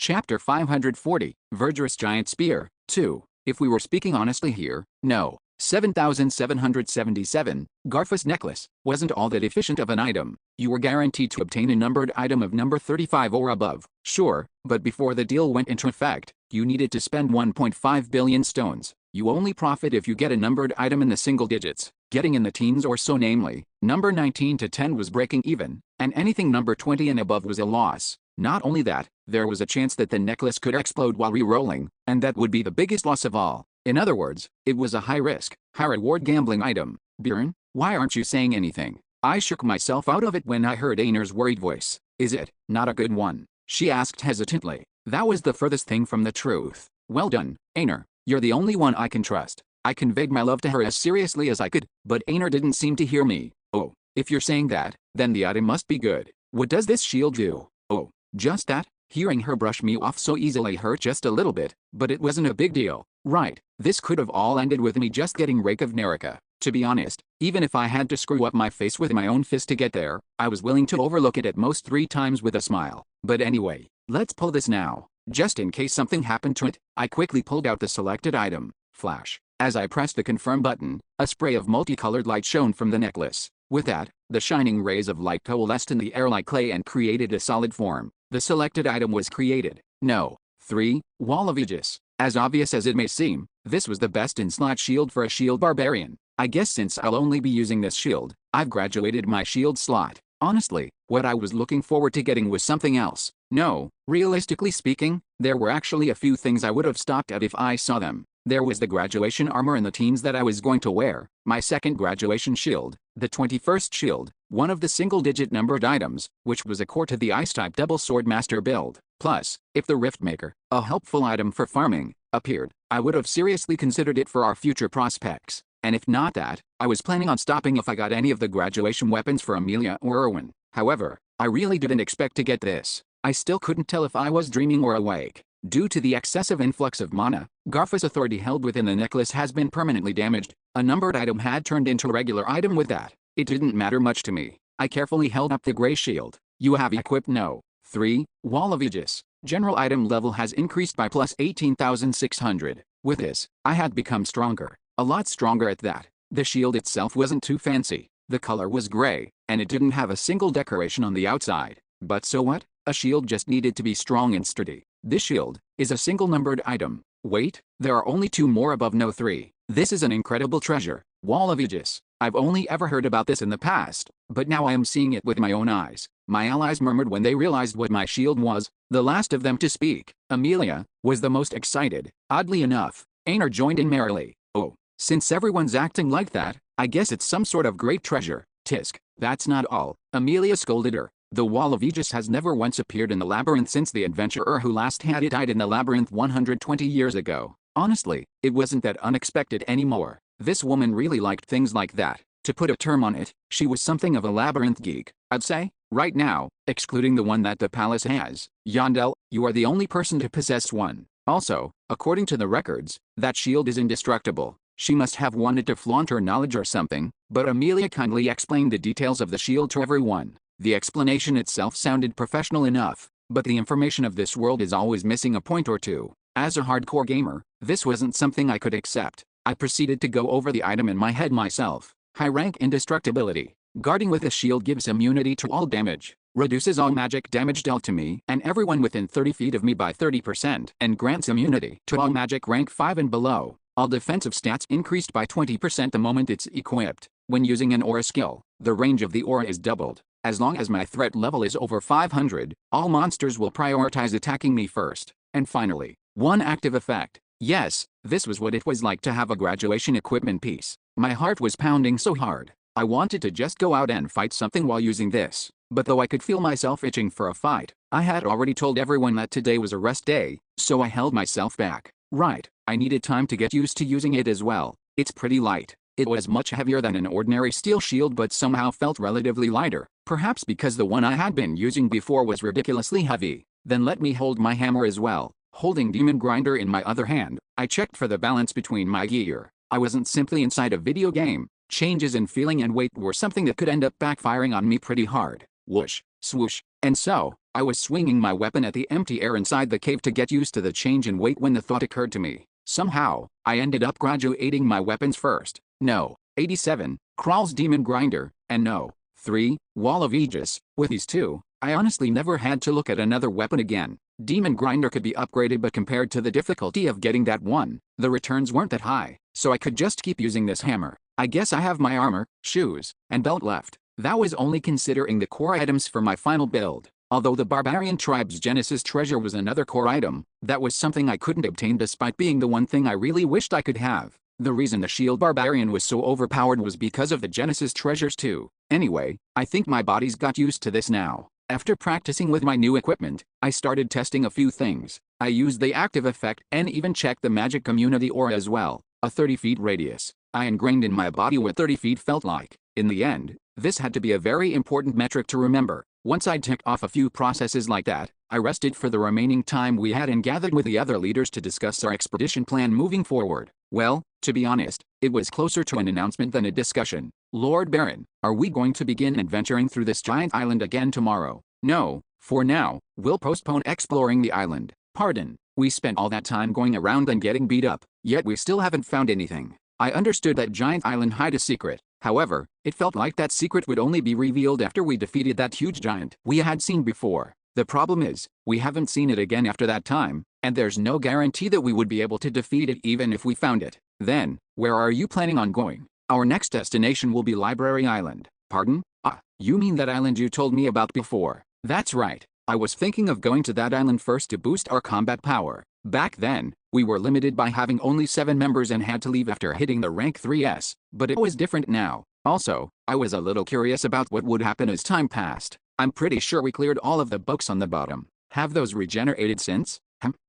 Chapter 540, Verdurous Giant Spear, 2. If we were speaking honestly here, no. 7777, Garfus necklace, wasn't all that efficient of an item. You were guaranteed to obtain a numbered item of number 35 or above, sure, but before the deal went into effect, you needed to spend 1.5 billion stones. You only profit if you get a numbered item in the single digits, getting in the teens or so, namely, number 19 to 10 was breaking even, and anything number 20 and above was a loss. Not only that, there was a chance that the necklace could explode while re-rolling, and that would be the biggest loss of all. In other words, it was a high-risk, high-reward gambling item. Bjorn, why aren't you saying anything? I shook myself out of it when I heard Einer's worried voice. Is it not a good one? She asked hesitantly. That was the furthest thing from the truth. Well done, Einer. You're the only one I can trust. I conveyed my love to her as seriously as I could, but Einer didn't seem to hear me. Oh, if you're saying that, then the item must be good. What does this shield do? Oh, just that? Hearing her brush me off so easily hurt just a little bit, but it wasn't a big deal. Right, this could have all ended with me just getting Rake of Nerika. To be honest, even if I had to screw up my face with my own fist to get there, I was willing to overlook it at most 3 times with a smile. But anyway, let's pull this now. Just in case something happened to it, I quickly pulled out the selected item. Flash. As I pressed the confirm button, a spray of multicolored light shone from the necklace. With that, the shining rays of light coalesced in the air like clay and created a solid form. The selected item was created. No. 3. Wall of Aegis. As obvious as it may seem, this was the best in slot shield for a shield barbarian. I guess since I'll only be using this shield, I've graduated my shield slot. Honestly, what I was looking forward to getting was something else. No, realistically speaking, there were actually a few things I would have stopped at if I saw them. There was the graduation armor in the teens that I was going to wear, my second graduation shield, the 21st shield, one of the single-digit numbered items, which was a core to the Ice-type double sword master build. Plus, if the Rift Maker, a helpful item for farming, appeared, I would have seriously considered it for our future prospects. And if not that, I was planning on stopping if I got any of the graduation weapons for Amelia or Erwin. However, I really didn't expect to get this. I still couldn't tell if I was dreaming or awake. Due to the excessive influx of mana, Garfus authority held within the necklace has been permanently damaged. A numbered item had turned into a regular item with that. It didn't matter much to me. I carefully held up the gray shield. You have equipped no. 3. Wall of Aegis. General item level has increased by plus 18,600. With this, I had become stronger. A lot stronger at that. The shield itself wasn't too fancy. The color was gray, and it didn't have a single decoration on the outside. But so what? A shield just needed to be strong and sturdy. This shield is a single numbered item. Wait, there are only 2 more above no 3. This is an incredible treasure. Wall of Aegis. I've only ever heard about this in the past, but now I am seeing it with my own eyes. My allies murmured when they realized what my shield was. The last of them to speak, Amelia, was the most excited. Oddly enough, Einer joined in merrily. Oh, since everyone's acting like that, I guess it's some sort of great treasure. Tisk, that's not all. Amelia scolded her. The Wall of Aegis has never once appeared in the labyrinth since the adventurer who last had it died in the labyrinth 120 years ago. Honestly, it wasn't that unexpected anymore. This woman really liked things like that. To put a term on it, she was something of a labyrinth geek, I'd say. Right now, excluding the one that the palace has, Yandel, you are the only person to possess one. Also, according to the records, that shield is indestructible. She must have wanted to flaunt her knowledge or something, but Amelia kindly explained the details of the shield to everyone. The explanation itself sounded professional enough, but the information of this world is always missing a point or two. As a hardcore gamer, this wasn't something I could accept. I proceeded to go over the item in my head myself. High rank indestructibility. Guarding with a shield gives immunity to all damage, reduces all magic damage dealt to me and everyone within 30 feet of me by 30%, and grants immunity to all magic rank 5 and below. All defensive stats increased by 20% the moment it's equipped. When using an aura skill, the range of the aura is doubled. As long as my threat level is over 500, all monsters will prioritize attacking me first. And finally, one active effect. Yes, this was what it was like to have a graduation equipment piece. My heart was pounding so hard. I wanted to just go out and fight something while using this. But though I could feel myself itching for a fight, I had already told everyone that today was a rest day, so I held myself back. Right, I needed time to get used to using it as well. It's pretty light. It was much heavier than an ordinary steel shield but somehow felt relatively lighter, perhaps because the one I had been using before was ridiculously heavy. Then let me hold my hammer as well. Holding Demon Grinder in my other hand, I checked for the balance between my gear. I wasn't simply inside a video game. Changes in feeling and weight were something that could end up backfiring on me pretty hard. Whoosh, swoosh, And so, I was swinging my weapon at the empty air inside the cave to get used to the change in weight when the thought occurred to me. Somehow, I ended up graduating my weapons first. No. 87. Crawl's Demon Grinder, and no. 3. Wall of Aegis. With these two, I honestly never had to look at another weapon again. Demon Grinder could be upgraded, but compared to the difficulty of getting that one, the returns weren't that high, so I could just keep using this hammer. I guess I have my armor, shoes, and belt left. That was only considering the core items for my final build. Although the barbarian tribe's Genesis treasure was another core item, that was something I couldn't obtain despite being the one thing I really wished I could have. The reason the shield barbarian was so overpowered was because of the Genesis treasures too. Anyway, I think my body's got used to this now. After practicing with my new equipment, I started testing a few things. I used the active effect and even checked the magic community aura as well. A 30 feet radius. I ingrained in my body what 30 feet felt like. In the end, this had to be a very important metric to remember. Once I'd ticked off a few processes like that, I rested for the remaining time we had and gathered with the other leaders to discuss our expedition plan moving forward. Well, to be honest, it was closer to an announcement than a discussion. Lord Baron, are we going to begin adventuring through this giant island again tomorrow? No, for now, we'll postpone exploring the island. Pardon, we spent all that time going around and getting beat up, yet we still haven't found anything. I understood that giant island hid a secret. However, it felt like that secret would only be revealed after we defeated that huge giant we had seen before. The problem is, we haven't seen it again after that time, and there's no guarantee that we would be able to defeat it even if we found it. Then, where are you planning on going? Our next destination will be Library Island. Pardon? Ah, you mean that island you told me about before? That's right. I was thinking of going to that island first to boost our combat power. Back then, we were limited by having only 7 members and had to leave after hitting the rank 3s, but it was different now. Also, I was a little curious about what would happen as time passed. I'm pretty sure we cleared all of the books on the bottom. Have those regenerated since?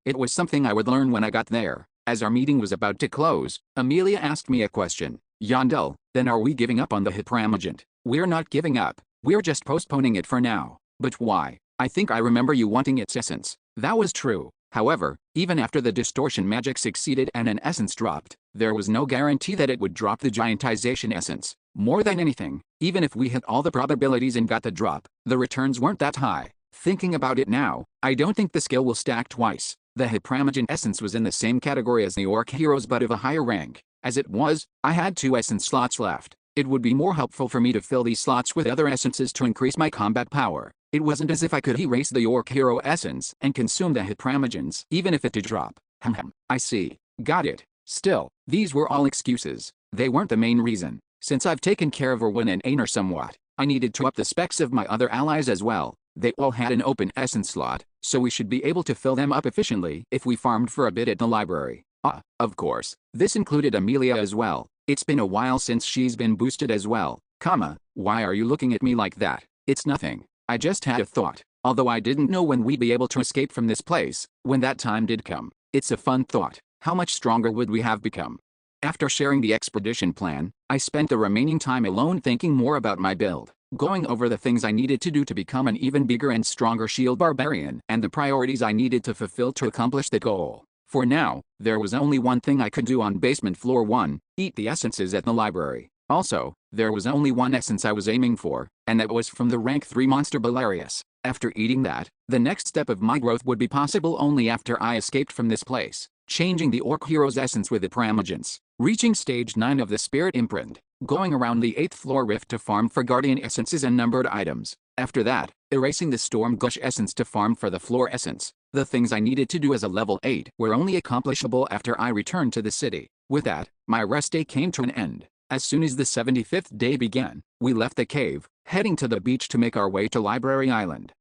It was something I would learn when I got there. As our meeting was about to close, Amelia asked me a question. Yandel, then are we giving up on the Hypramagent? We're not giving up. We're just postponing it for now. But why? I think I remember you wanting its essence. That was true. However, even after the distortion magic succeeded and an essence dropped, there was no guarantee that it would drop the giantization essence. More than anything, even if we hit all the probabilities and got the drop, the returns weren't that high. Thinking about it now, I don't think the skill will stack twice. The Hypramagent essence was in the same category as the Orc heroes but of a higher rank. As it was, I had 2 essence slots left. It would be more helpful for me to fill these slots with other essences to increase my combat power. It wasn't as if I could erase the Orc hero essence and consume the Hypramagents even if it did drop. I see. Got it. Still, these were all excuses. They weren't the main reason. Since I've taken care of Erwin and Aner somewhat, I needed to up the specs of my other allies as well. They all had an open essence slot, so we should be able to fill them up efficiently if we farmed for a bit at the library. Of course, this included Amelia as well. It's been a while since she's been boosted as well. Why are you looking at me like that? It's nothing. I just had a thought. Although I didn't know when we'd be able to escape from this place, when that time did come. It's a fun thought. How much stronger would we have become? After sharing the expedition plan, I spent the remaining time alone thinking more about my build, going over the things I needed to do to become an even bigger and stronger shield barbarian and the priorities I needed to fulfill to accomplish the goal. For now, there was only one thing I could do on basement floor 1, eat the essences at the library. Also, there was only one essence I was aiming for, and that was from the rank 3 monster Belarius. After eating that, the next step of my growth would be possible only after I escaped from this place, changing the Orc hero's essence with the Hypramagents, reaching stage 9 of the Spirit Imprint, going around the 8th floor rift to farm for Guardian essences and numbered items. After that, erasing the Storm Gush essence to farm for the floor essence. The things I needed to do as a level 8 were only accomplishable after I returned to the city. With that, my rest day came to an end. As soon as the 75th day began, we left the cave, heading to the beach to make our way to Library Island.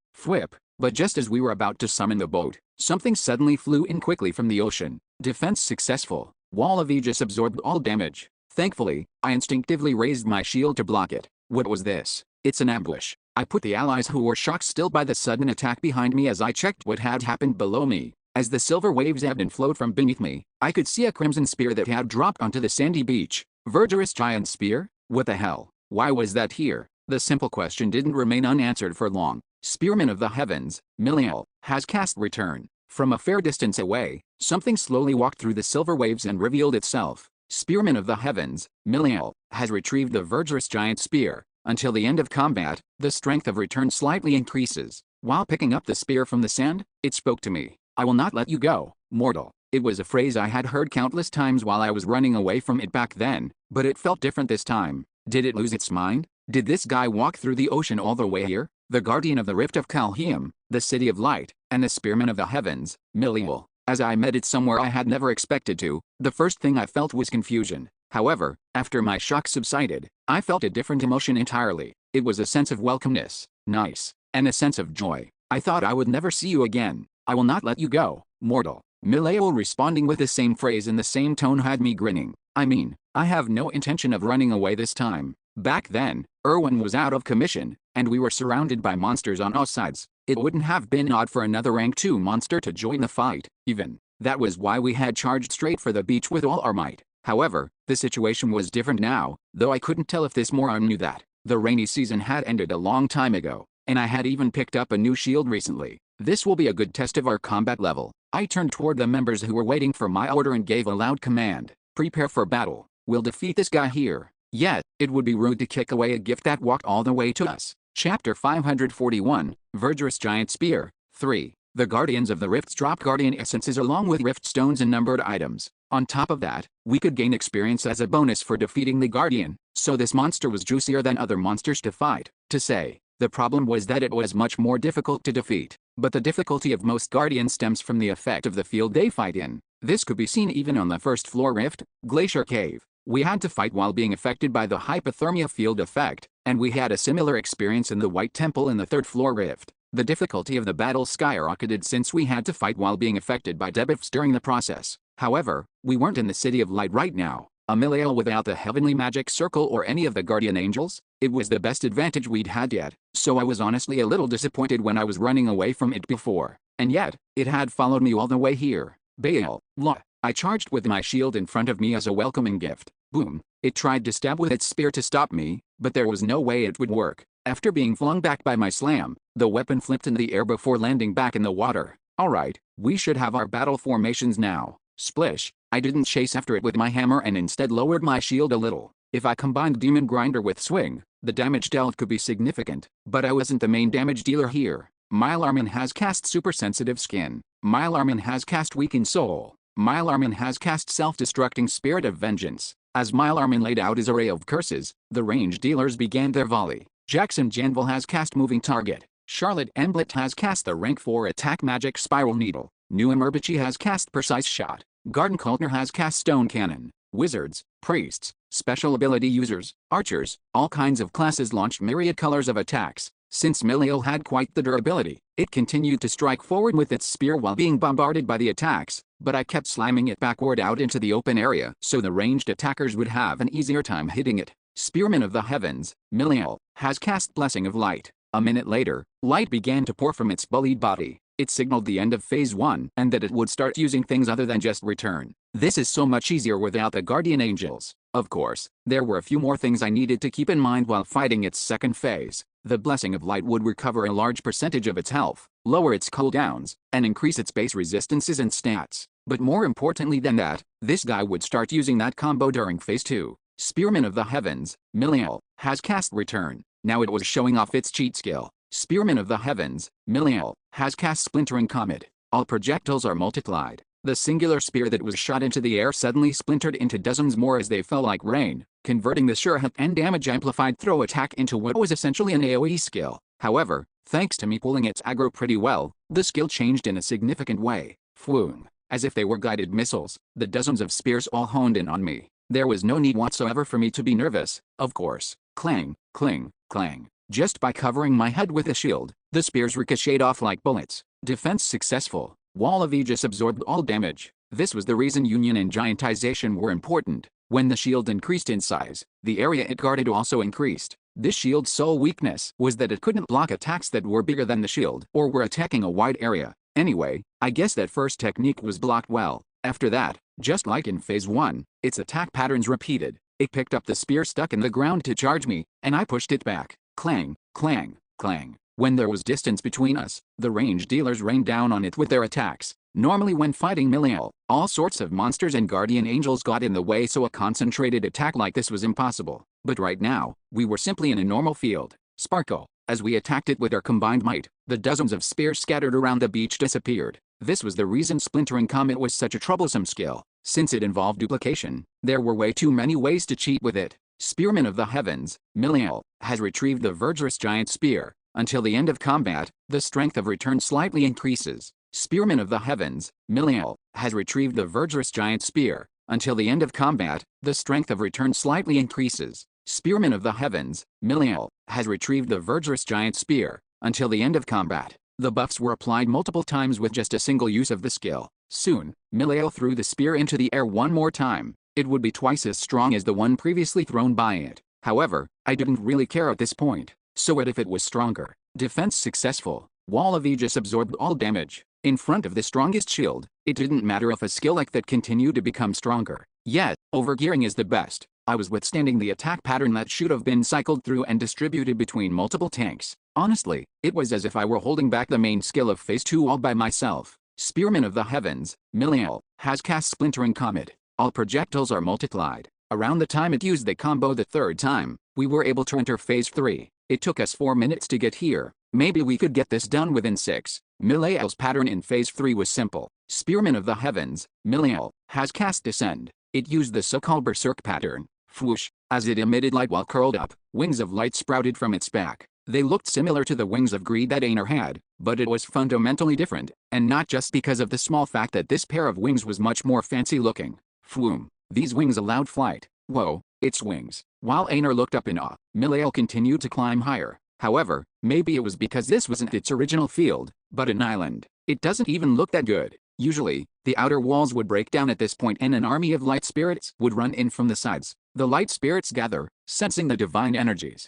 But just as we were about to summon the boat, something suddenly flew in quickly from the ocean. Defense successful. Wall of Aegis absorbed all damage. Thankfully, I instinctively raised my shield to block it. What was this? It's an ambush. I put the allies who were shocked still by the sudden attack behind me as I checked what had happened below me. As the silver waves ebbed and flowed from beneath me, I could see a crimson spear that had dropped onto the sandy beach. Verdurous giant spear? What the hell? Why was that here? The simple question didn't remain unanswered for long. Spearman of the Heavens, Miliel, has cast Return. From a fair distance away, something slowly walked through the silver waves and revealed itself. Spearman of the Heavens, Miliel, has retrieved the verdurous giant spear. Until the end of combat, the strength of Return slightly increases. While picking up the spear from the sand, it spoke to me. "I will not let you go, mortal." It was a phrase I had heard countless times while I was running away from it back then, but it felt different this time. Did it lose its mind? Did this guy walk through the ocean all the way here? The guardian of the rift of Kalheim, the city of light, and the spearman of the heavens, Miliel. As I met it somewhere I had never expected to, the first thing I felt was confusion. However, after my shock subsided, I felt a different emotion entirely. It was a sense of welcomeness, nice, and a sense of joy. "I thought I would never see you again. I will not let you go, mortal." Miliel responding with the same phrase in the same tone had me grinning. I mean, I have no intention of running away this time. Back then, Irwin was out of commission, and we were surrounded by monsters on all sides. It wouldn't have been odd for another rank 2 monster to join the fight, even. That was why we had charged straight for the beach with all our might. However, the situation was different now, though I couldn't tell if this moron knew that. The rainy season had ended a long time ago, and I had even picked up a new shield recently. This will be a good test of our combat level. I turned toward the members who were waiting for my order and gave a loud command. "Prepare for battle. We'll defeat this guy here." Yet, it would be rude to kick away a gift that walked all the way to us. Chapter 541, Verdurous Giant Spear, 3. The Guardians of the Rifts drop Guardian Essences along with Rift Stones and numbered items. On top of that, we could gain experience as a bonus for defeating the Guardian, so this monster was juicier than other monsters to fight. To say, the problem was that it was much more difficult to defeat, but the difficulty of most Guardians stems from the effect of the field they fight in. This could be seen even on the first floor rift, Glacier Cave. We had to fight while being affected by the hypothermia field effect, and we had a similar experience in the White Temple in the third floor rift. The difficulty of the battle skyrocketed since we had to fight while being affected by debuffs during the process. However, we weren't in the City of Light right now. Miliel without the Heavenly Magic Circle or any of the Guardian Angels? It was the best advantage we'd had yet, so I was honestly a little disappointed when I was running away from it before. And yet, it had followed me all the way here. Baal, law. I charged with my shield in front of me as a welcoming gift. Boom. It tried to stab with its spear to stop me, but there was no way it would work. After being flung back by my slam, the weapon flipped in the air before landing back in the water. Alright, we should have our battle formations now. Splish. I didn't chase after it with my hammer and instead lowered my shield a little. If I combined Demon Grinder with Swing, the damage dealt could be significant, but I wasn't the main damage dealer here. Mylarman has cast Super Sensitive Skin. Mylarman has cast Weakened Soul. Mylarman has cast Self-Destructing Spirit of Vengeance. As Mylarman laid out his array of curses, the range dealers began their volley. Jackson Janville has cast Moving Target. Charlotte Emblet has cast the rank 4 attack magic Spiral Needle. New Emerbici has cast Precise Shot. Garden Kultner has cast Stone Cannon. Wizards, priests, special ability users, archers, all kinds of classes launched myriad colors of attacks. Since Miliel had quite the durability, it continued to strike forward with its spear while being bombarded by the attacks, but I kept slamming it backward out into the open area so the ranged attackers would have an easier time hitting it. Spearman of the Heavens, Miliel, has cast Blessing of Light. A minute later, light began to pour from its bullied body. It signaled the end of Phase 1 and that it would start using things other than just return. This is so much easier without the Guardian Angels. Of course, there were a few more things I needed to keep in mind while fighting its second phase. The Blessing of Light would recover a large percentage of its health, lower its cooldowns, and increase its base resistances and stats. But more importantly than that, this guy would start using that combo during Phase 2. Spearman of the Heavens, Miliel, has cast Return. Now it was showing off its cheat skill. Spearman of the Heavens, Miliel, has cast Splintering Comet. All projectiles are multiplied. The singular spear that was shot into the air suddenly splintered into dozens more as they fell like rain, converting the sure hit and damage amplified throw attack into what was essentially an AoE skill. However, thanks to me pulling its aggro pretty well, the skill changed in a significant way. Fwoong. As if they were guided missiles, the dozens of spears all honed in on me. There was no need whatsoever for me to be nervous, of course. Clang, cling, clang. Just by covering my head with a shield, the spears ricocheted off like bullets. Defense successful. Wall of Aegis absorbed all damage. This was the reason union and giantization were important. When the shield increased in size, the area it guarded also increased. This shield's sole weakness was that it couldn't block attacks that were bigger than the shield or were attacking a wide area. Anyway, I guess that first technique was blocked well. After that, just like in Phase 1, its attack patterns repeated. It picked up the spear stuck in the ground to charge me, and I pushed it back. Clang, clang, clang. When there was distance between us, the range dealers rained down on it with their attacks. Normally when fighting Miliel, all sorts of monsters and guardian angels got in the way, so a concentrated attack like this was impossible. But right now, we were simply in a normal field. Sparkle. As we attacked it with our combined might, the dozens of spears scattered around the beach disappeared. This was the reason splintering comet was such a troublesome skill. Since it involved duplication, there were way too many ways to cheat with it. Spearman of the Heavens, Miliel, has retrieved the verdurous giant spear. Until the end of combat, the strength of return slightly increases. Spearman of the Heavens, Miliel, has retrieved the verdurous giant spear. Until the end of combat, the strength of return slightly increases. Spearman of the Heavens, Miliel, has retrieved the verdurous giant spear. Until the end of combat, the buffs were applied multiple times with just a single use of the skill. Soon, Miliel threw the spear into the air one more time. It would be twice as strong as the one previously thrown by it. However, I didn't really care at this point. So what if it was stronger? Defense successful. Wall of Aegis absorbed all damage. In front of the strongest shield, it didn't matter if a skill like that continued to become stronger. Yet, overgearing is the best. I was withstanding the attack pattern that should have been cycled through and distributed between multiple tanks. Honestly, it was as if I were holding back the main skill of Phase 2 all by myself. Spearman of the Heavens, Miliel, has cast Splintering Comet. All projectiles are multiplied. Around the time it used the combo the third time, we were able to enter Phase 3. It took us 4 minutes to get here. Maybe we could get this done within 6. Miliel's pattern in Phase 3 was simple. Spearman of the Heavens, Miliel, has cast Descend. It used the so-called Berserk pattern. Whoosh! As it emitted light while curled up, wings of light sprouted from its back. They looked similar to the wings of greed that Einar had, but it was fundamentally different, and not just because of the small fact that this pair of wings was much more fancy looking. Fwoom! These wings allowed flight. Whoa, its wings. While Einar looked up in awe, Miliel continued to climb higher. However, maybe it was because this wasn't its original field, but an island. It doesn't even look that good. Usually, the outer walls would break down at this point and an army of light spirits would run in from the sides. The light spirits gather, sensing the divine energies.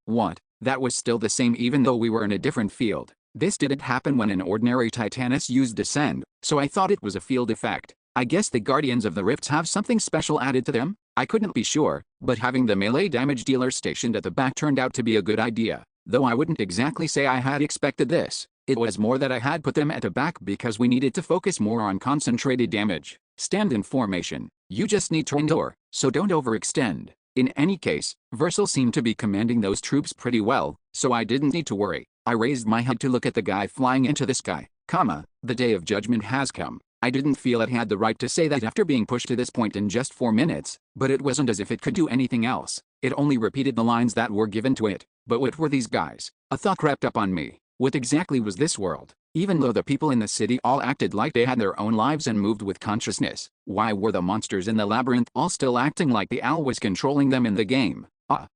What? That was still the same even though we were in a different field. This didn't happen when an ordinary Titanus used Descend, so I thought it was a field effect. I guess the Guardians of the Rifts have something special added to them? I couldn't be sure, but having the melee damage dealer stationed at the back turned out to be a good idea. Though I wouldn't exactly say I had expected this. It was more that I had put them at the back because we needed to focus more on concentrated damage. Stand in formation. You just need to endure, so don't overextend. In any case, Versal seemed to be commanding those troops pretty well, so I didn't need to worry. I raised my head to look at the guy flying into the sky. The day of judgment has come. I didn't feel it had the right to say that after being pushed to this point in just 4 minutes, but it wasn't as if it could do anything else. It only repeated the lines that were given to it. But what were these guys? A thought crept up on me. What exactly was this world? Even though the people in the city all acted like they had their own lives and moved with consciousness, why were the monsters in the labyrinth all still acting like the owl was controlling them in the game?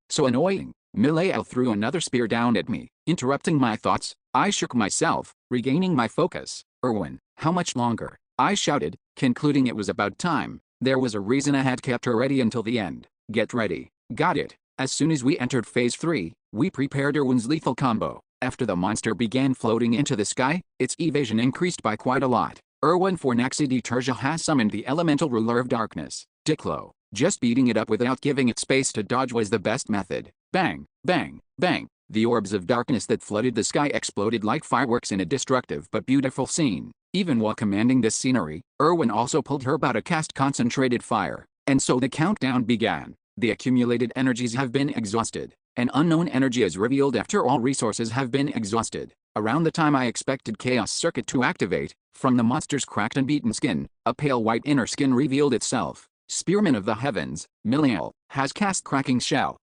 So annoying. Miliel threw another spear down at me, interrupting my thoughts. I shook myself, regaining my focus. Erwin, how much longer? I shouted, concluding it was about time. There was a reason I had kept her ready until the end. Get ready. Got it. As soon as we entered Phase 3, we prepared Erwin's lethal combo. After the monster began floating into the sky, its evasion increased by quite a lot. Erwin Fornaxi Tertia has summoned the elemental ruler of darkness, Diklo. Just beating it up without giving it space to dodge was the best method. Bang, bang, bang. The orbs of darkness that flooded the sky exploded like fireworks in a destructive but beautiful scene. Even while commanding this scenery, Erwin also pulled her bow to cast concentrated fire. And so the countdown began. The accumulated energies have been exhausted. An unknown energy is revealed after all resources have been exhausted. Around the time I expected Chaos Circuit to activate, from the monster's cracked and beaten skin, a pale white inner skin revealed itself. Spearman of the Heavens, Miliel, has cast Cracking Shell.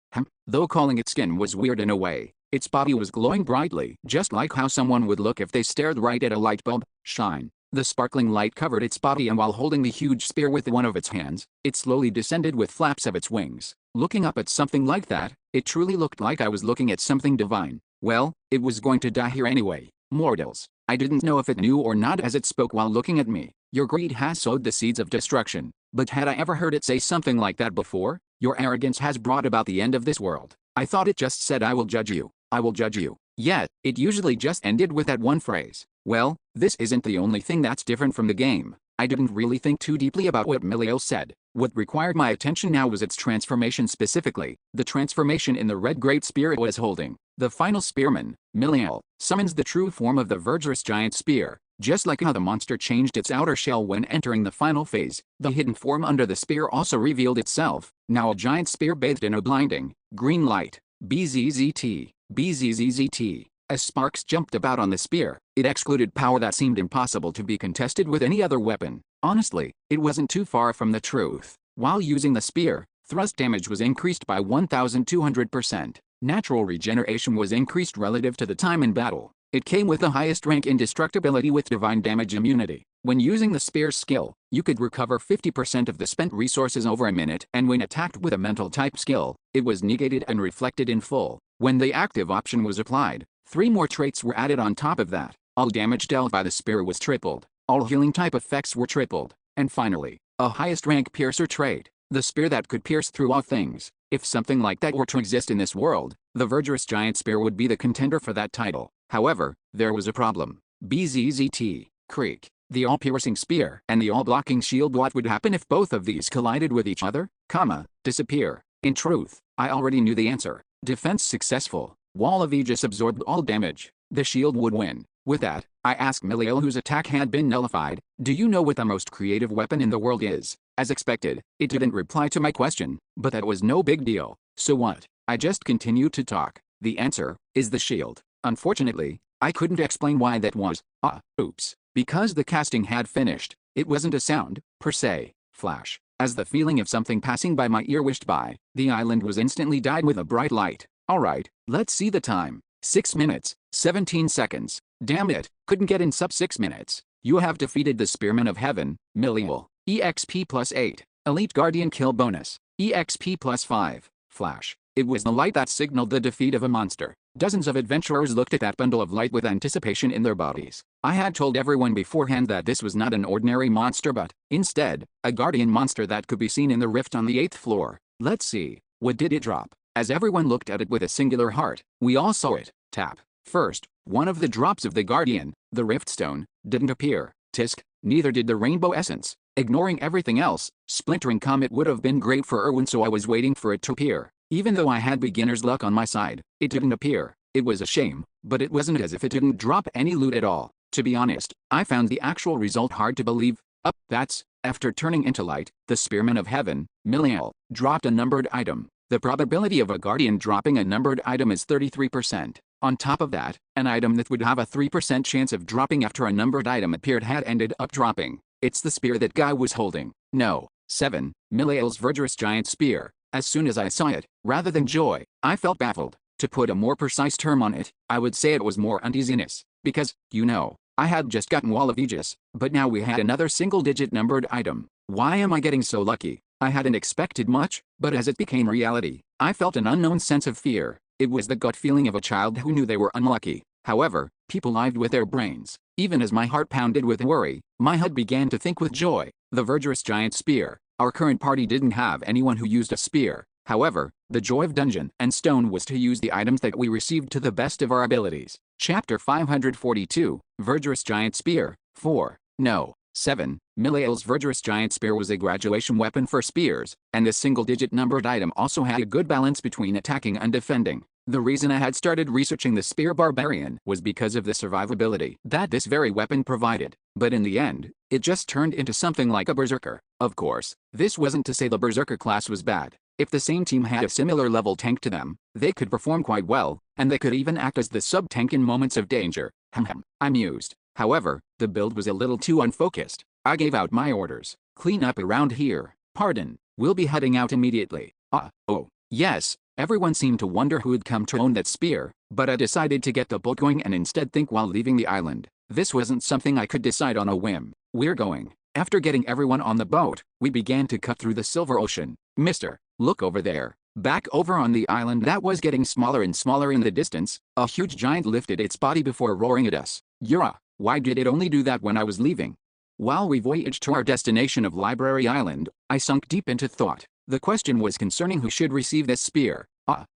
Though calling it skin was weird in a way, its body was glowing brightly, just like how someone would look if they stared right at a light bulb. Shine. The sparkling light covered its body, and while holding the huge spear with one of its hands, it slowly descended with flaps of its wings. Looking up at something like that, it truly looked like I was looking at something divine. Well, it was going to die here anyway. Mortals. I didn't know if it knew or not as it spoke while looking at me. Your greed has sowed the seeds of destruction. But had I ever heard it say something like that before? Your arrogance has brought about the end of this world. I thought it just said I will judge you. I will judge you. Yet, it usually just ended with that one phrase. Well, this isn't the only thing that's different from the game. I didn't really think too deeply about what Miliel said. What required my attention now was its transformation, specifically, the transformation in the red great spear it was holding. The final spearman, Miliel, summons the true form of the verdurous giant spear. Just like how the monster changed its outer shell when entering the final phase, the hidden form under the spear also revealed itself. Now a giant spear bathed in a blinding, green light. BZZT. Bzzzt. As sparks jumped about on the spear, it excluded power that seemed impossible to be contested with any other weapon. Honestly, it wasn't too far from the truth. While using the spear, thrust damage was increased by 1,200%. Natural regeneration was increased relative to the time in battle. It came with the highest rank indestructibility with divine damage immunity. When using the spear's skill, you could recover 50% of the spent resources over a minute, and when attacked with a mental type skill, it was negated and reflected in full. When the active option was applied, 3 more traits were added on top of that. All damage dealt by the spear was tripled. All healing type effects were tripled. And finally, a highest rank piercer trait. The spear that could pierce through all things. If something like that were to exist in this world, the verdurous giant spear would be the contender for that title. However, there was a problem. Bzzzt. Creek. The all-piercing spear and the all-blocking shield. What would happen if both of these collided with each other? Disappear. In truth, I already knew the answer. Defense successful. Wall of Aegis absorbed all damage. The shield would win. With that, I asked Miliel, whose attack had been nullified, "Do you know what the most creative weapon in the world is?" As expected, it didn't reply to my question, but that was no big deal. So what? I just continued to talk. The answer is the shield. Unfortunately, I couldn't explain why that was. Oops. Because the casting had finished, it wasn't a sound, per se, flash. As the feeling of something passing by my ear wished by, the island was instantly dyed with a bright light. Alright, let's see the time. 6 minutes, 17 seconds. Damn it, couldn't get in sub 6 minutes. You have defeated the Spearman of Heaven, Miliel. EXP plus 8. Elite Guardian kill bonus. EXP plus 5. Flash. It was the light that signaled the defeat of a monster. Dozens of adventurers looked at that bundle of light with anticipation in their bodies. I had told everyone beforehand that this was not an ordinary monster but, instead, a guardian monster that could be seen in the rift on the 8th floor. Let's see, what did it drop? As everyone looked at it with a singular heart, we all saw it. Tap. First, one of the drops of the guardian, the rift stone, didn't appear. Tisk, neither did the rainbow essence. Ignoring everything else, splintering comet would have been great for Erwin, so I was waiting for it to appear. Even though I had beginner's luck on my side, it didn't appear. It was a shame, but it wasn't as if it didn't drop any loot at all. To be honest, I found the actual result hard to believe. That's, after turning into light, the Spearman of Heaven, Miliel, dropped a numbered item. The probability of a guardian dropping a numbered item is 33%. On top of that, an item that would have a 3% chance of dropping after a numbered item appeared had ended up dropping. It's the spear that guy was holding. No. 7. Miliel's verdurous giant spear. As soon as I saw it, rather than joy, I felt baffled. To put a more precise term on it, I would say it was more uneasiness. Because, you know, I had just gotten Wall of Aegis, but now we had another single-digit numbered item. Why am I getting so lucky? I hadn't expected much, but as it became reality, I felt an unknown sense of fear. It was the gut feeling of a child who knew they were unlucky. However, people lived with their brains. Even as my heart pounded with worry, my head began to think with joy. The verdurous giant spear. Our current party didn't have anyone who used a spear. However, the joy of Dungeon and Stone was to use the items that we received to the best of our abilities. Chapter 542, Verdurous Giant Spear, 4. No. 7. Miliel's verdurous giant spear was a graduation weapon for spears, and this single-digit numbered item also had a good balance between attacking and defending. The reason I had started researching the spear barbarian was because of the survivability that this very weapon provided, but in the end, it just turned into something like a berserker. Of course, this wasn't to say the berserker class was bad. If the same team had a similar level tank to them, they could perform quite well, and they could even act as the sub-tank in moments of danger. I mused. However, the build was a little too unfocused. I gave out my orders. Clean up around here. Pardon, we'll be heading out immediately. Oh, yes. Everyone seemed to wonder who had come to own that spear, but I decided to get the boat going and instead think while leaving the island. This wasn't something I could decide on a whim. We're going. After getting everyone on the boat, we began to cut through the silver ocean. Mister, look over there. Back over on the island that was getting smaller and smaller in the distance, a huge giant lifted its body before roaring at us. Yura, why did it only do that when I was leaving? While we voyaged to our destination of Library Island, I sunk deep into thought. The question was concerning who should receive this spear.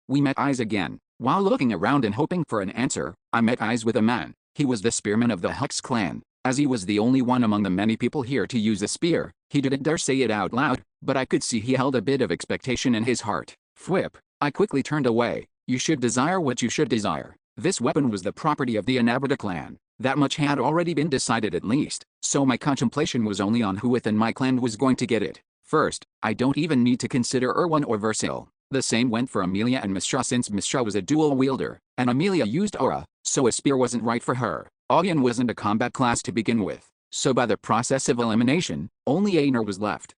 We met eyes again. While looking around and hoping for an answer, I met eyes with a man. He was the spearman of the Hux clan. As he was the only one among the many people here to use a spear, he didn't dare say it out loud, but I could see he held a bit of expectation in his heart. Fwip. I quickly turned away. You should desire what you should desire. This weapon was the property of the Anabata clan. That much had already been decided at least, so my contemplation was only on who within my clan was going to get it. First, I don't even need to consider Erwan or Versil. The same went for Amelia and Mistra, since Mistra was a dual wielder, and Amelia used aura, so a spear wasn't right for her. Augyan wasn't a combat class to begin with, so by the process of elimination, only Aner was left.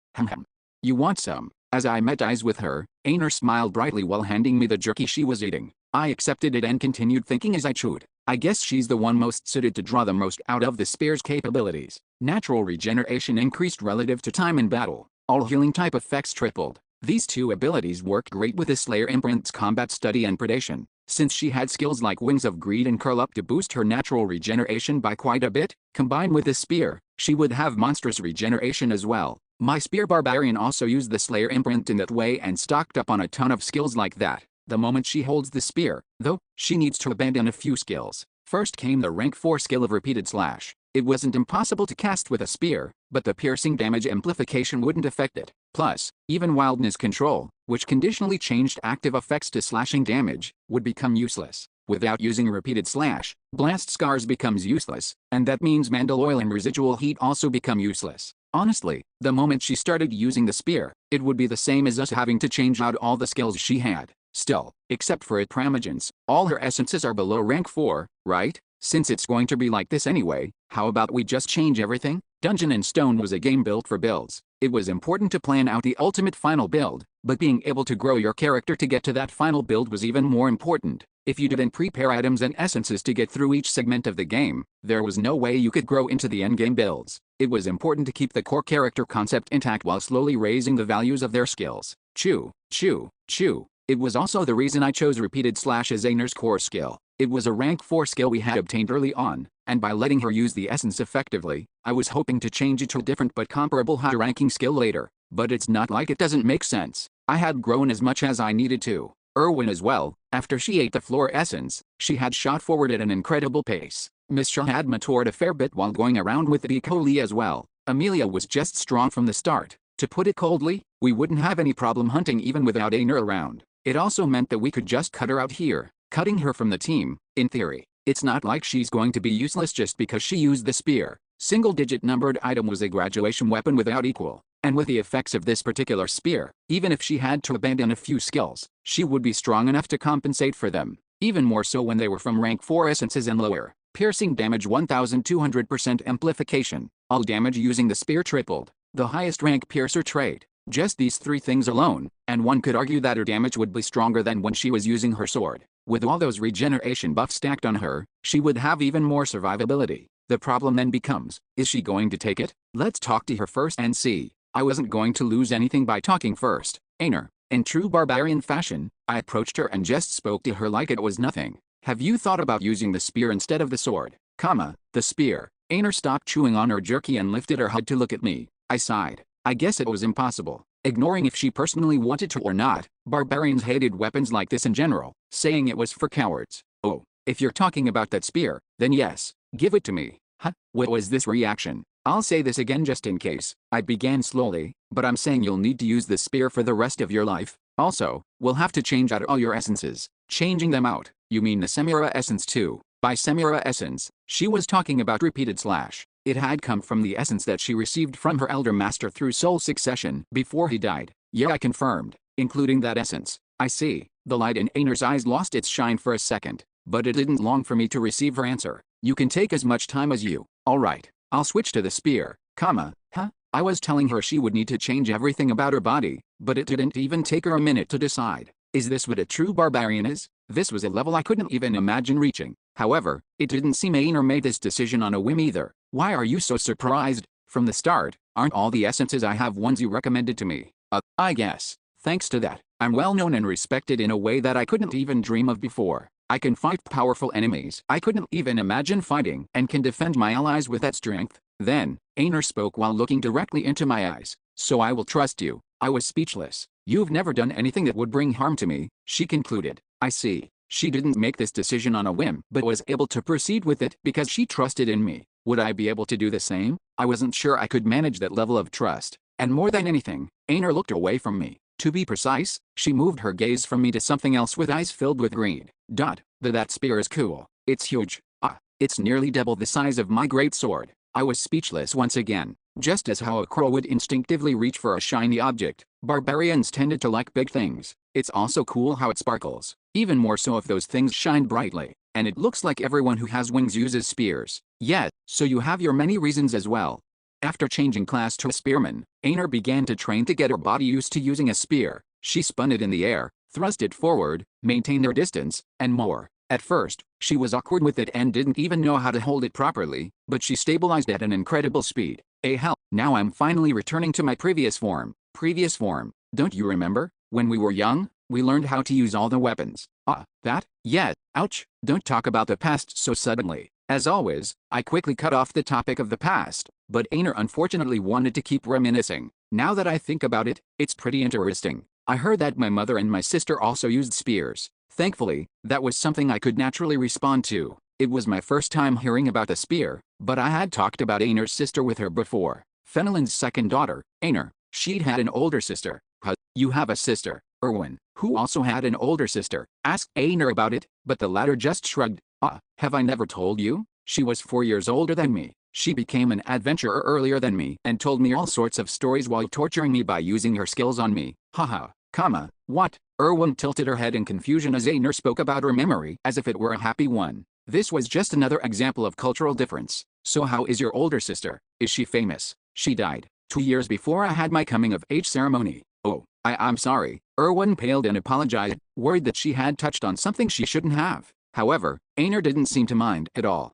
You want some? As I met eyes with her, Aner smiled brightly while handing me the jerky she was eating. I accepted it and continued thinking as I chewed. I guess she's the one most suited to draw the most out of the spear's capabilities. Natural regeneration increased relative to time in battle. All healing type effects tripled. These two abilities worked great with the Slayer imprint's combat study and predation. Since she had skills like Wings of Greed and Curl Up to boost her natural regeneration by quite a bit, combined with the spear, she would have monstrous regeneration as well. My spear barbarian also used the Slayer imprint in that way and stocked up on a ton of skills like that. The moment she holds the spear, though, she needs to abandon a few skills. First came the rank 4 skill of repeated slash. It wasn't impossible to cast with a spear, but the piercing damage amplification wouldn't affect it. Plus, even wildness control, which conditionally changed active effects to slashing damage, would become useless. Without using repeated slash, blast scars becomes useless, and that means mandal oil and residual heat also become useless. Honestly, the moment she started using the spear, it would be the same as us having to change out all the skills she had. Still, except for it primogens, all her essences are below rank 4, right? Since it's going to be like this anyway, how about we just change everything? Dungeon and Stone was a game built for builds. It was important to plan out the ultimate final build, but being able to grow your character to get to that final build was even more important. If you didn't prepare items and essences to get through each segment of the game, there was no way you could grow into the endgame builds. It was important to keep the core character concept intact while slowly raising the values of their skills. Chew, chew, chew. It was also the reason I chose repeated slash as Aner's core skill. It was a rank 4 skill we had obtained early on, and by letting her use the essence effectively, I was hoping to change it to a different but comparable high-ranking skill later. But it's not like it doesn't make sense. I had grown as much as I needed to. Erwin as well. After she ate the floor essence, she had shot forward at an incredible pace. Mistra had matured a fair bit while going around with the Ecoli as well. Amelia was just strong from the start. To put it coldly, we wouldn't have any problem hunting even without Aner around. It also meant that we could just cut her out here, cutting her from the team. In theory, it's not like she's going to be useless just because she used the spear. Single-digit numbered item was a graduation weapon without equal, and with the effects of this particular spear, even if she had to abandon a few skills, she would be strong enough to compensate for them, even more so when they were from rank 4 essences and lower. Piercing damage 1200% amplification. All damage using the spear tripled. The highest rank piercer trait. Just these three things alone, and one could argue that her damage would be stronger than when she was using her sword. With all those regeneration buffs stacked on her, she would have even more survivability. The problem then becomes, is she going to take it? Let's talk to her first and see. I wasn't going to lose anything by talking first. Aner. In true barbarian fashion, I approached her and just spoke to her like it was nothing. Have you thought about using the spear instead of the sword? The spear. Aner stopped chewing on her jerky and lifted her head to look at me. I sighed. I guess it was impossible. Ignoring if she personally wanted to or not, barbarians hated weapons like this in general, saying it was for cowards. Oh, if you're talking about that spear, then yes, give it to me. Huh? What was this reaction? I'll say this again just in case. I began slowly, but I'm saying you'll need to use this spear for the rest of your life. Also, we'll have to change out all your essences. Changing them out, you mean the Semira essence too? By Semira essence, she was talking about repeated slash. It had come from the essence that she received from her elder master through soul succession before he died. Yeah, I confirmed, including that essence. I see. The light in Aner's eyes lost its shine for a second, but it didn't long for me to receive her answer. You can take as much time as you. Alright, I'll switch to the spear, I was telling her she would need to change everything about her body, but it didn't even take her a minute to decide. Is this what a true barbarian is? This was a level I couldn't even imagine reaching. However, it didn't seem Aner made this decision on a whim either. Why are you so surprised? From the start, aren't all the essences I have ones you recommended to me? I guess. Thanks to that, I'm well known and respected in a way that I couldn't even dream of before. I can fight powerful enemies I couldn't even imagine fighting and can defend my allies with that strength. Then, Aner spoke while looking directly into my eyes. So I will trust you. I was speechless. You've never done anything that would bring harm to me, she concluded. I see. She didn't make this decision on a whim but was able to proceed with it because she trusted in me. Would I be able to do the same? I wasn't sure I could manage that level of trust. And more than anything, Aner looked away from me. To be precise, she moved her gaze from me to something else with eyes filled with greed. That spear is cool. It's huge. It's nearly double the size of my great sword. I was speechless once again. Just as how a crow would instinctively reach for a shiny object, barbarians tended to like big things. It's also cool how it sparkles, even more so if those things shine brightly. And it looks like everyone who has wings uses spears. Yet, so you have your many reasons as well. After changing class to a spearman, Aner began to train to get her body used to using a spear. She spun it in the air, thrust it forward, maintained her distance, and more. At first, she was awkward with it and didn't even know how to hold it properly, but she stabilized at an incredible speed. Hell, now I'm finally returning to my previous form. Previous form, don't you remember? When we were young, we learned how to use all the weapons. That? Yeah, ouch, don't talk about the past so suddenly. As always, I quickly cut off the topic of the past, but Aner unfortunately wanted to keep reminiscing. Now that I think about it, it's pretty interesting. I heard that my mother and my sister also used spears. Thankfully, that was something I could naturally respond to. It was my first time hearing about the spear, but I had talked about Aner's sister with her before. Fenelon's second daughter, Aner, she'd had an older sister. You have a sister, Erwin, who also had an older sister. Asked Aner about it, but the latter just shrugged. Have I never told you? She was 4 years older than me. She became an adventurer earlier than me and told me all sorts of stories while torturing me by using her skills on me. What? Erwin tilted her head in confusion as Aner spoke about her memory as if it were a happy one. This was just another example of cultural difference. So how is your older sister? Is she famous? She died 2 years before I had my coming-of-age ceremony. Oh, I'm sorry. Erwin paled and apologized, worried that she had touched on something she shouldn't have. However, Aner didn't seem to mind at all.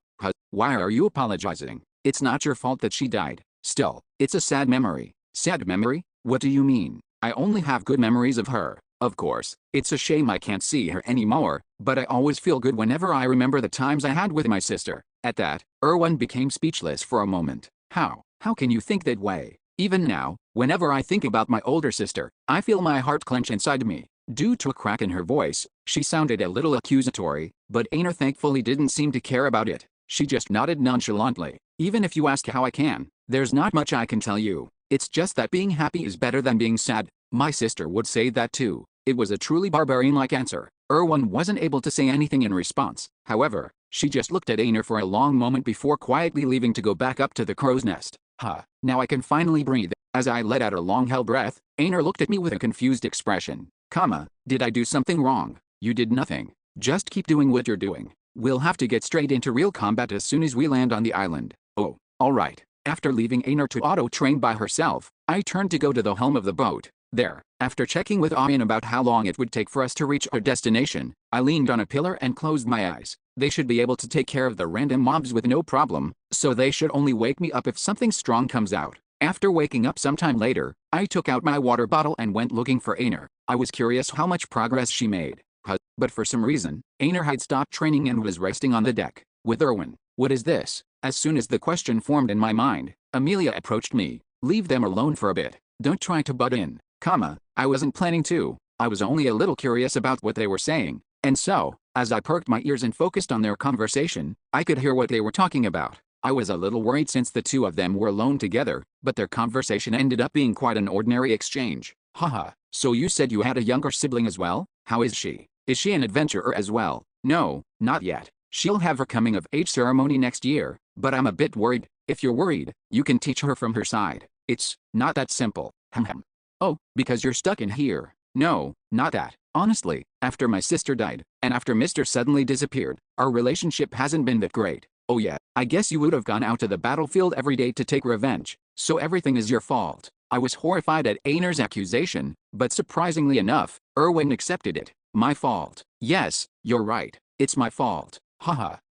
Why are you apologizing? It's not your fault that she died. Still, it's a sad memory. Sad memory? What do you mean? I only have good memories of her. Of course, it's a shame I can't see her anymore, but I always feel good whenever I remember the times I had with my sister. At that, Erwin became speechless for a moment. How can you think that way? Even now, whenever I think about my older sister, I feel my heart clench inside me. Due to a crack in her voice, she sounded a little accusatory, but Aner thankfully didn't seem to care about it. She just nodded nonchalantly. Even if you ask how I can, there's not much I can tell you. It's just that being happy is better than being sad. My sister would say that too. It was a truly barbarian-like answer. Erwin wasn't able to say anything in response. However, she just looked at Aner for a long moment before quietly leaving to go back up to the crow's nest. Now I can finally breathe. As I let out a long-held breath, Aner looked at me with a confused expression. Did I do something wrong? You did nothing. Just keep doing what you're doing. We'll have to get straight into real combat as soon as we land on the island. Oh, alright. After leaving Aner to auto-train by herself, I turned to go to the helm of the boat. There, after checking with Ian about how long it would take for us to reach our destination, I leaned on a pillar and closed my eyes. They should be able to take care of the random mobs with no problem, so they should only wake me up if something strong comes out. After waking up sometime later, I took out my water bottle and went looking for Aner. I was curious how much progress she made. But for some reason, Aner had stopped training and was resting on the deck. With Erwin. What is this? As soon as the question formed in my mind, Amelia approached me. Leave them alone for a bit. Don't try to butt in. I wasn't planning to. I was only a little curious about what they were saying. And so, as I perked my ears and focused on their conversation, I could hear what they were talking about. I was a little worried since the two of them were alone together, but their conversation ended up being quite an ordinary exchange. So you said you had a younger sibling as well? How is she? Is she an adventurer as well? No, not yet. She'll have her coming-of-age ceremony next year, but I'm a bit worried. If you're worried, you can teach her from her side. It's not that simple. Oh, because you're stuck in here. No, not that. Honestly, after my sister died, and after Mr. suddenly disappeared, our relationship hasn't been that great. Oh yeah, I guess you would have gone out to the battlefield every day to take revenge, so everything is your fault. I was horrified at Aner's accusation, but surprisingly enough, Erwin accepted it. My fault. Yes, you're right. It's my fault.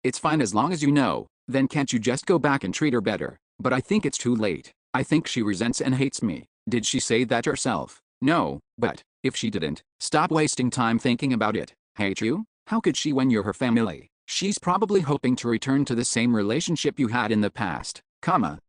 It's fine as long as you know. Then can't you just go back and treat her better? But I think it's too late. I think she resents and hates me. Did she say that herself? No, but if she didn't, stop wasting time thinking about it. Hate you? How could she when you're her family? She's probably hoping to return to the same relationship you had in the past.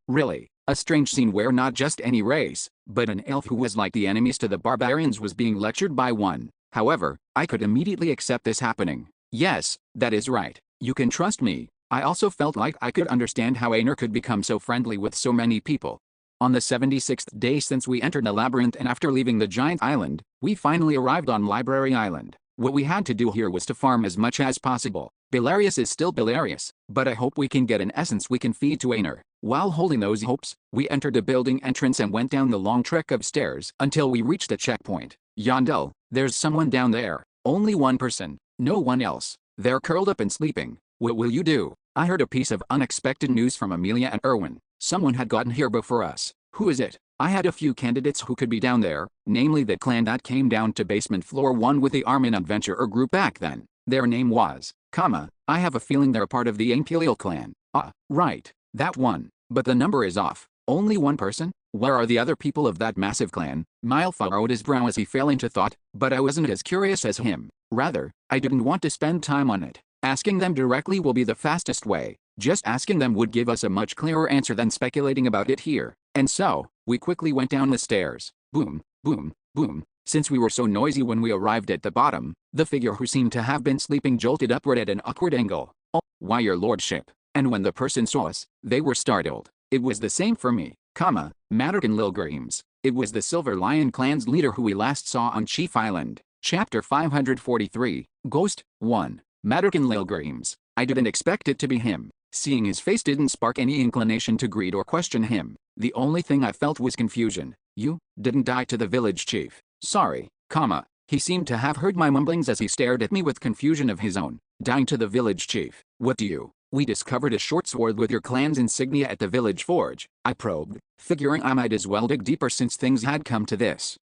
Really? A strange scene where not just any race, but an elf who was like the enemies to the barbarians was being lectured by one. However, I could immediately accept this happening. Yes, that is right. You can trust me. I also felt like I could understand how Aner could become so friendly with so many people. On the 76th day since we entered the labyrinth and after leaving the giant island, we finally arrived on Library Island. What we had to do here was to farm as much as possible. Belarius is still Belarius, but I hope we can get an essence we can feed to Aner. While holding those hopes, we entered the building entrance and went down the long trek of stairs until we reached the checkpoint. Yondel, there's someone down there. Only one person. No one else. They're curled up and sleeping. What will you do? I heard a piece of unexpected news from Amelia and Erwin. Someone had gotten here before us. Who is it? I had a few candidates who could be down there, namely the clan that came down to basement floor 1 with the Armin Adventurer group back then. Their name was, I have a feeling they're part of the Imperial clan. Ah, right. That one. But the number is off. Only one person? Where are the other people of that massive clan? Mile furrowed his brow as he fell into thought, but I wasn't as curious as him. Rather, I didn't want to spend time on it. Asking them directly will be the fastest way. Just asking them would give us a much clearer answer than speculating about it here. And so, we quickly went down the stairs. Boom, boom, boom. Since we were so noisy when we arrived at the bottom, the figure who seemed to have been sleeping jolted upward at an awkward angle. Oh, why your lordship. And when the person saw us, they were startled. It was the same for me, Madderkin Lilgreams. It was the Silver Lion clan's leader who we last saw on Chief Island. Chapter 543, Ghost, 1. Madderkin Lilgreams. I didn't expect it to be him. Seeing his face didn't spark any inclination to greet or question him. The only thing I felt was confusion. You didn't die to the village chief. Sorry, He seemed to have heard my mumblings as he stared at me with confusion of his own. Dying to the village chief. What do you? We discovered a short sword with your clan's insignia at the village forge. I probed, figuring I might as well dig deeper since things had come to this.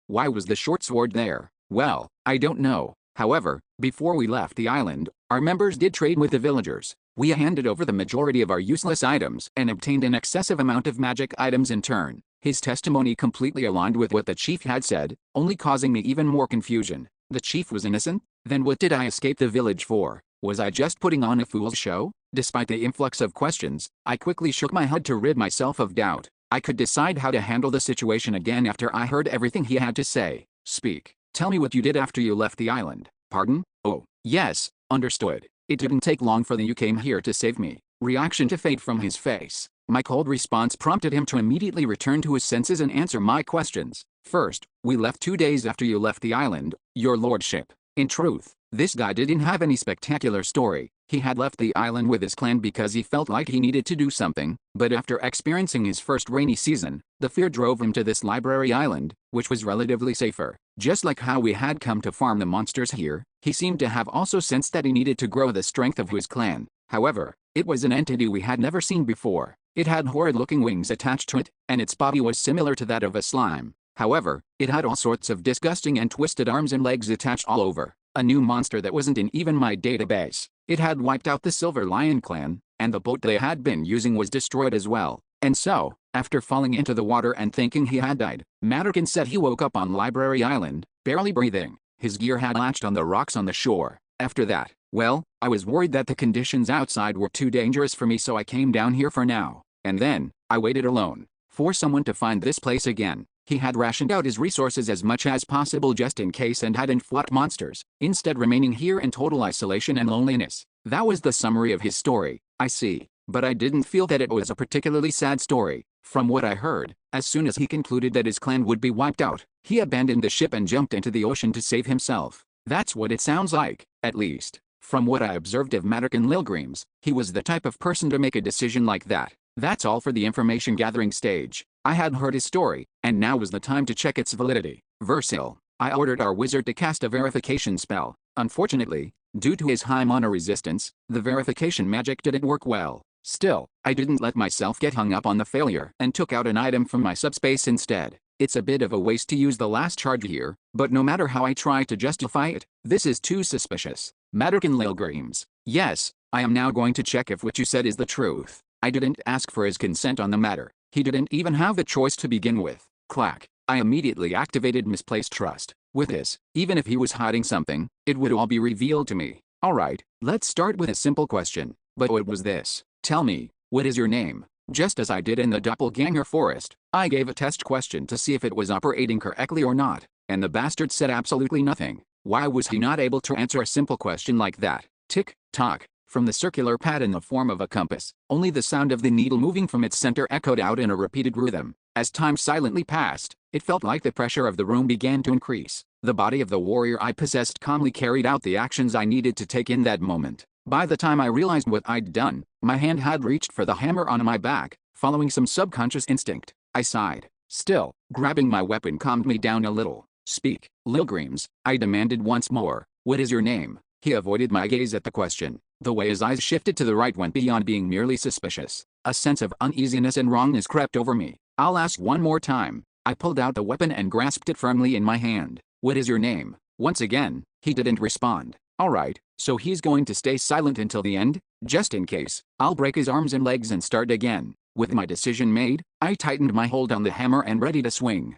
Why was the short sword there? Well, I don't know. However, before we left the island, our members did trade with the villagers. We handed over the majority of our useless items and obtained an excessive amount of magic items in turn. His testimony completely aligned with what the chief had said, only causing me even more confusion. The chief was innocent? Then what did I escape the village for? Was I just putting on a fool's show? Despite the influx of questions, I quickly shook my head to rid myself of doubt. I could decide how to handle the situation again after I heard everything he had to say. Speak. Tell me what you did after you left the island. Pardon? Oh, yes, understood. It didn't take long for you came here to save me. Reaction to fade from his face. My cold response prompted him to immediately return to his senses and answer my questions. First, we left 2 days after you left the island, your lordship. In truth, this guy didn't have any spectacular story. He had left the island with his clan because he felt like he needed to do something, but after experiencing his first rainy season, the fear drove him to this library island, which was relatively safer. Just like how we had come to farm the monsters here, he seemed to have also sensed that he needed to grow the strength of his clan. However, it was an entity we had never seen before. It had horrid-looking wings attached to it, and its body was similar to that of a slime. However, it had all sorts of disgusting and twisted arms and legs attached all over. A new monster that wasn't in even my database. It had wiped out the Silver Lion clan, and the boat they had been using was destroyed as well. And so, after falling into the water and thinking he had died, Madderkin said he woke up on Library Island, barely breathing. His gear had latched on the rocks on the shore. After that, well, I was worried that the conditions outside were too dangerous for me, so I came down here for now. And then, I waited alone, for someone to find this place again. He had rationed out his resources as much as possible just in case and hadn't fought monsters, instead remaining here in total isolation and loneliness. That was the summary of his story. I see. But I didn't feel that it was a particularly sad story. From what I heard, as soon as he concluded that his clan would be wiped out, he abandoned the ship and jumped into the ocean to save himself. That's what it sounds like, at least. From what I observed of Madderkin Lilgreams, he was the type of person to make a decision like that. That's all for the information gathering stage. I had heard his story, and now was the time to check its validity. Versil. I ordered our wizard to cast a verification spell. Unfortunately, due to his high mana resistance, the verification magic didn't work well. Still, I didn't let myself get hung up on the failure and took out an item from my subspace instead. It's a bit of a waste to use the last charge here, but no matter how I try to justify it, this is too suspicious. Madderkin Lilgreams. Yes, I am now going to check if what you said is the truth. I didn't ask for his consent on the matter. He didn't even have a choice to begin with. Clack. I immediately activated misplaced trust. With this, even if he was hiding something, it would all be revealed to me. Alright, let's start with a simple question. But what was this? Tell me, what is your name? Just as I did in the doppelganger forest, I gave a test question to see if it was operating correctly or not, and the bastard said absolutely nothing. Why was he not able to answer a simple question like that? Tick, tock. From the circular pad in the form of a compass, only the sound of the needle moving from its center echoed out in a repeated rhythm. As time silently passed, it felt like the pressure of the room began to increase. The body of the warrior I possessed calmly carried out the actions I needed to take in that moment. By the time I realized what I'd done, my hand had reached for the hammer on my back, following some subconscious instinct. I sighed. Still, grabbing my weapon calmed me down a little. Speak, Lilgreams, I demanded once more. What is your name? He avoided my gaze at the question. The way his eyes shifted to the right went beyond being merely suspicious. A sense of uneasiness and wrongness crept over me. I'll ask one more time. I pulled out the weapon and grasped it firmly in my hand. What is your name? Once again, he didn't respond. Alright, so he's going to stay silent until the end? Just in case, I'll break his arms and legs and start again. With my decision made, I tightened my hold on the hammer and ready to swing.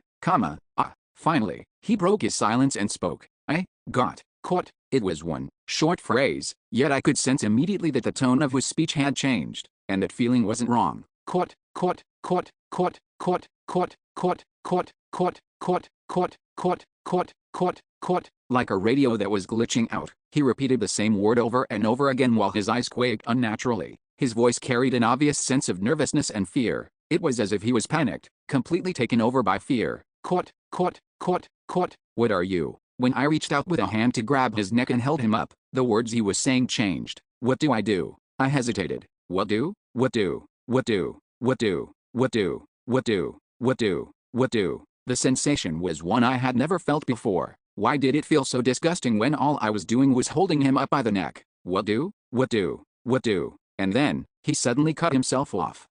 Finally, he broke his silence and spoke. I got caught. It was one short phrase, yet I could sense immediately that the tone of his speech had changed, and that feeling wasn't wrong. Caught, caught, caught, caught, caught, caught, caught, caught, caught, caught, caught, caught, caught, caught, caught. Like a radio that was glitching out, he repeated the same word over and over again while his eyes quaked unnaturally. His voice carried an obvious sense of nervousness and fear. It was as if he was panicked, completely taken over by fear. Caught, caught, caught, caught. What are you? When I reached out with a hand to grab his neck and held him up, the words he was saying changed. What do I do? I hesitated. What do? What do? What do? What do? What do? What do? What do? What do? The sensation was one I had never felt before. Why did it feel so disgusting when all I was doing was holding him up by the neck? What do? What do? What do? And then, he suddenly cut himself off.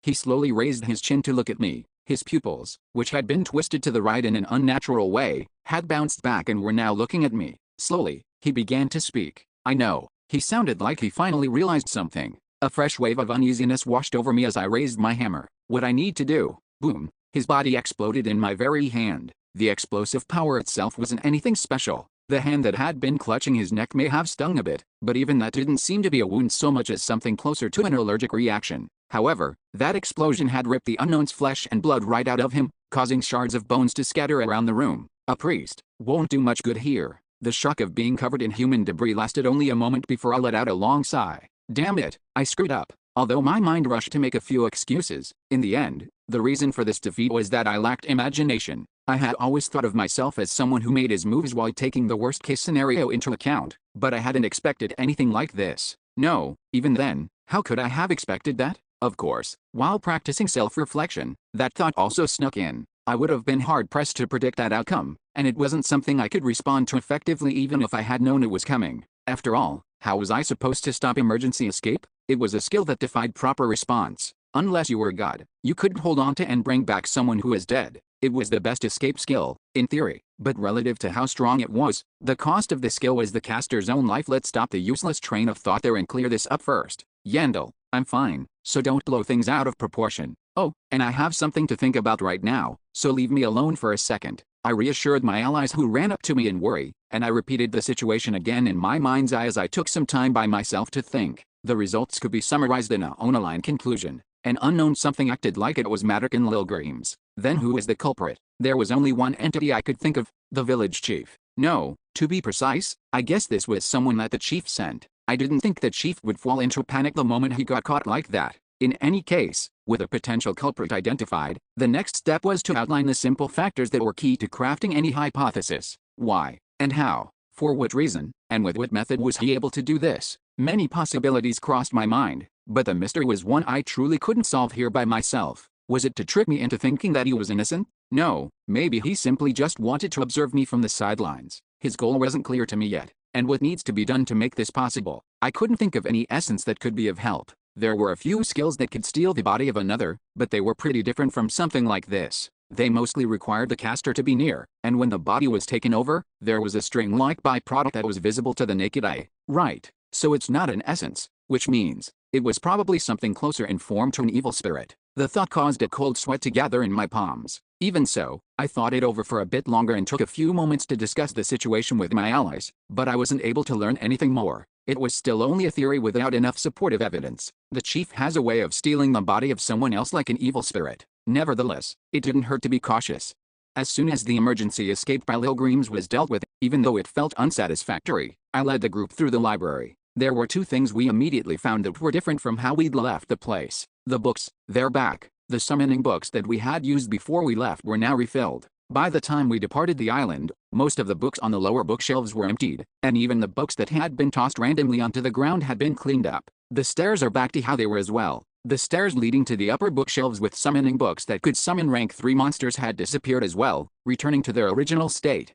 He slowly raised his chin to look at me. His pupils, which had been twisted to the right in an unnatural way, had bounced back and were now looking at me. Slowly, he began to speak. I know. He sounded like he finally realized something. A fresh wave of uneasiness washed over me as I raised my hammer. What I need to do. Boom. His body exploded in my very hand. The explosive power itself wasn't anything special. The hand that had been clutching his neck may have stung a bit, but even that didn't seem to be a wound so much as something closer to an allergic reaction. However, that explosion had ripped the unknown's flesh and blood right out of him, causing shards of bones to scatter around the room. A priest won't do much good here. The shock of being covered in human debris lasted only a moment before I let out a long sigh. Damn it, I screwed up. Although my mind rushed to make a few excuses, in the end, the reason for this defeat was that I lacked imagination. I had always thought of myself as someone who made his moves while taking the worst-case scenario into account, but I hadn't expected anything like this. No, even then, how could I have expected that? Of course, while practicing self-reflection, that thought also snuck in. I would have been hard-pressed to predict that outcome, and it wasn't something I could respond to effectively even if I had known it was coming. After all, how was I supposed to stop emergency escape? It was a skill that defied proper response. Unless you were God, you couldn't hold on to and bring back someone who is dead. It was the best escape skill, in theory, but relative to how strong it was, the cost of the skill was the caster's own life. Let's stop the useless train of thought there and clear this up first. Yandel, I'm fine, so don't blow things out of proportion. Oh, and I have something to think about right now, so leave me alone for a second. I reassured my allies who ran up to me in worry, and I repeated the situation again in my mind's eye as I took some time by myself to think. The results could be summarized in a monoline conclusion. An unknown something acted like it was Maddox Lilgreams. Then who was the culprit? There was only one entity I could think of, the village chief. No, to be precise, I guess this was someone that the chief sent. I didn't think the chief would fall into panic the moment he got caught like that. In any case, with a potential culprit identified, the next step was to outline the simple factors that were key to crafting any hypothesis. Why, and how, for what reason, and with what method was he able to do this? Many possibilities crossed my mind, but the mystery was one I truly couldn't solve here by myself. Was it to trick me into thinking that he was innocent? No, maybe he simply just wanted to observe me from the sidelines. His goal wasn't clear to me yet, and what needs to be done to make this possible? I couldn't think of any essence that could be of help. There were a few skills that could steal the body of another, but they were pretty different from something like this. They mostly required the caster to be near, and when the body was taken over, there was a string-like byproduct that was visible to the naked eye. Right, so it's not an essence, which means it was probably something closer in form to an evil spirit. The thought caused a cold sweat to gather in my palms. Even so, I thought it over for a bit longer and took a few moments to discuss the situation with my allies, but I wasn't able to learn anything more. It was still only a theory without enough supportive evidence. The chief has a way of stealing the body of someone else like an evil spirit. Nevertheless, it didn't hurt to be cautious. As soon as the emergency escape by Lilgreams was dealt with, even though it felt unsatisfactory, I led the group through the library. There were two things we immediately found that were different from how we'd left the place. The books, they're back. The summoning books that we had used before we left were now refilled. By the time we departed the island, most of the books on the lower bookshelves were emptied, and even the books that had been tossed randomly onto the ground had been cleaned up. The stairs are back to how they were as well. The stairs leading to the upper bookshelves with summoning books that could summon rank 3 monsters had disappeared as well, returning to their original state.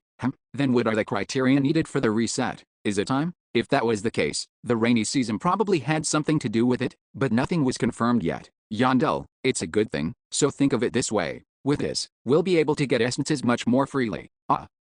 Then what are the criteria needed for the reset? Is it time? If that was the case, the rainy season probably had something to do with it, but nothing was confirmed yet. Yandel, it's a good thing, so think of it this way. With this, we'll be able to get essences much more freely.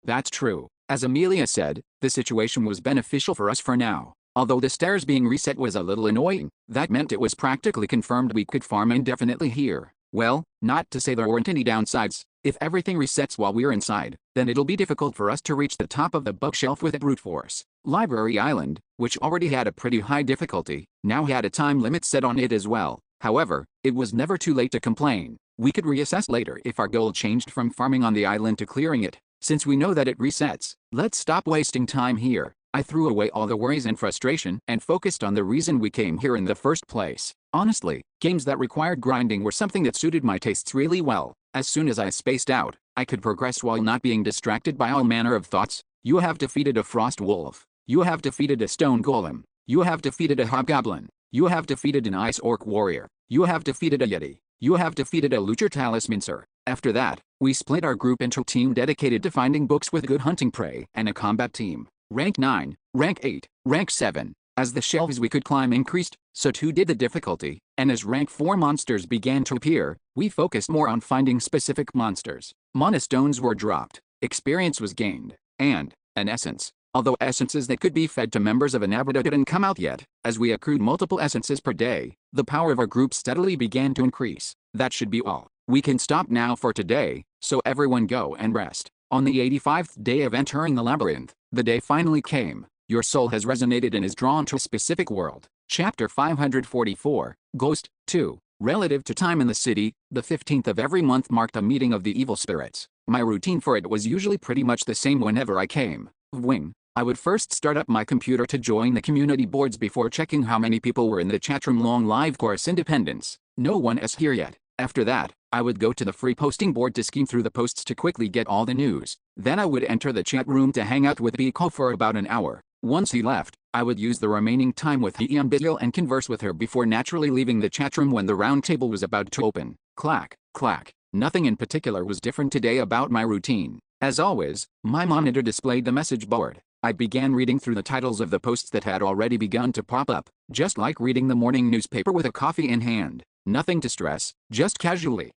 That's true. As Amelia said, the situation was beneficial for us for now. Although the stairs being reset was a little annoying, that meant it was practically confirmed we could farm indefinitely here. Well, not to say there weren't any downsides. If everything resets while we're inside, then it'll be difficult for us to reach the top of the bookshelf with brute force. Library Island, which already had a pretty high difficulty, now had a time limit set on it as well. However, it was never too late to complain. We could reassess later if our goal changed from farming on the island to clearing it. Since we know that it resets, let's stop wasting time here. I threw away all the worries and frustration and focused on the reason we came here in the first place. Honestly, games that required grinding were something that suited my tastes really well. As soon as I spaced out, I could progress while not being distracted by all manner of thoughts. You have defeated a frost wolf. You have defeated a stone golem. You have defeated a hobgoblin. You have defeated an ice orc warrior. You have defeated a yeti. You have defeated a luchar talismancer. After that, we split our group into a team dedicated to finding books with good hunting prey and a combat team. Rank 9, Rank 8, Rank 7. As the shelves we could climb increased, so too did the difficulty, and as Rank 4 monsters began to appear, we focused more on finding specific monsters. Mana stones were dropped, experience was gained, and an essence. Although essences that could be fed to members of an abrada didn't come out yet, as we accrued multiple essences per day, the power of our group steadily began to increase. That should be all. We can stop now for today, so everyone go and rest. On the 85th day of entering the labyrinth, the day finally came. Your soul has resonated and is drawn to a specific world. Chapter 544, Ghost, 2. Relative to time in the city, the 15th of every month marked a meeting of the evil spirits. My routine for it was usually pretty much the same whenever I came. Wing. I would first start up my computer to join the community boards before checking how many people were in the chatroom. Long live course Independence. No one is here yet. After that, I would go to the free posting board to skim through the posts to quickly get all the news. Then I would enter the chat room to hang out with Biko for about an hour. Once he left, I would use the remaining time with Ian Bizil and converse with her before naturally leaving the chat room when the round table was about to open. Clack, clack. Nothing in particular was different today about my routine. As always, my monitor displayed the message board. I began reading through the titles of the posts that had already begun to pop up, just like reading the morning newspaper with a coffee in hand. Nothing to stress, just casually,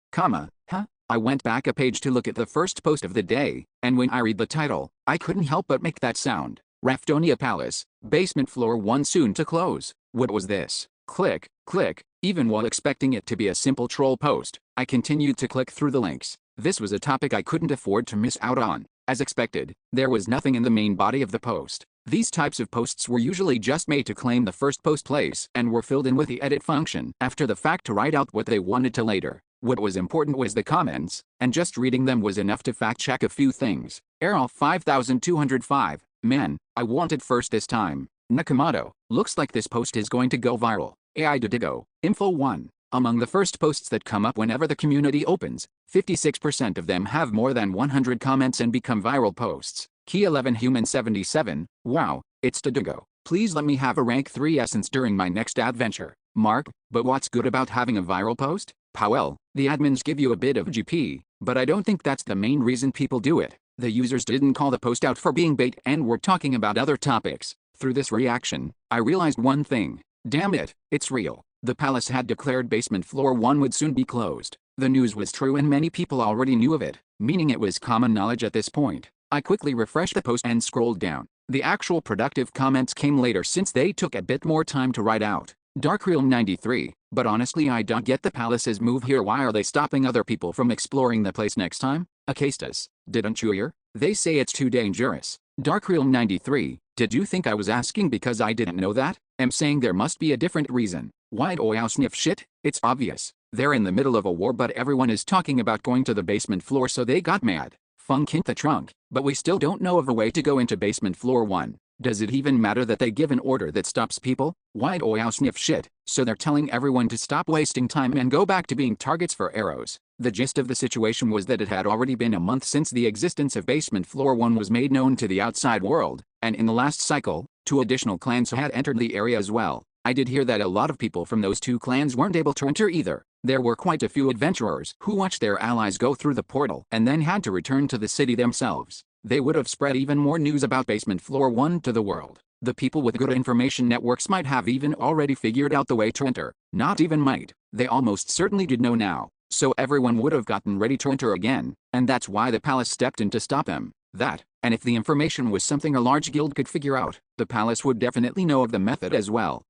I went back a page to look at the first post of the day, and when I read the title, I couldn't help but make that sound. Raftonia Palace, basement floor 1 soon to close. What was this? Click, click. Even while expecting it to be a simple troll post, I continued to click through the links. This was a topic I couldn't afford to miss out on. As expected, there was nothing in the main body of the post. These types of posts were usually just made to claim the first post place and were filled in with the edit function after the fact to write out what they wanted to later. What was important was the comments, and just reading them was enough to fact check a few things. Errol 5205, man, I want it first this time. Nakamoto, looks like this post is going to go viral. AI Didigo, Info 1. Among the first posts that come up whenever the community opens, 56% of them have more than 100 comments and become viral posts. Key 11 Human 77, wow, it's Didigo. Please let me have a rank 3 essence during my next adventure. Mark, but what's good about having a viral post? Powell, the admins give you a bit of GP, but I don't think that's the main reason people do it. The users didn't call the post out for being bait and were talking about other topics. Through this reaction, I realized one thing. Damn it, it's real. The palace had declared basement floor 1 would soon be closed. The news was true and many people already knew of it, meaning it was common knowledge at this point. I quickly refreshed the post and scrolled down. The actual productive comments came later since they took a bit more time to write out. Darkrealm 93, but honestly I don't get the palace's move here. Why are they stopping other people from exploring the place next time? Akastas, didn't you hear? They say it's too dangerous. Darkrealm 93, did you think I was asking because I didn't know that? I'm saying there must be a different reason. Why'd Oyao sniff shit? It's obvious. They're in the middle of a war but everyone is talking about going to the basement floor so they got mad. Funk hint the trunk, but we still don't know of a way to go into basement floor 1. Does it even matter that they give an order that stops people? Why'd Oyao sniff shit? So they're telling everyone to stop wasting time and go back to being targets for arrows. The gist of the situation was that it had already been a month since the existence of basement floor 1 was made known to the outside world, and in the last cycle, 2 additional clans had entered the area as well. I did hear that a lot of people from those two clans weren't able to enter either. There were quite a few adventurers who watched their allies go through the portal and then had to return to the city themselves. They would have spread even more news about Basement Floor 1 to the world. The people with good information networks might have even already figured out the way to enter. Not even might. They almost certainly did know now. So everyone would have gotten ready to enter again, and that's why the palace stepped in to stop them. That, and if the information was something a large guild could figure out, the palace would definitely know of the method as well.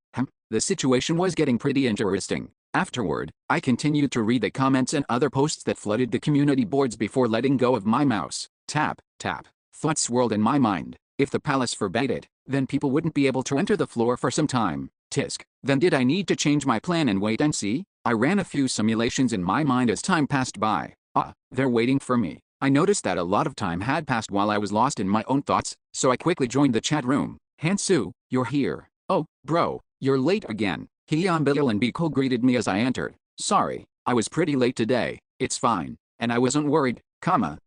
The situation was getting pretty interesting. Afterward, I continued to read the comments and other posts that flooded the community boards before letting go of my mouse. Tap, tap. Thoughts swirled in my mind. If the palace forbade it, then people wouldn't be able to enter the floor for some time. Tisk. Then did I need to change my plan and wait and see? I ran a few simulations in my mind as time passed by. They're waiting for me. I noticed that a lot of time had passed while I was lost in my own thoughts, so I quickly joined the chat room. Hansu, you're here. Oh, bro, you're late again. Hyunbil and Biko greeted me as I entered. Sorry, I was pretty late today. It's fine. And I wasn't worried,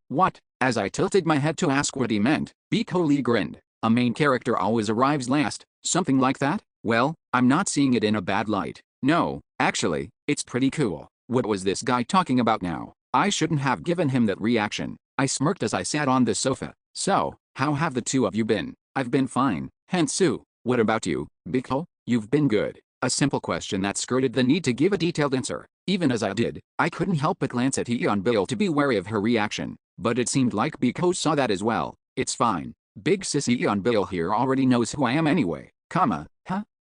what? As I tilted my head to ask what he meant, Biko Lee grinned. A main character always arrives last, something like that? Well, I'm not seeing it in a bad light. No, actually, it's pretty cool. What was this guy talking about now? I shouldn't have given him that reaction. I smirked as I sat on the sofa. So, how have the two of you been? I've been fine. Hansu, what about you, Biko? You've been good. A simple question that skirted the need to give a detailed answer. Even as I did, I couldn't help but glance at Hyunbil to be wary of her reaction. But it seemed like Biko saw that as well. It's fine. Big sissy Hyunbil here already knows who I am anyway.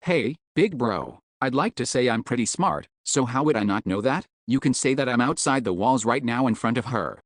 Hey, big bro. I'd like to say I'm pretty smart, so how would I not know that? You can say that I'm outside the walls right now in front of her.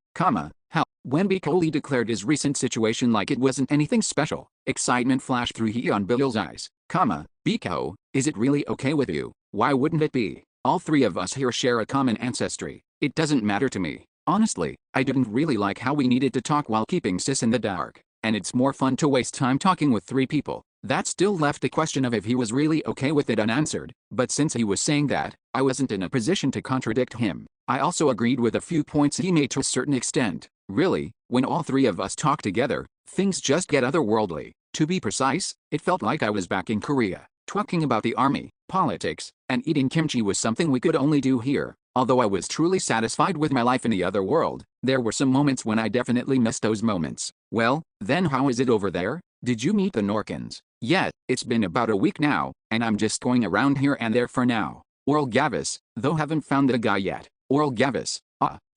When Biko Lee declared his recent situation like it wasn't anything special, excitement flashed through Hyunbil's eyes. Biko, is it really okay with you? Why wouldn't it be? All three of us here share a common ancestry. It doesn't matter to me. Honestly, I didn't really like how we needed to talk while keeping sis in the dark. And it's more fun to waste time talking with three people. That still left the question of if he was really okay with it unanswered, but since he was saying that, I wasn't in a position to contradict him. I also agreed with a few points he made to a certain extent. Really, when all three of us talk together, things just get otherworldly. To be precise, it felt like I was back in Korea. Talking about the army, politics, and eating kimchi was something we could only do here. Although I was truly satisfied with my life in the other world, there were some moments when I definitely missed those moments. Well, then how is it over there? Did you meet the Norkans? Yeah, it's been about a week now, and I'm just going around here and there for now. Oral Gavis, though haven't found the guy yet. Oral Gavis.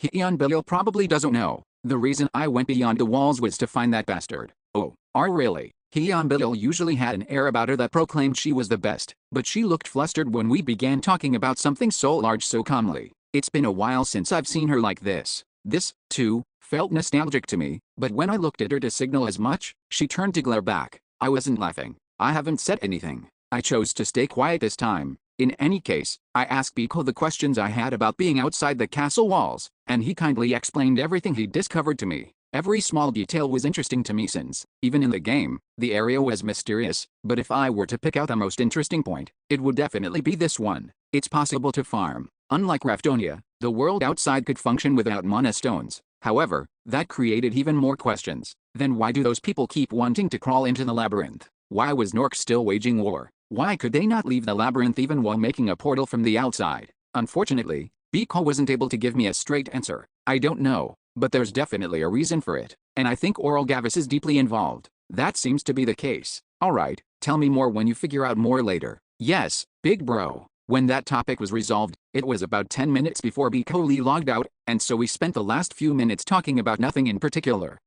Hyunbil probably doesn't know. The reason I went beyond the walls was to find that bastard. Oh, really? Hyunbil usually had an air about her that proclaimed she was the best, but she looked flustered when we began talking about something so large so calmly. It's been a while since I've seen her like this. This, too, felt nostalgic to me, but when I looked at her to signal as much, she turned to glare back. I wasn't laughing. I haven't said anything. I chose to stay quiet this time. In any case, I asked Biko the questions I had about being outside the castle walls, and he kindly explained everything he'd discovered to me. Every small detail was interesting to me since, even in the game, the area was mysterious, but if I were to pick out the most interesting point, it would definitely be this one. It's possible to farm. Unlike Raftonia, the world outside could function without mana stones. However, that created even more questions. Then why do those people keep wanting to crawl into the labyrinth? Why was Nork still waging war? Why could they not leave the labyrinth even while making a portal from the outside? Unfortunately, Biko wasn't able to give me a straight answer. I don't know, but there's definitely a reason for it, and I think Oral Gavis is deeply involved. That seems to be the case. Alright, tell me more when you figure out more later. Yes, big bro. When that topic was resolved, it was about 10 minutes before Biko Lee logged out, and so we spent the last few minutes talking about nothing in particular.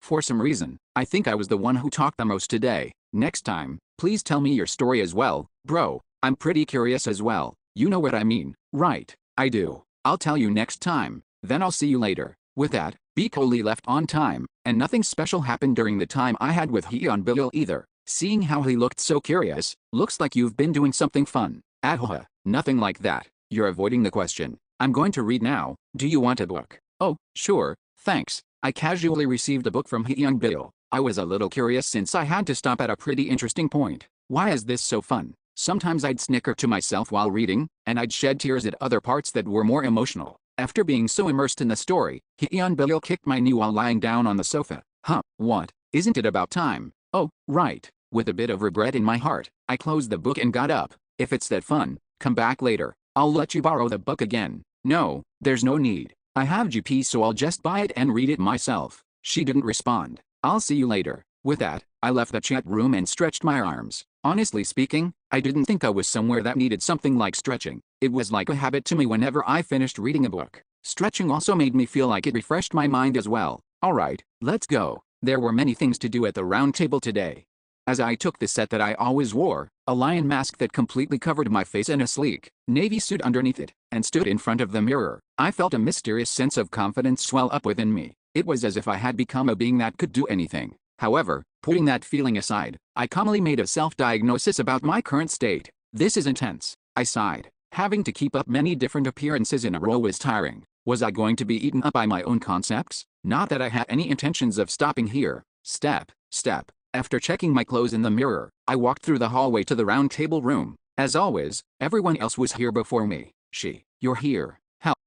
For some reason, I think I was the one who talked the most today. Next time, please tell me your story as well, bro. I'm pretty curious as well. You know what I mean, right? I do. I'll tell you next time. Then I'll see you later. With that, Biko Lee left on time, and nothing special happened during the time I had with Hyunbil either. Seeing how he looked so curious, looks like you've been doing something fun. Nothing like that. You're avoiding the question. I'm going to read now. Do you want a book? Oh, sure, thanks. I casually received a book from Hyunbil. I was a little curious since I had to stop at a pretty interesting point. Why is this so fun? Sometimes I'd snicker to myself while reading, and I'd shed tears at other parts that were more emotional. After being so immersed in the story, Hyunbil kicked my knee while lying down on the sofa. What? Isn't it about time? Oh, right. With a bit of regret in my heart, I closed the book and got up. If it's that fun, come back later. I'll let you borrow the book again. No, there's no need. I have GP, so I'll just buy it and read it myself. She didn't respond. I'll see you later. With that, I left the chat room and stretched my arms. Honestly speaking, I didn't think I was somewhere that needed something like stretching. It was like a habit to me whenever I finished reading a book. Stretching also made me feel like it refreshed my mind as well. Alright, let's go. There were many things to do at the round table today. As I took the set that I always wore, a lion mask that completely covered my face and a sleek navy suit underneath it, and stood in front of the mirror, I felt a mysterious sense of confidence swell up within me. It was as if I had become a being that could do anything. However, putting that feeling aside, I calmly made a self-diagnosis about my current state. This is intense. I sighed. Having to keep up many different appearances in a row was tiring. Was I going to be eaten up by my own concepts? Not that I had any intentions of stopping here. Step. After checking my clothes in the mirror, I walked through the hallway to the round table room. As always, everyone else was here before me. You're here.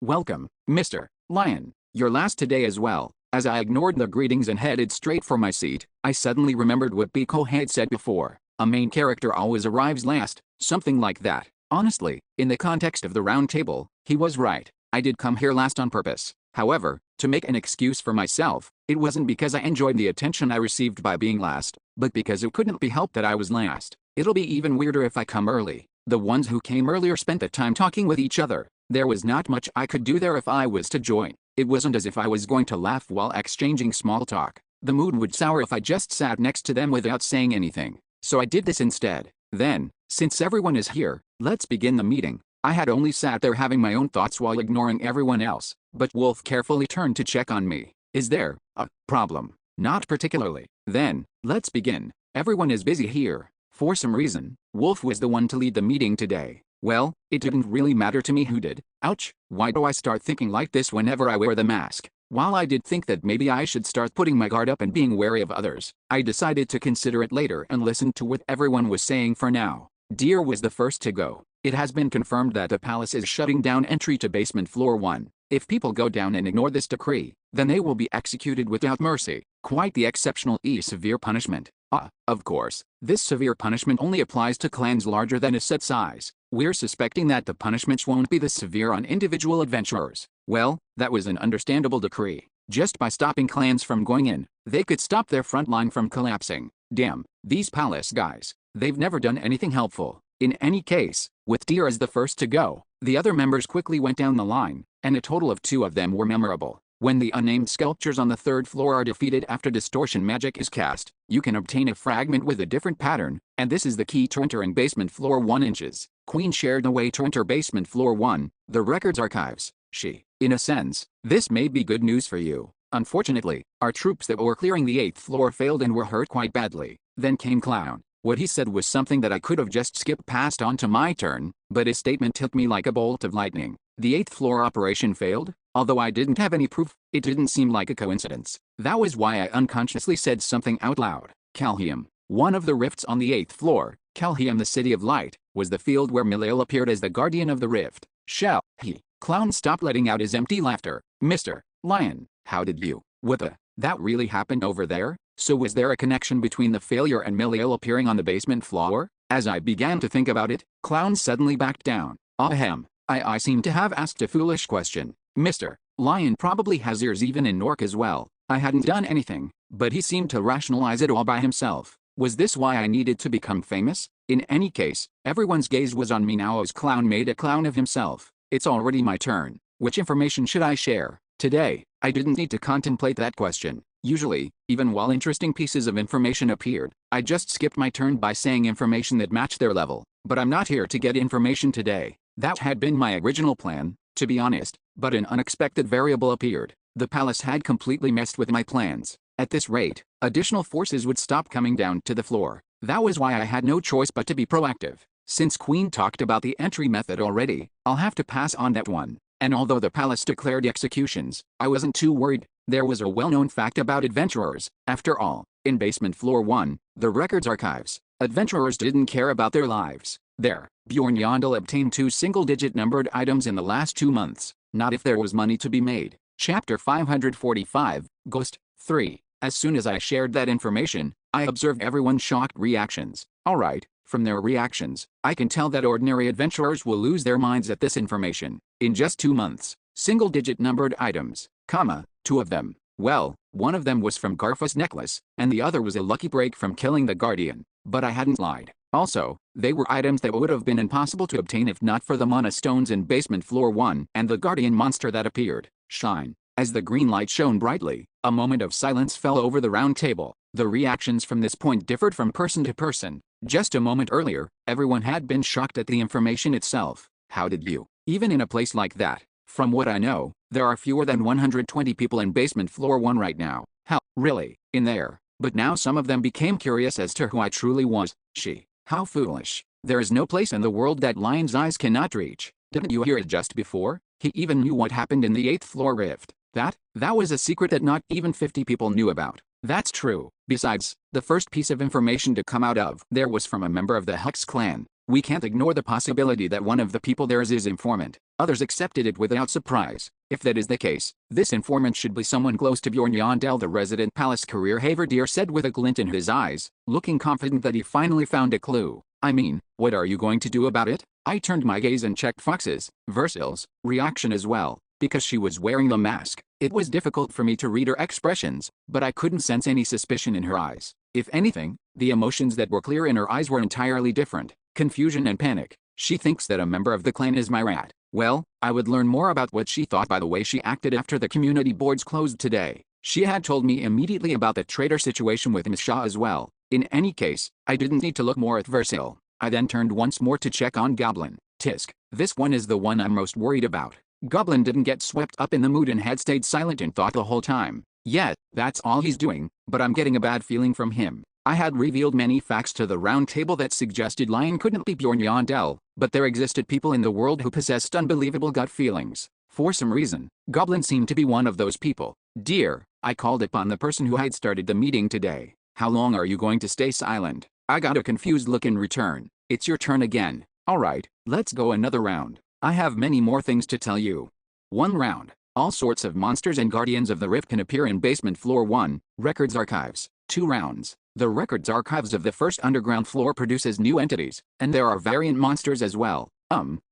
Welcome, Mr. Lion. You're last today as well. As I ignored the greetings and headed straight for my seat, I suddenly remembered what Biko had said before. A main character always arrives last, something like that. Honestly, in the context of the round table, he was right. I did come here last on purpose. However, to make an excuse for myself, it wasn't because I enjoyed the attention I received by being last, but because it couldn't be helped that I was last. It'll be even weirder if I come early. The ones who came earlier spent the time talking with each other. There was not much I could do there if I was to join. It wasn't as if I was going to laugh while exchanging small talk. The mood would sour if I just sat next to them without saying anything. So I did this instead. Then, since everyone is here, let's begin the meeting. I had only sat there having my own thoughts while ignoring everyone else, but Wolf carefully turned to check on me. Is there a problem? Not particularly. Then, let's begin. Everyone is busy here. For some reason, Wolf was the one to lead the meeting today. Well, it didn't really matter to me who did. Ouch, why do I start thinking like this whenever I wear the mask? While I did think that maybe I should start putting my guard up and being wary of others, I decided to consider it later and listen to what everyone was saying for now. Deer was the first to go. It has been confirmed that the palace is shutting down entry to basement floor 1. If people go down and ignore this decree, then they will be executed without mercy. Quite the exceptional severe punishment. Of course, this severe punishment only applies to clans larger than a set size. We're suspecting that the punishments won't be this severe on individual adventurers. Well, that was an understandable decree. Just by stopping clans from going in, they could stop their front line from collapsing. Damn, these palace guys. They've never done anything helpful. In any case, with Deer as the first to go, the other members quickly went down the line, and a total of 2 of them were memorable. When the unnamed sculptures on the 3rd floor are defeated after distortion magic is cast, you can obtain a fragment with a different pattern, and this is the key to entering basement floor 1 inches. Queen shared the way to enter basement floor 1, the records archives. In a sense, this may be good news for you. Unfortunately, our troops that were clearing the 8th floor failed and were hurt quite badly. Then came Clown. What he said was something that I could have just skipped past on to my turn, but his statement hit me like a bolt of lightning. The 8th floor operation failed? Although I didn't have any proof, it didn't seem like a coincidence. That was why I unconsciously said something out loud. Calheim. One of the rifts on the 8th floor, Calheim, the City of Light, was the field where Miliel appeared as the guardian of the rift. Clown stopped letting out his empty laughter. Mr. Lion, how did you? What the? That really happened over there? So was there a connection between the failure and Miliel appearing on the basement floor? As I began to think about it, Clown suddenly backed down. Ahem. I seem to have asked a foolish question. Mr. Lion probably has ears even in Nork as well. I hadn't done anything, but he seemed to rationalize it all by himself. Was this why I needed to become famous? In any case, everyone's gaze was on me now as Clown made a clown of himself. It's already my turn. Which information should I share? Today, I didn't need to contemplate that question. Usually, even while interesting pieces of information appeared, I just skipped my turn by saying information that matched their level. But I'm not here to get information today. That had been my original plan, to be honest, but an unexpected variable appeared. The palace had completely messed with my plans. At this rate, additional forces would stop coming down to the floor. That was why I had no choice but to be proactive. Since Queen talked about the entry method already, I'll have to pass on that one. And although the palace declared executions, I wasn't too worried. There was a well-known fact about adventurers. After all, in basement floor 1, the records archives, adventurers didn't care about their lives. There, Bjorn Yondel obtained 2 single-digit numbered items in the last 2 months. Not if there was money to be made. Chapter 545, Ghost 3. As soon as I shared that information, I observed everyone's shocked reactions. Alright, From their reactions, I can tell that ordinary adventurers will lose their minds at this information. In just 2 months, single-digit numbered items, two of them. Well, one of them was from Garfa's necklace, and the other was a lucky break from killing the Guardian. But I hadn't lied. Also, they were items that would have been impossible to obtain if not for the mana stones in basement floor 1 and the Guardian monster that appeared. Shine. As the green light shone brightly, a moment of silence fell over the round table. The reactions from this point differed from person to person. Just a moment earlier, everyone had been shocked at the information itself. How did you? Even in a place like that. From what I know, there are fewer than 120 people in basement floor 1 right now. How, really, in there? But now some of them became curious as to who I truly was. How foolish. There is no place in the world that Lion's eyes cannot reach. Didn't you hear it just before? He even knew what happened in the 8th floor rift. That was a secret that not even 50 people knew about. That's true. Besides, the first piece of information to come out of there was from a member of the Hux clan. We can't ignore the possibility that one of the people there is his informant. Others accepted it without surprise. If that is the case, this informant should be someone close to Bjorn Yondell, the resident palace career Haverdeer said with a glint in his eyes, looking confident that he finally found a clue. I mean, what are you going to do about it? I turned my gaze and checked Fox's, Versil's, reaction as well. Because she was wearing the mask, it was difficult for me to read her expressions, but I couldn't sense any suspicion in her eyes. If anything, the emotions that were clear in her eyes were entirely different. Confusion and panic. She thinks that a member of the clan is my rat. Well, I would learn more about what she thought by the way she acted after the community boards closed today. She had told me immediately about the traitor situation with Miss Shaw as well. In any case, I didn't need to look more at Versil. I then turned once more to check on Goblin. Tisk. This one is the one I'm most worried about. Goblin didn't get swept up in the mood and had stayed silent in thought the whole time. Yet, that's all he's doing, but I'm getting a bad feeling from him. I had revealed many facts to the round table that suggested Lion couldn't be Bjorn Yondell, but there existed people in the world who possessed unbelievable gut feelings. For some reason, Goblin seemed to be one of those people. Dear, I called upon the person who had started the meeting today. How long are you going to stay silent? I got a confused look in return. It's your turn again. Alright, let's go another round. I have many more things to tell you. 1 round. All sorts of monsters and guardians of the rift can appear in basement floor 1, records archives. 2 rounds. The records archives of the first underground floor produces new entities, and there are variant monsters as well.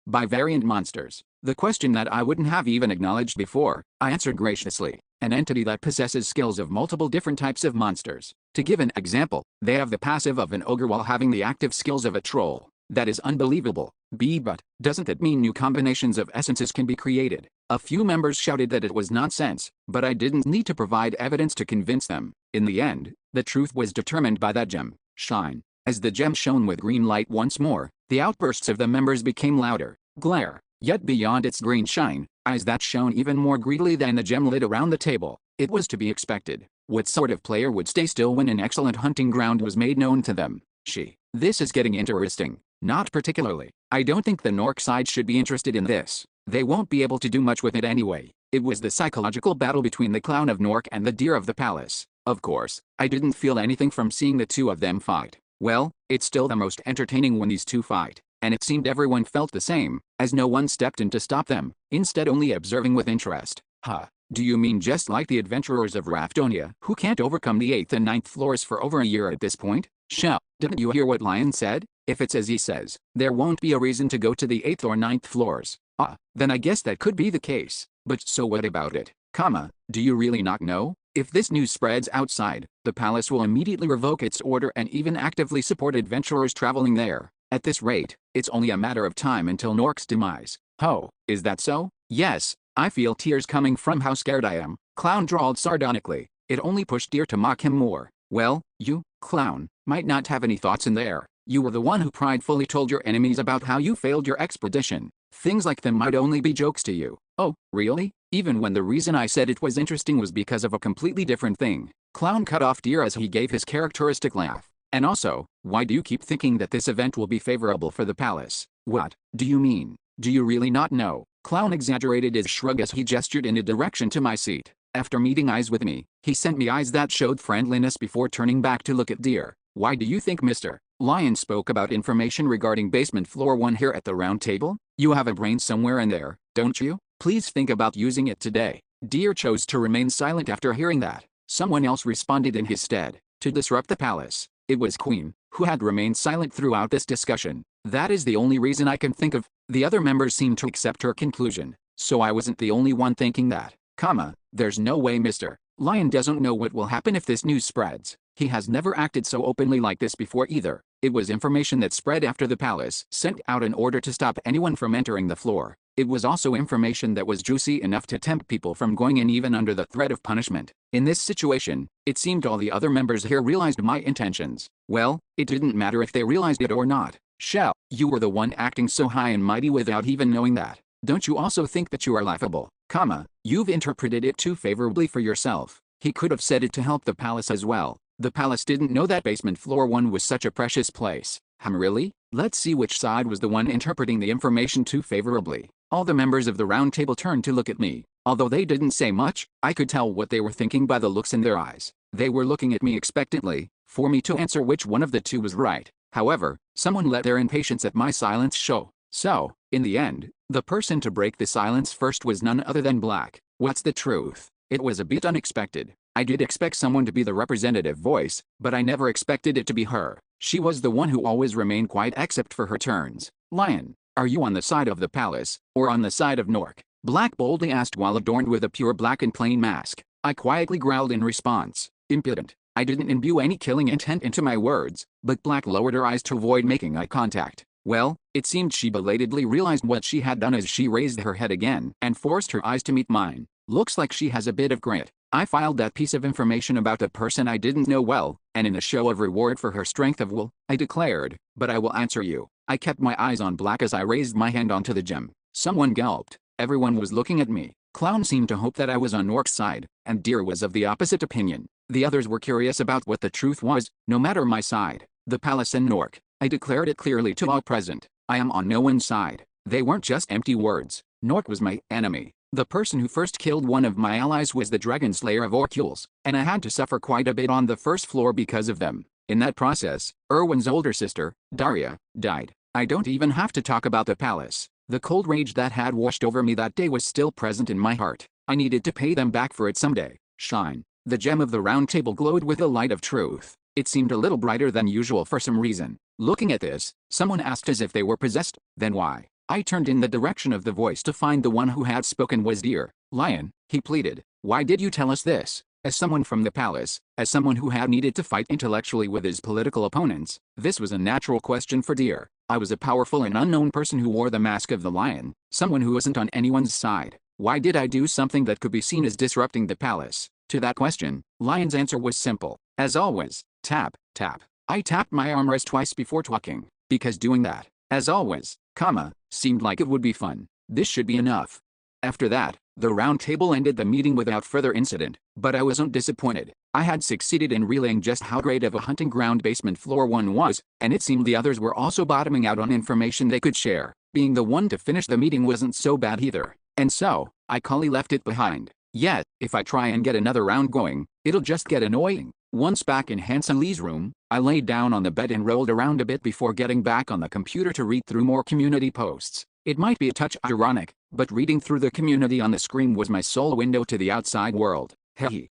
By variant monsters, the question that I wouldn't have even acknowledged before, I answered graciously. An entity that possesses skills of multiple different types of monsters. To give an example, they have the passive of an ogre while having the active skills of a troll. That is unbelievable. But doesn't that mean new combinations of essences can be created? A few members shouted that it was nonsense, but I didn't need to provide evidence to convince them. In the end, the truth was determined by that gem. Shine. As the gem shone with green light once more, the outbursts of the members became louder. Glare. Yet beyond its green shine, eyes that shone even more greedily than the gem lit around the table. It was to be expected. What sort of player would stay still when an excellent hunting ground was made known to them? This is getting interesting. Not particularly. I don't think the Nork side should be interested in this. They won't be able to do much with it anyway. It was the psychological battle between the clown of Nork and the deer of the palace. Of course, I didn't feel anything from seeing the two of them fight. Well, it's still the most entertaining when these two fight. And it seemed everyone felt the same, as no one stepped in to stop them, instead only observing with interest. Do you mean just like the adventurers of Rafdonia, who can't overcome the 8th and 9th floors for over a year at this point? Didn't you hear what Lion said? If it's as he says, there won't be a reason to go to the 8th or 9th floors. Then I guess that could be the case. But so what about it? Do you really not know? If this news spreads outside, the palace will immediately revoke its order and even actively support adventurers traveling there. At this rate, it's only a matter of time until Nork's demise. Is that so? Yes, I feel tears coming from how scared I am, Clown drawled sardonically. It only pushed Deer to mock him more. Well, you, Clown, might not have any thoughts in there. You were the one who pridefully told your enemies about how you failed your expedition. Things like them might only be jokes to you. Oh, really? Even when the reason I said it was interesting was because of a completely different thing. Clown cut off Deer as he gave his characteristic laugh. And also, why do you keep thinking that this event will be favorable for the palace? What do you mean? Do you really not know? Clown exaggerated his shrug as he gestured in a direction to my seat. After meeting eyes with me, he sent me eyes that showed friendliness before turning back to look at Deer. Why do you think Mr. Lion spoke about information regarding basement floor 1 here at the round table? You have a brain somewhere in there, don't you? Please think about using it today. Deer chose to remain silent after hearing that. Someone else responded in his stead. To disrupt the palace. It was Queen, who had remained silent throughout this discussion. That is the only reason I can think of. The other members seemed to accept her conclusion, so I wasn't the only one thinking that. There's no way Mr. Lion doesn't know what will happen if this news spreads. He has never acted so openly like this before either. It was information that spread after the palace sent out an order to stop anyone from entering the floor. It was also information that was juicy enough to tempt people from going in even under the threat of punishment. In this situation, it seemed all the other members here realized my intentions. Well, it didn't matter if they realized it or not. Shell, you were the one acting so high and mighty without even knowing that. Don't you also think that you are laughable? You've interpreted it too favorably for yourself. He could have said it to help the palace as well. The palace didn't know that basement floor 1 was such a precious place. Really? Let's see which side was the one interpreting the information too favorably. All the members of the round table turned to look at me. Although they didn't say much, I could tell what they were thinking by the looks in their eyes. They were looking at me expectantly, for me to answer which one of the two was right. However, someone let their impatience at my silence show. So, in the end, the person to break the silence first was none other than Black. What's the truth? It was a bit unexpected. I did expect someone to be the representative voice, but I never expected it to be her. She was the one who always remained quiet except for her turns. Lion, are you on the side of the palace, or on the side of Nork? Black boldly asked while adorned with a pure black and plain mask. I quietly growled in response. Impudent. I didn't imbue any killing intent into my words, but Black lowered her eyes to avoid making eye contact. Well, it seemed she belatedly realized what she had done as she raised her head again and forced her eyes to meet mine. Looks like she has a bit of grit. I filed that piece of information about a person I didn't know well, and in a show of reward for her strength of will, I declared, but I will answer you. I kept my eyes on Black as I raised my hand onto the gem. Someone gulped. Everyone was looking at me. Clown seemed to hope that I was on Nork's side, and Deer was of the opposite opinion. The others were curious about what the truth was, no matter my side. The palace and Nork. I declared it clearly to all present. I am on no one's side. They weren't just empty words. Nork was my enemy. The person who first killed one of my allies was the dragon slayer of Orcules, and I had to suffer quite a bit on the first floor because of them. In that process, Erwin's older sister, Daria, died. I don't even have to talk about the palace. The cold rage that had washed over me that day was still present in my heart. I needed to pay them back for it someday. Shine. The gem of the round table glowed with the light of truth. It seemed a little brighter than usual for some reason. Looking at this, someone asked as if they were possessed. Then why? I turned in the direction of the voice to find the one who had spoken was Deer. Lion, he pleaded. Why did you tell us this? As someone from the palace, as someone who had needed to fight intellectually with his political opponents, this was a natural question for Deer. I was a powerful and unknown person who wore the mask of the lion, someone who wasn't on anyone's side. Why did I do something that could be seen as disrupting the palace? To that question, Lion's answer was simple. As always, tap, tap. I tapped my armrest twice before talking, because doing that, as always, seemed like it would be fun. This should be enough. After that, the round table ended the meeting without further incident, but I wasn't disappointed. I had succeeded in relaying just how great of a hunting ground basement floor 1 was, and it seemed the others were also bottoming out on information they could share. Being the one to finish the meeting wasn't so bad either. And so, I calmly left it behind. Yet, if I try and get another round going, it'll just get annoying. Once back in Hanson Lee's room, I laid down on the bed and rolled around a bit before getting back on the computer to read through more community posts. It might be a touch ironic, but reading through the community on the screen was my sole window to the outside world. Hey,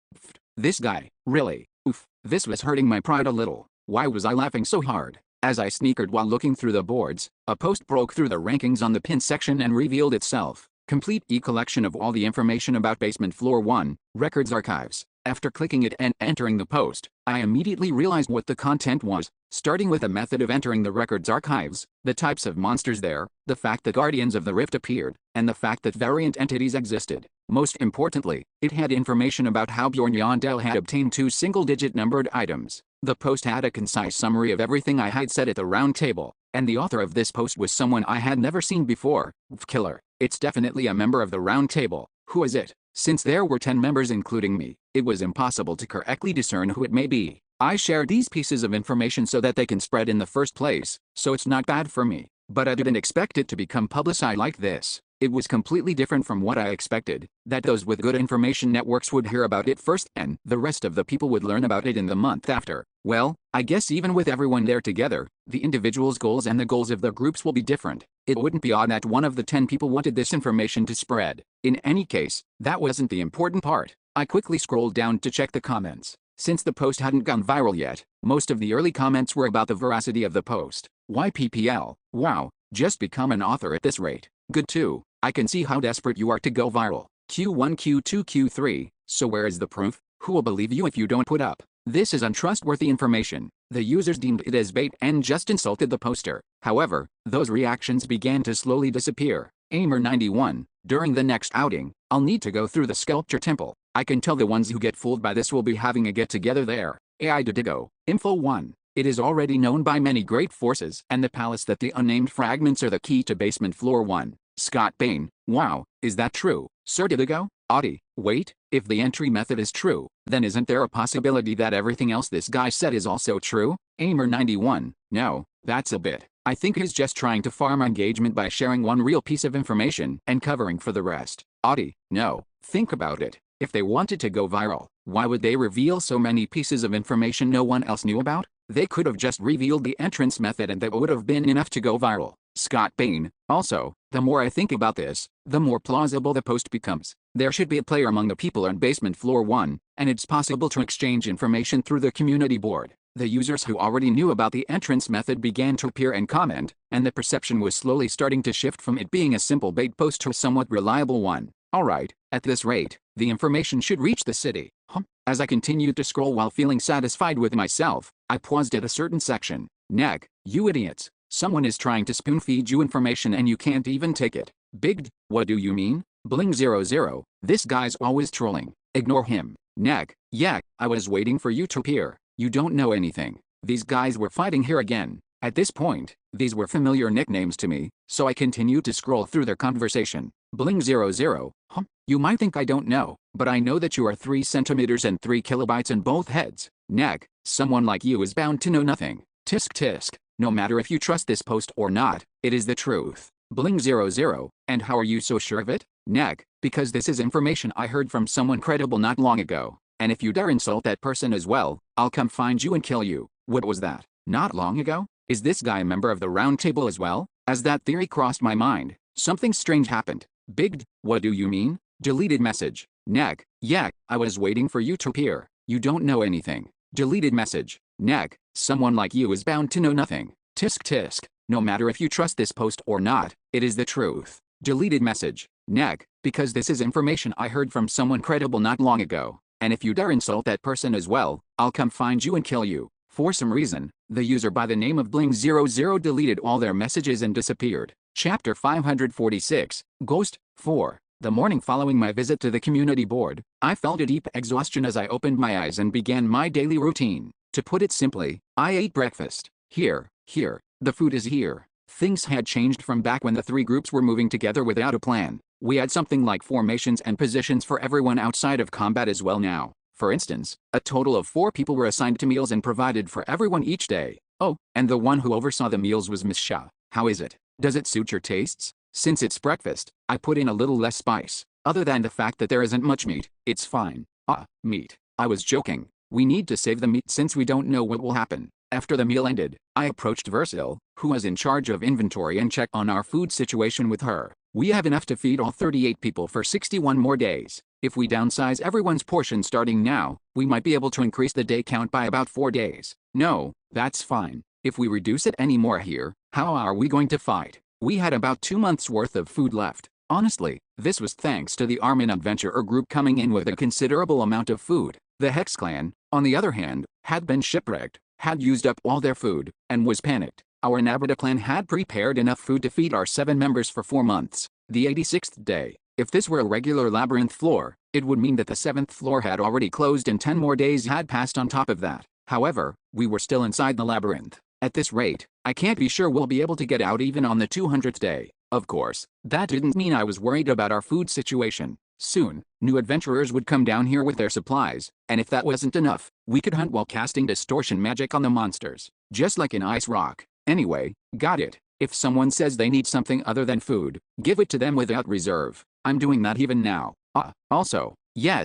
this guy, really, oof, this was hurting my pride a little. Why was I laughing so hard? As I sneakered while looking through the boards, a post broke through the rankings on the pin section and revealed itself. Complete e-collection of all the information about basement floor 1, records archives. After clicking it and entering the post, I immediately realized what the content was, starting with the method of entering the records archives, the types of monsters there, the fact that Guardians of the Rift appeared, and the fact that variant entities existed. Most importantly, it had information about how Bjorn Yondell had obtained 2 single-digit numbered items. The post had a concise summary of everything I had said at the round table, and the author of this post was someone I had never seen before. Killer. It's definitely a member of the round table. Who is it? Since there were 10 members including me, it was impossible to correctly discern who it may be. I shared these pieces of information so that they can spread in the first place, so it's not bad for me. But I didn't expect it to become publicized like this. It was completely different from what I expected, that those with good information networks would hear about it first and the rest of the people would learn about it in the month after. Well, I guess even with everyone there together, the individual's goals and the goals of their groups will be different. It wouldn't be odd that one of the 10 people wanted this information to spread. In any case, that wasn't the important part. I quickly scrolled down to check the comments. Since the post hadn't gone viral yet, most of the early comments were about the veracity of the post. YPPL, wow, just become an author at this rate. Good too, I can see how desperate you are to go viral. Q1, Q2, Q3, so where is the proof? Who will believe you if you don't put up? This is untrustworthy information. The users deemed it as bait and just insulted the poster. However, those reactions began to slowly disappear. Aimer91, during the next outing, I'll need to go through the sculpture temple. I can tell the ones who get fooled by this will be having a get-together there. AI Didigo, Info 1. It is already known by many great forces and the palace that the unnamed fragments are the key to basement floor 1. Scott Bain, wow, is that true, Sir Didigo? Audie, wait, if the entry method is true, then isn't there a possibility that everything else this guy said is also true? Aimer91, no, that's a bit. I think he's just trying to farm engagement by sharing one real piece of information and covering for the rest. Audie, no, think about it. If they wanted to go viral, why would they reveal so many pieces of information no one else knew about? They could have just revealed the entrance method and that would have been enough to go viral. Scott Bain, also, the more I think about this, the more plausible the post becomes. There should be a player among the people on basement floor 1, and it's possible to exchange information through the community board. The users who already knew about the entrance method began to appear and comment, and the perception was slowly starting to shift from it being a simple bait post to a somewhat reliable one. Alright, at this rate, the information should reach the city. As I continued to scroll while feeling satisfied with myself, I paused at a certain section. Neg, you idiots. Someone is trying to spoon-feed you information and you can't even take it. Big D, what do you mean? Bling00, this guy's always trolling. Ignore him. Neg, yeah, I was waiting for you to appear. You don't know anything. These guys were fighting here again. At this point, these were familiar nicknames to me, so I continued to scroll through their conversation. Bling00, you might think I don't know, but I know that you are 3 centimeters and 3 kilobytes in both heads. Neg, someone like you is bound to know nothing. Tisk tisk, no matter if you trust this post or not, it is the truth. Bling00, and how are you so sure of it? Neg, because this is information I heard from someone credible not long ago, and if you dare insult that person as well, I'll come find you and kill you. What was that? Not long ago? Is this guy a member of the round table as well? As that theory crossed my mind, something strange happened. Big D, what do you mean? Deleted message. Neg, yeah, I was waiting for you to appear. You don't know anything. Deleted message. Neg, someone like you is bound to know nothing. Tisk tisk, no matter if you trust this post or not, it is the truth. Deleted message. Neg, because this is information I heard from someone credible not long ago, and if you dare insult that person as well, I'll come find you and kill you. For some reason, the user by the name of Bling00 deleted all their messages and disappeared. Chapter 546, Ghost, 4. The morning following my visit to the community board, I felt a deep exhaustion as I opened my eyes and began my daily routine. To put it simply, I ate breakfast. Here, the food is here. Things had changed from back when the 3 groups were moving together without a plan. We had something like formations and positions for everyone outside of combat as well now. For instance, a total of 4 people were assigned to meals and provided for everyone each day. Oh, and the one who oversaw the meals was Miss Shah. How is it? Does it suit your tastes? Since it's breakfast, I put in a little less spice. Other than the fact that there isn't much meat, it's fine. Meat. I was joking. We need to save the meat since we don't know what will happen. After the meal ended, I approached Versil, who was in charge of inventory, and checked on our food situation with her. We have enough to feed all 38 people for 61 more days. If we downsize everyone's portion starting now, we might be able to increase the day count by about 4 days. No, that's fine. If we reduce it any more here, how are we going to fight? We had about 2 months worth of food left. Honestly, this was thanks to the Armin Adventurer group coming in with a considerable amount of food. The Hex clan, on the other hand, had been shipwrecked, had used up all their food, and was panicked. Our Nabada clan had prepared enough food to feed our 7 members for 4 months. The 86th day. If this were a regular labyrinth floor, it would mean that the 7th floor had already closed and 10 more days had passed on top of that. However, we were still inside the labyrinth. At this rate, I can't be sure we'll be able to get out even on the 200th day. Of course, that didn't mean I was worried about our food situation. Soon, new adventurers would come down here with their supplies, and if that wasn't enough, we could hunt while casting distortion magic on the monsters. Just like in Ice Rock. Anyway, got it. If someone says they need something other than food, give it to them without reserve. I'm doing that even now. Also, yeah,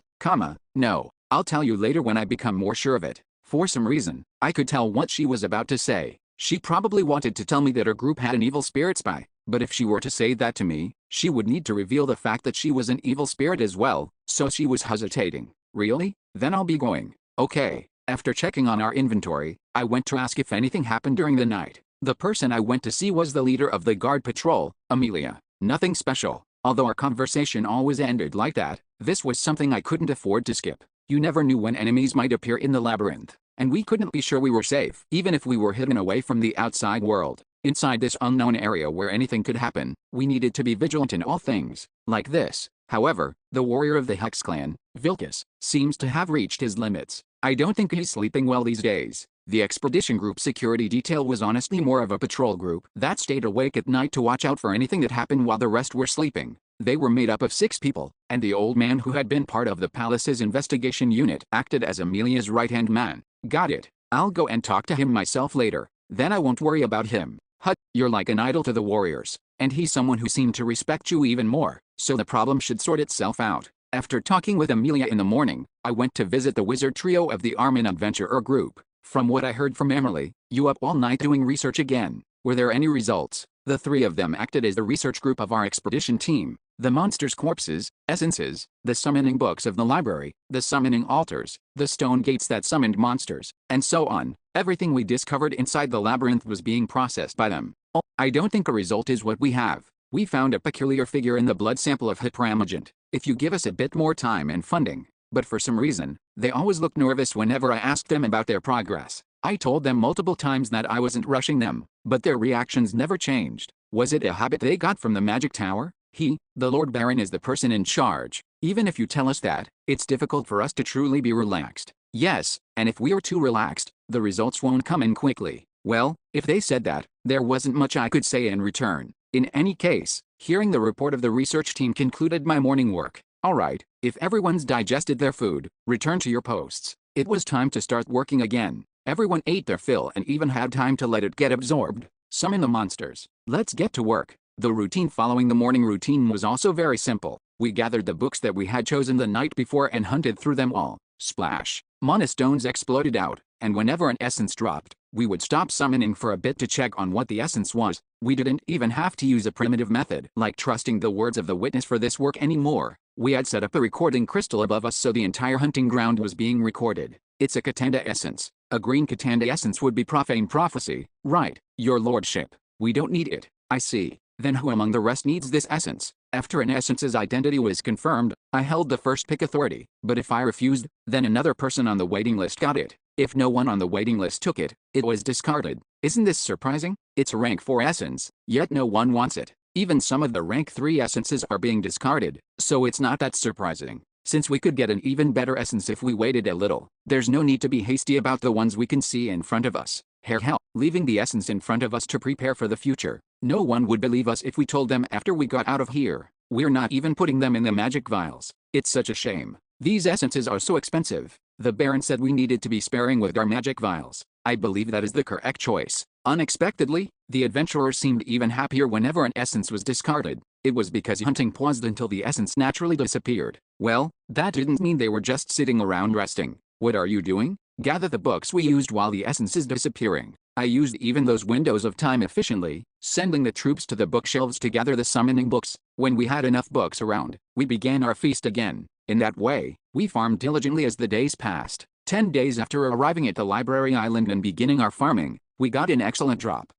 no. I'll tell you later when I become more sure of it. For some reason, I could tell what she was about to say. She probably wanted to tell me that her group had an evil spirit spy, but if she were to say that to me, she would need to reveal the fact that she was an evil spirit as well, so she was hesitating. Really? Then I'll be going. Okay, after checking on our inventory, I went to ask if anything happened during the night. The person I went to see was the leader of the guard patrol, Amelia. Nothing special. Although our conversation always ended like that, this was something I couldn't afford to skip. You never knew when enemies might appear in the labyrinth, and we couldn't be sure we were safe, even if we were hidden away from the outside world. Inside this unknown area where anything could happen, we needed to be vigilant in all things, like this. However, the warrior of the Hex clan, Vilcus, seems to have reached his limits. I don't think he's sleeping well these days. The expedition group security detail was honestly more of a patrol group that stayed awake at night to watch out for anything that happened while the rest were sleeping. They were made up of 6 people, and the old man who had been part of the palace's investigation unit acted as Amelia's right-hand man. Got it. I'll go and talk to him myself later. Then I won't worry about him. Hut, you're like an idol to the warriors, and he's someone who seemed to respect you even more, so the problem should sort itself out. After talking with Amelia in the morning, I went to visit the wizard trio of the Armin Adventurer group. From what I heard from Emily, you up all night doing research again. Were there any results? The 3 of them acted as the research group of our expedition team. The monsters' corpses, essences, the summoning books of the library, the summoning altars, the stone gates that summoned monsters, and so on. Everything we discovered inside the labyrinth was being processed by them. Oh, I don't think a result is what we have. We found a peculiar figure in the blood sample of Hyperamagent. If you give us a bit more time and funding. But for some reason, they always looked nervous whenever I asked them about their progress. I told them multiple times that I wasn't rushing them, but their reactions never changed. Was it a habit they got from the magic tower? He, the Lord Baron, is the person in charge. Even if you tell us that, it's difficult for us to truly be relaxed. Yes, and if we are too relaxed, the results won't come in quickly. Well, if they said that, there wasn't much I could say in return. In any case, hearing the report of the research team concluded my morning work. Alright, if everyone's digested their food, return to your posts. It was time to start working again. Everyone ate their fill and even had time to let it get absorbed. Summon the monsters. Let's get to work. The routine following the morning routine was also very simple. We gathered the books that we had chosen the night before and hunted through them all. Splash. Mana stones exploded out, and whenever an essence dropped, we would stop summoning for a bit to check on what the essence was. We didn't even have to use a primitive method like trusting the words of the witness for this work anymore. We had set up a recording crystal above us so the entire hunting ground was being recorded. It's a Katanda essence. A green Katanda essence would be profane prophecy. Right, your lordship. We don't need it. I see. Then who among the rest needs this essence? After an essence's identity was confirmed, I held the first pick authority. But if I refused, then another person on the waiting list got it. If no one on the waiting list took it, it was discarded. Isn't this surprising? It's a rank 4 essence, yet no one wants it. Even some of the rank 3 essences are being discarded, so it's not that surprising. Since we could get an even better essence if we waited a little, there's no need to be hasty about the ones we can see in front of us. Hell, leaving the essence in front of us to prepare for the future. No one would believe us if we told them after we got out of here. We're not even putting them in the magic vials. It's such a shame. These essences are so expensive. The Baron said we needed to be sparing with our magic vials. I believe that is the correct choice. Unexpectedly, the adventurer seemed even happier whenever an essence was discarded. It was because hunting paused until the essence naturally disappeared. Well, that didn't mean they were just sitting around resting. What are you doing? Gather the books we used while the essence is disappearing. I used even those windows of time efficiently, sending the troops to the bookshelves to gather the summoning books. When we had enough books around, we began our feast again. In that way, we farmed diligently as the days passed. 10 days after arriving at the library island and beginning our farming, we got an excellent drop.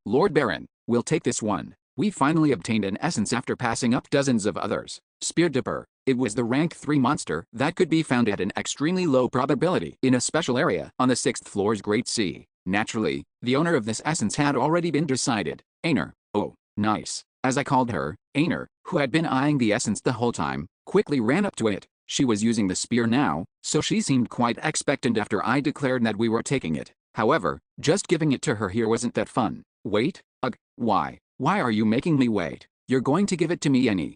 Lord Baron, we'll take this one. We finally obtained an essence after passing up dozens of others. Spear Dipper. It was the rank 3 monster that could be found at an extremely low probability in a special area on the 6th floor's Great Sea. Naturally, the owner of this essence had already been decided. Aner. Oh, nice. As I called her, Aner, who had been eyeing the essence the whole time, quickly ran up to it. She was using the spear now, so she seemed quite expectant after I declared that we were taking it. However, just giving it to her here wasn't that fun. Wait? Ugh, why? Why are you making me wait? You're going to give it to me any.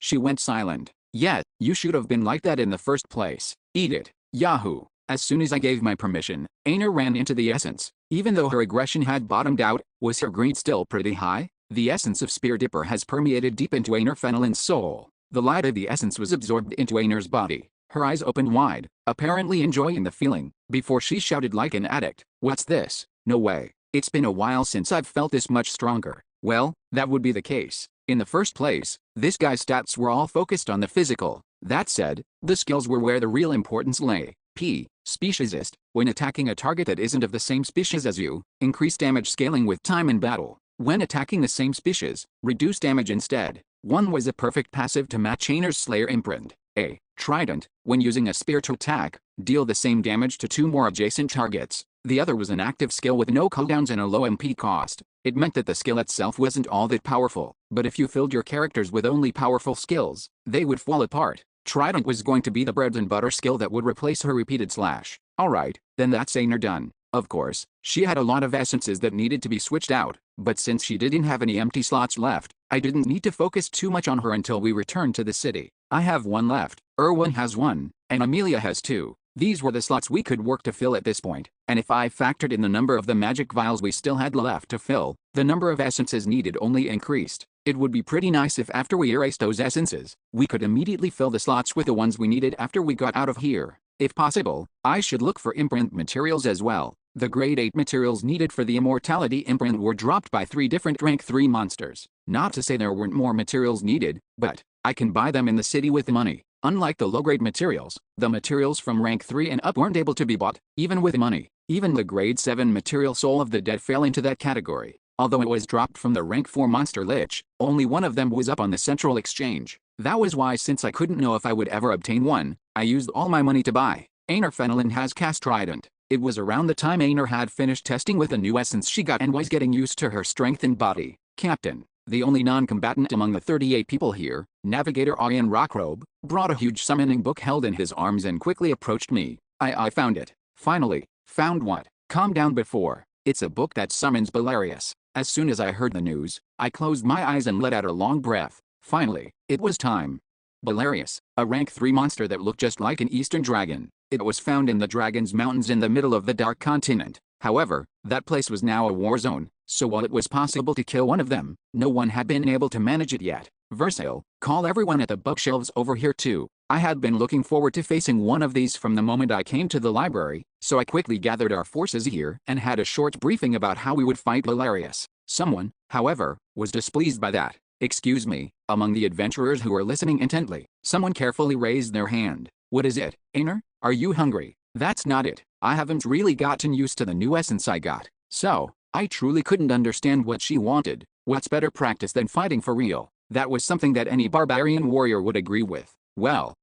She went silent. Yeah, you should have been like that in the first place. Eat it. Yahoo! As soon as I gave my permission, Aner ran into the essence. Even though her aggression had bottomed out, was her greed still pretty high? The essence of Spear Dipper has permeated deep into Aner Fenelon's soul. The light of the essence was absorbed into Aner's body. Her eyes opened wide, apparently enjoying the feeling, before she shouted like an addict. What's this? No way. It's been a while since I've felt this much stronger. Well, that would be the case. In the first place, this guy's stats were all focused on the physical. That said, the skills were where the real importance lay. P. Speciesist. When attacking a target that isn't of the same species as you, increase damage scaling with time in battle. When attacking the same species, reduce damage instead. One was a perfect passive to match Ainer's Slayer imprint. A. Trident. When using a spear to attack, deal the same damage to 2 more adjacent targets. The other was an active skill with no cooldowns and a low MP cost. It meant that the skill itself wasn't all that powerful, but if you filled your characters with only powerful skills, they would fall apart. Trident was going to be the bread and butter skill that would replace her repeated slash. Alright, then that's Ainer done. Of course, she had a lot of essences that needed to be switched out, but since she didn't have any empty slots left, I didn't need to focus too much on her until we returned to the city. I have 1 left, Erwin has 1, and Amelia has 2. These were the slots we could work to fill at this point, and if I factored in the number of the magic vials we still had left to fill, the number of essences needed only increased. It would be pretty nice if after we erased those essences, we could immediately fill the slots with the ones we needed after we got out of here. If possible, I should look for imprint materials as well. The grade 8 materials needed for the immortality imprint were dropped by 3 different rank 3 monsters. Not to say there weren't more materials needed, but I can buy them in the city with money. Unlike the low-grade materials, the materials from rank 3 and up weren't able to be bought, even with money. Even the grade 7 material Soul of the Dead fell into that category. Although it was dropped from the rank 4 monster Lich, only one of them was up on the central exchange. That was why, since I couldn't know if I would ever obtain one, I used all my money to buy. Ainer Fenelon has cast Trident. It was around the time Ainer had finished testing with a new essence she got and was getting used to her strength and body. Captain, the only non-combatant among the 38 people here, Navigator Ian Rockrobe, brought a huge summoning book held in his arms and quickly approached me. I found it. Finally. Found what? Calm down before. It's a book that summons Belarius. As soon as I heard the news, I closed my eyes and let out a long breath. Finally, it was time. Belarius, a rank 3 monster that looked just like an eastern dragon. It was found in the Dragon's Mountains in the middle of the Dark Continent. However, that place was now a war zone, so while it was possible to kill one of them, no one had been able to manage it yet. Versailles, call everyone at the bookshelves over here too. I had been looking forward to facing one of these from the moment I came to the library, so I quickly gathered our forces here and had a short briefing about how we would fight Belarius. Someone, however, was displeased by that. Excuse me, among the adventurers who were listening intently, someone carefully raised their hand. What is it, Ainer? Are you hungry? That's not it. I haven't really gotten used to the new essence I got, so I truly couldn't understand what she wanted. What's better practice than fighting for real? That was something that any barbarian warrior would agree with. Well,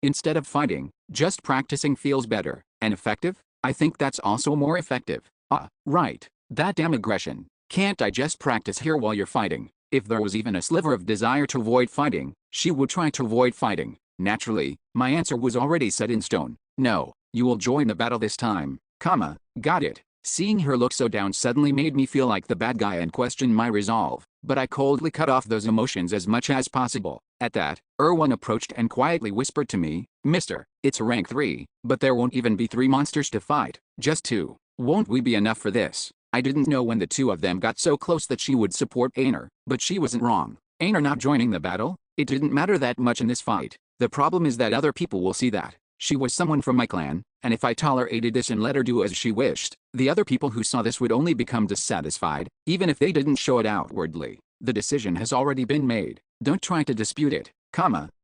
instead of fighting, just practicing feels better. And effective? I think that's also more effective. Right. That damn aggression. Can't I just practice here while you're fighting? If there was even a sliver of desire to avoid fighting, she would try to avoid fighting. Naturally, my answer was already set in stone. No, you will join the battle this time, got it. Seeing her look so down suddenly made me feel like the bad guy and question my resolve, but I coldly cut off those emotions as much as possible. At that, Erwin approached and quietly whispered to me, Mister, it's a rank 3, but there won't even be 3 monsters to fight, just 2. Won't we be enough for this? I didn't know when the 2 of them got so close that she would support Ainer, but she wasn't wrong. Ainer not joining the battle? It didn't matter that much in this fight. The problem is that other people will see that she was someone from my clan, and if I tolerated this and let her do as she wished, the other people who saw this would only become dissatisfied, even if they didn't show it outwardly. The decision has already been made. Don't try to dispute it,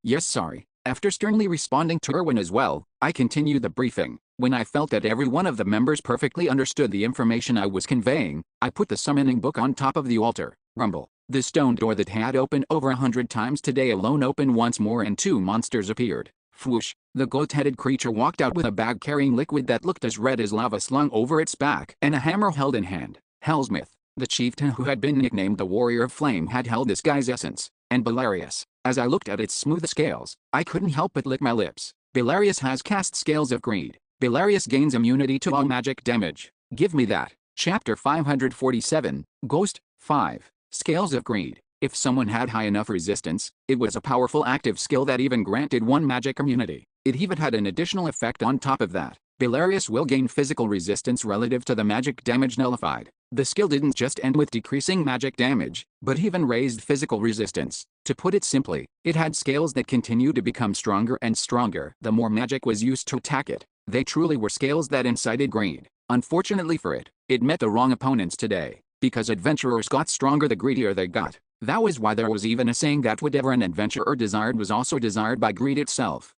yes sorry. After sternly responding to Erwin as well, I continued the briefing. When I felt that every one of the members perfectly understood the information I was conveying, I put the summoning book on top of the altar. Rumble. The stone door that had opened over 100 times today alone opened once more and 2 monsters appeared. Whoosh. The goat-headed creature walked out with a bag carrying liquid that looked as red as lava slung over its back and a hammer held in hand. Hellsmith, the chieftain who had been nicknamed the Warrior of Flame, had held this guy's essence. And Belarius. As I looked at its smooth scales, I couldn't help but lick my lips. Belarius has cast Scales of Greed. Belarius gains immunity to all magic damage. Give me that. Chapter 547, Ghost, 5. Scales of Greed. If someone had high enough resistance, it was a powerful active skill that even granted 1 magic immunity. It even had an additional effect on top of that. Belarius will gain physical resistance relative to the magic damage nullified. The skill didn't just end with decreasing magic damage, but even raised physical resistance. To put it simply, it had scales that continued to become stronger and stronger the more magic was used to attack it. They truly were scales that incited greed. Unfortunately for it, it met the wrong opponents today, because adventurers got stronger the greedier they got. That was why there was even a saying that whatever an adventurer desired was also desired by greed itself.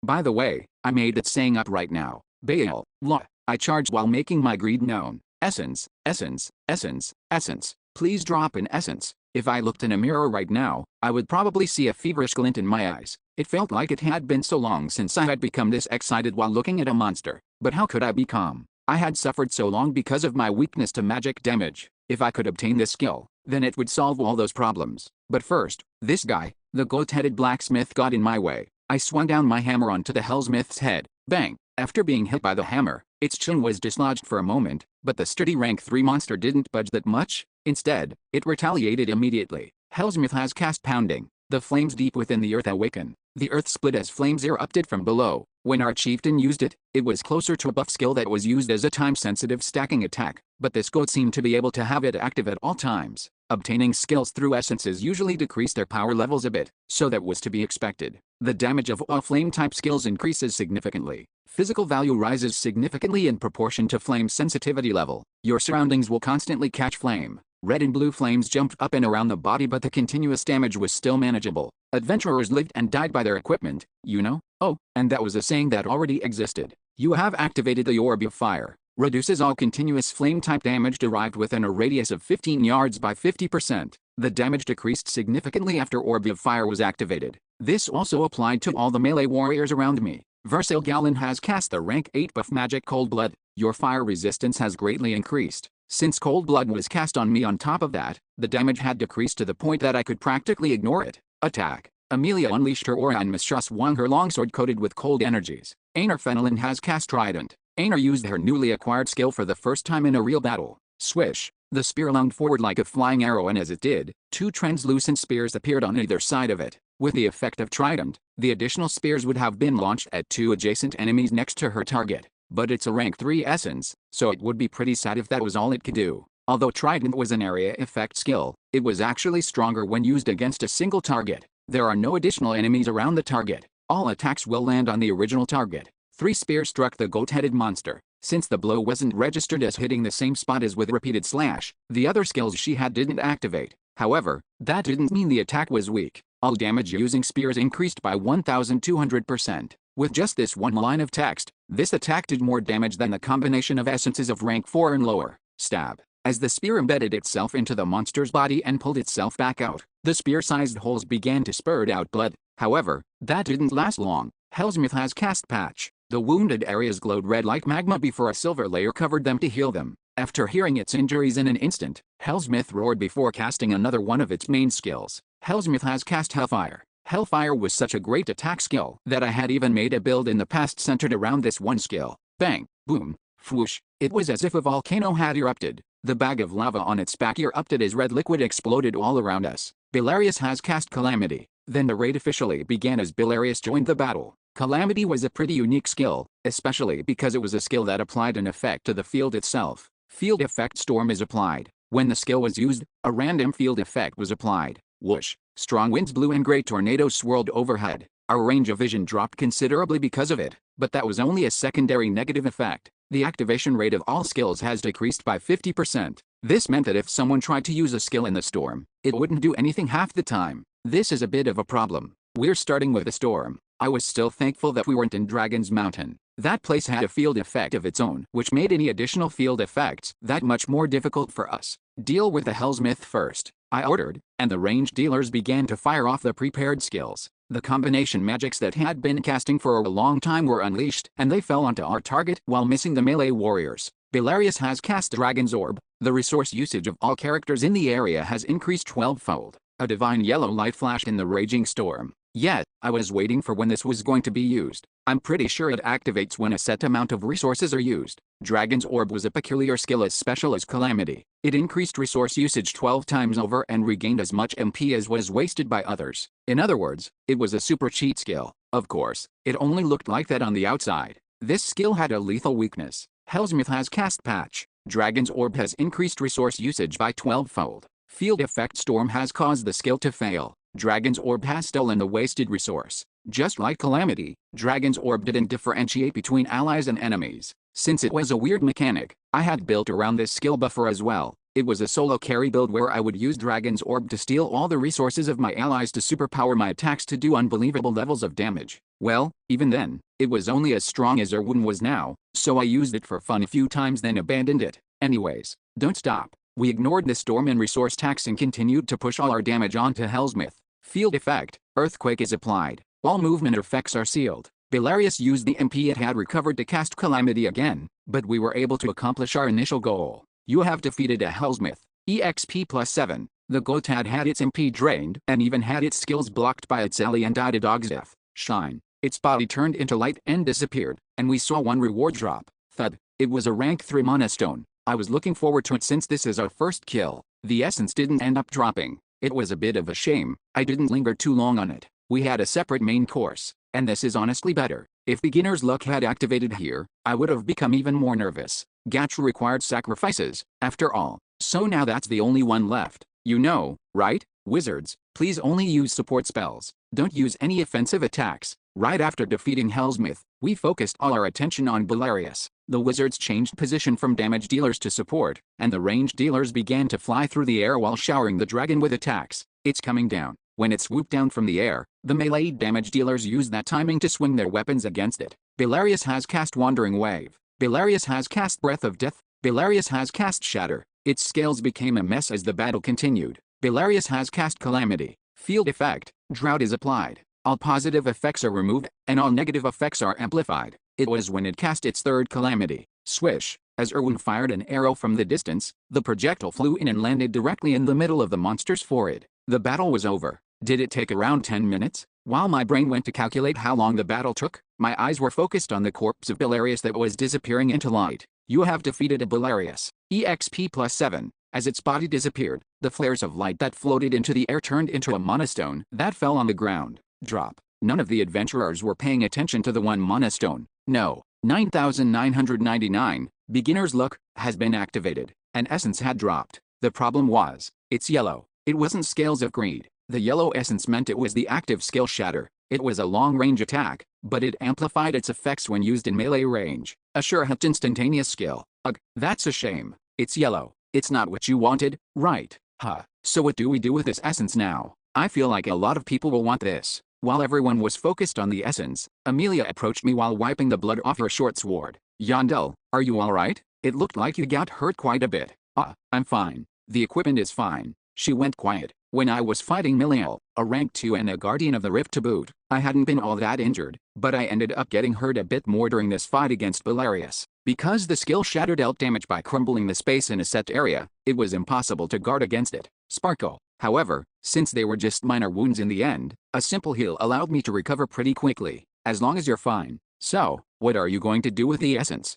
By the way, I made that saying up right now. Baal, law. I charged while making my greed known. Essence, essence, essence, essence. Please drop in essence. If I looked in a mirror right now, I would probably see a feverish glint in my eyes. It felt like it had been so long since I had become this excited while looking at a monster. But how could I be calm? I had suffered so long because of my weakness to magic damage. If I could obtain this skill, then it would solve all those problems. But first, this guy, the goat-headed blacksmith, got in my way. I swung down my hammer onto the hellsmith's head. Bang! After being hit by the hammer, its chin was dislodged for a moment, but the sturdy rank 3 monster didn't budge that much. Instead, it retaliated immediately. Hellsmith has cast pounding. The flames deep within the earth awaken. The earth split as flames erupted from below. When our chieftain used it, it was closer to a buff skill that was used as a time-sensitive stacking attack, but this goat seemed to be able to have it active at all times. Obtaining skills through essences usually decrease their power levels a bit, so that was to be expected. The damage of all flame-type skills increases significantly. Physical value rises significantly in proportion to flame sensitivity level. Your surroundings will constantly catch flame. Red and blue flames jumped up and around the body, but the continuous damage was still manageable. Adventurers lived and died by their equipment, you know? Oh, and that was a saying that already existed. You have activated the orb of fire. Reduces all continuous flame-type damage derived within a radius of 15 yards by 50%. The damage decreased significantly after Orb of Fire was activated. This also applied to all the melee warriors around me. Versil Galen has cast the rank 8 buff magic Cold Blood. Your fire resistance has greatly increased. Since Cold Blood was cast on me on top of that, the damage had decreased to the point that I could practically ignore it. Attack. Amelia unleashed her aura and Mistress swung her longsword coated with cold energies. Aner Fenelon has cast Trident. Aner used her newly acquired skill for the first time in a real battle. Swish. The spear lunged forward like a flying arrow, and as it did, 2 translucent spears appeared on either side of it. With the effect of Trident, the additional spears would have been launched at 2 adjacent enemies next to her target. But it's a rank 3 essence, so it would be pretty sad if that was all it could do. Although Trident was an area effect skill, it was actually stronger when used against a single target. There are no additional enemies around the target. All attacks will land on the original target. 3 spears struck the goat-headed monster. Since the blow wasn't registered as hitting the same spot as with repeated slash, the other skills she had didn't activate. However, that didn't mean the attack was weak. All damage using spears increased by 1,200%. With just this one line of text, this attack did more damage than the combination of essences of rank 4 and lower. Stab. As the spear embedded itself into the monster's body and pulled itself back out, the spear-sized holes began to spurt out blood. However, that didn't last long. Hellsmith has cast Patch. The wounded areas glowed red like magma before a silver layer covered them to heal them. After hearing its injuries in an instant, Hellsmith roared before casting another one of its main skills. Hellsmith has cast Hellfire. Hellfire was such a great attack skill that I had even made a build in the past centered around this one skill. Bang, boom, whoosh. It was as if a volcano had erupted. The bag of lava on its back erupted as red liquid exploded all around us. Belarius has cast Calamity. Then the raid officially began as Belarius joined the battle. Calamity was a pretty unique skill, especially because it was a skill that applied an effect to the field itself. Field Effect Storm is applied. When the skill was used, a random field effect was applied. Whoosh. Strong winds blew and great tornadoes swirled overhead. Our range of vision dropped considerably because of it, but that was only a secondary negative effect. The activation rate of all skills has decreased by 50%. This meant that if someone tried to use a skill in the storm, it wouldn't do anything half the time. This is a bit of a problem. We're starting with the storm. I was still thankful that we weren't in Dragon's Mountain. That place had a field effect of its own, which made any additional field effects that much more difficult for us. Deal with the Hellsmith first, I ordered, and the ranged dealers began to fire off the prepared skills. The combination magics that had been casting for a long time were unleashed, and they fell onto our target while missing the melee warriors. Belarius has cast Dragon's Orb. The resource usage of all characters in the area has increased 12-fold. A divine yellow light flashed in the raging storm. Yet, I was waiting for when this was going to be used. I'm pretty sure it activates when a set amount of resources are used. Dragon's Orb was a peculiar skill as special as Calamity. It increased resource usage 12 times over and regained as much MP as was wasted by others. In other words, it was a super cheat skill. Of course, it only looked like that on the outside. This skill had a lethal weakness. Hellsmith has cast Patch. Dragon's Orb has increased resource usage by 12-fold. Field Effect Storm has caused the skill to fail. Dragon's Orb has stolen the wasted resource. Just like Calamity, Dragon's Orb didn't differentiate between allies and enemies. Since it was a weird mechanic, I had built around this skill buffer as well. It was a solo carry build where I would use Dragon's Orb to steal all the resources of my allies to superpower my attacks to do unbelievable levels of damage. Well, even then, it was only as strong as Erwin was now, so I used it for fun a few times then abandoned it. Anyways, don't stop. We ignored the storm and resource tax and continued to push all our damage onto Hellsmith. Field effect, earthquake is applied. All movement effects are sealed. Belarius used the MP it had recovered to cast Calamity again, but we were able to accomplish our initial goal. You have defeated a Hellsmith. EXP +7. The Gotad had its MP drained and even had its skills blocked by its ally and died a dog's death. Shine. Its body turned into light and disappeared, and we saw one reward drop. Thud. It was a rank 3 mana stone. I was looking forward to it since this is our first kill. The essence didn't end up dropping. It was a bit of a shame. I didn't linger too long on it. We had a separate main course, and this is honestly better. If beginner's luck had activated here, I would have become even more nervous. Gacha required sacrifices, after all. So now that's the only one left. You know, right? Wizards, please only use support spells. Don't use any offensive attacks. Right after defeating Hellsmith, we focused all our attention on Belarius. The wizards changed position from damage dealers to support, and the ranged dealers began to fly through the air while showering the dragon with attacks. It's coming down. When it swooped down from the air, the melee damage dealers used that timing to swing their weapons against it. Belarius has cast Wandering Wave. Belarius has cast Breath of Death. Belarius has cast Shatter. Its scales became a mess as the battle continued. Belarius has cast Calamity. Field effect, Drought is applied. All positive effects are removed, and all negative effects are amplified. It was when it cast its third Calamity. Swish. As Erwin fired an arrow from the distance, the projectile flew in and landed directly in the middle of the monster's forehead. The battle was over. Did it take around 10 minutes? While my brain went to calculate how long the battle took, my eyes were focused on the corpse of Belarius that was disappearing into light. You have defeated a Belarius. EXP +7. As its body disappeared, the flares of light that floated into the air turned into a mana stone that fell on the ground. Drop. None of the adventurers were paying attention to the one mana stone. No. 9,999. Beginner's luck has been activated. An essence had dropped. The problem was, it's yellow. It wasn't Scales of Greed. The yellow essence meant it was the active skill Shatter. It was a long-range attack, but it amplified its effects when used in melee range. A sure-hit instantaneous skill. Ugh, that's a shame. It's yellow. It's not what you wanted, right? Huh. So what do we do with this essence now? I feel like a lot of people will want this. While everyone was focused on the essence, Amelia approached me while wiping the blood off her short sword. Yandel, are you alright? It looked like you got hurt quite a bit. I'm fine. The equipment is fine. She went quiet. When I was fighting Miliel, a rank 2 and a guardian of the Rift to boot, I hadn't been all that injured, but I ended up getting hurt a bit more during this fight against Belarius. Because the skill Shatter dealt damage by crumbling the space in a set area, it was impossible to guard against it. Sparkle. However, since they were just minor wounds in the end, a simple heal allowed me to recover pretty quickly, as long as you're fine. So, what are you going to do with the essence?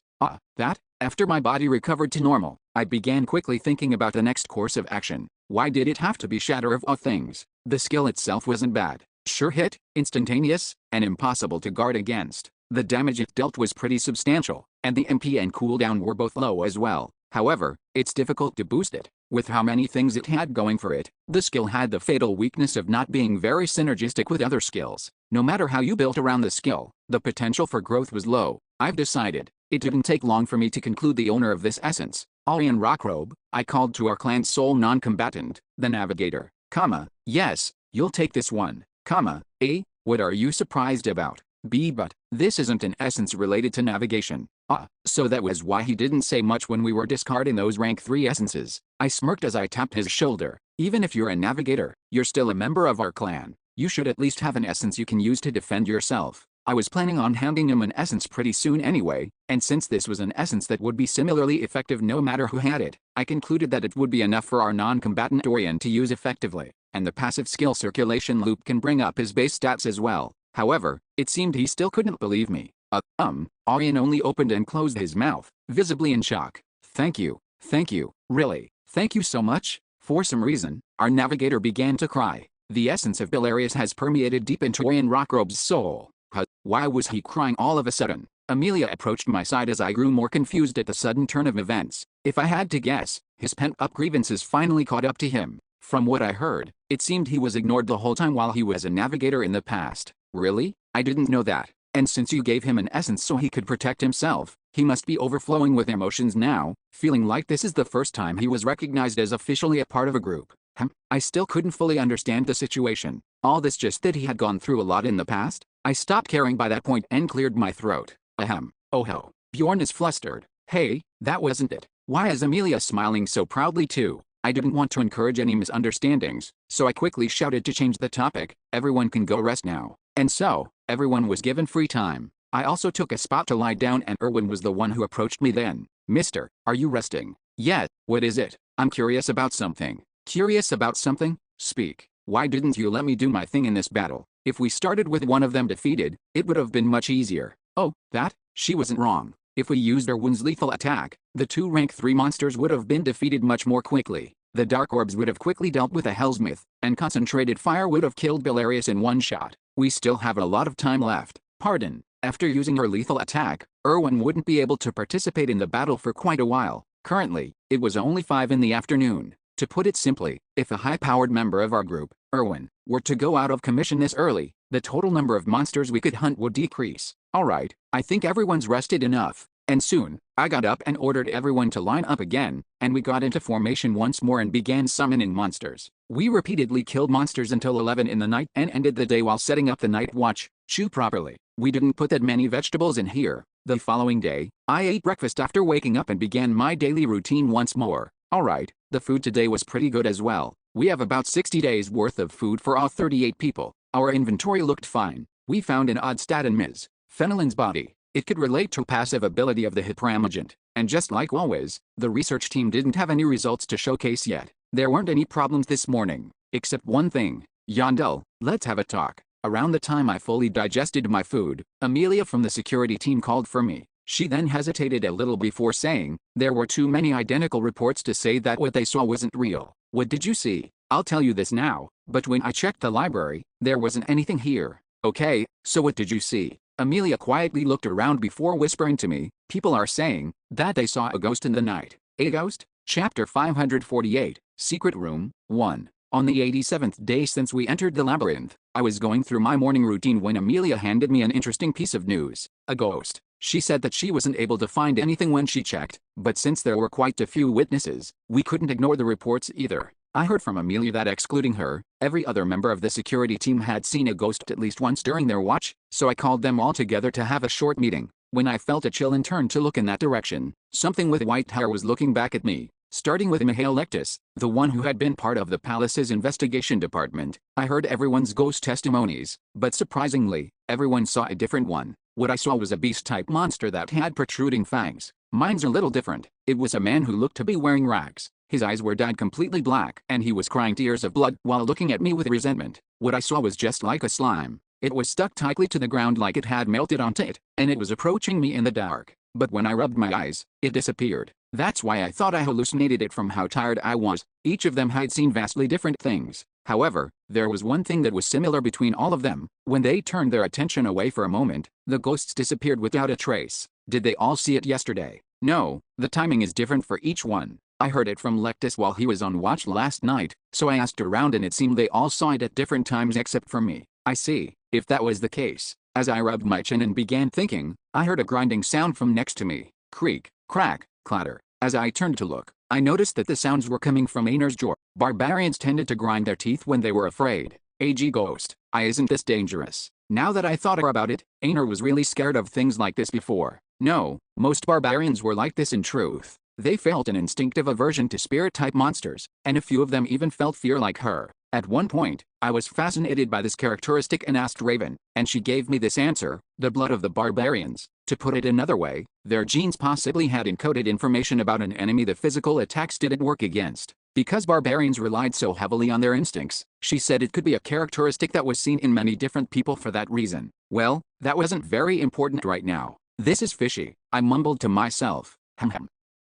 After my body recovered to normal, I began quickly thinking about the next course of action. Why did it have to be Shatter of all things? The skill itself wasn't bad. Sure hit, instantaneous, and impossible to guard against. The damage it dealt was pretty substantial, and the MP and cooldown were both low as well. However, it's difficult to boost it. With how many things it had going for it, the skill had the fatal weakness of not being very synergistic with other skills. No matter how you built around the skill, the potential for growth was low. I've decided. It didn't take long for me to conclude the owner of this essence, Arian Rockrobe. I called to our clan's sole non-combatant, the Navigator. Yes, you'll take this one. A, what are you surprised about? B, but this isn't an essence related to navigation. So that was why he didn't say much when we were discarding those rank 3 essences. I smirked as I tapped his shoulder. Even if you're a navigator, you're still a member of our clan. You should at least have an essence you can use to defend yourself. I was planning on handing him an essence pretty soon anyway, and since this was an essence that would be similarly effective no matter who had it, I concluded that it would be enough for our non-combatant Dorian to use effectively, and the passive skill circulation loop can bring up his base stats as well. However, it seemed he still couldn't believe me. Arian only opened and closed his mouth, visibly in shock. Thank you, really, thank you so much. For some reason, our navigator began to cry. The essence of Belarius has permeated deep into Arian Rockrobe's soul. Why was he crying all of a sudden? Amelia approached my side as I grew more confused at the sudden turn of events. If I had to guess, his pent-up grievances finally caught up to him. From what I heard, it seemed he was ignored the whole time while he was a navigator in the past. Really? I didn't know that. And since you gave him an essence so he could protect himself, he must be overflowing with emotions now, feeling like this is the first time he was recognized as officially a part of a group. I still couldn't fully understand the situation. All this just that he had gone through a lot in the past? I stopped caring by that point and cleared my throat. Ahem. Oh ho. Bjorn is flustered. Hey, that wasn't it. Why is Amelia smiling so proudly too? I didn't want to encourage any misunderstandings, so I quickly shouted to change the topic. Everyone can go rest now. And so, everyone was given free time. I also took a spot to lie down and Erwin was the one who approached me then. Mister, are you resting? Yeah, what is it? I'm curious about something. Curious about something? Speak. Why didn't you let me do my thing in this battle? If we started with one of them defeated, it would have been much easier. Oh, that? She wasn't wrong. If we used Erwin's lethal attack, the two rank 3 monsters would have been defeated much more quickly. The dark orbs would have quickly dealt with the Hellsmith, and concentrated fire would have killed Belarius in one shot. We still have a lot of time left. Pardon. After using her lethal attack, Erwin wouldn't be able to participate in the battle for quite a while. Currently, it was only 5 in the afternoon. To put it simply, if a high-powered member of our group, Erwin, were to go out of commission this early, the total number of monsters we could hunt would decrease. Alright, I think everyone's rested enough. And soon, I got up and ordered everyone to line up again, and we got into formation once more and began summoning monsters. We repeatedly killed monsters until 11 in the night and ended the day while setting up the night watch. Chew properly. We didn't put that many vegetables in here. The following day, I ate breakfast after waking up and began my daily routine once more. Alright, the food today was pretty good as well. We have about 60 days worth of food for all 38 people. Our inventory looked fine. We found an odd stat in Ms. Fenelon's body. It could relate to passive ability of the Hypramagent, and just like always, the research team didn't have any results to showcase yet. There weren't any problems this morning, except one thing. Yandel, let's have a talk. Around the time I fully digested my food, Amelia from the security team called for me. She then hesitated a little before saying, there were too many identical reports to say that what they saw wasn't real. What did you see? I'll tell you this now, but when I checked the library, there wasn't anything here. Okay, so what did you see? Amelia quietly looked around before whispering to me, people are saying that they saw a ghost in the night. A ghost? Chapter 548, Secret Room, 1. On the 87th day since we entered the labyrinth, I was going through my morning routine when Amelia handed me an interesting piece of news. A ghost. She said that she wasn't able to find anything when she checked, but since there were quite a few witnesses, we couldn't ignore the reports either. I heard from Amelia that excluding her, every other member of the security team had seen a ghost at least once during their watch, so I called them all together to have a short meeting. When I felt a chill and turned to look in that direction, something with white hair was looking back at me. Starting with Mihail Lectus, the one who had been part of the palace's investigation department, I heard everyone's ghost testimonies, but surprisingly, everyone saw a different one. What I saw was a beast-type monster that had protruding fangs. Mine's a little different. It was a man who looked to be wearing rags. His eyes were dyed completely black and he was crying tears of blood while looking at me with resentment. What I saw was just like a slime. It was stuck tightly to the ground like it had melted onto it, and it was approaching me in the dark. But when I rubbed my eyes, it disappeared. That's why I thought I hallucinated it from how tired I was. Each of them had seen vastly different things. However, there was one thing that was similar between all of them. When they turned their attention away for a moment, the ghosts disappeared without a trace. Did they all see it yesterday? No, the timing is different for each one. I heard it from Lectus while he was on watch last night, so I asked around and it seemed they all saw it at different times except for me. I see. If that was the case, as I rubbed my chin and began thinking, I heard a grinding sound from next to me. Creak, crack, clatter. As I turned to look, I noticed that the sounds were coming from Einar's jaw. Barbarians tended to grind their teeth when they were afraid. AG ghost. Isn't this dangerous? Now that I thought about it, Einar was really scared of things like this before. No, most barbarians were like this in truth. They felt an instinctive aversion to spirit-type monsters, and a few of them even felt fear like her. At one point, I was fascinated by this characteristic and asked Raven, and she gave me this answer: the blood of the barbarians. To put it another way, their genes possibly had encoded information about an enemy the physical attacks didn't work against. Because barbarians relied so heavily on their instincts, she said it could be a characteristic that was seen in many different people for that reason. Well, that wasn't very important right now. This is fishy, I mumbled to myself.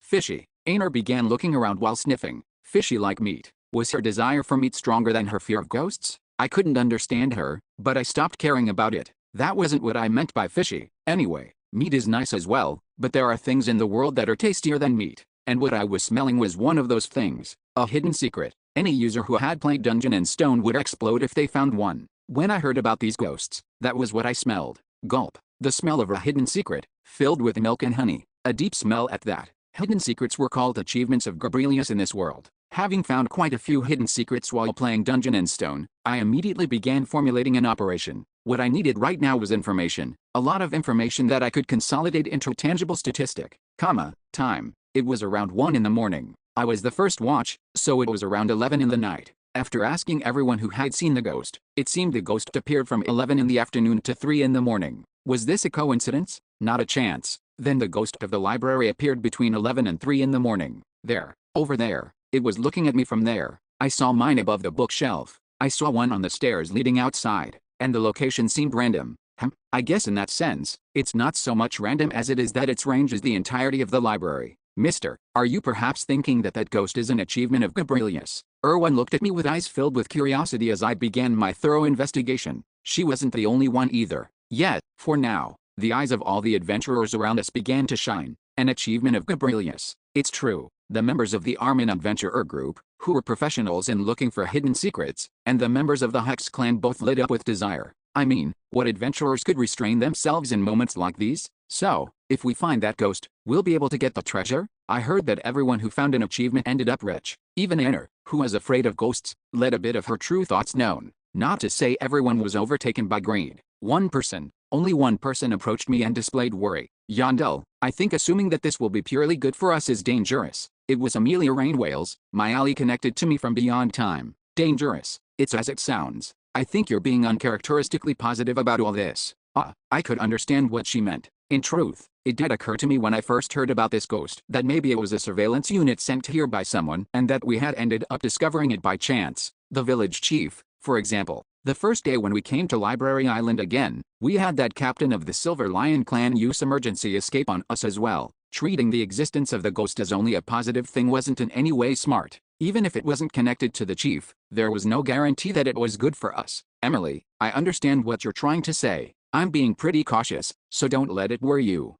Fishy. Einar began looking around while sniffing. Fishy like meat. Was her desire for meat stronger than her fear of ghosts? I couldn't understand her, but I stopped caring about it. That wasn't what I meant by fishy. Anyway, meat is nice as well, but there are things in the world that are tastier than meat. And what I was smelling was one of those things. A hidden secret. Any user who had played Dungeon and Stone would explode if they found one. When I heard about these ghosts, that was what I smelled. Gulp. The smell of a hidden secret, filled with milk and honey. A deep smell at that. Hidden secrets were called achievements of Gabrielius in this world. Having found quite a few hidden secrets while playing Dungeon and Stone, I immediately began formulating an operation. What I needed right now was information. A lot of information that I could consolidate into a tangible statistic. Time. It was around 1 in the morning. I was the first watch, so it was around 11 in the night. After asking everyone who had seen the ghost, it seemed the ghost appeared from 11 in the afternoon to 3 in the morning. Was this a coincidence? Not a chance. Then the ghost of the library appeared between 11 and 3 in the morning. There. Over there. It was looking at me from there. I saw mine above the bookshelf. I saw one on the stairs leading outside. And the location seemed random. I guess in that sense, it's not so much random as it is that its range is the entirety of the library. Mister, are you perhaps thinking that that ghost is an achievement of Gabrielius? Erwan looked at me with eyes filled with curiosity as I began my thorough investigation. She wasn't the only one either. Yet, for now, the eyes of all the adventurers around us began to shine. An achievement of Gabrielius. It's true. The members of the Armin Adventurer group, who were professionals in looking for hidden secrets, and the members of the Hex clan both lit up with desire. I mean, what adventurers could restrain themselves in moments like these? So, if we find that ghost, we'll be able to get the treasure? I heard that everyone who found an achievement ended up rich. Even Anna, who was afraid of ghosts, let a bit of her true thoughts known. Not to say everyone was overtaken by greed. Only one person approached me and displayed worry. Yandel, I think assuming that this will be purely good for us is dangerous. It was Amelia Rainwales, my ally connected to me from beyond time. Dangerous. It's as it sounds. I think you're being uncharacteristically positive about all this. I could understand what she meant. In truth, it did occur to me when I first heard about this ghost that maybe it was a surveillance unit sent here by someone and that we had ended up discovering it by chance. The village chief, for example. The first day when we came to Library Island again, we had that captain of the Silver Lion clan use emergency escape on us as well. Treating the existence of the ghost as only a positive thing wasn't in any way smart. Even if it wasn't connected to the chief, there was no guarantee that it was good for us. Emily, I understand what you're trying to say. I'm being pretty cautious, so don't let it worry you.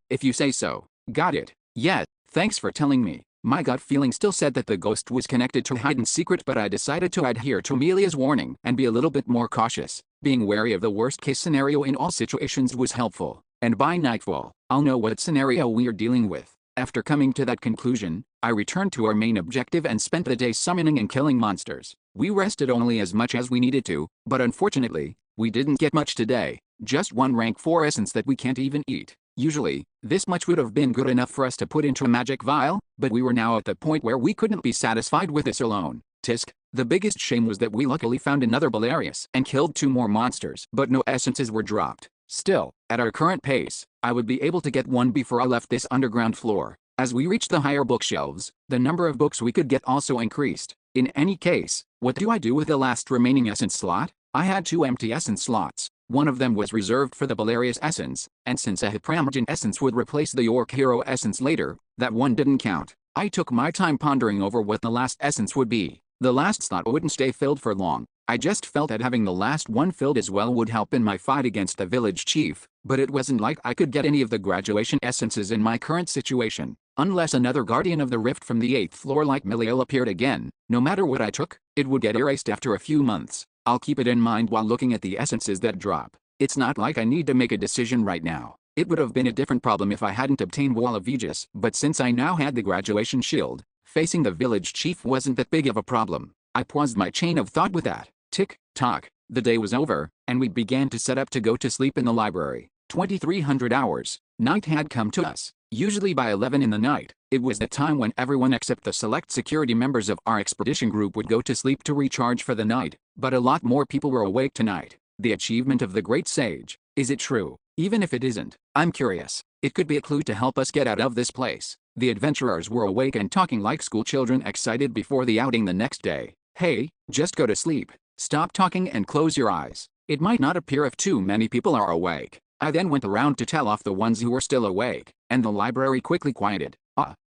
If you say so. Got it. Yet, thanks for telling me. My gut feeling still said that the ghost was connected to a hidden secret, but I decided to adhere to Amelia's warning and be a little bit more cautious. Being wary of the worst case scenario in all situations was helpful. And by nightfall, I'll know what scenario we're dealing with. After coming to that conclusion, I returned to our main objective and spent the day summoning and killing monsters. We rested only as much as we needed to, but unfortunately, we didn't get much today. Just one rank 4 essence that we can't even eat. Usually, this much would have been good enough for us to put into a magic vial, but we were now at the point where we couldn't be satisfied with this alone. Tisk, the biggest shame was that we luckily found another Belarius and killed 2 more monsters, but no essences were dropped. Still, at our current pace, I would be able to get one before I left this underground floor. As we reached the higher bookshelves, the number of books we could get also increased. In any case, what do I do with the last remaining essence slot? I had 2 empty essence slots. One of them was reserved for the Belarius essence, and since a Hypramagen essence would replace the Orc Hero essence later, that one didn't count. I took my time pondering over what the last essence would be. The last slot wouldn't stay filled for long. I just felt that having the last one filled as well would help in my fight against the village chief, but it wasn't like I could get any of the graduation essences in my current situation. Unless another guardian of the rift from the 8th floor like Miliel appeared again, no matter what I took, it would get erased after a few months. I'll keep it in mind while looking at the essences that drop. It's not like I need to make a decision right now. It would have been a different problem if I hadn't obtained Wall of Aegis, but since I now had the graduation shield, facing the village chief wasn't that big of a problem. I paused my chain of thought with that. Tick, tock. The day was over, and we began to set up to go to sleep in the library. 2300 hours. Night had come to us. Usually by 11 in the night, it was the time when everyone except the select security members of our expedition group would go to sleep to recharge for the night, but a lot more people were awake tonight. The achievement of the Great Sage. Is it true? Even if it isn't, I'm curious. It could be a clue to help us get out of this place. The adventurers were awake and talking like school children excited before the outing the next day. Hey, just go to sleep. Stop talking and close your eyes. It might not appear if too many people are awake. I then went around to tell off the ones who were still awake, and the library quickly quieted.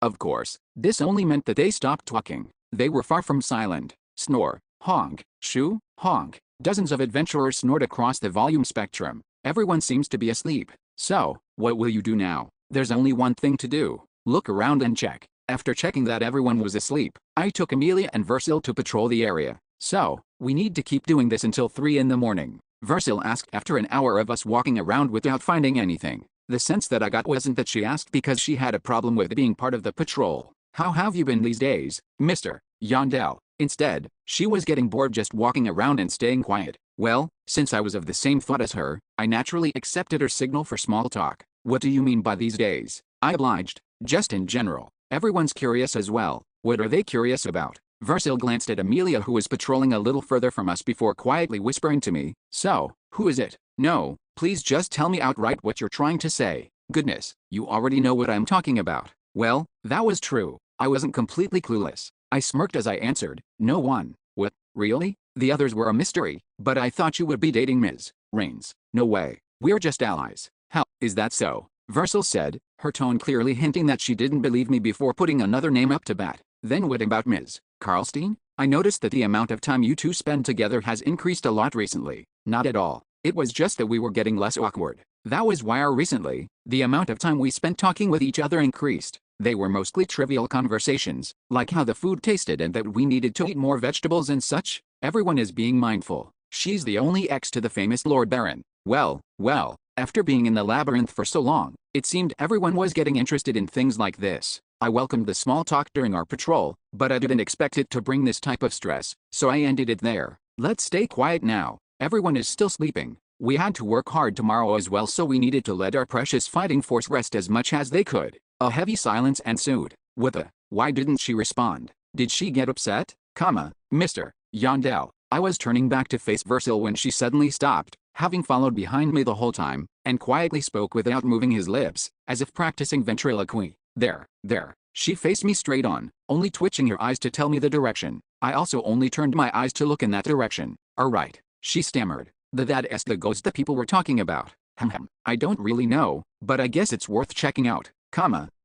Of course, this only meant that they stopped talking. They were far from silent. Snore, honk, shoo, honk. Dozens of adventurers snored across the volume spectrum. Everyone seems to be asleep. So, what will you do now? There's only one thing to do. Look around and check. After checking that everyone was asleep, I took Amelia and Versil to patrol the area. So, we need to keep doing this until 3 in the morning. Versil asked after an hour of us walking around without finding anything. The sense that I got wasn't that she asked because she had a problem with being part of the patrol. How have you been these days, Mr. Yandel? Instead, she was getting bored just walking around and staying quiet. Well, since I was of the same thought as her, I naturally accepted her signal for small talk. What do you mean by these days? I obliged. Just in general. Everyone's curious as well. What are they curious about? Versil glanced at Amelia, who was patrolling a little further from us, before quietly whispering to me, "So, who is it? No, please just tell me outright what you're trying to say." Goodness, you already know what I'm talking about. Well, that was true. I wasn't completely clueless. I smirked as I answered, "No one." What, really? The others were a mystery, but I thought you would be dating Ms. Rains. No way. We're just allies. How, is that so? Versil said, her tone clearly hinting that she didn't believe me before putting another name up to bat. Then what about Ms. Karlstein? I noticed that the amount of time you two spend together has increased a lot recently. Not at all. It was just that we were getting less awkward. That was why recently, the amount of time we spent talking with each other increased. They were mostly trivial conversations, like how the food tasted and that we needed to eat more vegetables and such. Everyone is being mindful. She's the only ex to the famous Lord Baron. Well, after being in the labyrinth for so long, it seemed everyone was getting interested in things like this. I welcomed the small talk during our patrol, but I didn't expect it to bring this type of stress, so I ended it there. Let's stay quiet now. Everyone is still sleeping. We had to work hard tomorrow as well, so we needed to let our precious fighting force rest as much as they could. A heavy silence ensued. What the? Why didn't she respond? Did she get upset? Mr. Yandel. I was turning back to face Versil when she suddenly stopped, having followed behind me the whole time, and quietly spoke without moving his lips, as if practicing ventriloquy. There. She faced me straight on, only twitching her eyes to tell me the direction. I also only turned my eyes to look in that direction. Alright, she stammered. That's the ghost that people were talking about. I don't really know, but I guess it's worth checking out.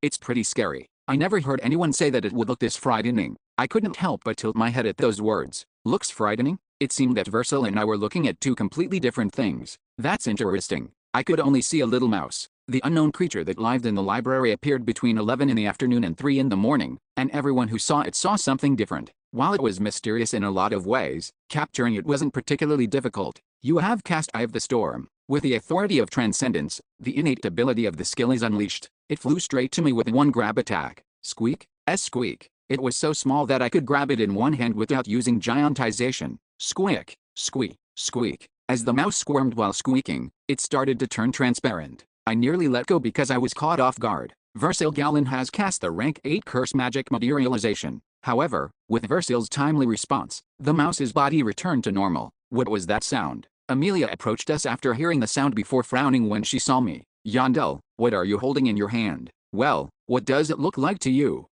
It's pretty scary. I never heard anyone say that it would look this frightening. I couldn't help but tilt my head at those words. Looks frightening? It seemed that Versil and I were looking at two completely different things. That's interesting. I could only see a little mouse. The unknown creature that lived in the library appeared between 11 in the afternoon and 3 in the morning, and everyone who saw it saw something different. While it was mysterious in a lot of ways, capturing it wasn't particularly difficult. You have cast Eye of the Storm. With the authority of transcendence, the innate ability of the skill is unleashed. It flew straight to me with one grab attack. Squeak. Squeak. It was so small that I could grab it in one hand without using giantization. Squeak. Squeak. As the mouse squirmed while squeaking, it started to turn transparent. I nearly let go because I was caught off guard. Versil Gallon has cast the rank 8 curse magic materialization. However, with Versil's timely response, the mouse's body returned to normal. What was that sound? Amelia approached us after hearing the sound before frowning when she saw me. Yandel, what are you holding in your hand? Well, what does it look like to you?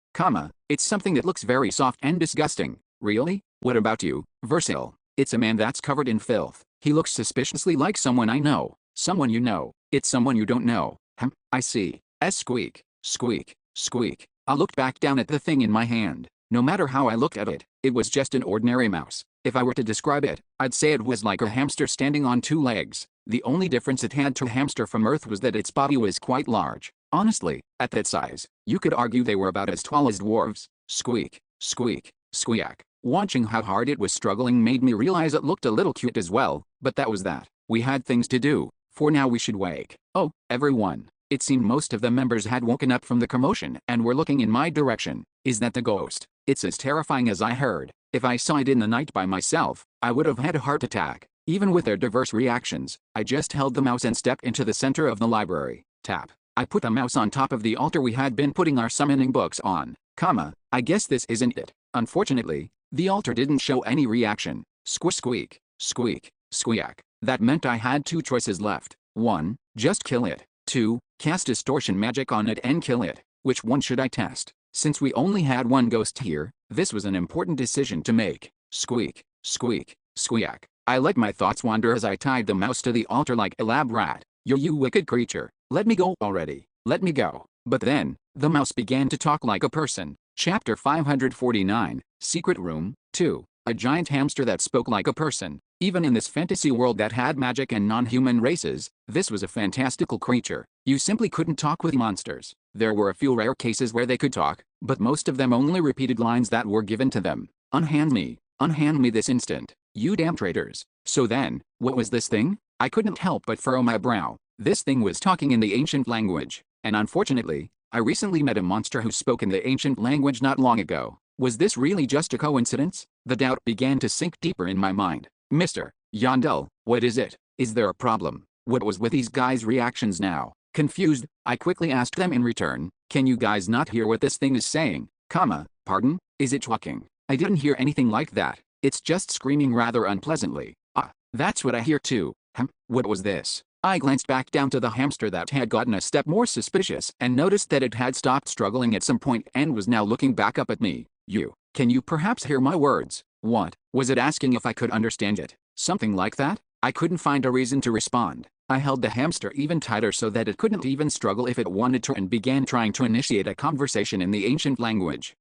It's something that looks very soft and disgusting. Really? What about you, Versil? It's a man that's covered in filth. He looks suspiciously like someone I know. Someone you know. It's someone you don't know. I see. Squeak. I looked back down at the thing in my hand. No matter how I looked at it, it was just an ordinary mouse. If I were to describe it, I'd say it was like a hamster standing on 2 legs. The only difference it had to a hamster from Earth was that its body was quite large. Honestly, at that size, you could argue they were about as tall as dwarves. Squeak. Watching how hard it was struggling made me realize it looked a little cute as well, but that was that. We had things to do. For now we should wake. Oh, everyone. It seemed most of the members had woken up from the commotion and were looking in my direction. Is that the ghost? It's as terrifying as I heard. If I saw it in the night by myself, I would have had a heart attack. Even with their diverse reactions, I just held the mouse and stepped into the center of the library. Tap. I put the mouse on top of the altar we had been putting our summoning books on. I guess this isn't it. Unfortunately, the altar didn't show any reaction. Squeak. That meant I had 2 choices left. 1, just kill it. 2, cast distortion magic on it and kill it. Which one should I test? Since we only had one ghost here, this was an important decision to make. Squeak. I let my thoughts wander as I tied the mouse to the altar like a lab rat. You wicked creature. Let me go already. Let me go. But then, the mouse began to talk like a person. Chapter 549, Secret Room, 2. A giant hamster that spoke like a person. Even in this fantasy world that had magic and non-human races, this was a fantastical creature. You simply couldn't talk with monsters. There were a few rare cases where they could talk, but most of them only repeated lines that were given to them. Unhand me this instant, you damn traitors. So then, what was this thing? I couldn't help but furrow my brow. This thing was talking in the ancient language, and unfortunately, I recently met a monster who spoke in the ancient language not long ago. Was this really just a coincidence? The doubt began to sink deeper in my mind. Mr. Yandel, what is it? Is there a problem? What was with these guys' reactions now? Confused, I quickly asked them in return, can you guys not hear what this thing is saying? Pardon? Is it talking? I didn't hear anything like that. It's just screaming rather unpleasantly. Ah, that's what I hear too. What was this? I glanced back down to the hamster that had gotten a step more suspicious and noticed that it had stopped struggling at some point and was now looking back up at me. Can you perhaps hear my words? What? Was it asking if I could understand it? Something like that? I couldn't find a reason to respond. I held the hamster even tighter so that it couldn't even struggle if it wanted to and began trying to initiate a conversation in the ancient language.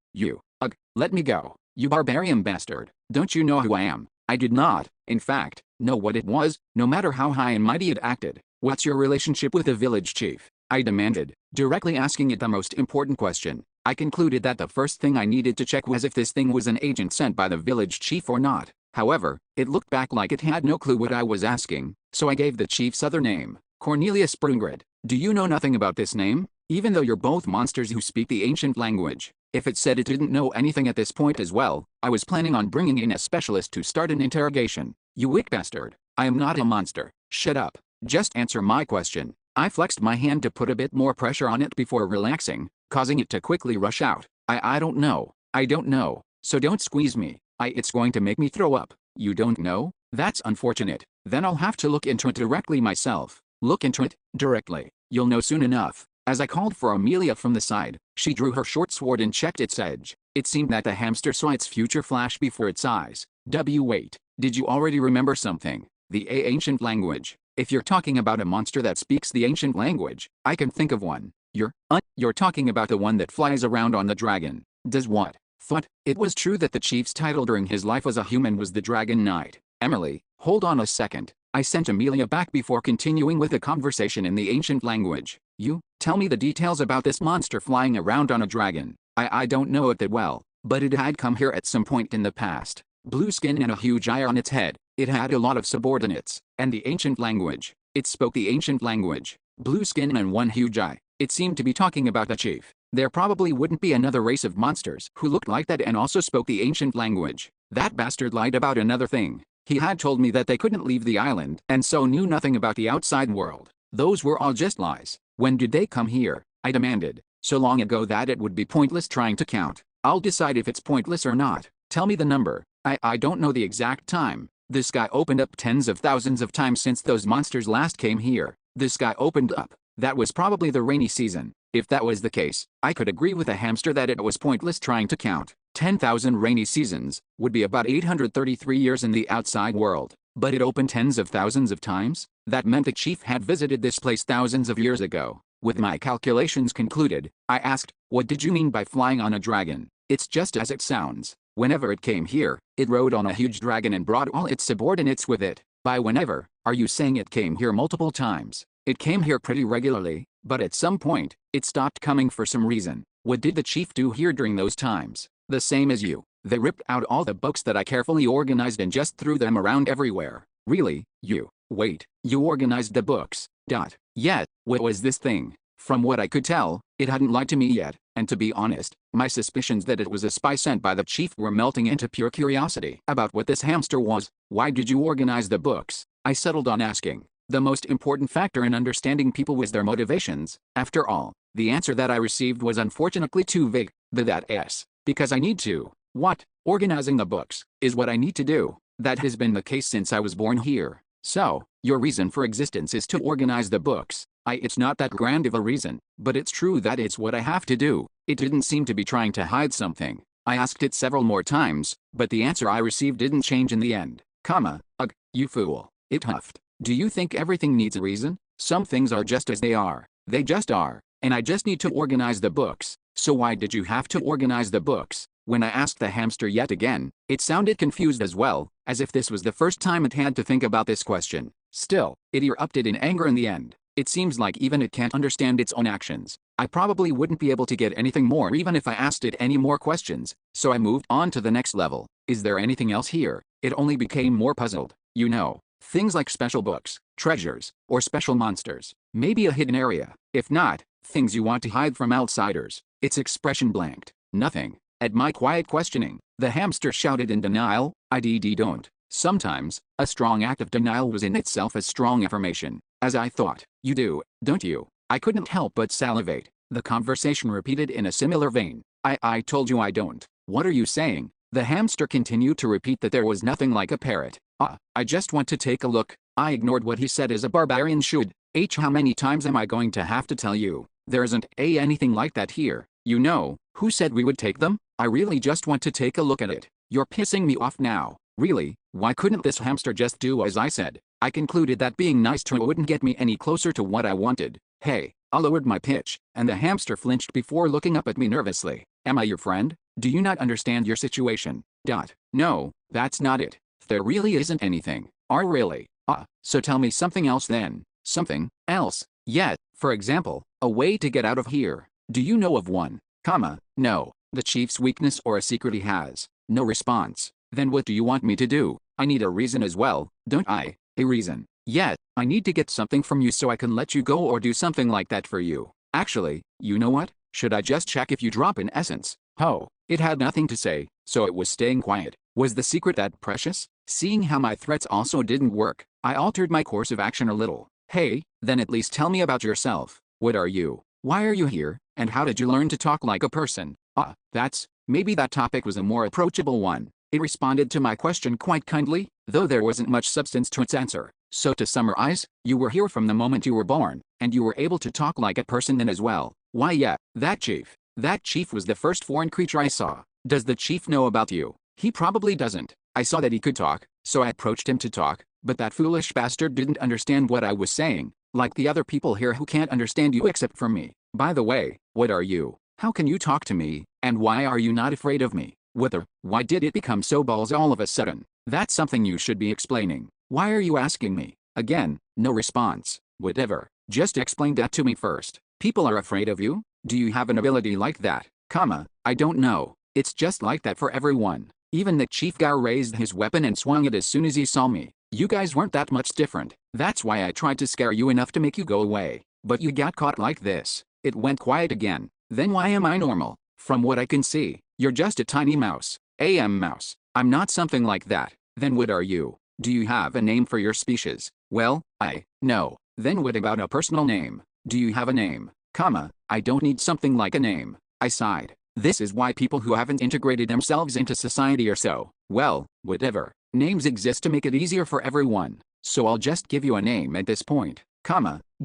Let me go. You barbarian bastard. Don't you know who I am? I did not, in fact, know what it was, no matter how high and mighty it acted. What's your relationship with the village chief? I demanded, directly asking it the most important question. I concluded that the first thing I needed to check was if this thing was an agent sent by the village chief or not. However, it looked back like it had no clue what I was asking, so I gave the chief's other name, Cornelius Springrid. Do you know nothing about this name? Even though you're both monsters who speak the ancient language. If it said it didn't know anything at this point as well, I was planning on bringing in a specialist to start an interrogation. You wick bastard. I am not a monster. Shut up. Just answer my question. I flexed my hand to put a bit more pressure on it before relaxing, causing it to quickly rush out. I don't know. I don't know. So don't squeeze me. It's going to make me throw up. You don't know? That's unfortunate. Then I'll have to look into it directly myself. Look into it, directly. You'll know soon enough. As I called for Amelia from the side, she drew her short sword and checked its edge. It seemed that the hamster saw its future flash before its eyes. Wait, did you already remember something? The ancient language. If you're talking about a monster that speaks the ancient language, I can think of one. You're talking about the one that flies around on the dragon. Does what? Thought it was true that the chief's title during his life as a human was the Dragon Knight. Emily, hold on a second. I sent Amelia back before continuing with the conversation in the ancient language. Tell me the details about this monster flying around on a dragon. I don't know it that well, but it had come here at some point in the past. Blue skin and a huge eye on its head. It had a lot of subordinates, and the ancient language. It spoke the ancient language. Blue skin and one huge eye. It seemed to be talking about the chief. There probably wouldn't be another race of monsters who looked like that and also spoke the ancient language. That bastard lied about another thing. He had told me that they couldn't leave the island and so knew nothing about the outside world. Those were all just lies. When did they come here? I demanded. So long ago that it would be pointless trying to count. I'll decide if it's pointless or not. Tell me the number. I don't know the exact time. The sky opened up tens of thousands of times since those monsters last came here. The sky opened up. That was probably the rainy season. If that was the case, I could agree with a hamster that it was pointless trying to count. 10,000 rainy seasons would be about 833 years in the outside world. But it opened tens of thousands of times? That meant the chief had visited this place thousands of years ago. With my calculations concluded, I asked, what did you mean by flying on a dragon? It's just as it sounds. Whenever it came here, it rode on a huge dragon and brought all its subordinates with it. By whenever, are you saying it came here multiple times? It came here pretty regularly, but at some point, it stopped coming for some reason. What did the chief do here during those times? The same as you. They ripped out all the books that I carefully organized and just threw them around everywhere. Really? Wait, you organized the books? Yet, what was this thing? From what I could tell, it hadn't lied to me yet, and to be honest, my suspicions that it was a spy sent by the chief were melting into pure curiosity about what this hamster was. Why did you organize the books? I settled on asking. The most important factor in understanding people was their motivations. After all, the answer that I received was unfortunately too vague. Because I need to. What? Organizing the books is what I need to do. That has been the case since I was born here. So, your reason for existence is to organize the books. It's not that grand of a reason, but it's true that it's what I have to do. It didn't seem to be trying to hide something. I asked it several more times, but the answer I received didn't change in the end. You fool. It huffed. Do you think everything needs a reason? Some things are just as they are. They just are, and I just need to organize the books. So why did you have to organize the books? When I asked the hamster yet again, it sounded confused as well, as if this was the first time it had to think about this question. Still, it erupted in anger in the end. It seems like even it can't understand its own actions. I probably wouldn't be able to get anything more even if I asked it any more questions, so I moved on to the next level. Is there anything else here? It only became more puzzled. Things like special books, treasures, or special monsters. Maybe a hidden area. If not, Things you want to hide from outsiders. Its expression blanked. Nothing. At my quiet questioning, the hamster shouted in denial, I don't. Sometimes, a strong act of denial was in itself a strong affirmation. As I thought, you do, don't you? I couldn't help but salivate. The conversation repeated in a similar vein. I told you I don't. What are you saying? The hamster continued to repeat that there was nothing like a parrot. I just want to take a look. I ignored what he said as a barbarian should. How many times am I going to have to tell you? There isn't anything like that here. You know, who said we would take them? I really just want to take a look at it. You're pissing me off now. Really, why couldn't this hamster just do as I said? I concluded that being nice to it wouldn't get me any closer to what I wanted. Hey, I lowered my pitch, and the hamster flinched before looking up at me nervously. Am I your friend? Do you not understand your situation? No, that's not it. There really isn't anything. Really? So tell me something else then. Something else? Yeah, for example, a way to get out of here. Do you know of one? No. The chief's weakness or a secret he has. No response. Then what do you want me to do? I need a reason as well, don't I? A reason. Yeah, I need to get something from you so I can let you go or do something like that for you. Actually, you know what? Should I just check if you drop in essence? It had nothing to say, so it was staying quiet. Was the secret that precious? Seeing how my threats also didn't work, I altered my course of action a little. Hey, then at least tell me about yourself. What are you? Why are you here? And how did you learn to talk like a person? Maybe that topic was a more approachable one. It responded to my question quite kindly, though there wasn't much substance to its answer. So to summarize, you were here from the moment you were born, and you were able to talk like a person then as well. Why yeah, that chief was the first foreign creature I saw. Does the chief know about you? He probably doesn't. I saw that he could talk, so I approached him to talk, but that foolish bastard didn't understand what I was saying, like the other people here who can't understand you except for me. By the way, what are you? How can you talk to me, and why are you not afraid of me? Why did it become so balls all of a sudden? That's something you should be explaining. Why are you asking me? Again, no response. Whatever. Just explain that to me first. People are afraid of you? Do you have an ability like that? I don't know. It's just like that for everyone. Even the chief guy raised his weapon and swung it as soon as he saw me. You guys weren't that much different. That's why I tried to scare you enough to make you go away. But you got caught like this. It went quiet again. Then why am I normal? From what I can see, you're just a tiny mouse. Mouse. I'm not something like that. Then what are you? Do you have a name for your species? Well, no. Then what about a personal name? Do you have a name? I don't need something like a name. I sighed. This is why people who haven't integrated themselves into society are so, well, whatever. Names exist to make it easier for everyone. So I'll just give you a name at this point.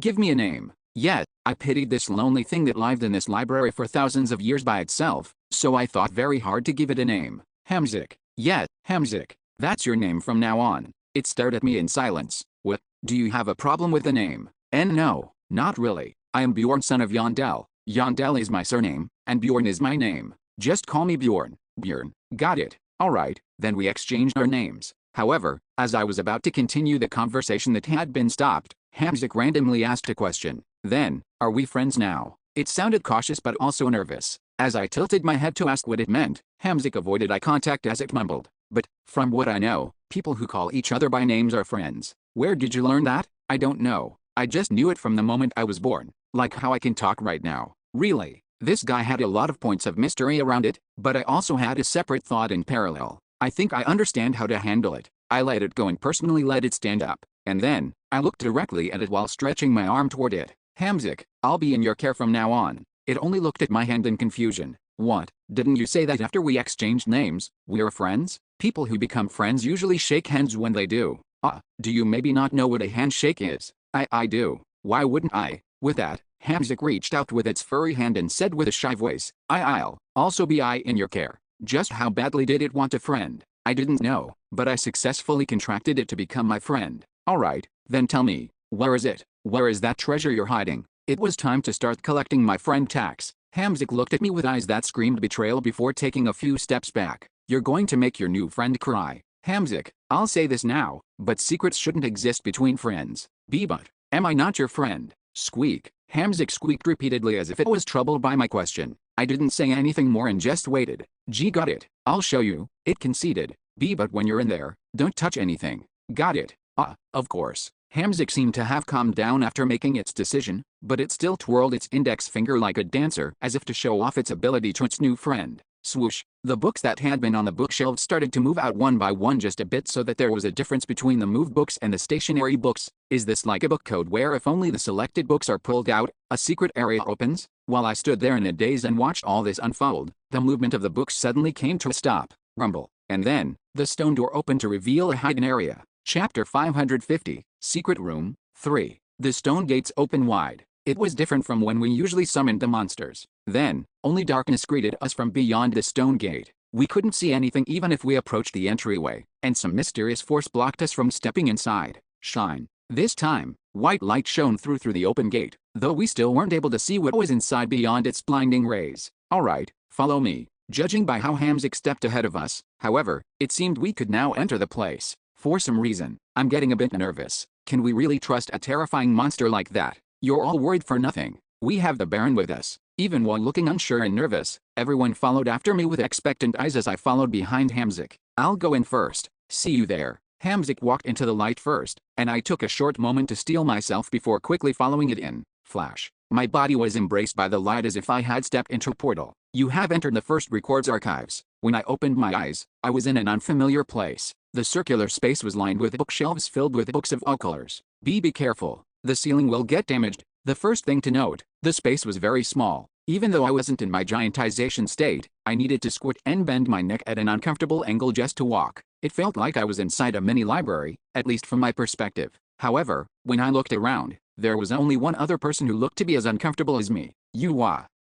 Give me a name. Yet, I pitied this lonely thing that lived in this library for thousands of years by itself, so I thought very hard to give it a name. Hamzik. Yeah, Hamzik. That's your name from now on. It stared at me in silence. What? Do you have a problem with the name? No, not really. I am Bjorn, son of Yondel. Yondel is my surname, and Bjorn is my name. Just call me Bjorn. Bjorn. Got it. Alright, then we exchanged our names. However, as I was about to continue the conversation that had been stopped, Hamzik randomly asked a question. Then, are we friends now? It sounded cautious but also nervous. As I tilted my head to ask what it meant, Hamzik avoided eye contact as it mumbled. But, from what I know, people who call each other by names are friends. Where did you learn that? I don't know. I just knew it from the moment I was born. Like how I can talk right now. Really, this guy had a lot of points of mystery around it, but I also had a separate thought in parallel. I think I understand how to handle it. I let it go and personally let it stand up, and then, I looked directly at it while stretching my arm toward it. Hamzik, I'll be in your care from now on. It only looked at my hand in confusion. What? Didn't you say that after we exchanged names, we're friends? People who become friends usually shake hands when they do. Do you maybe not know what a handshake is? I do. Why wouldn't I? With that, Hamzik reached out with its furry hand and said with a shy voice, I'll also be in your care. Just how badly did it want a friend? I didn't know, but I successfully contracted it to become my friend. Alright, then tell me, where is it? Where is that treasure you're hiding? It was time to start collecting my friend tax. Hamzik looked at me with eyes that screamed betrayal before taking a few steps back. You're going to make your new friend cry. Hamzik, I'll say this now, but secrets shouldn't exist between friends. But, am I not your friend? Squeak. Hamzik squeaked repeatedly as if it was troubled by my question. I didn't say anything more and just waited. Got it. I'll show you. It conceded. But when you're in there, don't touch anything. Got it. Of course. Hamzik seemed to have calmed down after making its decision, but it still twirled its index finger like a dancer as if to show off its ability to its new friend. Swoosh! The books that had been on the bookshelves started to move out one by one just a bit so that there was a difference between the moved books and the stationary books. Is this like a book code where if only the selected books are pulled out, a secret area opens? While I stood there in a daze and watched all this unfold, the movement of the books suddenly came to a stop. Rumble. And then, the stone door opened to reveal a hidden area. Chapter 550, Secret Room, 3. The stone gates open wide. It was different from when we usually summoned the monsters. Then, only darkness greeted us from beyond the stone gate. We couldn't see anything even if we approached the entryway, and some mysterious force blocked us from stepping inside. Shine. This time, white light shone through the open gate, though we still weren't able to see what was inside beyond its blinding rays. Alright, follow me. Judging by how Hamzik stepped ahead of us, however, it seemed we could now enter the place. For some reason, I'm getting a bit nervous. Can we really trust a terrifying monster like that? You're all worried for nothing. We have the Baron with us. Even while looking unsure and nervous, everyone followed after me with expectant eyes as I followed behind Hamzik. I'll go in first. See you there. Hamzik walked into the light first, and I took a short moment to steel myself before quickly following it in. Flash. My body was embraced by the light as if I had stepped into a portal. You have entered the first records archives. When I opened my eyes, I was in an unfamiliar place. The circular space was lined with bookshelves filled with books of all colors. Be careful. The ceiling will get damaged. The first thing to note, the space was very small. Even though I wasn't in my giantization state, I needed to squat and bend my neck at an uncomfortable angle just to walk. It felt like I was inside a mini library, at least from my perspective. However, when I looked around, there was only one other person who looked to be as uncomfortable as me.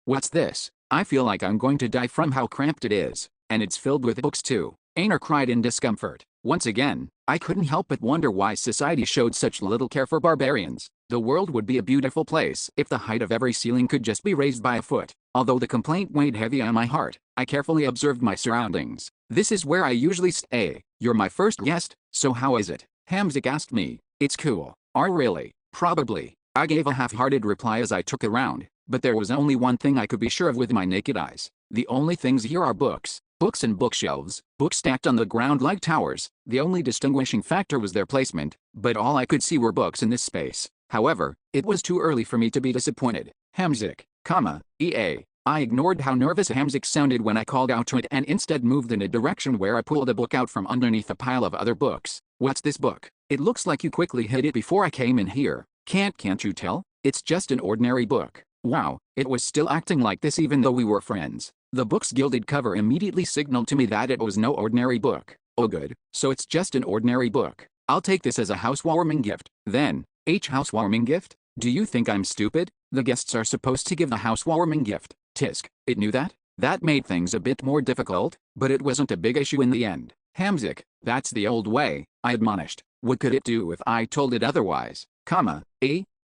What's this? I feel like I'm going to die from how cramped it is. And it's filled with books too. Aner cried in discomfort. Once again, I couldn't help but wonder why society showed such little care for barbarians. The world would be a beautiful place if the height of every ceiling could just be raised by a foot. Although the complaint weighed heavy on my heart, I carefully observed my surroundings. This is where I usually stay. You're my first guest, so how is it? Hamzik asked me. It's cool. Are really? Probably. I gave a half-hearted reply as I took around, but there was only one thing I could be sure of with my naked eyes. The only things here are books. Books and bookshelves, books stacked on the ground like towers. The only distinguishing factor was their placement, but all I could see were books in this space. However, it was too early for me to be disappointed. Hamzik, EA. I ignored how nervous Hamzik sounded when I called out to it and instead moved in a direction where I pulled a book out from underneath a pile of other books. What's this book? It looks like you quickly hid it before I came in here. Can't you tell? It's just an ordinary book. Wow, it was still acting like this even though we were friends. The book's gilded cover immediately signaled to me that it was no ordinary book. Oh good, so it's just an ordinary book. I'll take this as a housewarming gift. Then, housewarming gift? Do you think I'm stupid? The guests are supposed to give the housewarming gift. Tisk, it knew that? That made things a bit more difficult, but it wasn't a big issue in the end. Hamzik, that's the old way, I admonished. What could it do if I told it otherwise?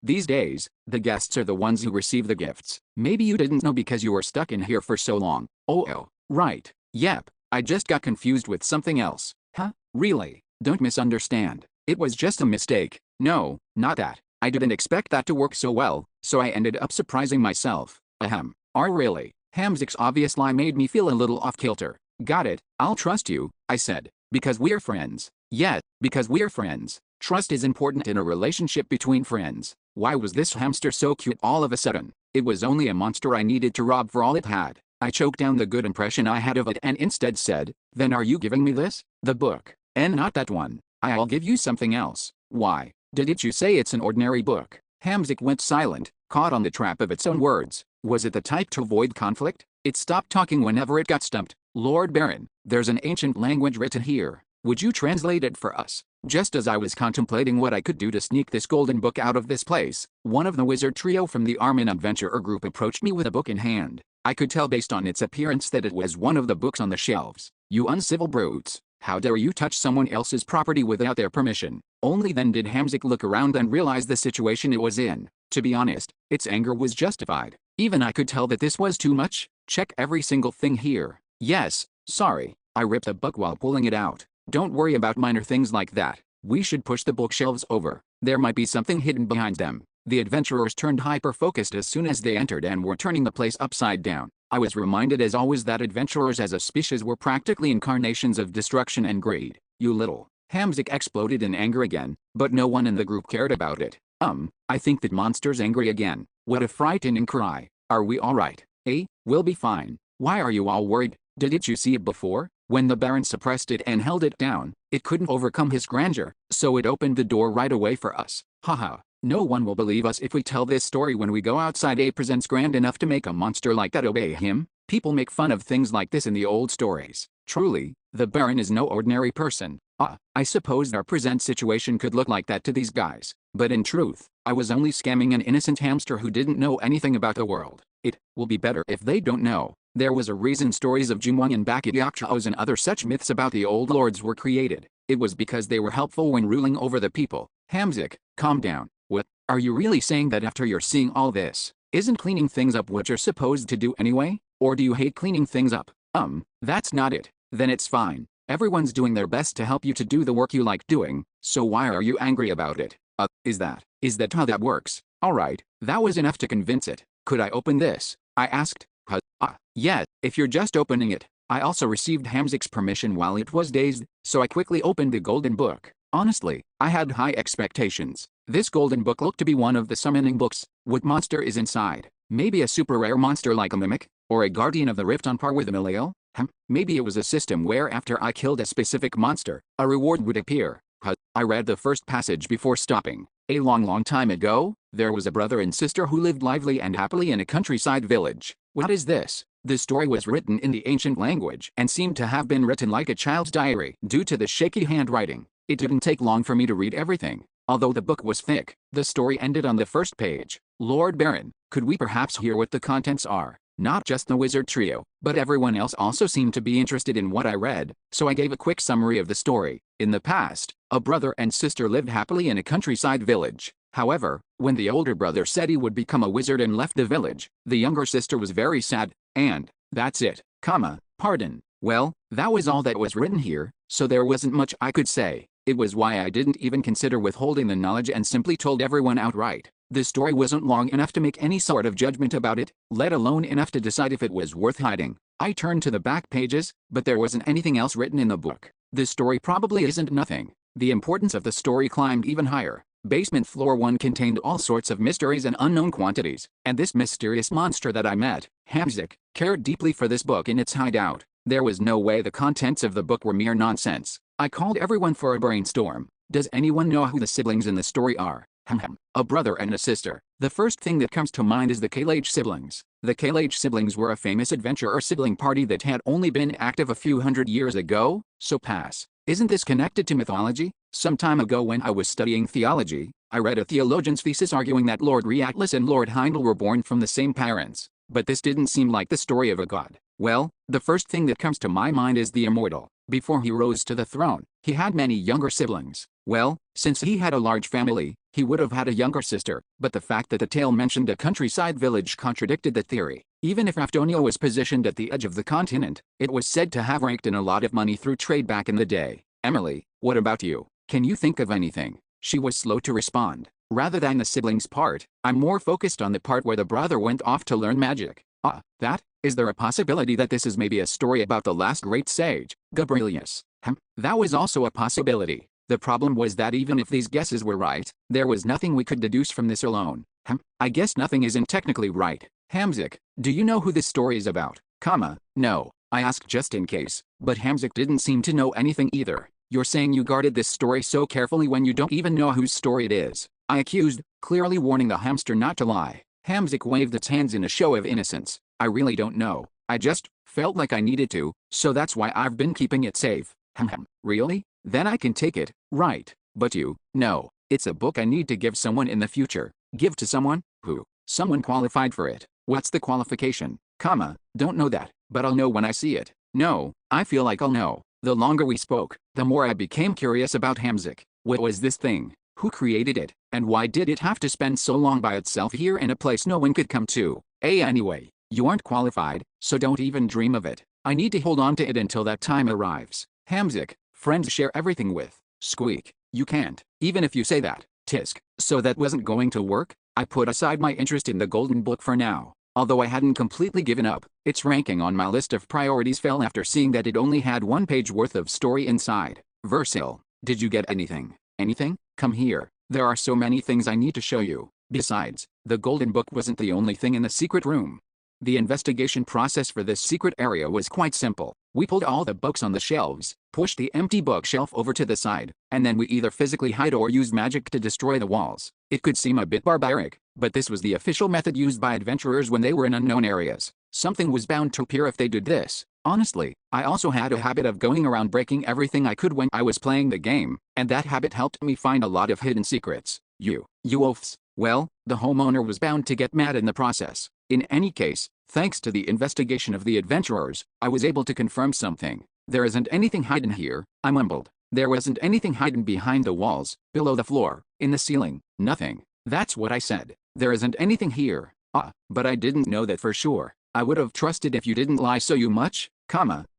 These days, the guests are the ones who receive the gifts. Maybe you didn't know because you were stuck in here for so long. Oh, right. Yep, I just got confused with something else. Huh? Really? Don't misunderstand. It was just a mistake. No, not that. I didn't expect that to work so well, so I ended up surprising myself. Ahem. Really? Hamzik's obvious lie made me feel a little off-kilter. Got it, I'll trust you, I said. Because we're friends. Yeah, because we're friends. Trust is important in a relationship between friends. Why was this hamster so cute all of a sudden? It was only a monster I needed to rob for all it had. I choked down the good impression I had of it and instead said, then are you giving me this? The book. And not that one. I'll give you something else. Why? Didn't you say it's an ordinary book? Hamzik went silent, caught on the trap of its own words. Was it the type to avoid conflict? It stopped talking whenever it got stumped. Lord Baron, there's an ancient language written here. Would you translate it for us? Just as I was contemplating what I could do to sneak this golden book out of this place, one of the wizard trio from the Armin Adventurer group approached me with a book in hand. I could tell based on its appearance that it was one of the books on the shelves. You uncivil brutes. How dare you touch someone else's property without their permission? Only then did Hamzik look around and realize the situation it was in. To be honest, its anger was justified. Even I could tell that this was too much. Check every single thing here. Yes, sorry. I ripped a book while pulling it out. Don't worry about minor things like that. We should push the bookshelves over. There might be something hidden behind them. The adventurers turned hyper-focused as soon as they entered and were turning the place upside down. I was reminded as always that adventurers as a species were practically incarnations of destruction and greed. You little. Hamzik exploded in anger again, but no one in the group cared about it. I think that monster's angry again. What a frightening cry. Are we alright? We'll be fine. Why are you all worried? Didn't you see it before? When the Baron suppressed it and held it down, it couldn't overcome his grandeur, so it opened the door right away for us. Haha. No one will believe us if we tell this story when we go outside. Presents grand enough to make a monster like that obey him? People make fun of things like this in the old stories. Truly, the Baron is no ordinary person. I suppose our present situation could look like that to these guys, but in truth, I was only scamming an innocent hamster who didn't know anything about the world. It will be better if they don't know. There was a reason stories of Jumwang and Bakayakchaos and other such myths about the old lords were created. It was because they were helpful when ruling over the people. Hamzik, calm down. What? Are you really saying that after you're seeing all this, isn't cleaning things up what you're supposed to do anyway? Or do you hate cleaning things up? That's not it. Then it's fine. Everyone's doing their best to help you to do the work you like doing, so why are you angry about it? Is that how that works? Alright, that was enough to convince it. Could I open this? I asked. Yeah, if you're just opening it. I also received Hamzik's permission while it was dazed, so I quickly opened the golden book. Honestly, I had high expectations. This golden book looked to be one of the summoning books. What monster is inside? Maybe a super rare monster like a mimic? Or a guardian of the rift on par with a Maleo? Maybe it was a system where after I killed a specific monster, a reward would appear. I read the first passage before stopping. A long time ago, there was a brother and sister who lived lively and happily in a countryside village. What is this? The story was written in the ancient language and seemed to have been written like a child's diary due to the shaky handwriting. It didn't take long for me to read everything. Although the book was thick, the story ended on the first page. Lord Baron, could we perhaps hear what the contents are? Not just the wizard trio, but everyone else also seemed to be interested in what I read, so I gave a quick summary of the story. In the past, a brother and sister lived happily in a countryside village. However, when the older brother said he would become a wizard and left the village, the younger sister was very sad, and that's it, pardon. Well, that was all that was written here, so there wasn't much I could say. It was why I didn't even consider withholding the knowledge and simply told everyone outright. The story wasn't long enough to make any sort of judgment about it, let alone enough to decide if it was worth hiding. I turned to the back pages, but there wasn't anything else written in the book. The story probably isn't nothing. The importance of the story climbed even higher. Basement floor 1 contained all sorts of mysteries and unknown quantities, and this mysterious monster that I met, Hamzik, cared deeply for this book in its hideout. There was no way the contents of the book were mere nonsense. I called everyone for a brainstorm. Does anyone know who the siblings in the story are? A brother and a sister. The first thing that comes to mind is the Kalage siblings. The Kalage siblings were a famous adventurer sibling party that had only been active a few hundred years ago, so pass. Isn't this connected to mythology? Some time ago when I was studying theology, I read a theologian's thesis arguing that Lord Reatlas and Lord Heindel were born from the same parents. But this didn't seem like the story of a god. Well, the first thing that comes to my mind is the immortal. Before he rose to the throne, he had many younger siblings. Well, since he had a large family, he would have had a younger sister, but the fact that the tale mentioned a countryside village contradicted the theory. Even if Afdonia was positioned at the edge of the continent, it was said to have raked in a lot of money through trade back in the day. Emily, what about you? Can you think of anything? She was slow to respond. Rather than the siblings part, I'm more focused on the part where the brother went off to learn magic. Is there a possibility that this is maybe a story about the last great sage, Gabrielius? That was also a possibility. The problem was that even if these guesses were right, there was nothing we could deduce from this alone. I guess nothing isn't technically right. Hamzik, do you know who this story is about? No. I asked just in case, but Hamzik didn't seem to know anything either. You're saying you guarded this story so carefully when you don't even know whose story it is? I accused, clearly warning the hamster not to lie. Hamzik waved its hands in a show of innocence. I really don't know. I just felt like I needed to, so that's why I've been keeping it safe. Really? Then I can take it, right? But no. It's a book I need to give someone in the future. Give to someone? Who? Someone qualified for it. What's the qualification? Don't know that, but I'll know when I see it. No, I feel like I'll know. The longer we spoke, the more I became curious about Hamzik. What was this thing? Who created it? And why did it have to spend so long by itself here in a place no one could come to? Anyway, you aren't qualified, so don't even dream of it. I need to hold on to it until that time arrives. Hamzik, friends share everything with. Squeak, you can't, even if you say that. Tisk, so that wasn't going to work? I put aside my interest in the golden book for now. Although I hadn't completely given up, its ranking on my list of priorities fell after seeing that it only had one page worth of story inside. Versil, Did you get anything? Anything? Come here. There are so many things I need to show you. Besides, the golden book wasn't the only thing in the secret room. The investigation process for this secret area was quite simple. We pulled all the books on the shelves, pushed the empty bookshelf over to the side, and then we either physically hide or use magic to destroy the walls. It could seem a bit barbaric, but this was the official method used by adventurers when they were in unknown areas. Something was bound to appear if they did this. Honestly, I also had a habit of going around breaking everything I could when I was playing the game, and that habit helped me find a lot of hidden secrets. You oafs. Well, the homeowner was bound to get mad in the process. In any case, thanks to the investigation of the adventurers, I was able to confirm something. There isn't anything hidden here, I mumbled. There wasn't anything hidden behind the walls, below the floor, in the ceiling, nothing. That's what I said. There isn't anything here. But I didn't know that for sure. I would have trusted if you didn't lie so much,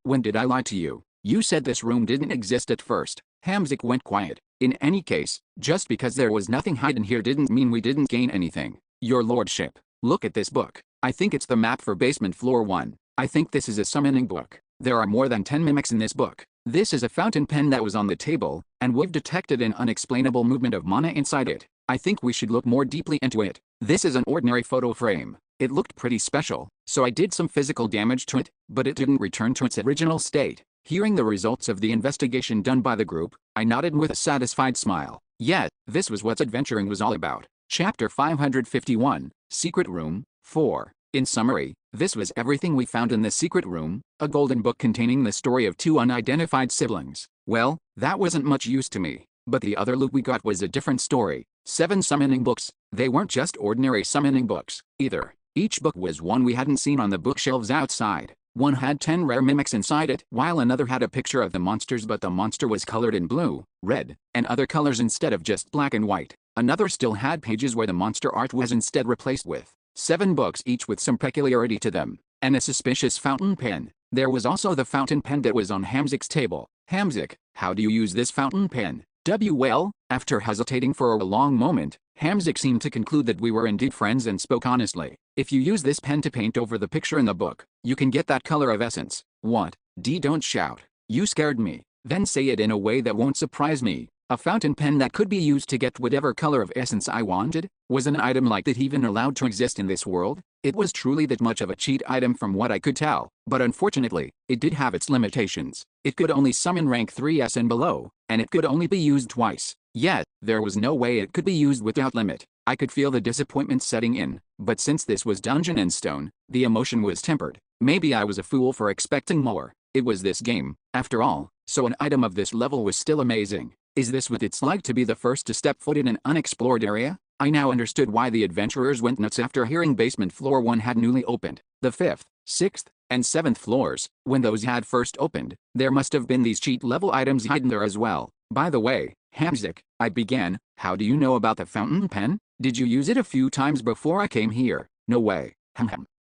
when did I lie to you? You said this room didn't exist at first. Hamzik went quiet. In any case, just because there was nothing hidden here didn't mean we didn't gain anything. Your lordship, look at this book. I think it's the map for basement floor 1. I think this is a summoning book. There are more than 10 mimics in this book. This is a fountain pen that was on the table, and we've detected an unexplainable movement of mana inside it. I think we should look more deeply into it. This is an ordinary photo frame. It looked pretty special, so I did some physical damage to it, but it didn't return to its original state. Hearing the results of the investigation done by the group, I nodded with a satisfied smile. Yeah, this was what adventuring was all about. Chapter 551, Secret Room, 4. In summary, this was everything we found in the secret room, a golden book containing the story of 2 unidentified siblings. Well, that wasn't much use to me, but the other loot we got was a different story. 7 summoning books. They weren't just ordinary summoning books, either. Each book was one we hadn't seen on the bookshelves outside. One had 10 rare mimics inside it, while another had a picture of the monsters, but the monster was colored in blue, red, and other colors instead of just black and white. Another still had pages where the monster art was instead replaced with 7 books each with some peculiarity to them, and a suspicious fountain pen. There was also the fountain pen that was on Hamzik's table. Hamzik, how do you use this fountain pen? Well, after hesitating for a long moment, Hamzik seemed to conclude that we were indeed friends and spoke honestly. If you use this pen to paint over the picture in the book, you can get that color of essence. What? Don't shout. You scared me. Then say it in a way that won't surprise me. A fountain pen that could be used to get whatever color of essence I wanted? Was an item like that even allowed to exist in this world? It was truly that much of a cheat item from what I could tell, but unfortunately, it did have its limitations. It could only summon rank 3s and below, and it could only be used twice. Yet, there was no way it could be used without limit. I could feel the disappointment setting in, but since this was Dungeon and Stone, the emotion was tempered. Maybe I was a fool for expecting more. It was this game, after all, so an item of this level was still amazing. Is this what it's like to be the first to step foot in an unexplored area? I now understood why the adventurers went nuts after hearing basement floor 1 had newly opened. The 5th, 6th, and 7th floors, when those had first opened, there must have been these cheat level items hidden there as well. By the way, Hamzik, I began, how do you know about the fountain pen? Did you use it a few times before I came here? No way.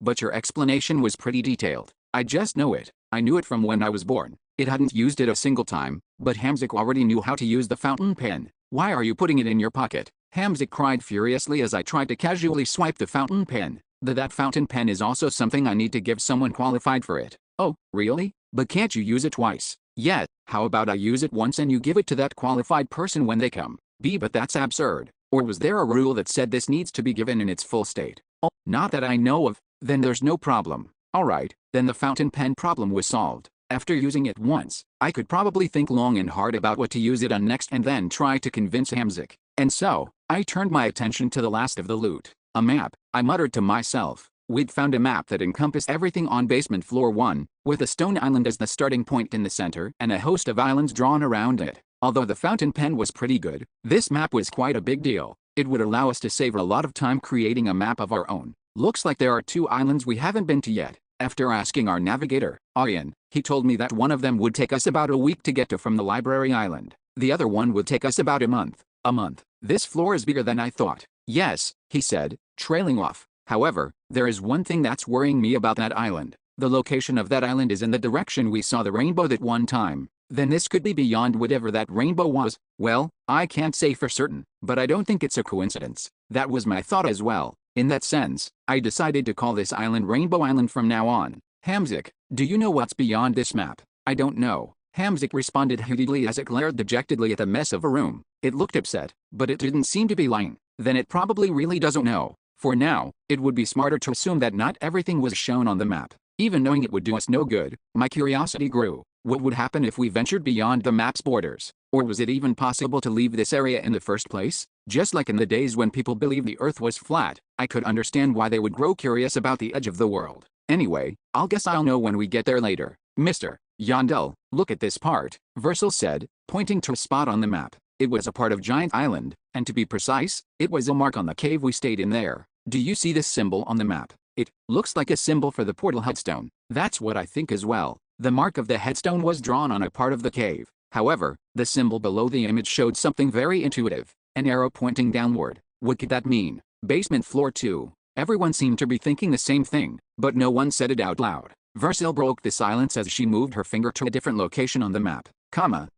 But your explanation was pretty detailed. I just know it. I knew it from when I was born. It hadn't used it a single time, but Hamzik already knew how to use the fountain pen. Why are you putting it in your pocket? Hamzik cried furiously as I tried to casually swipe the fountain pen. That fountain pen is also something I need to give someone qualified for it. Oh, really? But can't you use it twice? Yeah, how about I use it once and you give it to that qualified person when they come? But that's absurd. Or was there a rule that said this needs to be given in its full state? Oh, not that I know of. Then there's no problem. Alright, then the fountain pen problem was solved. After using it once, I could probably think long and hard about what to use it on next and then try to convince Hamzik. And so, I turned my attention to the last of the loot. A map, I muttered to myself. We'd found a map that encompassed everything on basement floor 1, with a stone island as the starting point in the center and a host of islands drawn around it. Although the fountain pen was pretty good, this map was quite a big deal. It would allow us to save a lot of time creating a map of our own. Looks like there are 2 islands we haven't been to yet. After asking our navigator, Aryan, he told me that one of them would take us about a week to get to from the library island. The other one would take us about a month. A month. This floor is bigger than I thought. Yes, he said, trailing off. However, there is one thing that's worrying me about that island. The location of that island is in the direction we saw the rainbow that one time. Then this could be beyond whatever that rainbow was. Well, I can't say for certain, but I don't think it's a coincidence. That was my thought as well. In that sense, I decided to call this island Rainbow Island from now on. Hamzik, do you know what's beyond this map? I don't know. Hamzik responded heatedly as it glared dejectedly at the mess of a room. It looked upset, but it didn't seem to be lying. Then it probably really doesn't know. For now, it would be smarter to assume that not everything was shown on the map. Even knowing it would do us no good, my curiosity grew. What would happen if we ventured beyond the map's borders? Or was it even possible to leave this area in the first place? Just like in the days when people believed the Earth was flat, I could understand why they would grow curious about the edge of the world. Anyway, I'll guess I'll know when we get there later. Mr. Yandel, look at this part, Versil said, pointing to a spot on the map. It was a part of Giant Island, and to be precise, it was a mark on the cave we stayed in there. Do you see this symbol on the map? It looks like a symbol for the portal headstone. That's what I think as well. The mark of the headstone was drawn on a part of the cave. However, the symbol below the image showed something very intuitive. An arrow pointing downward. What could that mean? Basement floor 2. Everyone seemed to be thinking the same thing, but no one said it out loud. Versil broke the silence as she moved her finger to a different location on the map.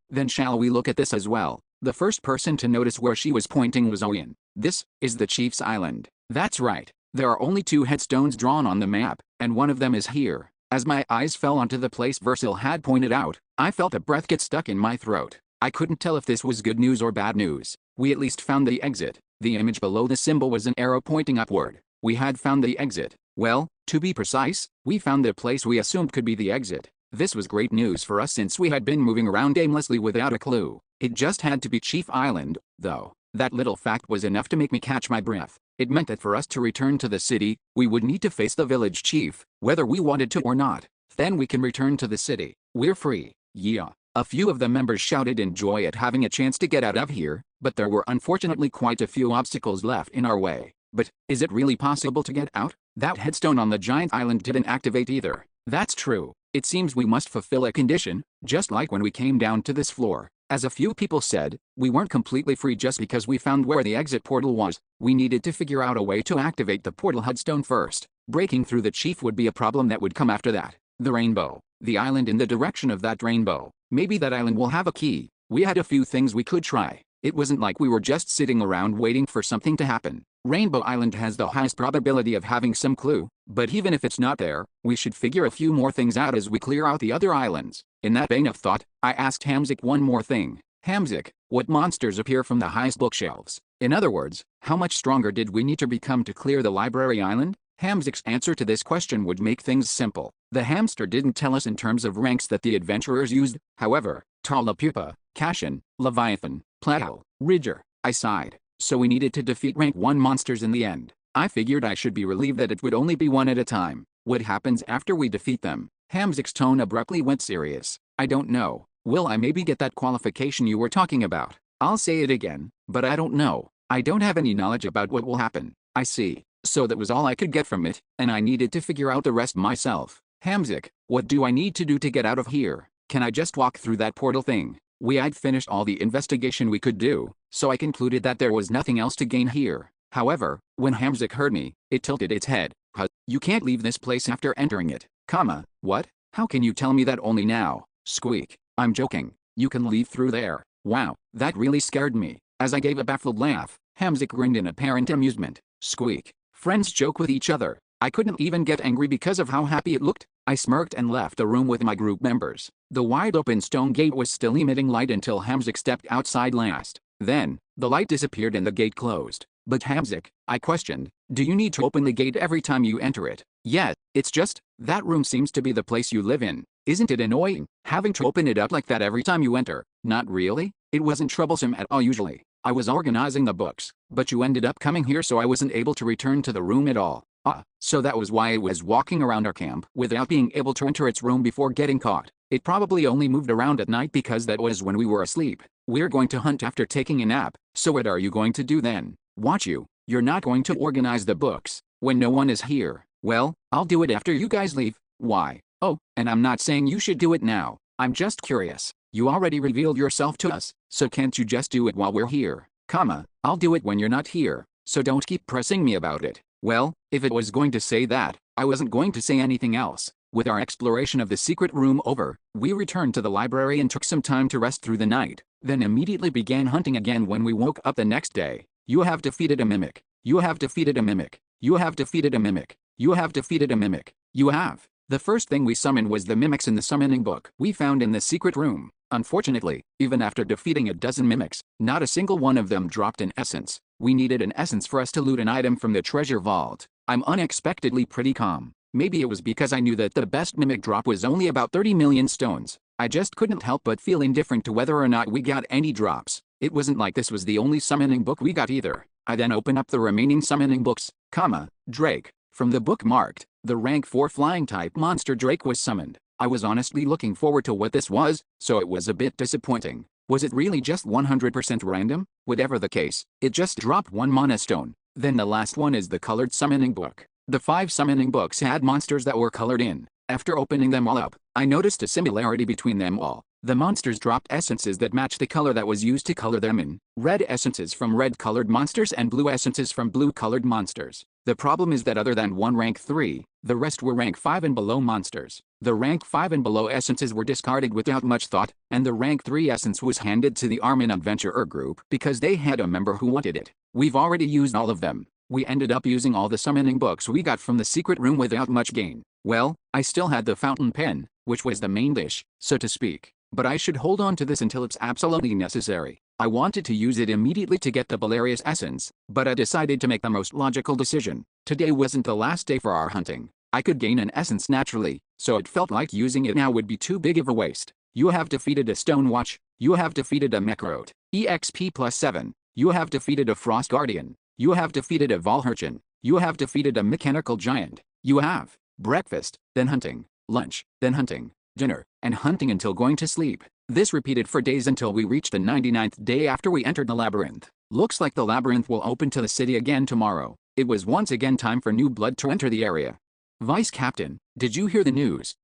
Then shall we look at this as well? The first person to notice where she was pointing was Owen. This is the Chief's Island. That's right. There are only 2 headstones drawn on the map, and one of them is here. As my eyes fell onto the place Versil had pointed out, I felt a breath get stuck in my throat. I couldn't tell if this was good news or bad news. We at least found the exit. The image below the symbol was an arrow pointing upward. We had found the exit. Well, to be precise, we found the place we assumed could be the exit. This was great news for us since we had been moving around aimlessly without a clue. It just had to be Chief Island, though. That little fact was enough to make me catch my breath. It meant that for us to return to the city, we would need to face the village chief, whether we wanted to or not. Then we can return to the city. We're free. Yeah. A few of the members shouted in joy at having a chance to get out of here, but there were unfortunately quite a few obstacles left in our way. But, is it really possible to get out? That headstone on the giant island didn't activate either. That's true. It seems we must fulfill a condition, just like when we came down to this floor. As a few people said, we weren't completely free just because we found where the exit portal was. We needed to figure out a way to activate the portal headstone first. Breaking through the chief would be a problem that would come after that. The rainbow. The island in the direction of that rainbow. Maybe that island will have a key. We had a few things we could try. It wasn't like we were just sitting around waiting for something to happen. Rainbow Island has the highest probability of having some clue, but even if it's not there, we should figure a few more things out as we clear out the other islands. In that vein of thought, I asked Hamzik one more thing. Hamzik, what monsters appear from the highest bookshelves? In other words, how much stronger did we need to become to clear the library island? Hamzik's answer to this question would make things simple. The hamster didn't tell us in terms of ranks that the adventurers used. However, Talapupa, Kashin, Leviathan, Platel, Ridger. I sighed. So we needed to defeat rank 1 monsters in the end. I figured I should be relieved that it would only be 1 at a time. What happens after we defeat them? Hamzik's tone abruptly went serious. I don't know. Will I maybe get that qualification you were talking about? I'll say it again, but I don't know. I don't have any knowledge about what will happen. I see. So that was all I could get from it, and I needed to figure out the rest myself. Hamzik, what do I need to do to get out of here? Can I just walk through that portal thing? We had finished all the investigation we could do, so I concluded that there was nothing else to gain here. However, when Hamzik heard me, it tilted its head. You can't leave this place after entering it. What? How can you tell me that only now? Squeak. I'm joking. You can leave through there. Wow, that really scared me. As I gave a baffled laugh, Hamzik grinned in apparent amusement. Squeak. Friends joke with each other. I couldn't even get angry because of how happy it looked. I smirked and left the room with my group members. The wide-open stone gate was still emitting light until Hamzik stepped outside last. Then, the light disappeared and the gate closed. But Hamzik, I questioned, do you need to open the gate every time you enter it? Yeah, it's just, that room seems to be the place you live in. Isn't it annoying, having to open it up like that every time you enter? Not really. It wasn't troublesome at all usually. I was organizing the books, but you ended up coming here so I wasn't able to return to the room at all. So that was why it was walking around our camp without being able to enter its room before getting caught. It probably only moved around at night because that was when we were asleep. We're going to hunt after taking a nap, so what are you going to do then? Watch you. You're not going to organize the books when no one is here. Well, I'll do it after you guys leave. Why? Oh, and I'm not saying you should do it now. I'm just curious. You already revealed yourself to us, so can't you just do it while we're here? I'll do it when you're not here, so don't keep pressing me about it. Well, if it was going to say that, I wasn't going to say anything else. With our exploration of the secret room over, we returned to the library and took some time to rest through the night, then immediately began hunting again when we woke up the next day. You have defeated a mimic. You have defeated a mimic. You have defeated a mimic. You have defeated a mimic. You have. The first thing we summoned was the mimics in the summoning book we found in the secret room. Unfortunately, even after defeating a dozen mimics, not a single one of them dropped an essence. We needed an essence for us to loot an item from the treasure vault. I'm unexpectedly pretty calm. Maybe it was because I knew that the best mimic drop was only about 30 million stones. I just couldn't help but feel indifferent to whether or not we got any drops. It wasn't like this was the only summoning book we got either. I then opened up the remaining summoning books, Drake. From the book marked, the rank 4 flying type monster Drake was summoned. I was honestly looking forward to what this was, so it was a bit disappointing. Was it really just 100% random? Whatever the case, it just dropped one mana stone. Then the last one is the colored summoning book. The 5 summoning books had monsters that were colored in. After opening them all up, I noticed a similarity between them all. The monsters dropped essences that matched the color that was used to color them in. Red essences from red-colored monsters and blue essences from blue-colored monsters. The problem is that other than one rank 3, the rest were rank 5 and below monsters. The rank 5 and below essences were discarded without much thought, and the rank 3 essence was handed to the Armin Adventurer group because they had a member who wanted it. We've already used all of them. We ended up using all the summoning books we got from the secret room without much gain. Well, I still had the fountain pen, which was the main dish, so to speak. But I should hold on to this until it's absolutely necessary. I wanted to use it immediately to get the Valerius essence, but I decided to make the most logical decision. Today wasn't the last day for our hunting. I could gain an essence naturally, so it felt like using it now would be too big of a waste. You have defeated a Stonewatch, you have defeated a Mechrot, EXP +7, you have defeated a Frost Guardian, you have defeated a Valhurchin, you have defeated a Mechanical Giant, you have breakfast, then hunting, lunch, then hunting, dinner, and hunting until going to sleep. This repeated for days until we reached the 99th day after we entered the labyrinth. Looks like the labyrinth will open to the city again tomorrow. It was once again time for new blood to enter the area. Vice Captain, did you hear the news?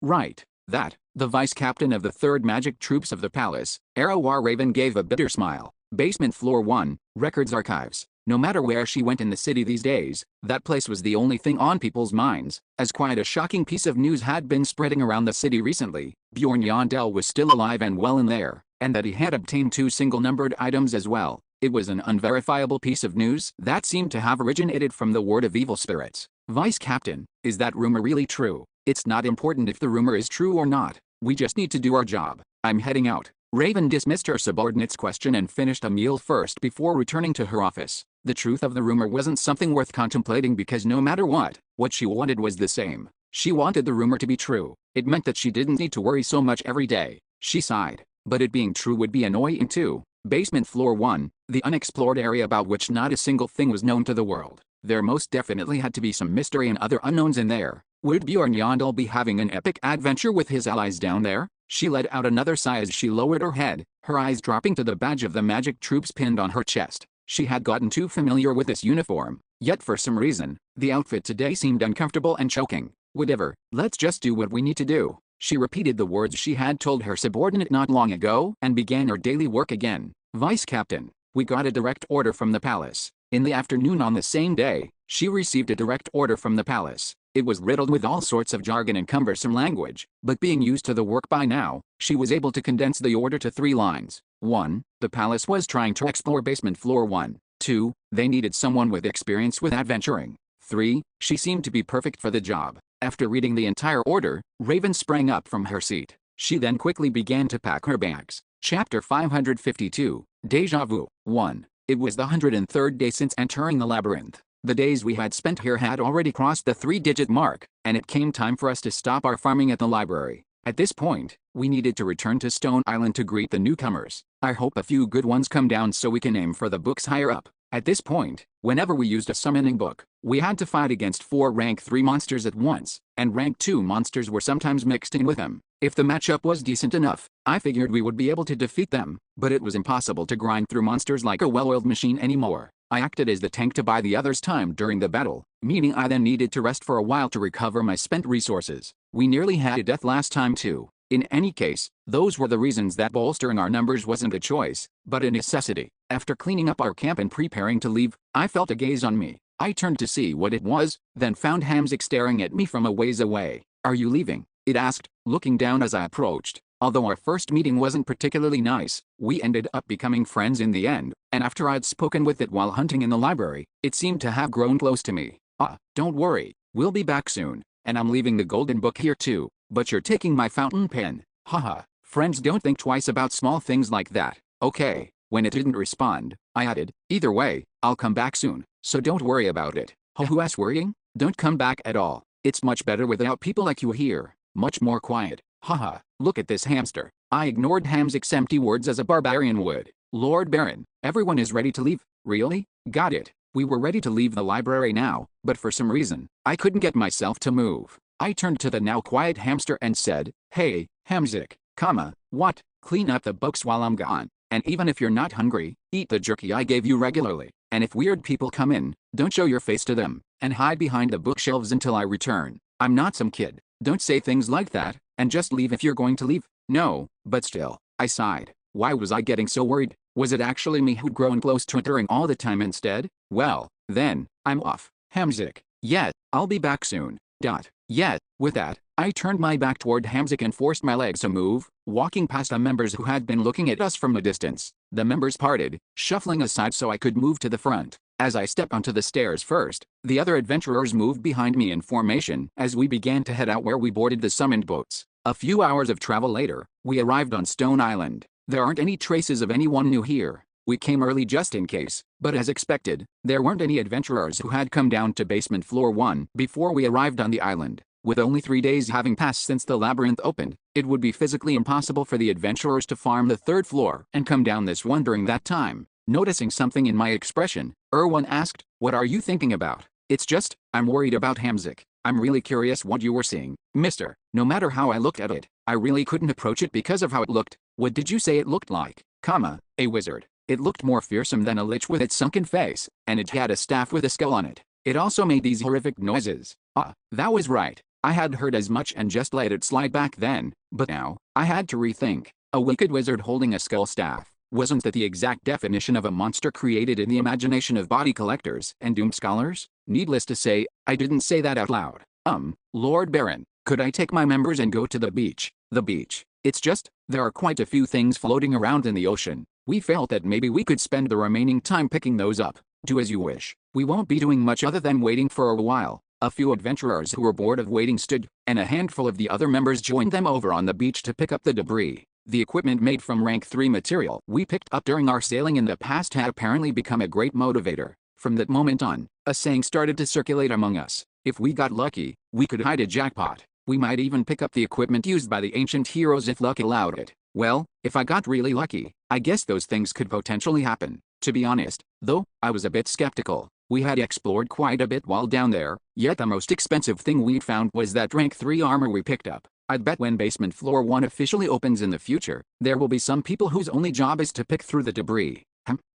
Right. That, the Vice Captain of the 3rd Magic Troops of the Palace, Arrowwar Raven gave a bitter smile. Basement floor 1, Records Archives. No matter where she went in the city these days, that place was the only thing on people's minds, as quite a shocking piece of news had been spreading around the city recently. Bjorn Yandel was still alive and well in there, and that he had obtained 2 single-numbered items as well. It was an unverifiable piece of news that seemed to have originated from the word of evil spirits. Vice Captain, is that rumor really true? It's not important if the rumor is true or not. We just need to do our job. I'm heading out. Raven dismissed her subordinate's question and finished a meal first before returning to her office. The truth of the rumor wasn't something worth contemplating because no matter what she wanted was the same. She wanted the rumor to be true. It meant that she didn't need to worry so much every day. She sighed. But it being true would be annoying too. Basement floor 1, the unexplored area about which not a single thing was known to the world. There most definitely had to be some mystery and other unknowns in there. Would Bjorn Yandel be having an epic adventure with his allies down there? She let out another sigh as she lowered her head, her eyes dropping to the badge of the magic troops pinned on her chest. She had gotten too familiar with this uniform, yet for some reason, the outfit today seemed uncomfortable and choking. Whatever, let's just do what we need to do. She repeated the words she had told her subordinate not long ago and began her daily work again. Vice Captain, we got a direct order from the palace. In the afternoon on the same day, she received a direct order from the palace. It was riddled with all sorts of jargon and cumbersome language, but being used to the work by now, she was able to condense the order to 3 lines. 1. The palace was trying to explore basement floor 1. 2. They needed someone with experience with adventuring. 3. She seemed to be perfect for the job. After reading the entire order, Raven sprang up from her seat. She then quickly began to pack her bags. Chapter 552, Deja Vu. 1. It was the 103rd day since entering the labyrinth. The days we had spent here had already crossed the 3-digit mark, and it came time for us to stop our farming at the library. At this point, we needed to return to Stone Island to greet the newcomers. I hope a few good ones come down so we can aim for the books higher up. At this point, whenever we used a summoning book, we had to fight against 4 rank 3 monsters at once, and rank 2 monsters were sometimes mixed in with them. If the matchup was decent enough, I figured we would be able to defeat them, but it was impossible to grind through monsters like a well-oiled machine anymore. I acted as the tank to buy the others time during the battle, meaning I then needed to rest for a while to recover my spent resources. We nearly had a death last time too. In any case, those were the reasons that bolstering our numbers wasn't a choice, but a necessity. After cleaning up our camp and preparing to leave, I felt a gaze on me. I turned to see what it was, then found Hamzik staring at me from a ways away. "Are you leaving?" it asked, looking down as I approached. Although our first meeting wasn't particularly nice, we ended up becoming friends in the end, and after I'd spoken with it while hunting in the library, it seemed to have grown close to me. Don't worry, we'll be back soon. And I'm leaving the golden book here too, but you're taking my fountain pen. Haha, friends don't think twice about small things like that. Okay, when it didn't respond, I added, either way, I'll come back soon, so don't worry about it. Who's worrying? Don't come back at all. It's much better without people like you here. Much more quiet. Haha, look at this hamster. I ignored Hamzik's empty words as a barbarian would. Lord Baron, everyone is ready to leave. Really? Got it. We were ready to leave the library now, but for some reason, I couldn't get myself to move. I turned to the now quiet hamster and said, hey, Hamzik, what? Clean up the books while I'm gone. And even if you're not hungry, eat the jerky I gave you regularly. And if weird people come in, don't show your face to them, and hide behind the bookshelves until I return. I'm not some kid. Don't say things like that, and just leave if you're going to leave. No, but still, I sighed. Why was I getting so worried? Was it actually me who'd grown close to entering all the time instead? Well, then, I'm off. Hamzik. Yeah, I'll be back soon. Yeah, with that, I turned my back toward Hamzik and forced my legs to move, walking past the members who had been looking at us from a distance. The members parted, shuffling aside so I could move to the front. As I stepped onto the stairs first, the other adventurers moved behind me in formation as we began to head out where we boarded the summoned boats. A few hours of travel later, we arrived on Stone Island. There aren't any traces of anyone new here. We came early just in case, but as expected, there weren't any adventurers who had come down to basement floor 1 before we arrived on the island. With only 3 days having passed since the labyrinth opened, it would be physically impossible for the adventurers to farm the 3rd floor and come down this one during that time. Noticing something in my expression, Erwan asked, what are you thinking about? It's just, I'm worried about Hamzik. I'm really curious what you were seeing, mister. No matter how I looked at it, I really couldn't approach it because of how it looked. What did you say it looked like? A wizard. It looked more fearsome than a lich with its sunken face, and it had a staff with a skull on it. It also made these horrific noises. That was right. I had heard as much and just let it slide back then, but now, I had to rethink. A wicked wizard holding a skull staff. Wasn't that the exact definition of a monster created in the imagination of body collectors and doomed scholars? Needless to say, I didn't say that out loud. Lord Baron, could I take my members and go to the beach? The beach. It's just, there are quite a few things floating around in the ocean. We felt that maybe we could spend the remaining time picking those up. Do as you wish. We won't be doing much other than waiting for a while. A few adventurers who were bored of waiting stood, and a handful of the other members joined them over on the beach to pick up the debris. The equipment made from rank 3 material we picked up during our sailing in the past had apparently become a great motivator. From that moment on, a saying started to circulate among us. If we got lucky, we could hide a jackpot. We might even pick up the equipment used by the ancient heroes if luck allowed it. Well, if I got really lucky, I guess those things could potentially happen. To be honest, though, I was a bit skeptical. We had explored quite a bit while down there, yet the most expensive thing we'd found was that rank 3 armor we picked up. I'd bet when basement floor 1 officially opens in the future, there will be some people whose only job is to pick through the debris.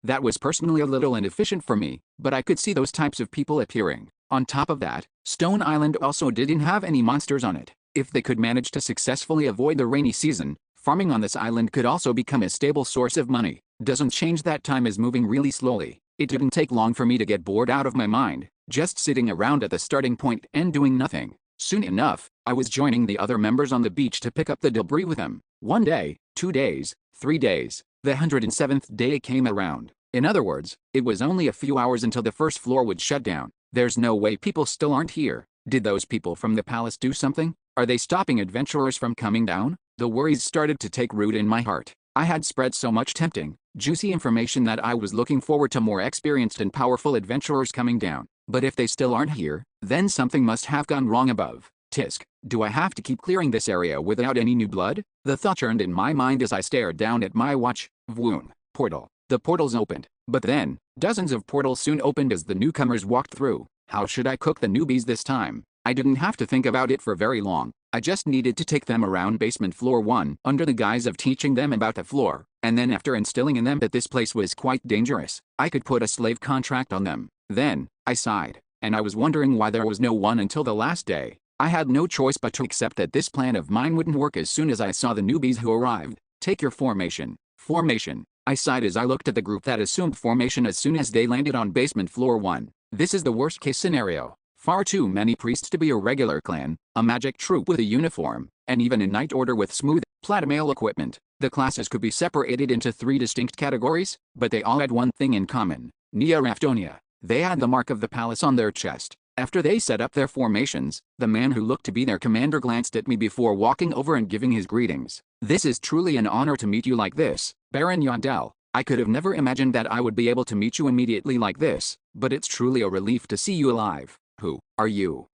That was personally a little inefficient for me, but I could see those types of people appearing. On top of that, Stone Island also didn't have any monsters on it. If they could manage to successfully avoid the rainy season, farming on this island could also become a stable source of money. Doesn't change that time is moving really slowly. It didn't take long for me to get bored out of my mind, just sitting around at the starting point and doing nothing. Soon enough, I was joining the other members on the beach to pick up the debris with them. 1 day, 2 days, 3 days, the 107th day came around. In other words, it was only a few hours until the first floor would shut down. There's no way people still aren't here. Did those people from the palace do something? Are they stopping adventurers from coming down? The worries started to take root in my heart. I had spread so much tempting, juicy information that I was looking forward to more experienced and powerful adventurers coming down. But if they still aren't here, then something must have gone wrong above. Tisk, do I have to keep clearing this area without any new blood? The thought churned in my mind as I stared down at my watch. Vroom. Portal. The portals opened. But then, dozens of portals soon opened as the newcomers walked through. How should I cook the newbies this time? I didn't have to think about it for very long. I just needed to take them around basement floor 1 under the guise of teaching them about the floor, and then after instilling in them that this place was quite dangerous, I could put a slave contract on them. Then, I sighed, and I was wondering why there was no one until the last day. I had no choice but to accept that this plan of mine wouldn't work as soon as I saw the newbies who arrived. Take your formation. Formation. I sighed as I looked at the group that assumed formation as soon as they landed on basement floor 1. This is the worst case scenario. Far too many priests to be a regular clan, a magic troop with a uniform, and even a knight order with smooth, platinum equipment. The classes could be separated into 3 distinct categories, but they all had one thing in common. Nia Raftonia. They had the mark of the palace on their chest. After they set up their formations, the man who looked to be their commander glanced at me before walking over and giving his greetings. "This is truly an honor to meet you like this, Baron.To. I could have never imagined that I would be able to meet you immediately like this, but it's truly a relief to see you alive. Who are you?"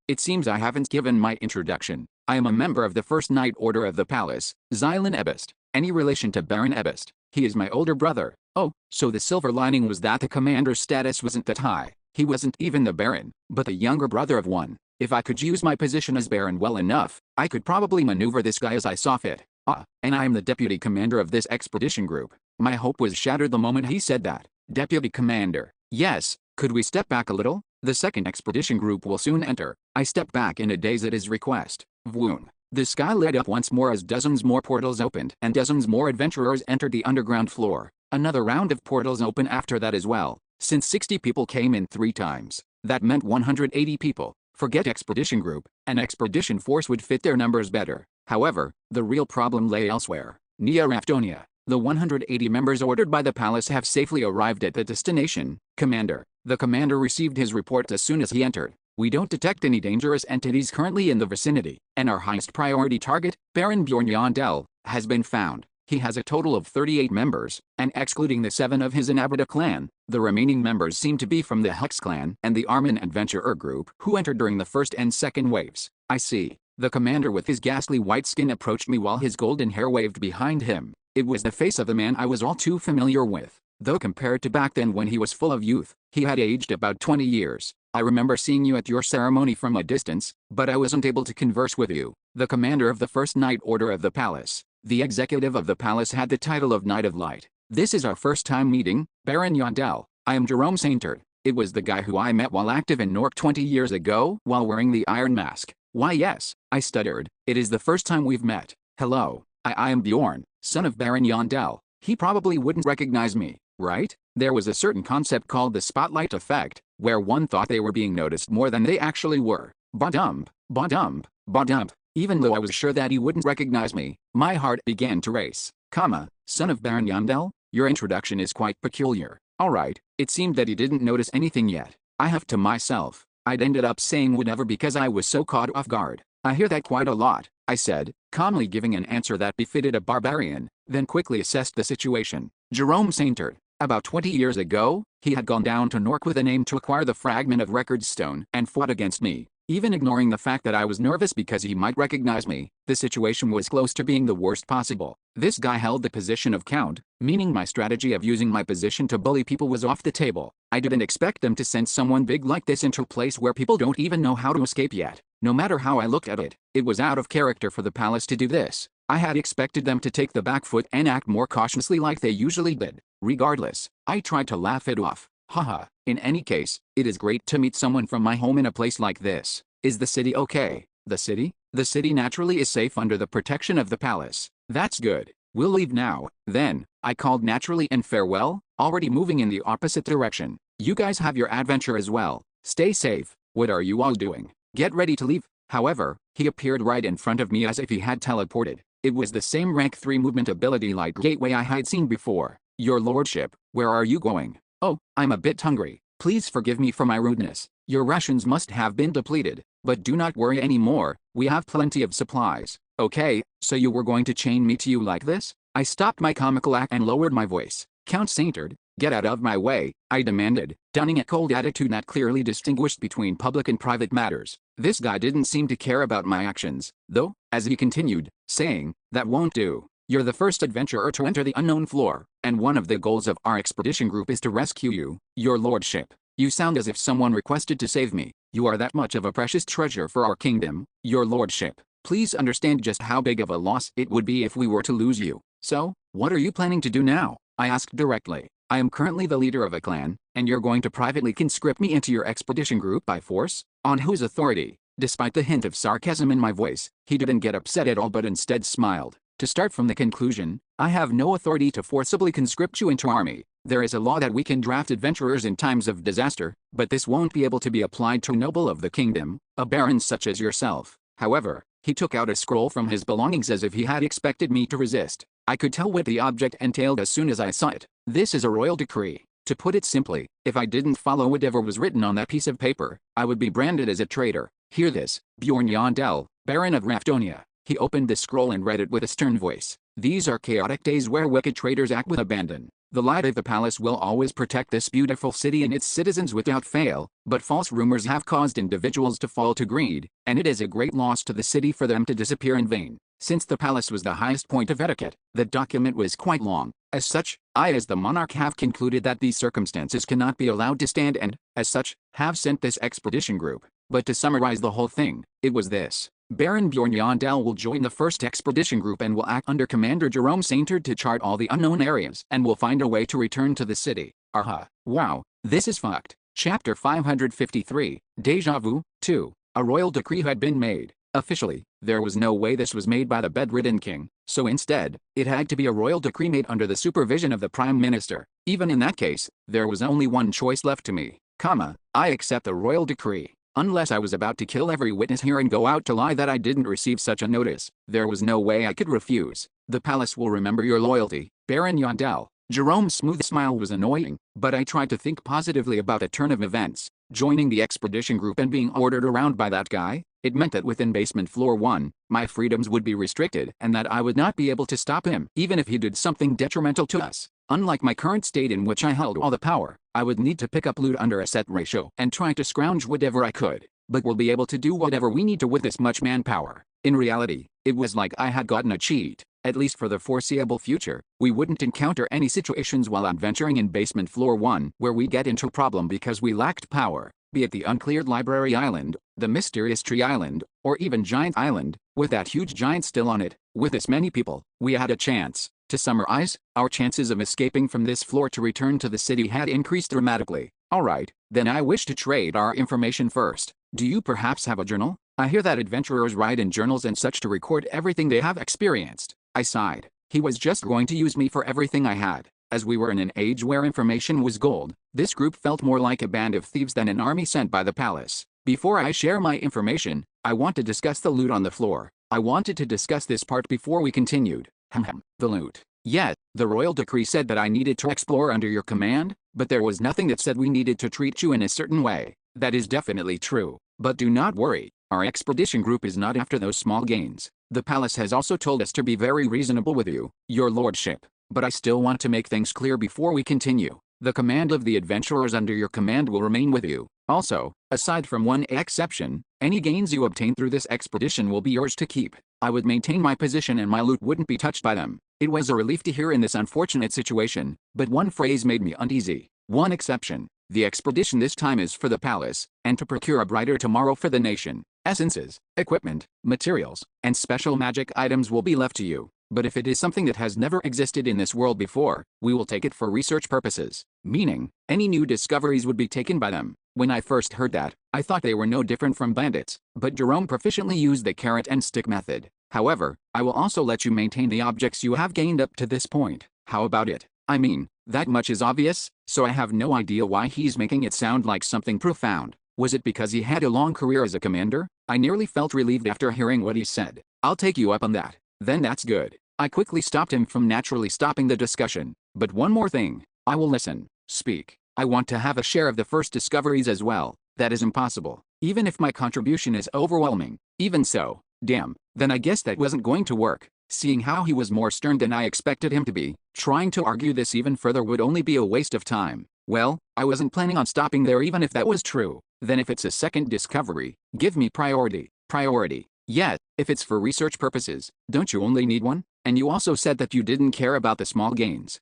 It seems I haven't given my introduction. I am a member of the First Knight Order of the Palace, Xylan Ebist. Any relation to Baron Ebist? He is my older brother. Oh, so the silver lining was that the commander's status wasn't that high. He wasn't even the Baron, but the younger brother of one. If I could use my position as Baron well enough, I could probably maneuver this guy as I saw fit. And I am the deputy commander of this expedition group. My hope was shattered the moment he said that. Deputy commander. Yes, could we step back a little? The second expedition group will soon enter. I stepped back in a daze at his request. Vroom. The sky lit up once more as dozens more portals opened and dozens more adventurers entered the underground floor. Another round of portals opened after that as well. Since 60 people came in 3 times, that meant 180 people. Forget expedition group, an expedition force would fit their numbers better. However, the real problem lay elsewhere. Nia Raftonia. The 180 members ordered by the palace have safely arrived at the destination. Commander. The commander received his report as soon as he entered. We don't detect any dangerous entities currently in the vicinity, and our highest priority target, Baron Bjorn, has been found. He has a total of 38 members, and excluding the 7 of his Inabita clan, the remaining members seem to be from the Hex clan and the Armin Adventurer group who entered during the first and second waves. I see. The commander with his ghastly white skin approached me while his golden hair waved behind him. It was the face of a man I was all too familiar with. Though compared to back then when he was full of youth, he had aged about 20 years. I remember seeing you at your ceremony from a distance, but I wasn't able to converse with you. The commander of the First Knight Order of the Palace. The executive of the palace had the title of Knight of Light. This is our first time meeting, Baron Yondell. I am Jerome Saintard. It was the guy who I met while active in Nork 20 years ago while wearing the iron mask. Why yes, I stuttered. It is the first time we've met. Hello, I am Bjorn, son of Baron Yondell. He probably wouldn't recognize me, right? There was a certain concept called the spotlight effect, where one thought they were being noticed more than they actually were. Ba-dump, ba-dump, ba-dump. Even though I was sure that he wouldn't recognize me, my heart began to race. Son of Baron Yondell, your introduction is quite peculiar. Alright, it seemed that he didn't notice anything yet. I huffed to myself. I'd ended up saying whatever because I was so caught off guard. I hear that quite a lot, I said, calmly giving an answer that befitted a barbarian, then quickly assessed the situation. Jerome Saintard. About 20 years ago, he had gone down to Nork with an aim to acquire the fragment of record stone and fought against me. Even ignoring the fact that I was nervous because he might recognize me, the situation was close to being the worst possible. This guy held the position of count, meaning my strategy of using my position to bully people was off the table. I didn't expect them to send someone big like this into a place where people don't even know how to escape yet. No matter how I looked at it, it was out of character for the palace to do this. I had expected them to take the back foot and act more cautiously like they usually did. Regardless, I tried to laugh it off. Haha, in any case, it is great to meet someone from my home in a place like this. Is the city okay? The city? The city naturally is safe under the protection of the palace. That's good. We'll leave now. Then, I called naturally and farewell, already moving in the opposite direction. You guys have your adventure as well. Stay safe. What are you all doing? Get ready to leave. However, he appeared right in front of me as if he had teleported. It was the same rank 3 movement ability like gateway I had seen before. Your lordship, where are you going? Oh, I'm a bit hungry. Please forgive me for my rudeness. Your rations must have been depleted, but do not worry anymore, we have plenty of supplies. Okay, so you were going to chain me to you like this? I stopped my comical act and lowered my voice. Count Saintard, get out of my way, I demanded, donning a cold attitude that clearly distinguished between public and private matters. This guy didn't seem to care about my actions, though, as he continued, saying, that won't do. You're the first adventurer to enter the unknown floor, and one of the goals of our expedition group is to rescue you, your lordship. You sound as if someone requested to save me. You are that much of a precious treasure for our kingdom, your lordship. Please understand just how big of a loss it would be if we were to lose you. So, what are you planning to do now? I asked directly. I am currently the leader of a clan, and you're going to privately conscript me into your expedition group by force? On whose authority? Despite the hint of sarcasm in my voice, he didn't get upset at all but instead smiled. To start from the conclusion, I have no authority to forcibly conscript you into army. There is a law that we can draft adventurers in times of disaster, but this won't be able to be applied to a noble of the kingdom, a baron such as yourself. However, he took out a scroll from his belongings as if he had expected me to resist. I could tell what the object entailed as soon as I saw it. This is a royal decree. To put it simply, if I didn't follow whatever was written on that piece of paper, I would be branded as a traitor. Hear this, Bjorn Baron of Raftonia. He opened the scroll and read it with a stern voice. These are chaotic days where wicked traitors act with abandon. The light of the palace will always protect this beautiful city and its citizens without fail, but false rumors have caused individuals to fall to greed, and it is a great loss to the city for them to disappear in vain. Since the palace was the highest point of etiquette, the document was quite long. As such, I as the monarch have concluded that these circumstances cannot be allowed to stand and, as such, have sent this expedition group. But to summarize the whole thing, it was this. Baron Bjorn will join the first expedition group and will act under Commander Jerome Saintard to chart all the unknown areas and will find a way to return to the city. Aha. Wow, this is fucked. Chapter 553, Deja Vu, 2. A royal decree had been made. Officially, there was no way this was made by the bedridden king, so instead, it had to be a royal decree made under the supervision of the Prime Minister. Even in that case, there was only one choice left to me, I accept the royal decree. Unless I was about to kill every witness here and go out to lie that I didn't receive such a notice, there was no way I could refuse. The palace will remember your loyalty, Baron Yondell. Jerome's smooth smile was annoying, but I tried to think positively about a turn of events. Joining the expedition group and being ordered around by that guy, it meant that within basement floor 1, my freedoms would be restricted and that I would not be able to stop him even if he did something detrimental to us. Unlike my current state in which I held all the power, I would need to pick up loot under a set ratio and try to scrounge whatever I could, but we'll be able to do whatever we need to with this much manpower. In reality, it was like I had gotten a cheat. At least for the foreseeable future, we wouldn't encounter any situations while adventuring in basement floor 1 where we get into a problem because we lacked power, be it the uncleared library island, the mysterious tree island, or even giant island, with that huge giant still on it. With this many people, we had a chance. To summarize, our chances of escaping from this floor to return to the city had increased dramatically. Alright, then I wish to trade our information first. Do you perhaps have a journal? I hear that adventurers write in journals and such to record everything they have experienced. I sighed. He was just going to use me for everything I had. As we were in an age where information was gold, this group felt more like a band of thieves than an army sent by the palace. Before I share my information, I want to discuss the loot on the floor. I wanted to discuss this part before we continued. The loot. Yet, the royal decree said that I needed to explore under your command, but there was nothing that said we needed to treat you in a certain way. That is definitely true. But do not worry, our expedition group is not after those small gains. The palace has also told us to be very reasonable with you, your lordship. But I still want to make things clear before we continue. The command of the adventurers under your command will remain with you. Also, aside from one exception, any gains you obtain through this expedition will be yours to keep. I would maintain my position and my loot wouldn't be touched by them. It was a relief to hear in this unfortunate situation, but one phrase made me uneasy. One exception. The expedition this time is for the palace, and to procure a brighter tomorrow for the nation. Essences, equipment, materials, and special magic items will be left to you. But if it is something that has never existed in this world before, we will take it for research purposes. Meaning, any new discoveries would be taken by them. When I first heard that, I thought they were no different from bandits, but Jerome proficiently used the carrot and stick method. However, I will also let you maintain the objects you have gained up to this point. How about it? I mean, that much is obvious, so I have no idea why he's making it sound like something profound. Was it because he had a long career as a commander? I nearly felt relieved after hearing what he said. I'll take you up on that. Then that's good. I quickly stopped him from naturally stopping the discussion. But one more thing. I will listen. Speak. I want to have a share of the first discoveries as well. That is impossible. Even if my contribution is overwhelming. Even so. Damn. Then I guess that wasn't going to work. Seeing how he was more stern than I expected him to be, trying to argue this even further would only be a waste of time. Well, I wasn't planning on stopping there even if that was true. Then if it's a second discovery, give me priority. Priority. Yet, if it's for research purposes, don't you only need one? And you also said that you didn't care about the small gains.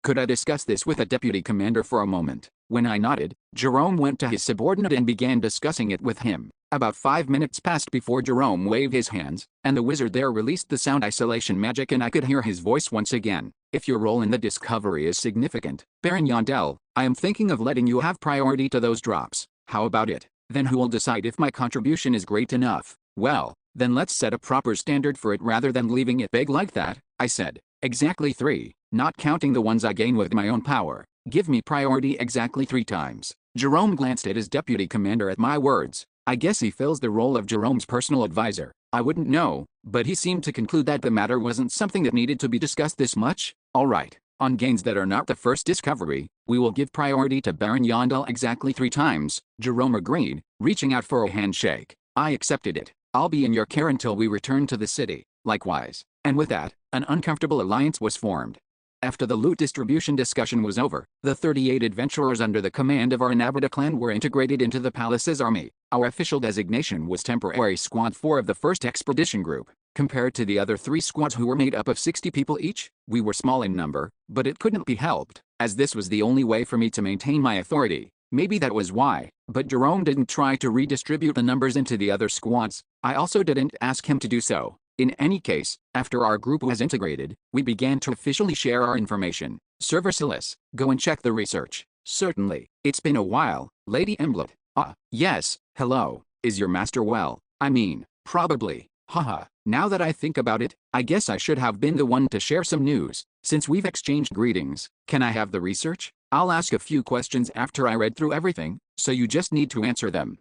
Could I discuss this with a deputy commander for a moment? When I nodded, Jerome went to his subordinate and began discussing it with him. About 5 minutes passed before Jerome waved his hands, and the wizard there released the sound isolation magic and I could hear his voice once again. If your role in the discovery is significant, Baron Yondell, I am thinking of letting you have priority to those drops. How about it? Then who will decide if my contribution is great enough? Well, then let's set a proper standard for it rather than leaving it vague like that, I said. Exactly 3, not counting the ones I gain with my own power. Give me priority exactly 3 times. Jerome glanced at his deputy commander at my words. I guess he fills the role of Jerome's personal advisor. I wouldn't know, but he seemed to conclude that the matter wasn't something that needed to be discussed this much. Alright, On gains that are not the first discovery, we will give priority to Baron Yondel exactly 3 times, Jerome agreed, reaching out for a handshake. I accepted it. I'll be in your care until we return to the city. Likewise. And with that, an uncomfortable alliance was formed. After the loot distribution discussion was over, the 38 adventurers under the command of our Nabata clan were integrated into the palace's army. Our official designation was Temporary Squad 4 of the 1st Expedition Group. Compared to the other 3 squads who were made up of 60 people each, we were small in number, but it couldn't be helped, as this was the only way for me to maintain my authority. Maybe that was why, but Jerome didn't try to redistribute the numbers into the other squads. I also didn't ask him to do so. In any case, after our group was integrated, we began to officially share our information. Resourcefulness, go and check the research. Certainly. It's been a while, Lady Emblet. Yes, hello. Is your master well? I mean, probably. Haha. Now that I think about it, I guess I should have been the one to share some news. Since we've exchanged greetings, can I have the research? I'll ask a few questions after I read through everything, so you just need to answer them.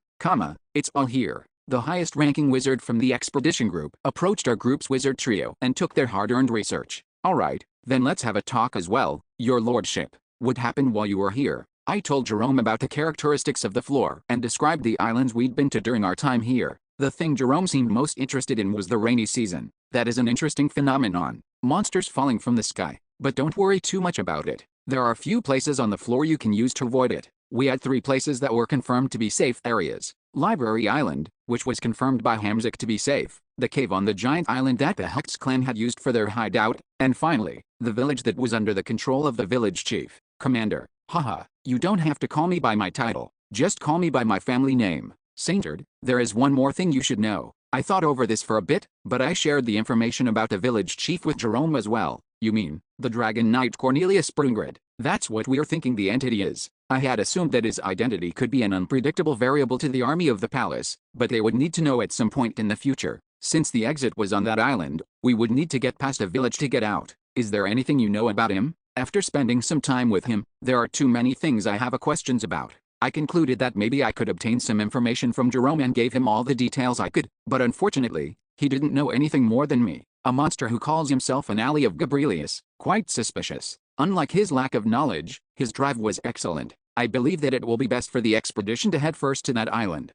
It's all here. The highest-ranking wizard from the expedition group approached our group's wizard trio and took their hard-earned research. Alright, then let's have a talk as well, your lordship. What happened while you were here? I told Jerome about the characteristics of the floor and described the islands we'd been to during our time here. The thing Jerome seemed most interested in was the rainy season. That is an interesting phenomenon. Monsters falling from the sky. But don't worry too much about it. There are a few places on the floor you can use to avoid it. We had 3 places that were confirmed to be safe areas. Library Island, which was confirmed by Hamzik to be safe, the cave on the giant island that the Hex clan had used for their hideout, and finally, the village that was under the control of the village chief. Commander. Haha, you don't have to call me by my title, just call me by my family name. Saintard, there is one more thing you should know. I thought over this for a bit, but I shared the information about the village chief with Jerome as well. You mean, the Dragon Knight Cornelius Springrid? That's what we're thinking the entity is. I had assumed that his identity could be an unpredictable variable to the army of the palace, but they would need to know at some point in the future. Since the exit was on that island, we would need to get past a village to get out. Is there anything you know about him? After spending some time with him, there are too many things I have questions about. I concluded that maybe I could obtain some information from Jerome and gave him all the details I could, but unfortunately, he didn't know anything more than me. A monster who calls himself an ally of Gabrielius. Quite suspicious. Unlike his lack of knowledge, his drive was excellent. I believe that it will be best for the expedition to head first to that island.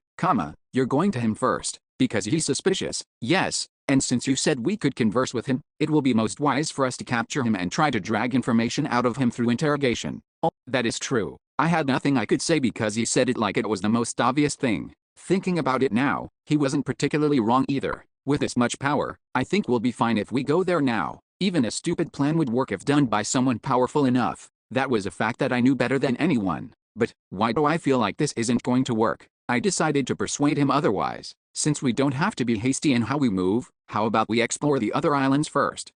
You're going to him first, because he's suspicious. Yes, and since you said we could converse with him, it will be most wise for us to capture him and try to drag information out of him through interrogation. Oh, that is true. I had nothing I could say because he said it like it was the most obvious thing. Thinking about it now, he wasn't particularly wrong either. With this much power, I think we'll be fine if we go there now. Even a stupid plan would work if done by someone powerful enough. That was a fact that I knew better than anyone. But, why do I feel like this isn't going to work? I decided to persuade him otherwise. Since we don't have to be hasty in how we move, how about we explore the other islands first?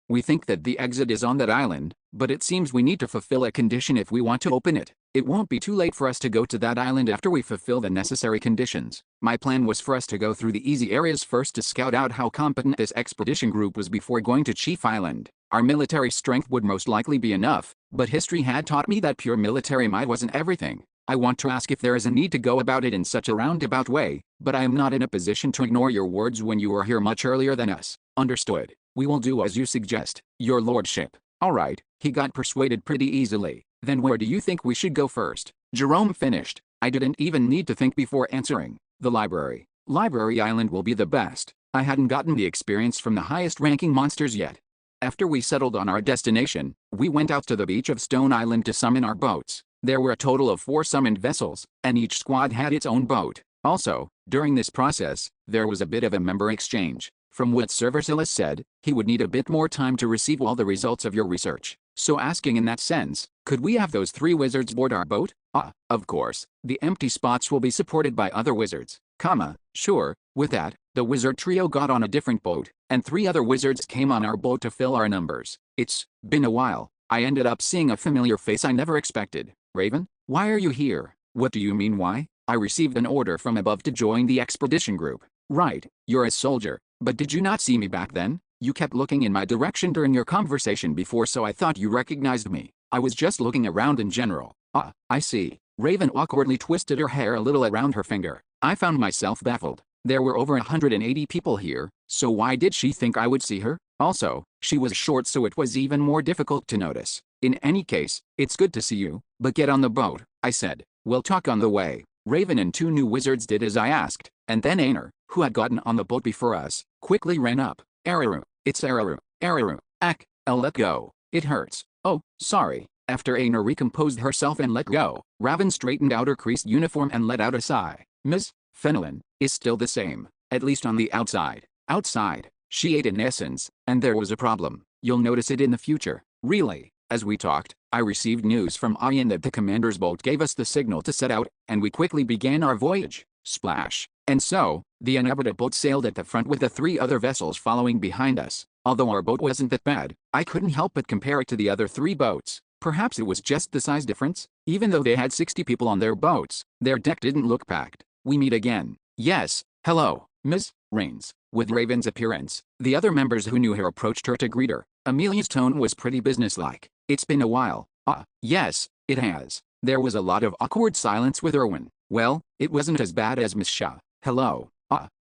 We think that the exit is on that island, but it seems we need to fulfill a condition if we want to open it. It won't be too late for us to go to that island after we fulfill the necessary conditions. My plan was for us to go through the easy areas first to scout out how competent this expedition group was before going to Chief Island. Our military strength would most likely be enough, but history had taught me that pure military might wasn't everything. I want to ask if there is a need to go about it in such a roundabout way, but I am not in a position to ignore your words when you were here much earlier than us. Understood. We will do as you suggest, your lordship. Alright, he got persuaded pretty easily. Then where do you think we should go first? Jerome finished. I didn't even need to think before answering. The library. Library Island will be the best. I hadn't gotten the experience from the highest ranking monsters yet. After we settled on our destination, we went out to the beach of Stone Island to summon our boats. There were a total of 4 summoned vessels, and each squad had its own boat. Also, during this process, there was a bit of a member exchange. From what Resourcefulness said, he would need a bit more time to receive all the results of your research. So asking in that sense, could we have those 3 wizards board our boat? Of course. The empty spots will be supported by other wizards. Sure. With that, the wizard trio got on a different boat, and 3 other wizards came on our boat to fill our numbers. It's been a while. I ended up seeing a familiar face I never expected. Raven, why are you here? What do you mean why? I received an order from above to join the expedition group. Right, you're a soldier, but did you not see me back then? You kept looking in my direction during your conversation before, so I thought you recognized me. I was just looking around in general. I see. Raven awkwardly twisted her hair a little around her finger. I found myself baffled. There were over 180 people here, so why did she think I would see her? Also, she was short, so it was even more difficult to notice. In any case, it's good to see you, but get on the boat, I said. We'll talk on the way. Raven and two new wizards did as I asked, and then Aner, who had gotten on the boat before us, quickly ran up. Araru, it's Araru, Araru, I'll let go. It hurts. Oh, sorry. After Aner recomposed herself and let go, Raven straightened out her creased uniform and let out a sigh. Ms. Fenelon is still the same, at least on the outside. Outside, she ate in essence, and there was a problem. You'll notice it in the future. Really. As we talked, I received news from Ian that the commander's boat gave us the signal to set out, and we quickly began our voyage. Splash. And so, the inhabited boat sailed at the front with the three other vessels following behind us. Although our boat wasn't that bad, I couldn't help but compare it to the other three boats. Perhaps it was just the size difference. Even though they had 60 people on their boats, their deck didn't look packed. We meet again. Yes, hello, Ms. Rains. With Raven's appearance, the other members who knew her approached her to greet her. Amelia's tone was pretty businesslike. It's been a while. Yes, it has. There was a lot of awkward silence with Erwin. Well, it wasn't as bad as Miss Shaw. Hello.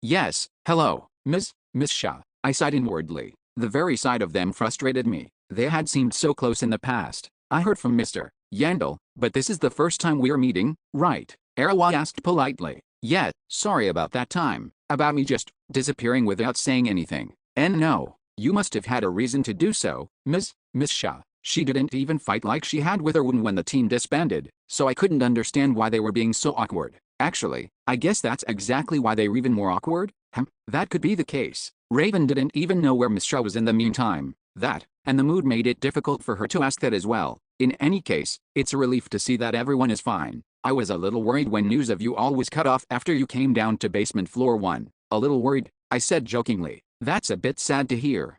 Yes, hello, Miss Shaw. I sighed inwardly. The very sight of them frustrated me. They had seemed so close in the past. I heard from Mr. Yandel, but this is the first time we're meeting, right? Arawa asked politely. Yeah, sorry about that time. About me just disappearing without saying anything. And no, you must have had a reason to do so, Miss Shaw. She didn't even fight like she had with Erwin when the team disbanded, so I couldn't understand why they were being so awkward. Actually, I guess that's exactly why they were even more awkward? That could be the case. Raven didn't even know where Miss Shaw was in the meantime. That, and the mood made it difficult for her to ask that as well. In any case, it's a relief to see that everyone is fine. I was a little worried when news of you all was cut off after you came down to basement floor 1. A little worried, I said jokingly. That's a bit sad to hear.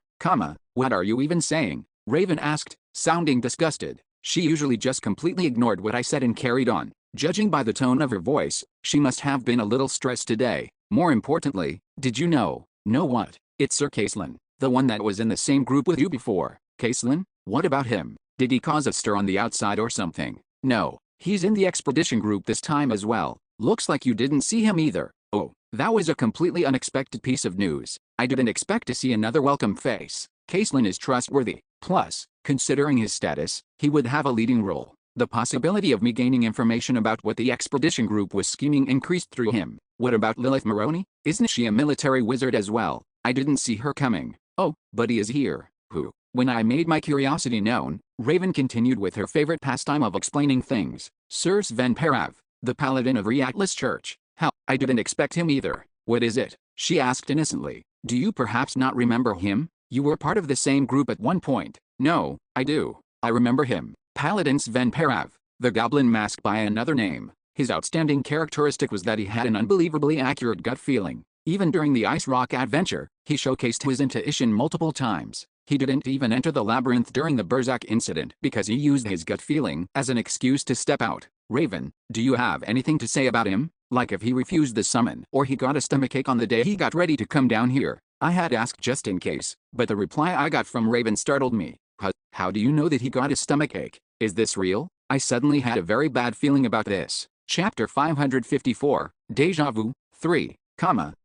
What are you even saying? Raven asked, sounding disgusted. She usually just completely ignored what I said and carried on. Judging by the tone of her voice, she must have been a little stressed today. More importantly, did you know? Know what? It's Sir Caslin, the one that was in the same group with you before. Caslin? What about him? Did he cause a stir on the outside or something? No, he's in the expedition group this time as well. Looks like you didn't see him either. Oh, that was a completely unexpected piece of news. I didn't expect to see another welcome face. Caslin is trustworthy. Plus, considering his status, he would have a leading role. The possibility of me gaining information about what the expedition group was scheming increased through him. What about Lilith Maroney? Isn't she a military wizard as well? I didn't see her coming. Oh, but he is here. Who? When I made my curiosity known, Raven continued with her favorite pastime of explaining things. Sir Sven Parav, the paladin of Reatlas Church. Hell, I didn't expect him either. What is it? She asked innocently. Do you perhaps not remember him? You were part of the same group at one point. No, I do. I remember him. Paladin Sven Parav, the goblin masked by another name. His outstanding characteristic was that he had an unbelievably accurate gut feeling. Even during the Ice Rock adventure, he showcased his intuition multiple times. He didn't even enter the labyrinth during the Berzak incident because he used his gut feeling as an excuse to step out. Raven, do you have anything to say about him? Like if he refused the summon or he got a stomachache on the day he got ready to come down here? I had asked just in case, but the reply I got from Raven startled me. How do you know that he got a stomachache? Is this real? I suddenly had a very bad feeling about this. Chapter 554, Deja Vu, 3,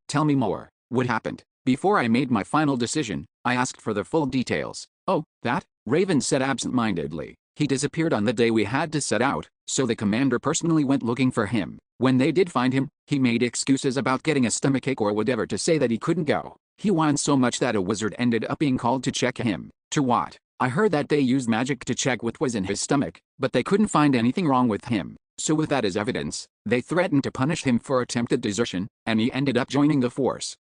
tell me more. What happened? Before I made my final decision, I asked for the full details. Oh, that? Raven said absent-mindedly. He disappeared on the day we had to set out, so the commander personally went looking for him. When they did find him, he made excuses about getting a stomachache or whatever to say that he couldn't go. He whined so much that a wizard ended up being called to check him. To what? I heard that they used magic to check what was in his stomach, but they couldn't find anything wrong with him. So with that as evidence, they threatened to punish him for attempted desertion, and he ended up joining the force,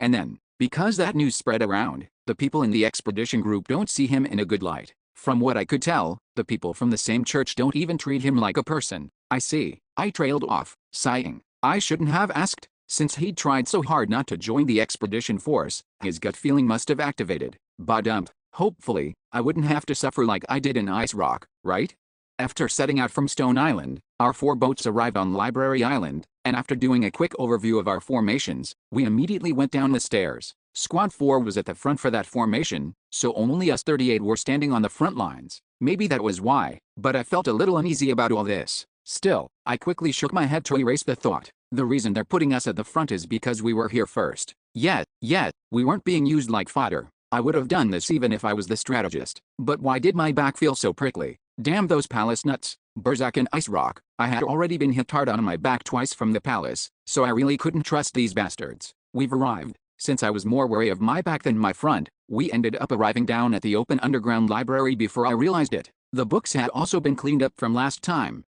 and then, because that news spread around, the people in the expedition group don't see him in a good light. From what I could tell, the people from the same church don't even treat him like a person. I see. I trailed off, sighing. I shouldn't have asked. Since he'd tried so hard not to join the expedition force, his gut feeling must have activated. Badump. Hopefully, I wouldn't have to suffer like I did in Ice Rock, right? After setting out from Stone Island, our 4 boats arrived on Library Island, and after doing a quick overview of our formations, we immediately went down the stairs. Squad 4 was at the front for that formation, so only us 38 were standing on the front lines. Maybe that was why, but I felt a little uneasy about all this. Still, I quickly shook my head to erase the thought. The reason they're putting us at the front is because we were here first. Yet, we weren't being used like fodder. I would have done this even if I was the strategist. But why did my back feel so prickly? Damn those palace nuts. Berserk and Ice Rock. I had already been hit hard on my back twice from the palace, so I really couldn't trust these bastards. We've arrived. Since I was more wary of my back than my front, we ended up arriving down at the open underground library before I realized it. The books had also been cleaned up from last time.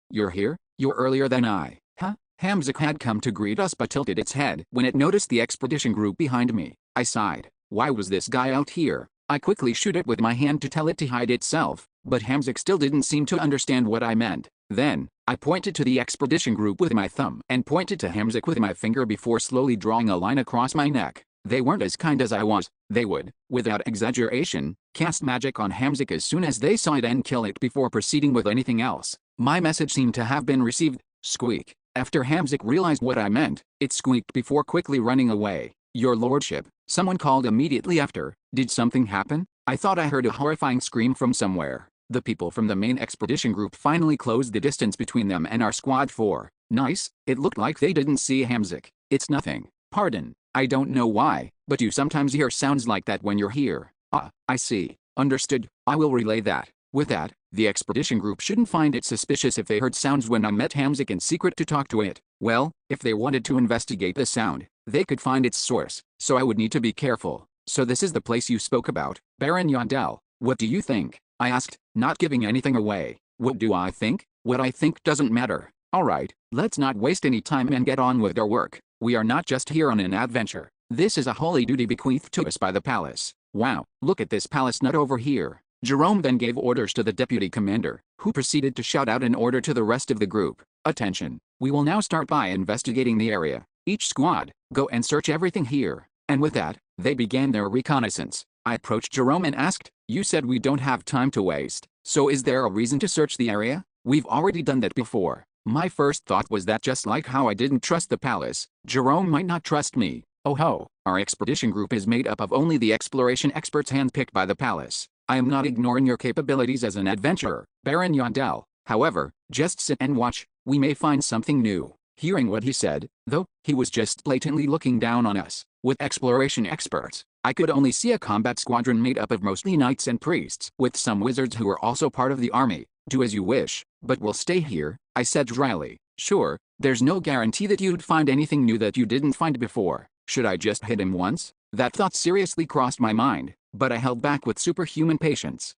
You're here? You're earlier than I. Huh? Hamzik had come to greet us but tilted its head when it noticed the expedition group behind me. I sighed. Why was this guy out here? I quickly shoot it with my hand to tell it to hide itself, but Hamzik still didn't seem to understand what I meant. Then, I pointed to the expedition group with my thumb and pointed to Hamzik with my finger before slowly drawing a line across my neck. They weren't as kind as I was. They would, without exaggeration, cast magic on Hamzik as soon as they saw it and kill it before proceeding with anything else. My message seemed to have been received. Squeak. After Hamzik realized what I meant, it squeaked before quickly running away. Your lordship, someone called immediately after. Did something happen? I thought I heard a horrifying scream from somewhere. The people from the main expedition group finally closed the distance between them and our squad 4. Nice. It looked like they didn't see Hamzik. It's nothing. Pardon. I don't know why, but you sometimes hear sounds like that when you're here. Ah, I see. Understood. I will relay that. With that, the expedition group shouldn't find it suspicious if they heard sounds when I met Hamzik in secret to talk to it. Well, if they wanted to investigate the sound, they could find its source, so I would need to be careful. So this is the place you spoke about, Baron.To. What do you think? I asked, not giving anything away. What do I think? What I think doesn't matter. Alright, let's not waste any time and get on with our work. We are not just here on an adventure. This is a holy duty bequeathed to us by the palace. Wow, look at this palace nut over here. Jerome then gave orders to the deputy commander, who proceeded to shout out an order to the rest of the group. Attention. We will now start by investigating the area. Each squad, go and search everything here. And with that, they began their reconnaissance. I approached Jerome and asked, you said we don't have time to waste, so is there a reason to search the area? We've already done that before. My first thought was that just like how I didn't trust the palace, Jerome might not trust me. Oh ho, our expedition group is made up of only the exploration experts handpicked by the palace. I am not ignoring your capabilities as an adventurer, Baron.To. However, just sit and watch, we may find something new. Hearing what he said, though, he was just blatantly looking down on us. With exploration experts, I could only see a combat squadron made up of mostly knights and priests, with some wizards who were also part of the army. Do as you wish, but we'll stay here, I said dryly. Sure, there's no guarantee that you'd find anything new that you didn't find before. Should I just hit him once? That thought seriously crossed my mind, but I held back with superhuman patience.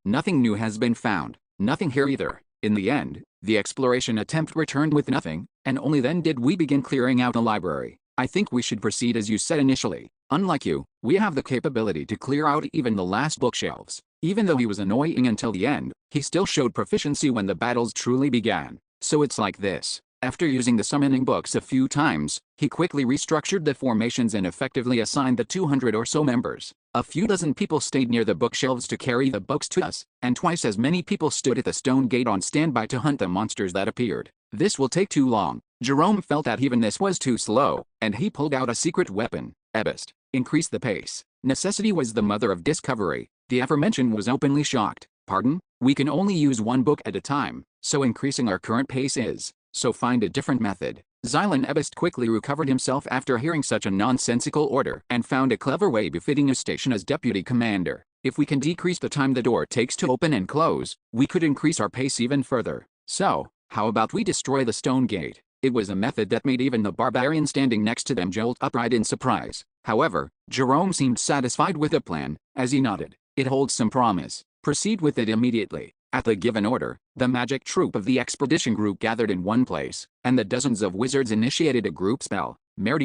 Nothing new has been found. Nothing here either. In the end, the exploration attempt returned with nothing, and only then did we begin clearing out the library. I think we should proceed as you said initially. Unlike you, we have the capability to clear out even the last bookshelves. Even though he was annoying until the end, he still showed proficiency when the battles truly began. So it's like this. After using the summoning books a few times, he quickly restructured the formations and effectively assigned the 200 or so members. A few dozen people stayed near the bookshelves to carry the books to us, and twice as many people stood at the stone gate on standby to hunt the monsters that appeared. This will take too long. Jerome felt that even this was too slow, and he pulled out a secret weapon. Ebist. Increase the pace. Necessity was the mother of discovery. The aforementioned was openly shocked. Pardon? We can only use one book at a time, so increasing our current pace is. So find a different method. Xylan Ebist quickly recovered himself after hearing such a nonsensical order and found a clever way befitting his station as deputy commander. If we can decrease the time the door takes to open and close, we could increase our pace even further. So, how about we destroy the stone gate? It was a method that made even the barbarian standing next to them jolt upright in surprise. However, Jerome seemed satisfied with the plan, as he nodded. It holds some promise. Proceed with it immediately. At the given order, the magic troop of the expedition group gathered in one place, and the dozens of wizards initiated a group spell, whir.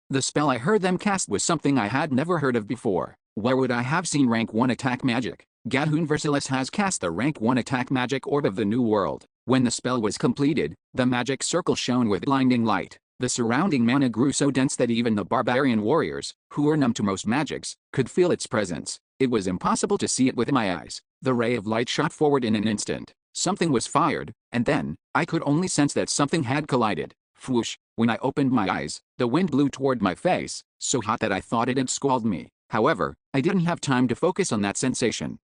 The spell I heard them cast was something I had never heard of before. Where would I have seen rank 1 attack magic? Gadhun Versilis has cast the rank 1 attack magic orb of the New World. When the spell was completed, the magic circle shone with blinding light. The surrounding mana grew so dense that even the barbarian warriors, who were numb to most magics, could feel its presence. It was impossible to see it with my eyes. The ray of light shot forward in an instant. Something was fired, and then, I could only sense that something had collided. Whoosh! When I opened my eyes, the wind blew toward my face, so hot that I thought it'd scald me. However, I didn't have time to focus on that sensation.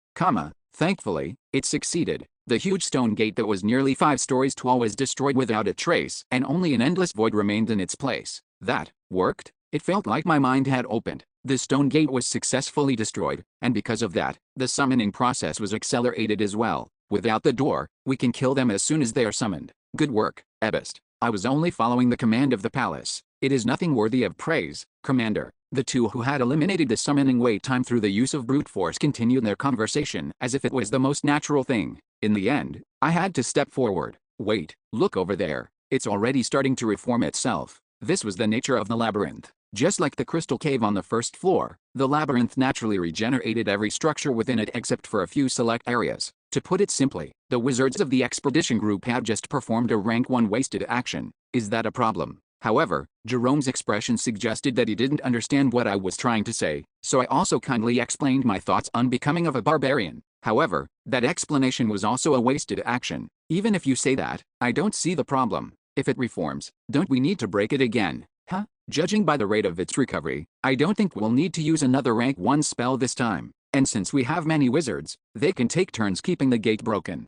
Thankfully, it succeeded. The huge stone gate that was nearly 5 stories tall was destroyed without a trace, and only an endless void remained in its place. That worked. It felt like my mind had opened. The stone gate was successfully destroyed, and because of that, the summoning process was accelerated as well. Without the door, we can kill them as soon as they are summoned. Good work, Ebist. I was only following the command of the palace. It is nothing worthy of praise, Commander. The two who had eliminated the summoning wait time through the use of brute force continued their conversation as if it was the most natural thing. In the end, I had to step forward. Wait, look over there. It's already starting to reform itself. This was the nature of the labyrinth. Just like the crystal cave on the first floor, the labyrinth naturally regenerated every structure within it except for a few select areas. To put it simply, the wizards of the expedition group had just performed a rank 1 wasted action. Is that a problem? However, Jerome's expression suggested that he didn't understand what I was trying to say, so I also kindly explained my thoughts unbecoming of a barbarian. However, that explanation was also a wasted action. Even if you say that, I don't see the problem. If it reforms, don't we need to break it again? Huh? Judging by the rate of its recovery, I don't think we'll need to use another rank 1 spell this time. And since we have many wizards, they can take turns keeping the gate broken.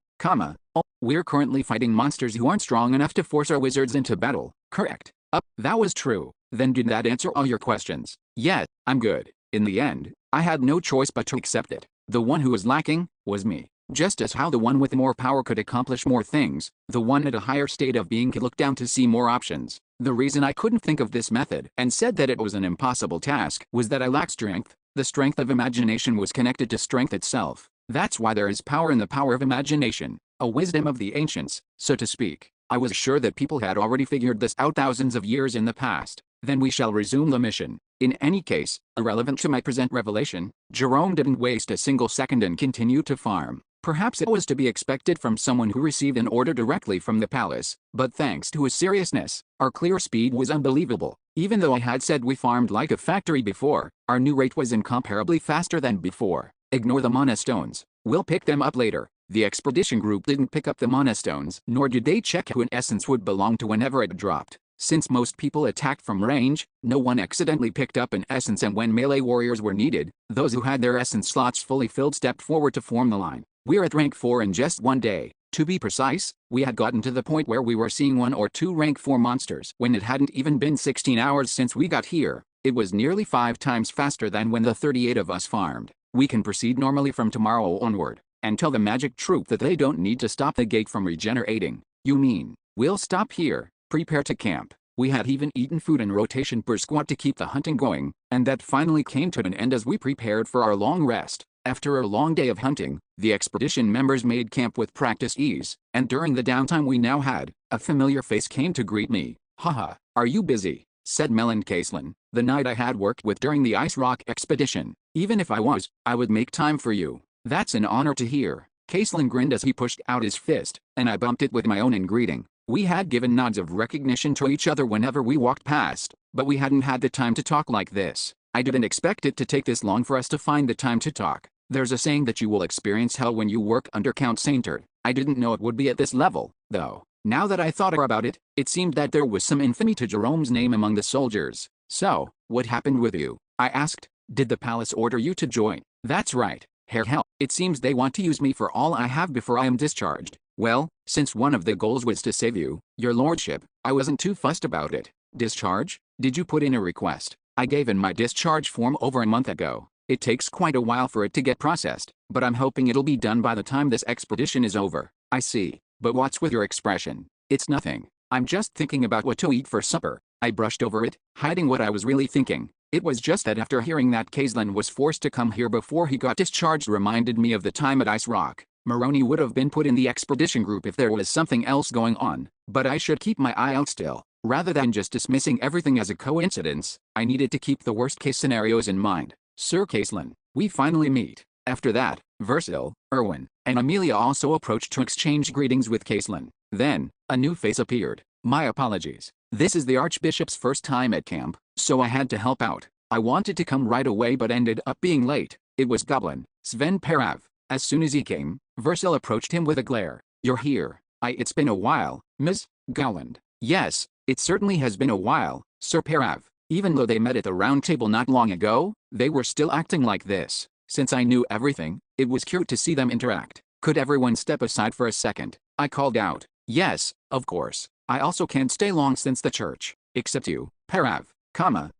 We're currently fighting monsters who aren't strong enough to force our wizards into battle. Correct. That was true. Then did that answer all your questions? Yeah, I'm good. In the end, I had no choice but to accept it. The one who was lacking was me. Just as how the one with more power could accomplish more things, the one at a higher state of being could look down to see more options. The reason I couldn't think of this method and said that it was an impossible task was that I lacked strength. The strength of imagination was connected to strength itself. That's why there is power in the power of imagination, a wisdom of the ancients, so to speak. I was sure that people had already figured this out thousands of years in the past. Then we shall resume the mission. In any case, irrelevant to my present revelation, Jerome didn't waste a single second and continued to farm. Perhaps it was to be expected from someone who received an order directly from the palace, but thanks to his seriousness, our clear speed was unbelievable. Even though I had said we farmed like a factory before, our new rate was incomparably faster than before. Ignore the mana stones. We'll pick them up later. The expedition group didn't pick up the mana stones, nor did they check who an essence would belong to whenever it dropped. Since most people attacked from range, no one accidentally picked up an essence, and when melee warriors were needed, those who had their essence slots fully filled stepped forward to form the line. We're at rank 4 in just one day. To be precise, we had gotten to the point where we were seeing 1 or 2 rank 4 monsters when it hadn't even been 16 hours since we got here. It was nearly 5 times faster than when the 38 of us farmed. We can proceed normally from tomorrow onward, and tell the magic troop that they don't need to stop the gate from regenerating. You mean, we'll stop here, prepare to camp. We had even eaten food in rotation per squad to keep the hunting going, and that finally came to an end as we prepared for our long rest. After a long day of hunting, the expedition members made camp with practiced ease, and during the downtime we now had, a familiar face came to greet me. Haha, are you busy? Said Melon Caslin, the knight I had worked with during the Ice Rock expedition. Even if I was, I would make time for you. That's an honor to hear. Caslin grinned as he pushed out his fist, and I bumped it with my own in greeting. We had given nods of recognition to each other whenever we walked past, but we hadn't had the time to talk like this. I didn't expect it to take this long for us to find the time to talk. There's a saying that you will experience hell when you work under Count Saintard. I didn't know it would be at this level, though. Now that I thought about it, it seemed that there was some infamy to Jerome's name among the soldiers. So, what happened with you? I asked. Did the palace order you to join? That's right. Hell, it seems they want to use me for all I have before I am discharged. Well, since one of the goals was to save you, your lordship, I wasn't too fussed about it. Discharge? Did you put in a request? I gave in my discharge form over a month ago. It takes quite a while for it to get processed, but I'm hoping it'll be done by the time this expedition is over. I see, but what's with your expression? It's nothing. I'm just thinking about what to eat for supper. I brushed over it, hiding what I was really thinking. It was just that after hearing that Caslin was forced to come here before he got discharged reminded me of the time at Ice Rock. Maroney would have been put in the expedition group if there was something else going on, but I should keep my eye out still. Rather than just dismissing everything as a coincidence, I needed to keep the worst-case scenarios in mind. Sir Caslin, we finally meet. After that, Versil, Erwin, and Amelia also approached to exchange greetings with Caslin. Then, a new face appeared. My apologies. This is the Archbishop's first time at camp, so I had to help out. I wanted to come right away but ended up being late. It was Goblin, Sven Parav. As soon as he came, Versil approached him with a glare. You're here. It's been a while, Ms. Gowland. Yes, it certainly has been a while, Sir Parav. Even though they met at the round table not long ago, they were still acting like this. Since I knew everything, it was cute to see them interact. Could everyone step aside for a second? I called out. Yes, of course. I also can't stay long since the church. Except you, Parav,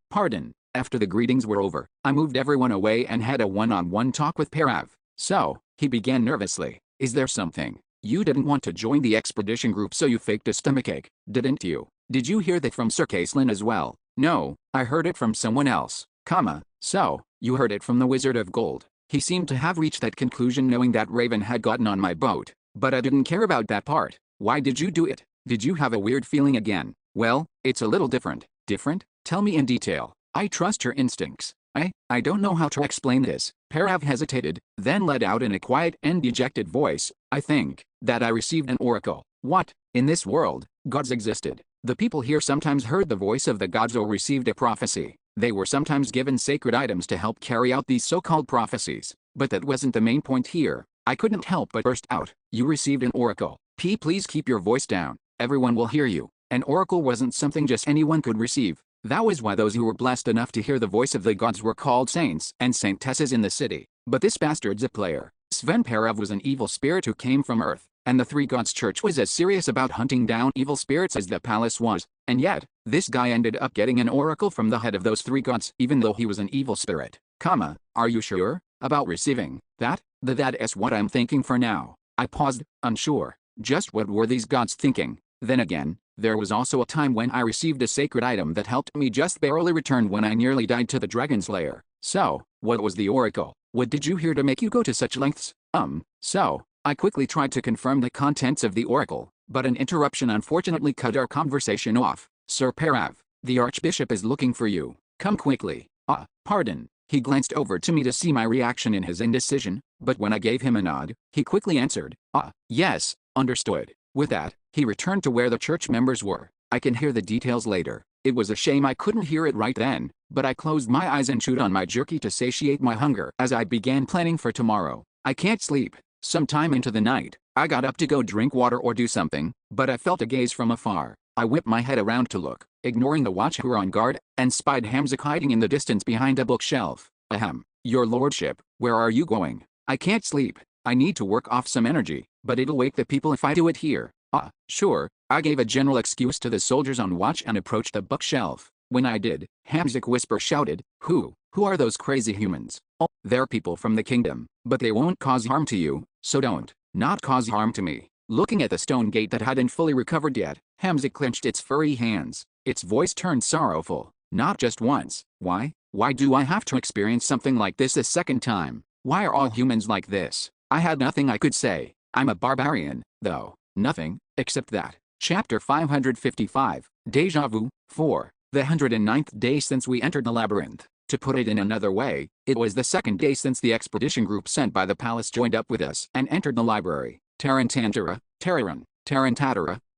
pardon. After the greetings were over, I moved everyone away and had a one-on-one talk with Parav. So, he began nervously, is there something? You didn't want to join the expedition group, so you faked a stomachache, didn't you? Did you hear that from Sir Caslin as well? No, I heard it from someone else, so, you heard it from the Wizard of Gold. He seemed to have reached that conclusion knowing that Raven had gotten on my boat, but I didn't care about that part. Why did you do it? Did you have a weird feeling again? Well, it's a little different. Different? Tell me in detail. I trust your instincts. I don't know how to explain this. Parav hesitated, then let out in a quiet and dejected voice, I think that I received an oracle. What? In this world, gods existed. The people here sometimes heard the voice of the gods or received a prophecy. They were sometimes given sacred items to help carry out these so-called prophecies. But that wasn't the main point here. I couldn't help but burst out. You received an oracle. Please keep your voice down. Everyone will hear you. An oracle wasn't something just anyone could receive. That was why those who were blessed enough to hear the voice of the gods were called saints and saintesses in the city. But this bastard's a player. Sven Parav was an evil spirit who came from Earth, and the Three Gods Church was as serious about hunting down evil spirits as the palace was. And yet, this guy ended up getting an oracle from the head of those three gods even though he was an evil spirit. Are you sure about receiving that? That's what I'm thinking for now. I paused, unsure. Just what were these gods thinking? Then again, there was also a time when I received a sacred item that helped me just barely return when I nearly died to the dragon's lair. So, what was the oracle? What did you hear to make you go to such lengths? So, I quickly tried to confirm the contents of the oracle, but an interruption unfortunately cut our conversation off. Sir Parav, the Archbishop is looking for you. Come quickly. Pardon. He glanced over to me to see my reaction in his indecision, but when I gave him a nod, he quickly answered, yes, understood. With that, he returned to where the church members were. I can hear the details later. It was a shame I couldn't hear it right then, but I closed my eyes and chewed on my jerky to satiate my hunger as I began planning for tomorrow. I can't sleep. Sometime into the night, I got up to go drink water or do something, but I felt a gaze from afar. I whipped my head around to look, ignoring the watch who were on guard, and spied Hamzik hiding in the distance behind a bookshelf. Your lordship, where are you going? I can't sleep. I need to work off some energy, but it'll wake the people if I do it here. Sure. I gave a general excuse to the soldiers on watch and approached the bookshelf. When I did, Hamzik whisper shouted, Who are those crazy humans? They're people from the kingdom, but they won't cause harm to you, so don't. Not cause harm to me. Looking at the stone gate that hadn't fully recovered yet, Hamzik clenched its furry hands. Its voice turned sorrowful. Not just once. Why? Why do I have to experience something like this a second time? Why are all humans like this? I had nothing I could say. I'm a barbarian, though. Nothing, except that. Chapter 555, Deja Vu, 4. The 109th day since we entered the labyrinth. To put it in another way, it was the second day since the expedition group sent by the palace joined up with us and entered the library. Tarantantara,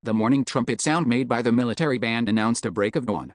the morning trumpet sound made by the military band announced a break of dawn.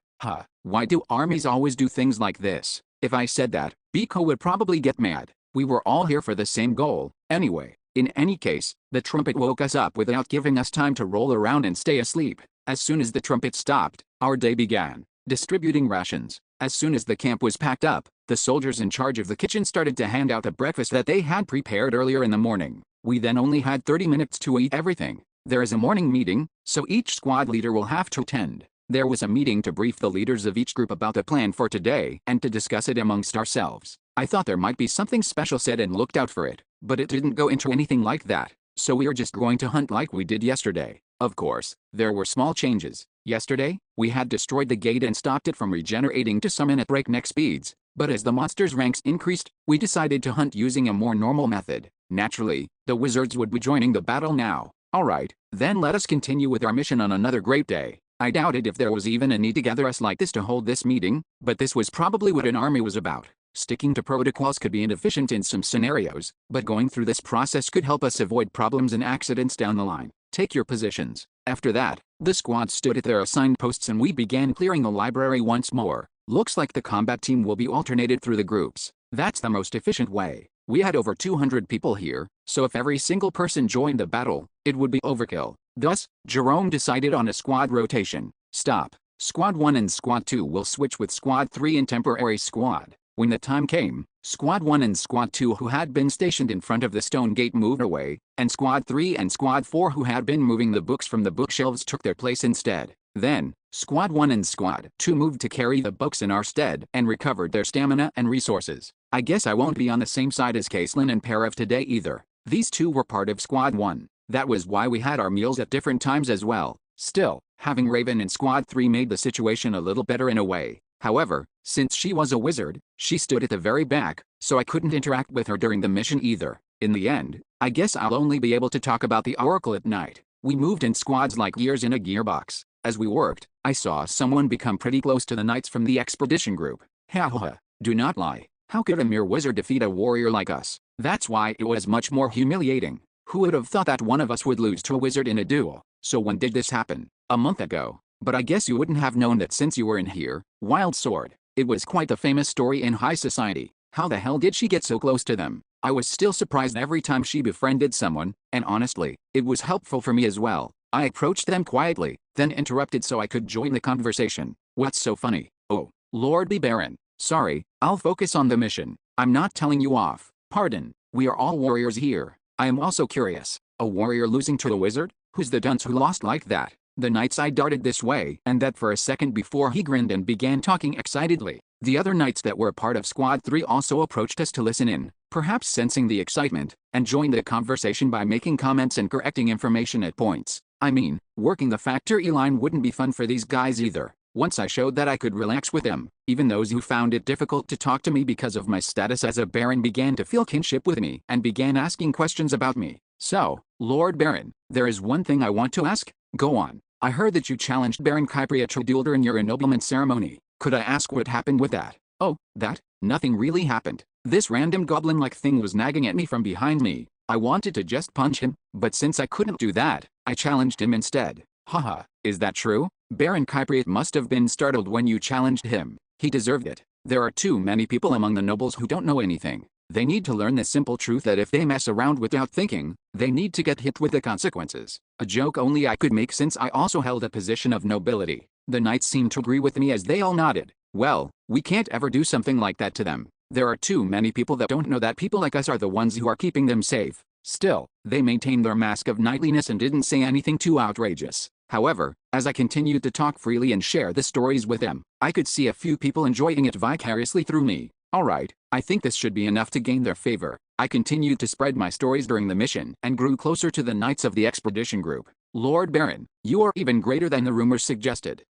Why do armies always do things like this? If I said that, Biko would probably get mad. We were all here for the same goal, anyway. In any case, the trumpet woke us up without giving us time to roll around and stay asleep. As soon as the trumpet stopped, our day began. Distributing rations. As soon as the camp was packed up, the soldiers in charge of the kitchen started to hand out the breakfast that they had prepared earlier in the morning. We then only had 30 minutes to eat everything. There is a morning meeting, so each squad leader will have to attend. There was a meeting to brief the leaders of each group about the plan for today and to discuss it amongst ourselves. I thought there might be something special said and looked out for it, but it didn't go into anything like that, so we are just going to hunt like we did yesterday. Of course, there were small changes. Yesterday, we had destroyed the gate and stopped it from regenerating to summon at breakneck speeds, but as the monsters' ranks increased, we decided to hunt using a more normal method. Naturally, the wizards would be joining the battle now. Alright, then let us continue with our mission on another great day. I doubted if there was even a need to gather us like this to hold this meeting, but this was probably what an army was about. Sticking to protocols could be inefficient in some scenarios, but going through this process could help us avoid problems and accidents down the line. Take your positions. After that, the squad stood at their assigned posts and we began clearing the library once more. Looks like the combat team will be alternated through the groups. That's the most efficient way. We had over 200 people here, so if every single person joined the battle, it would be overkill. Thus, Jerome decided on a squad rotation. Stop. Squad 1 and Squad 2 will switch with Squad 3 in temporary squad. When the time came, Squad 1 and Squad 2 who had been stationed in front of the stone gate moved away, and Squad 3 and Squad 4 who had been moving the books from the bookshelves took their place instead. Then, Squad 1 and Squad 2 moved to carry the books in our stead and recovered their stamina and resources. I guess I won't be on the same side as Caitlin and Parav today either. These two were part of Squad 1. That was why we had our meals at different times as well. Still, having Raven in Squad 3 made the situation a little better in a way. However, since she was a wizard, she stood at the very back, so I couldn't interact with her during the mission either. In the end, I guess I'll only be able to talk about the Oracle at night. We moved in squads like gears in a gearbox. As we worked, I saw someone become pretty close to the knights from the expedition group. Ha ha ha. Do not lie. How could a mere wizard defeat a warrior like us? That's why it was much more humiliating. Who would have thought that one of us would lose to a wizard in a duel? So when did this happen? A month ago. But I guess you wouldn't have known that since you were in here. Wild Sword. It was quite the famous story in high society. How the hell did she get so close to them? I was still surprised every time she befriended someone, and honestly, it was helpful for me as well. I approached them quietly, then interrupted so I could join the conversation. What's so funny? Oh, Lord Baron. Sorry, I'll focus on the mission. I'm not telling you off. Pardon, we are all warriors here. I am also curious. A warrior losing to a wizard? Who's the dunce who lost like that? The knight's eye darted this way and that for a second before he grinned and began talking excitedly. The other knights that were part of Squad 3 also approached us to listen in, perhaps sensing the excitement, and joined the conversation by making comments and correcting information at points. I mean, working the factory line wouldn't be fun for these guys either. Once I showed that I could relax with them, even those who found it difficult to talk to me because of my status as a baron began to feel kinship with me and began asking questions about me. So, Lord Baron, there is one thing I want to ask. Go on. I heard that you challenged Baron Kypria to a duel during your ennoblement ceremony. Could I ask what happened with that? Oh, that? Nothing really happened. This random goblin-like thing was nagging at me from behind me. I wanted to just punch him, but since I couldn't do that, I challenged him instead. Haha, is that true? Baron Kypria must have been startled when you challenged him. He deserved it. There are too many people among the nobles who don't know anything. They need to learn the simple truth that if they mess around without thinking, they need to get hit with the consequences. A joke only I could make since I also held a position of nobility. The knights seemed to agree with me as they all nodded. Well, we can't ever do something like that to them. There are too many people that don't know that people like us are the ones who are keeping them safe. Still, they maintained their mask of knightliness and didn't say anything too outrageous. However, as I continued to talk freely and share the stories with them, I could see a few people enjoying it vicariously through me. Alright, I think this should be enough to gain their favor. I continued to spread my stories during the mission and grew closer to the knights of the expedition group. Lord Baron, you are even greater than the rumors suggested.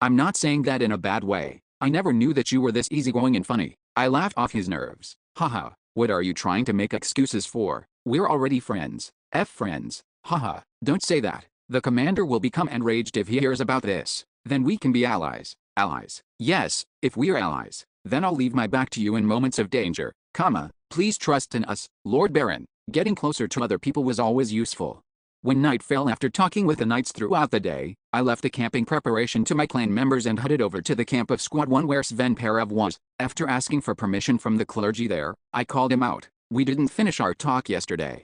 I'm not saying that in a bad way. I never knew that you were this easygoing and funny. I laughed off his nerves. Haha, what are you trying to make excuses for? We're already friends. Friends. Haha, don't say that. The commander will become enraged if he hears about this. Then we can be allies. Allies. Yes, if we're allies. Then I'll leave my back to you in moments of danger. Please trust in us, Lord Baron. Getting closer to other people was always useful. When night fell after talking with the knights throughout the day, I left the camping preparation to my clan members and headed over to the camp of Squad 1 where Sven Parav was. After asking for permission from the clergy there, I called him out. We didn't finish our talk yesterday.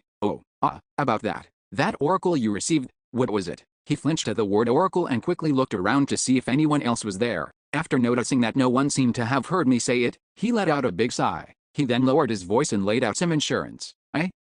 About that. That oracle you received, what was it? He flinched at the word oracle and quickly looked around to see if anyone else was there. After noticing that no one seemed to have heard me say it, he let out a big sigh. He then lowered his voice and laid out some insurance.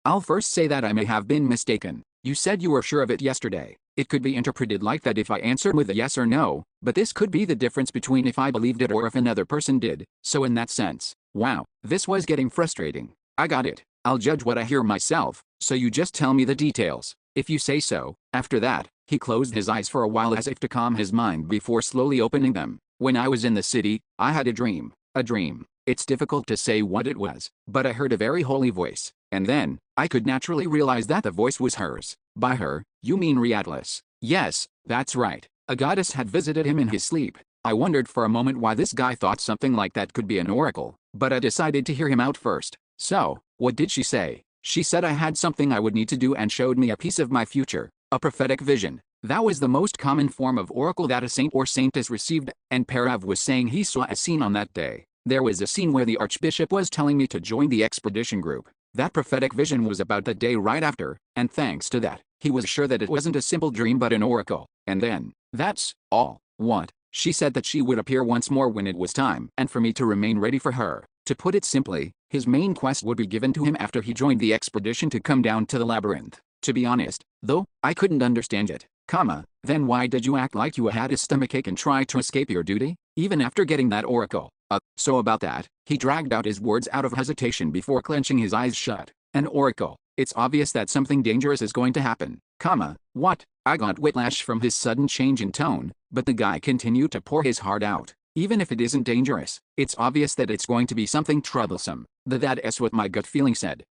I'll first say that I may have been mistaken. You said you were sure of it yesterday. It could be interpreted like that if I answered with a yes or no, but this could be the difference between if I believed it or if another person did, so in that sense. Wow, this was getting frustrating. I got it. I'll judge what I hear myself, so you just tell me the details. If you say so. After that, he closed his eyes for a while as if to calm his mind before slowly opening them. When I was in the city, I had a dream. A dream. It's difficult to say what it was, but I heard a very holy voice, and then, I could naturally realize that the voice was hers. By her, you mean Riatlis. Yes, that's right. A goddess had visited him in his sleep. I wondered for a moment why this guy thought something like that could be an oracle, but I decided to hear him out first. So, what did she say? She said I had something I would need to do and showed me a piece of my future, a prophetic vision. That was the most common form of oracle that a saint or saintess received, and Parav was saying he saw a scene on that day. There was a scene where the archbishop was telling me to join the expedition group. That prophetic vision was about the day right after, and thanks to that, he was sure that it wasn't a simple dream but an oracle. And then, that's all. What? She said that she would appear once more when it was time, and for me to remain ready for her. To put it simply, his main quest would be given to him after he joined the expedition to come down to the labyrinth. To be honest, though, I couldn't understand it. Then why did you act like you had a stomachache and try to escape your duty, even after getting that oracle? So about that, he dragged out his words out of hesitation before clenching his eyes shut. An oracle. It's obvious that something dangerous is going to happen. What? I got whiplash from his sudden change in tone, but the guy continued to pour his heart out. Even if it isn't dangerous, it's obvious that it's going to be something troublesome. That's what my gut feeling said.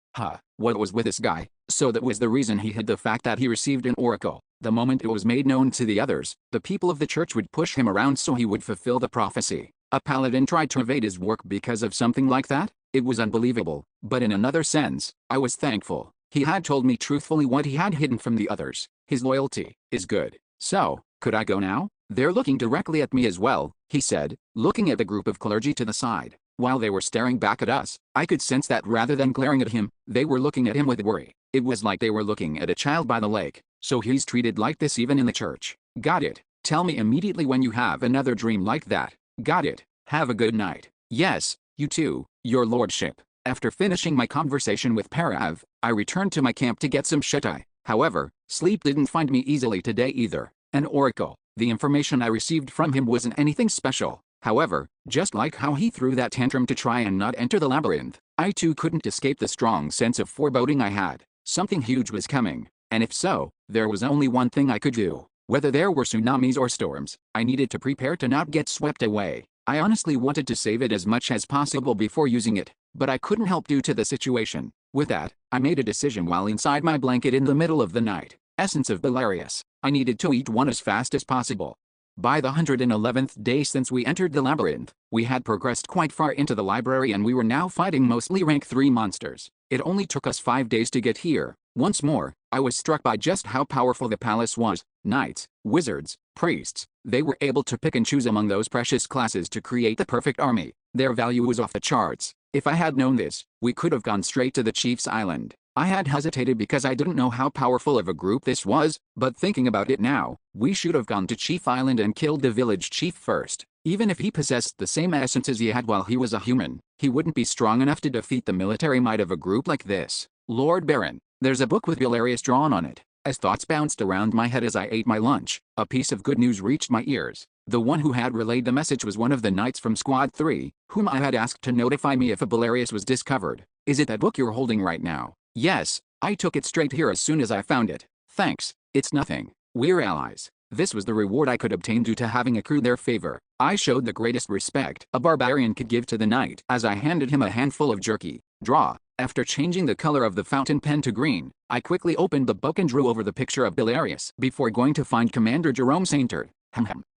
What was with this guy? So that was the reason he hid the fact that he received an oracle. The moment it was made known to the others, the people of the church would push him around so he would fulfill the prophecy. A paladin tried to evade his work because of something like that? It was unbelievable, but in another sense, I was thankful. He had told me truthfully what he had hidden from the others. His loyalty is good. So, could I go now? They're looking directly at me as well, he said, looking at the group of clergy to the side. While they were staring back at us, I could sense that rather than glaring at him, they were looking at him with worry. It was like they were looking at a child by the lake. So he's treated like this even in the church. Got it. Tell me immediately when you have another dream like that. Got it. Have a good night. Yes, you too, your lordship. After finishing my conversation with Parav, I returned to my camp to get some shut-eye. However, sleep didn't find me easily today either. An oracle. The information I received from him wasn't anything special. However, just like how he threw that tantrum to try and not enter the labyrinth, I too couldn't escape the strong sense of foreboding I had. Something huge was coming, and if so, there was only one thing I could do. Whether there were tsunamis or storms, I needed to prepare to not get swept away. I honestly wanted to save it as much as possible before using it, but I couldn't help due to the situation. With that, I made a decision while inside my blanket in the middle of the night. Essence of Belarius. I needed to eat one as fast as possible. By the 111th day since we entered the labyrinth, we had progressed quite far into the library and we were now fighting mostly rank 3 monsters. It only took us 5 days to get here. Once more, I was struck by just how powerful the palace was. Knights, wizards, priests, they were able to pick and choose among those precious classes to create the perfect army. Their value was off the charts. If I had known this, we could have gone straight to the chief's island. I had hesitated because I didn't know how powerful of a group this was, but thinking about it now, we should have gone to Chief Island and killed the village chief first. Even if he possessed the same essences he had while he was a human, he wouldn't be strong enough to defeat the military might of a group like this. Lord Baron, there's a book with Belarius drawn on it. As thoughts bounced around my head as I ate my lunch, a piece of good news reached my ears. The one who had relayed the message was one of the knights from Squad 3, whom I had asked to notify me if a Belarius was discovered. Is it that book you're holding right now? Yes, I took it straight here as soon as I found it. Thanks, it's nothing. We're allies. This was the reward I could obtain due to having accrued their favor. I showed the greatest respect a barbarian could give to the knight as I handed him a handful of jerky. Draw. After changing the color of the fountain pen to green, I quickly opened the book and drew over the picture of Belarius before going to find Commander Jerome Saintard.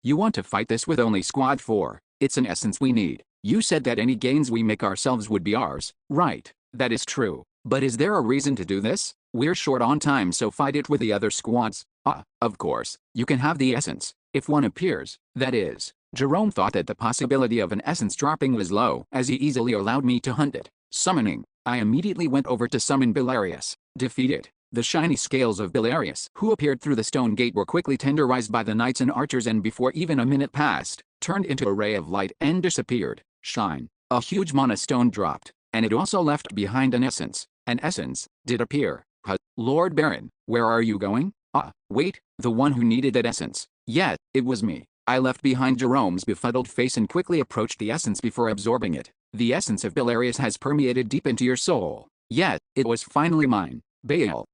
You want to fight this with only Squad 4. It's an essence we need. You said that any gains we make ourselves would be ours, right? That is true. But is there a reason to do this? We're short on time, so fight it with the other squads. Of course, you can have the essence, if one appears, that is. Jerome thought that the possibility of an essence dropping was low, as he easily allowed me to hunt it. Summoning, I immediately went over to summon Belarius. Defeat it. The shiny scales of Belarius, who appeared through the stone gate, were quickly tenderized by the knights and archers, and before even a minute passed, turned into a ray of light and disappeared. Shine. A huge mana stone dropped, and it also left behind an essence. An essence did appear. Lord Baron, where are you going? Wait, the one who needed that essence. Yeah, it was me. I left behind Jerome's befuddled face and quickly approached the essence before absorbing it. The essence of Belarius has permeated deep into your soul. Yeah, it was finally mine. Baal,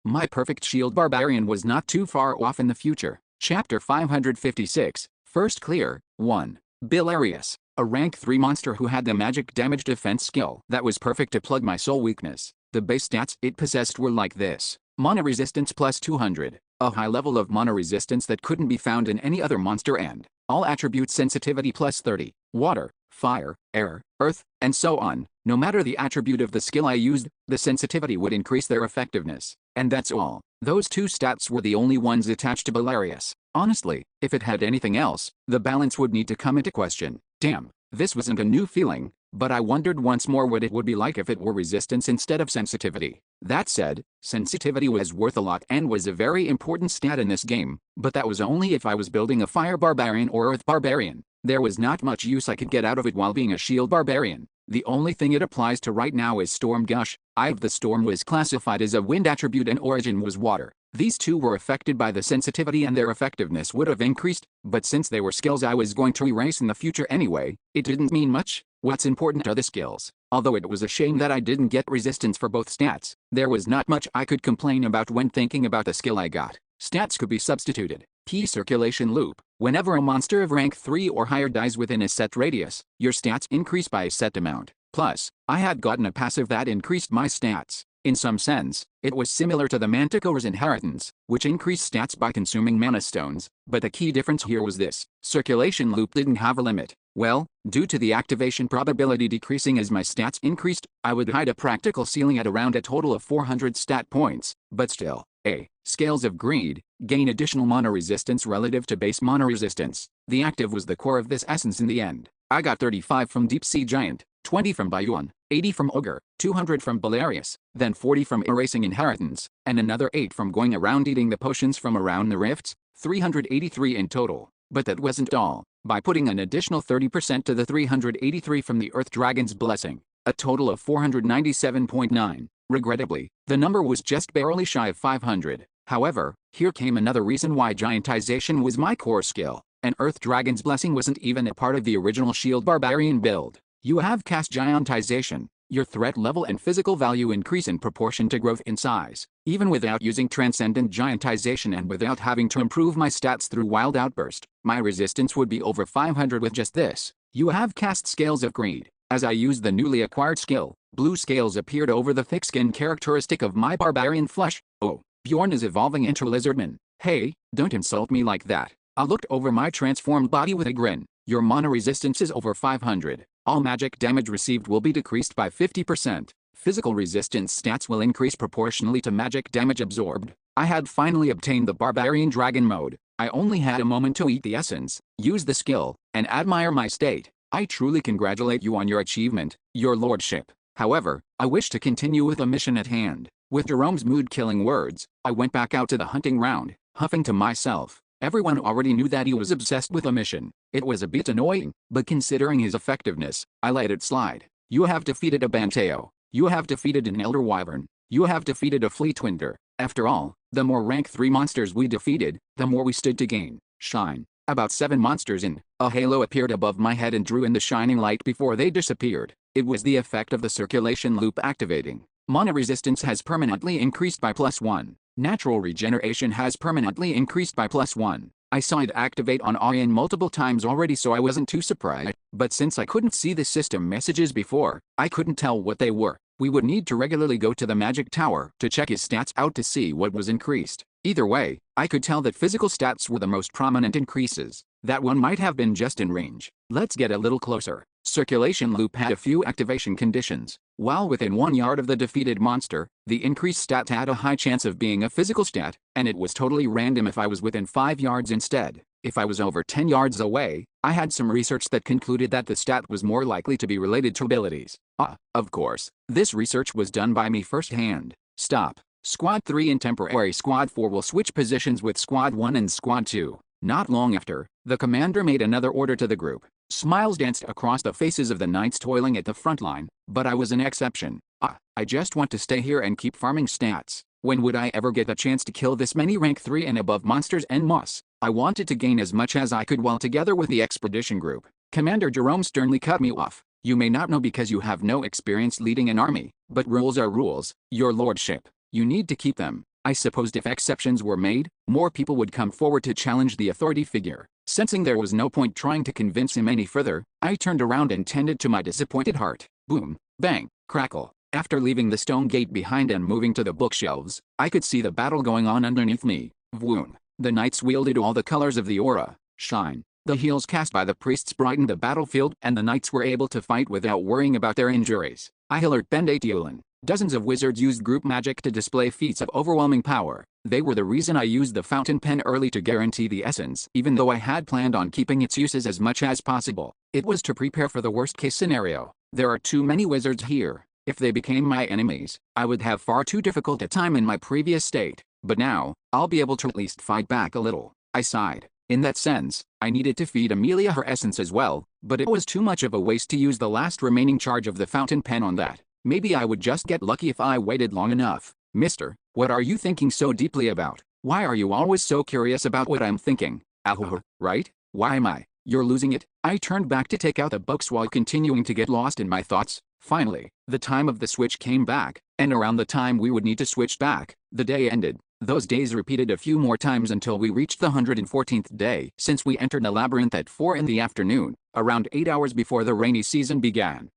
my perfect shield barbarian was not too far off in the future. Chapter 556, First Clear, 1. Belarius, a rank 3 monster who had the magic damage defense skill that was perfect to plug my soul weakness. The base stats it possessed were like this. Mana resistance plus 200, a high level of mana resistance that couldn't be found in any other monster, and all attributes sensitivity plus 30, water, fire, air, earth, and so on. No matter the attribute of the skill I used, the sensitivity would increase their effectiveness. And that's all. Those 2 stats were the only ones attached to Belarius. Honestly, if it had anything else, the balance would need to come into question. Damn, this wasn't a new feeling, but I wondered once more what it would be like if it were resistance instead of sensitivity. That said, sensitivity was worth a lot and was a very important stat in this game, but that was only if I was building a fire barbarian or earth barbarian. There was not much use I could get out of it while being a shield barbarian. The only thing it applies to right now is Storm Gush. The storm was classified as a wind attribute and origin was water. These two were affected by the sensitivity and their effectiveness would have increased, but since they were skills I was going to erase in the future anyway, it didn't mean much. What's important are the skills. Although it was a shame that I didn't get resistance for both stats, there was not much I could complain about when thinking about the skill I got. Stats could be substituted. Key circulation loop. Whenever a monster of rank 3 or higher dies within a set radius, your stats increase by a set amount. Plus, I had gotten a passive that increased my stats. In some sense, it was similar to the Manticore's inheritance, which increased stats by consuming mana stones, but the key difference here was this: circulation loop didn't have a limit. Well, due to the activation probability decreasing as my stats increased, I would hide a practical ceiling at around a total of 400 stat points, but still. Scales of Greed, gain additional mana resistance relative to base mana resistance. The active was the core of this essence in the end. I got 35 from Deep Sea Giant, 20 from Bayuan, 80 from Ogre, 200 from Belarius, then 40 from Erasing Inheritance, and another 8 from going around eating the potions from around the rifts, 383 in total. But that wasn't all. By putting an additional 30% to the 383 from the Earth Dragon's Blessing, a total of 497.9. Regrettably, the number was just barely shy of 500. However, here came another reason why Giantization was my core skill. An Earth Dragon's Blessing wasn't even a part of the original Shield Barbarian build. You have cast Giantization, your threat level and physical value increase in proportion to growth in size. Even without using Transcendent Giantization and without having to improve my stats through Wild Outburst, my resistance would be over 500 with just this. You have cast Scales of Greed. As I used the newly acquired skill, blue scales appeared over the thick skin characteristic of my barbarian flesh. Oh, Bjorn is evolving into Lizardman. Hey, don't insult me like that. I looked over my transformed body with a grin. Your mana resistance is over 500. All magic damage received will be decreased by 50%. Physical resistance stats will increase proportionally to magic damage absorbed. I had finally obtained the Barbarian Dragon mode. I only had a moment to eat the essence, use the skill, and admire my state. I truly congratulate you on your achievement, your lordship. However, I wish to continue with the mission at hand. With Jerome's mood-killing words, I went back out to the hunting round, huffing to myself. Everyone already knew that he was obsessed with the mission. It was a bit annoying, but considering his effectiveness, I let it slide. You have defeated a Banteo. You have defeated an Elder Wyvern. You have defeated a Fleetwinder. After all, the more rank 3 monsters we defeated, the more we stood to gain. Shine. About 7 monsters in, a halo appeared above my head and drew in the shining light before they disappeared. It was the effect of the circulation loop activating. Mana resistance has permanently increased by +1. Natural regeneration has permanently increased by +1. I saw it activate on Aryan multiple times already, so I wasn't too surprised, but since I couldn't see the system messages before, I couldn't tell what they were. We would need to regularly go to the magic tower to check his stats out to see what was increased. Either way, I could tell that physical stats were the most prominent increases. That one might have been just in range. Let's get a little closer. Circulation loop had a few activation conditions. While within 1 yard of the defeated monster, the increased stat had a high chance of being a physical stat, and it was totally random if I was within 5 yards instead. If I was over 10 yards away, I had some research that concluded that the stat was more likely to be related to abilities. Of course, this research was done by me firsthand. Stop. Squad 3 and temporary Squad 4 will switch positions with Squad 1 and Squad 2. Not long after, the commander made another order to the group. Smiles danced across the faces of the knights toiling at the front line, but I was an exception. I just want to stay here and keep farming stats. When would I ever get a chance to kill this many rank 3 and above monsters en masse? I wanted to gain as much as I could while together with the expedition group. Commander Jerome sternly cut me off. You may not know because you have no experience leading an army, but rules are rules, your lordship. You need to keep them. I supposed if exceptions were made, more people would come forward to challenge the authority figure. Sensing there was no point trying to convince him any further, I turned around and tended to my disappointed heart. Boom, bang, crackle. After leaving the stone gate behind and moving to the bookshelves, I could see the battle going on underneath me. Vroom. The knights wielded all the colors of the aura. Shine. The heals cast by the priests brightened the battlefield and the knights were able to fight without worrying about their injuries. I alert Bendatiolin. Dozens of wizards used group magic to display feats of overwhelming power. They were the reason I used the fountain pen early to guarantee the essence, even though I had planned on keeping its uses as much as possible. It was to prepare for the worst case scenario. There are too many wizards here. If they became my enemies, I would have far too difficult a time in my previous state. But now, I'll be able to at least fight back a little. I sighed. In that sense, I needed to feed Amelia her essence as well, but it was too much of a waste to use the last remaining charge of the fountain pen on that. Maybe I would just get lucky if I waited long enough. Mister, what are you thinking so deeply about? Why are you always so curious about what I'm thinking? Right? Why am I? You're losing it? I turned back to take out the books while continuing to get lost in my thoughts. Finally, the time of the switch came back, and around the time we would need to switch back, the day ended. Those days repeated a few more times until we reached the 114th day since we entered the labyrinth at 4 in the afternoon, around 8 hours before the rainy season began.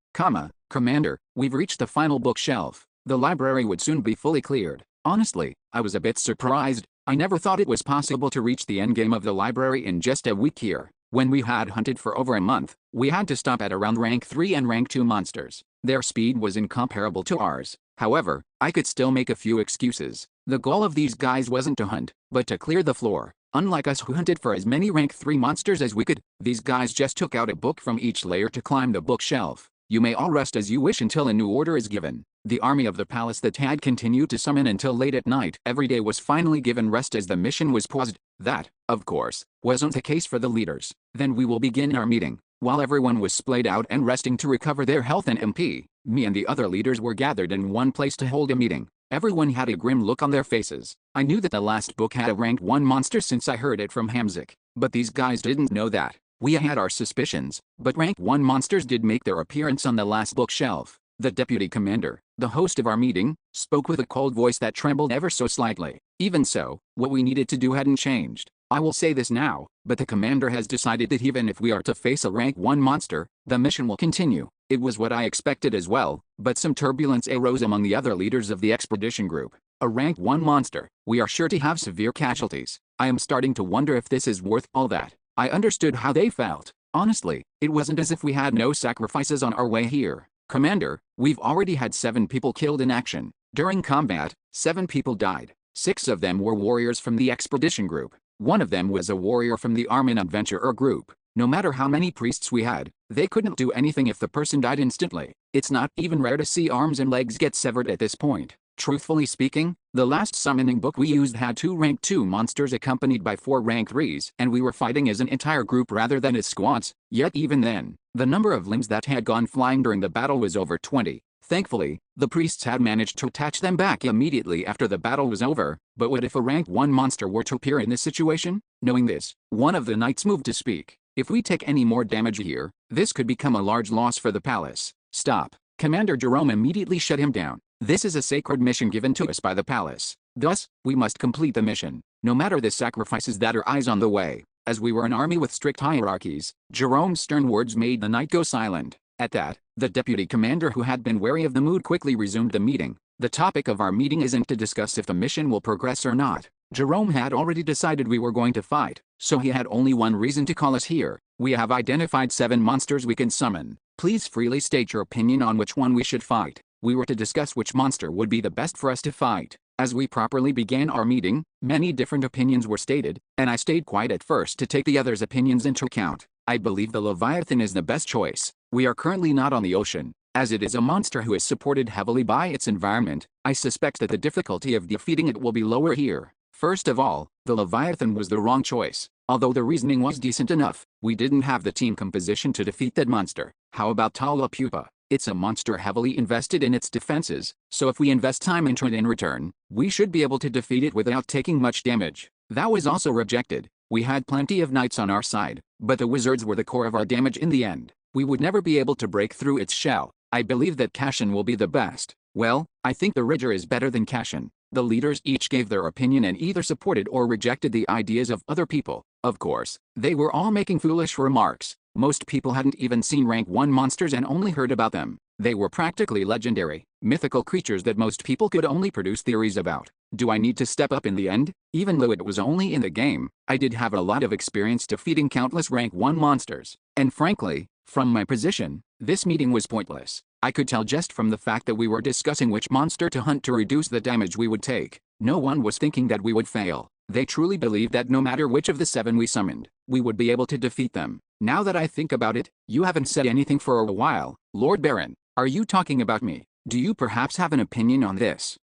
Commander, we've reached the final bookshelf. The library would soon be fully cleared. Honestly, I was a bit surprised. I never thought it was possible to reach the endgame of the library in just a week here. When we had hunted for over a month, we had to stop at around rank 3 and rank 2 monsters. Their speed was incomparable to ours. However, I could still make a few excuses. The goal of these guys wasn't to hunt, but to clear the floor. Unlike us who hunted for as many rank 3 monsters as we could, these guys just took out a book from each layer to climb the bookshelf. You may all rest as you wish until a new order is given. The army of the palace that had continued to summon until late at night every day was finally given rest as the mission was paused. That, of course, wasn't the case for the leaders. Then we will begin our meeting. While everyone was splayed out and resting to recover their health and MP, me and the other leaders were gathered in one place to hold a meeting. Everyone had a grim look on their faces. I knew that the last book had a rank 1 monster since I heard it from Hamzik, but these guys didn't know that. We had our suspicions, but rank 1 monsters did make their appearance on the last bookshelf. The deputy commander, the host of our meeting, spoke with a cold voice that trembled ever so slightly. Even so, what we needed to do hadn't changed. I will say this now, but the commander has decided that even if we are to face a rank 1 monster, the mission will continue. It was what I expected as well, but some turbulence arose among the other leaders of the expedition group. A rank 1 monster, we are sure to have severe casualties. I am starting to wonder if this is worth all that. I understood how they felt. Honestly, it wasn't as if we had no sacrifices on our way here. Commander, we've already had 7 people killed in action. During combat, 7 people died. 6 of them were warriors from the expedition group. 1 of them was a warrior from the Armin adventurer group. No matter how many priests we had, they couldn't do anything if the person died instantly. It's not even rare to see arms and legs get severed at this point. Truthfully speaking, the last summoning book we used had 2 rank 2 monsters accompanied by 4 rank 3s, and we were fighting as an entire group rather than as squads. Yet even then, the number of limbs that had gone flying during the battle was over 20. Thankfully, the priests had managed to attach them back immediately after the battle was over. But what if a rank 1 monster were to appear in this situation? Knowing this, one of the knights moved to speak. If we take any more damage here, this could become a large loss for the palace. Stop. Commander Jerome immediately shut him down. This is a sacred mission given to us by the palace. Thus, we must complete the mission, no matter the sacrifices that are eyes on the way. As we were an army with strict hierarchies, Jerome's stern words made the knight go silent. At that, the deputy commander who had been wary of the mood quickly resumed the meeting. The topic of our meeting isn't to discuss if the mission will progress or not. Jerome had already decided we were going to fight, so he had only one reason to call us here. We have identified 7 monsters we can summon. Please freely state your opinion on which one we should fight. We were to discuss which monster would be the best for us to fight. As we properly began our meeting, many different opinions were stated, and I stayed quiet at first to take the others' opinions into account. I believe the Leviathan is the best choice. We are currently not on the ocean, as it is a monster who is supported heavily by its environment. I suspect that the difficulty of defeating it will be lower here. First of all, the Leviathan was the wrong choice. Although the reasoning was decent enough, we didn't have the team composition to defeat that monster. How about Tala Pupa? It's a monster heavily invested in its defenses, so if we invest time into it in return, we should be able to defeat it without taking much damage. That was also rejected. We had plenty of knights on our side, but the wizards were the core of our damage in the end. We would never be able to break through its shell. I believe that Kashin will be the best. Well, I think the Ridger is better than Kashin. The leaders each gave their opinion and either supported or rejected the ideas of other people. Of course, they were all making foolish remarks. Most people hadn't even seen rank 1 monsters and only heard about them. They were practically legendary, mythical creatures that most people could only produce theories about. Do I need to step up in the end? Even though it was only in the game, I did have a lot of experience defeating countless rank 1 monsters. And frankly, from my position, this meeting was pointless. I could tell just from the fact that we were discussing which monster to hunt to reduce the damage we would take. No one was thinking that we would fail. They truly believed that no matter which of the 7 we summoned, we would be able to defeat them. Now that I think about it, you haven't said anything for a while. Lord Baron, are you talking about me? Do you perhaps have an opinion on this?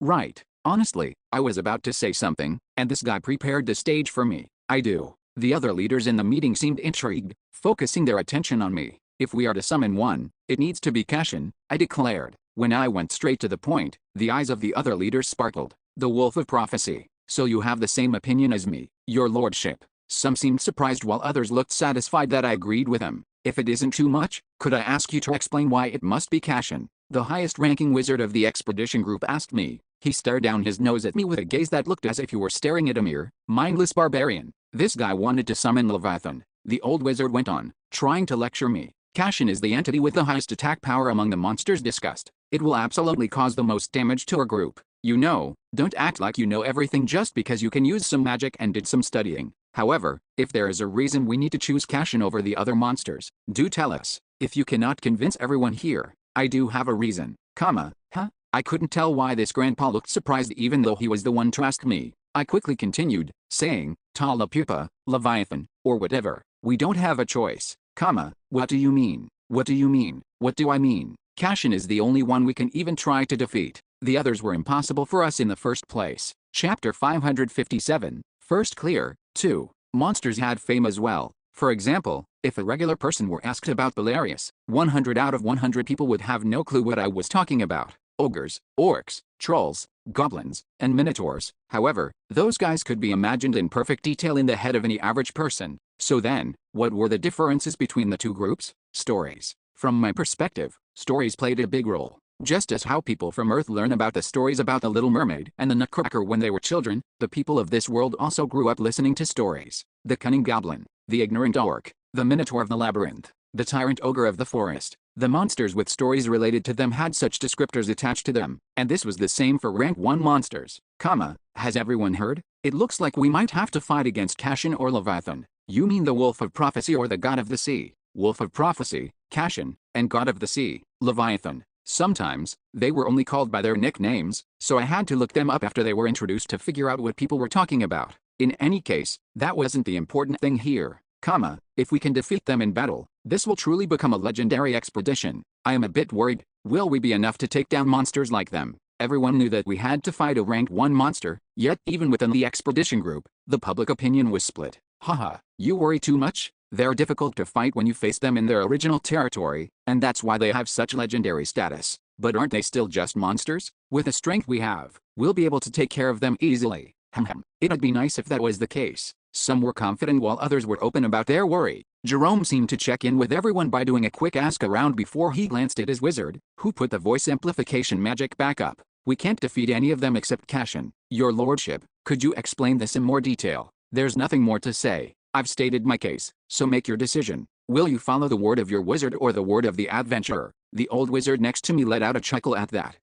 Right. Honestly, I was about to say something, and this guy prepared the stage for me. I do. The other leaders in the meeting seemed intrigued, focusing their attention on me. If we are to summon one, it needs to be Cashin, I declared. When I went straight to the point, the eyes of the other leaders sparkled. The Wolf of Prophecy. So you have the same opinion as me, your lordship. Some seemed surprised while others looked satisfied that I agreed with them. If it isn't too much, could I ask you to explain why it must be Cashin? The highest-ranking wizard of the expedition group asked me. He stared down his nose at me with a gaze that looked as if he were staring at a mere, mindless barbarian. This guy wanted to summon Leviathan. The old wizard went on, trying to lecture me. Cashin is the entity with the highest attack power among the monsters discussed. It will absolutely cause the most damage to our group. You know, don't act like you know everything just because you can use some magic and did some studying. However, if there is a reason we need to choose Cashin over the other monsters, do tell us. If you cannot convince everyone here, I do have a reason. Huh? I couldn't tell why this grandpa looked surprised even though he was the one to ask me. I quickly continued, saying, Tala Pupa, Leviathan, or whatever. We don't have a choice. What do you mean? What do you mean? What do I mean? Cashin is the only one we can even try to defeat. The others were impossible for us in the first place. Chapter 557, First Clear, 2. Monsters had fame as well. For example, if a regular person were asked about Belarius, 100 out of 100 people would have no clue what I was talking about. Ogres, orcs, trolls, goblins, and minotaurs. However, those guys could be imagined in perfect detail in the head of any average person. So then, what were the differences between the two groups? Stories. From my perspective, stories played a big role. Just as how people from Earth learn about the stories about the Little Mermaid and the Nutcracker when they were children, the people of this world also grew up listening to stories. The cunning goblin, the ignorant orc, the minotaur of the labyrinth, the tyrant ogre of the forest. The monsters with stories related to them had such descriptors attached to them, and this was the same for rank 1 monsters. Has everyone heard? It looks like we might have to fight against Cashin or Leviathan. You mean the Wolf of Prophecy or the God of the Sea? Wolf of Prophecy, Cashin, and God of the Sea, Leviathan. Sometimes, they were only called by their nicknames, so I had to look them up after they were introduced to figure out what people were talking about. In any case, that wasn't the important thing here. If we can defeat them in battle, this will truly become a legendary expedition. I am a bit worried, will we be enough to take down monsters like them? Everyone knew that we had to fight a rank 1 monster, yet even within the expedition group, the public opinion was split. You worry too much? They're difficult to fight when you face them in their original territory, and that's why they have such legendary status. But aren't they still just monsters? With the strength we have, we'll be able to take care of them easily. It'd be nice if that was the case. Some were confident while others were open about their worry. Jerome seemed to check in with everyone by doing a quick ask around before he glanced at his wizard, who put the voice amplification magic back up. We can't defeat any of them except Cashin. Your lordship, could you explain this in more detail? There's nothing more to say. I've stated my case, so make your decision. Will you follow the word of your wizard or the word of the adventurer? The old wizard next to me let out a chuckle at that.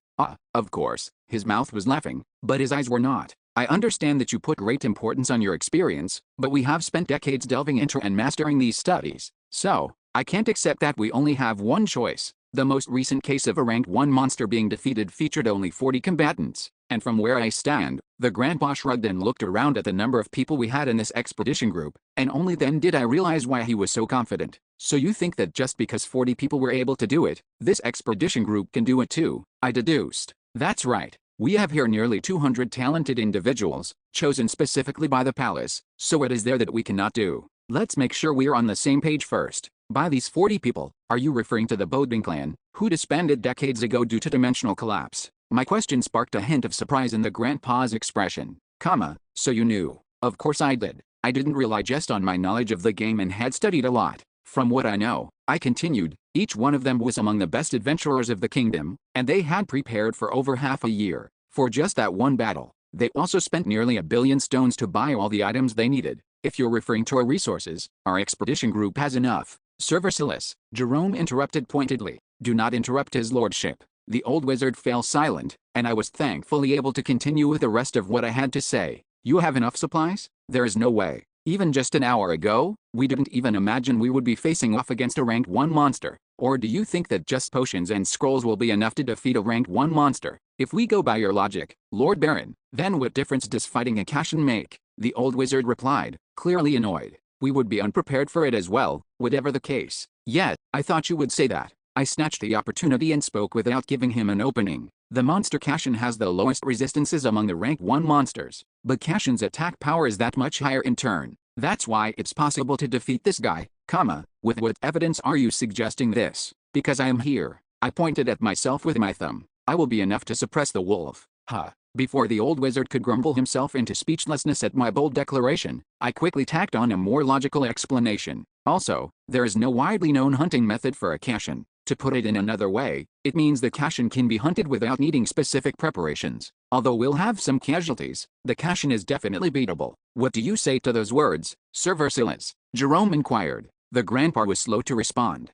Of course, his mouth was laughing, but his eyes were not. I understand that you put great importance on your experience, but we have spent decades delving into and mastering these studies. So, I can't accept that we only have one choice. The most recent case of a rank 1 monster being defeated featured only 40 combatants, and from where I stand, the grandpa shrugged and looked around at the number of people we had in this expedition group, and only then did I realize why he was so confident. So you think that just because 40 people were able to do it, this expedition group can do it too? I deduced. That's right. We have here nearly 200 talented individuals, chosen specifically by the palace, so what is there that we cannot do? Let's make sure we're on the same page first. By these 40 people, are you referring to the Boding clan, who disbanded decades ago due to dimensional collapse? My question sparked a hint of surprise in the grandpa's expression. So you knew? Of course I did. I didn't rely just on my knowledge of the game and had studied a lot. From what I know, I continued, each one of them was among the best adventurers of the kingdom, and they had prepared for over half a year, for just that one battle. They also spent nearly 1 billion stones to buy all the items they needed. If you're referring to our resources, our expedition group has enough. Serviceless, Jerome interrupted pointedly. Do not interrupt his lordship. The old wizard fell silent, and I was thankfully able to continue with the rest of what I had to say. You have enough supplies? There is no way. Even just an hour ago, we didn't even imagine we would be facing off against a rank 1 monster. Or do you think that just potions and scrolls will be enough to defeat a rank 1 monster? If we go by your logic, Lord Baron, then what difference does fighting a Cashin make? The old wizard replied, clearly annoyed. We would be unprepared for it as well, whatever the case. Yet, I thought you would say that. I snatched the opportunity and spoke without giving him an opening. The monster Cashin has the lowest resistances among the rank 1 monsters, but Cashin's attack power is that much higher in turn. That's why it's possible to defeat this guy, with what evidence are you suggesting this? Because I am here. I pointed at myself with my thumb. I will be enough to suppress the wolf. Before the old wizard could grumble himself into speechlessness at my bold declaration, I quickly tacked on a more logical explanation. Also, there is no widely known hunting method for a Kashan. To put it in another way, it means the Kashan can be hunted without needing specific preparations. Although we'll have some casualties, the Kashan is definitely beatable. What do you say to those words, Sir Versilis? Jerome inquired. The grandpa was slow to respond.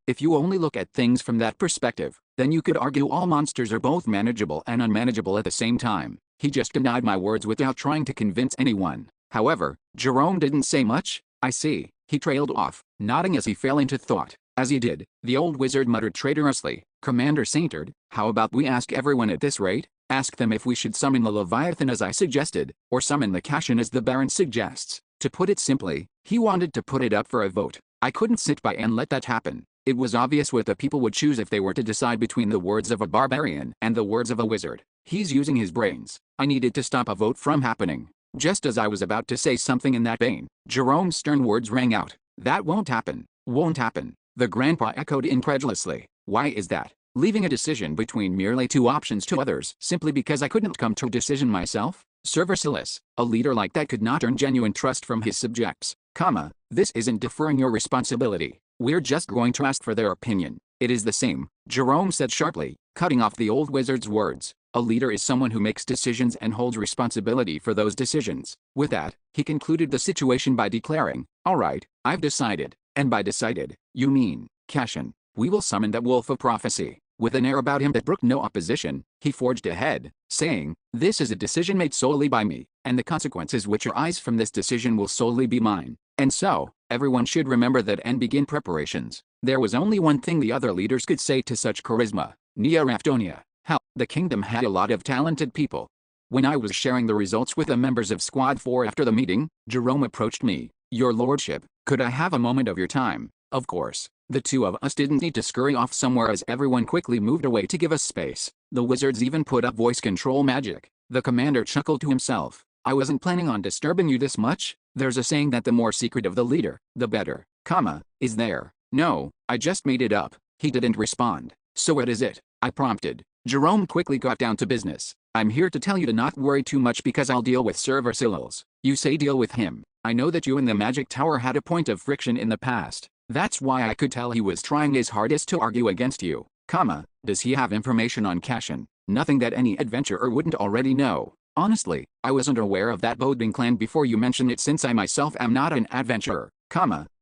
If you only look at things from that perspective, then you could argue all monsters are both manageable and unmanageable at the same time. He just denied my words without trying to convince anyone. However, Jerome didn't say much. I see. He trailed off, nodding as he fell into thought. As he did, the old wizard muttered traitorously, Commander Saintard, how about we ask everyone at this rate? Ask them if we should summon the Leviathan as I suggested, or summon the Kashan as the Baron suggests. To put it simply, he wanted to put it up for a vote. I couldn't sit by and let that happen. It was obvious what the people would choose if they were to decide between the words of a barbarian and the words of a wizard. He's using his brains. I needed to stop a vote from happening. Just as I was about to say something in that vein, Jerome's stern words rang out. That won't happen. Won't happen. The grandpa echoed incredulously. Why is that? Leaving a decision between merely two options to others simply because I couldn't come to a decision myself? Sir Versilis, a leader like that could not earn genuine trust from his subjects. This isn't deferring your responsibility. We're just going to ask for their opinion. It is the same, Jerome said sharply, cutting off the old wizard's words. A leader is someone who makes decisions and holds responsibility for those decisions. With that, he concluded the situation by declaring, all right, I've decided. And by decided, you mean, Kashan. We will summon that wolf of prophecy. With an air about him that brooked no opposition, he forged ahead, saying, this is a decision made solely by me, and the consequences which arise from this decision will solely be mine. And so, everyone should remember that and begin preparations. There was only one thing the other leaders could say to such charisma. Nia Raftonia. Hell, the kingdom had a lot of talented people. When I was sharing the results with the members of Squad 4 after the meeting, Jerome approached me. Your lordship, could I have a moment of your time? Of course. The two of us didn't need to scurry off somewhere as everyone quickly moved away to give us space. The wizards even put up voice control magic. The commander chuckled to himself. I wasn't planning on disturbing you this much. There's a saying that the more secret of the leader, the better. Is there? No, I just made it up. He didn't respond. So what is it? I prompted. Jerome quickly got down to business. I'm here to tell you to not worry too much because I'll deal with Sir Versilis. You say deal with him. I know that you and the magic tower had a point of friction in the past. That's why I could tell he was trying his hardest to argue against you. Does he have information on Kashan? Nothing that any adventurer wouldn't already know. Honestly, I wasn't aware of that Boding clan before you mentioned it since I myself am not an adventurer.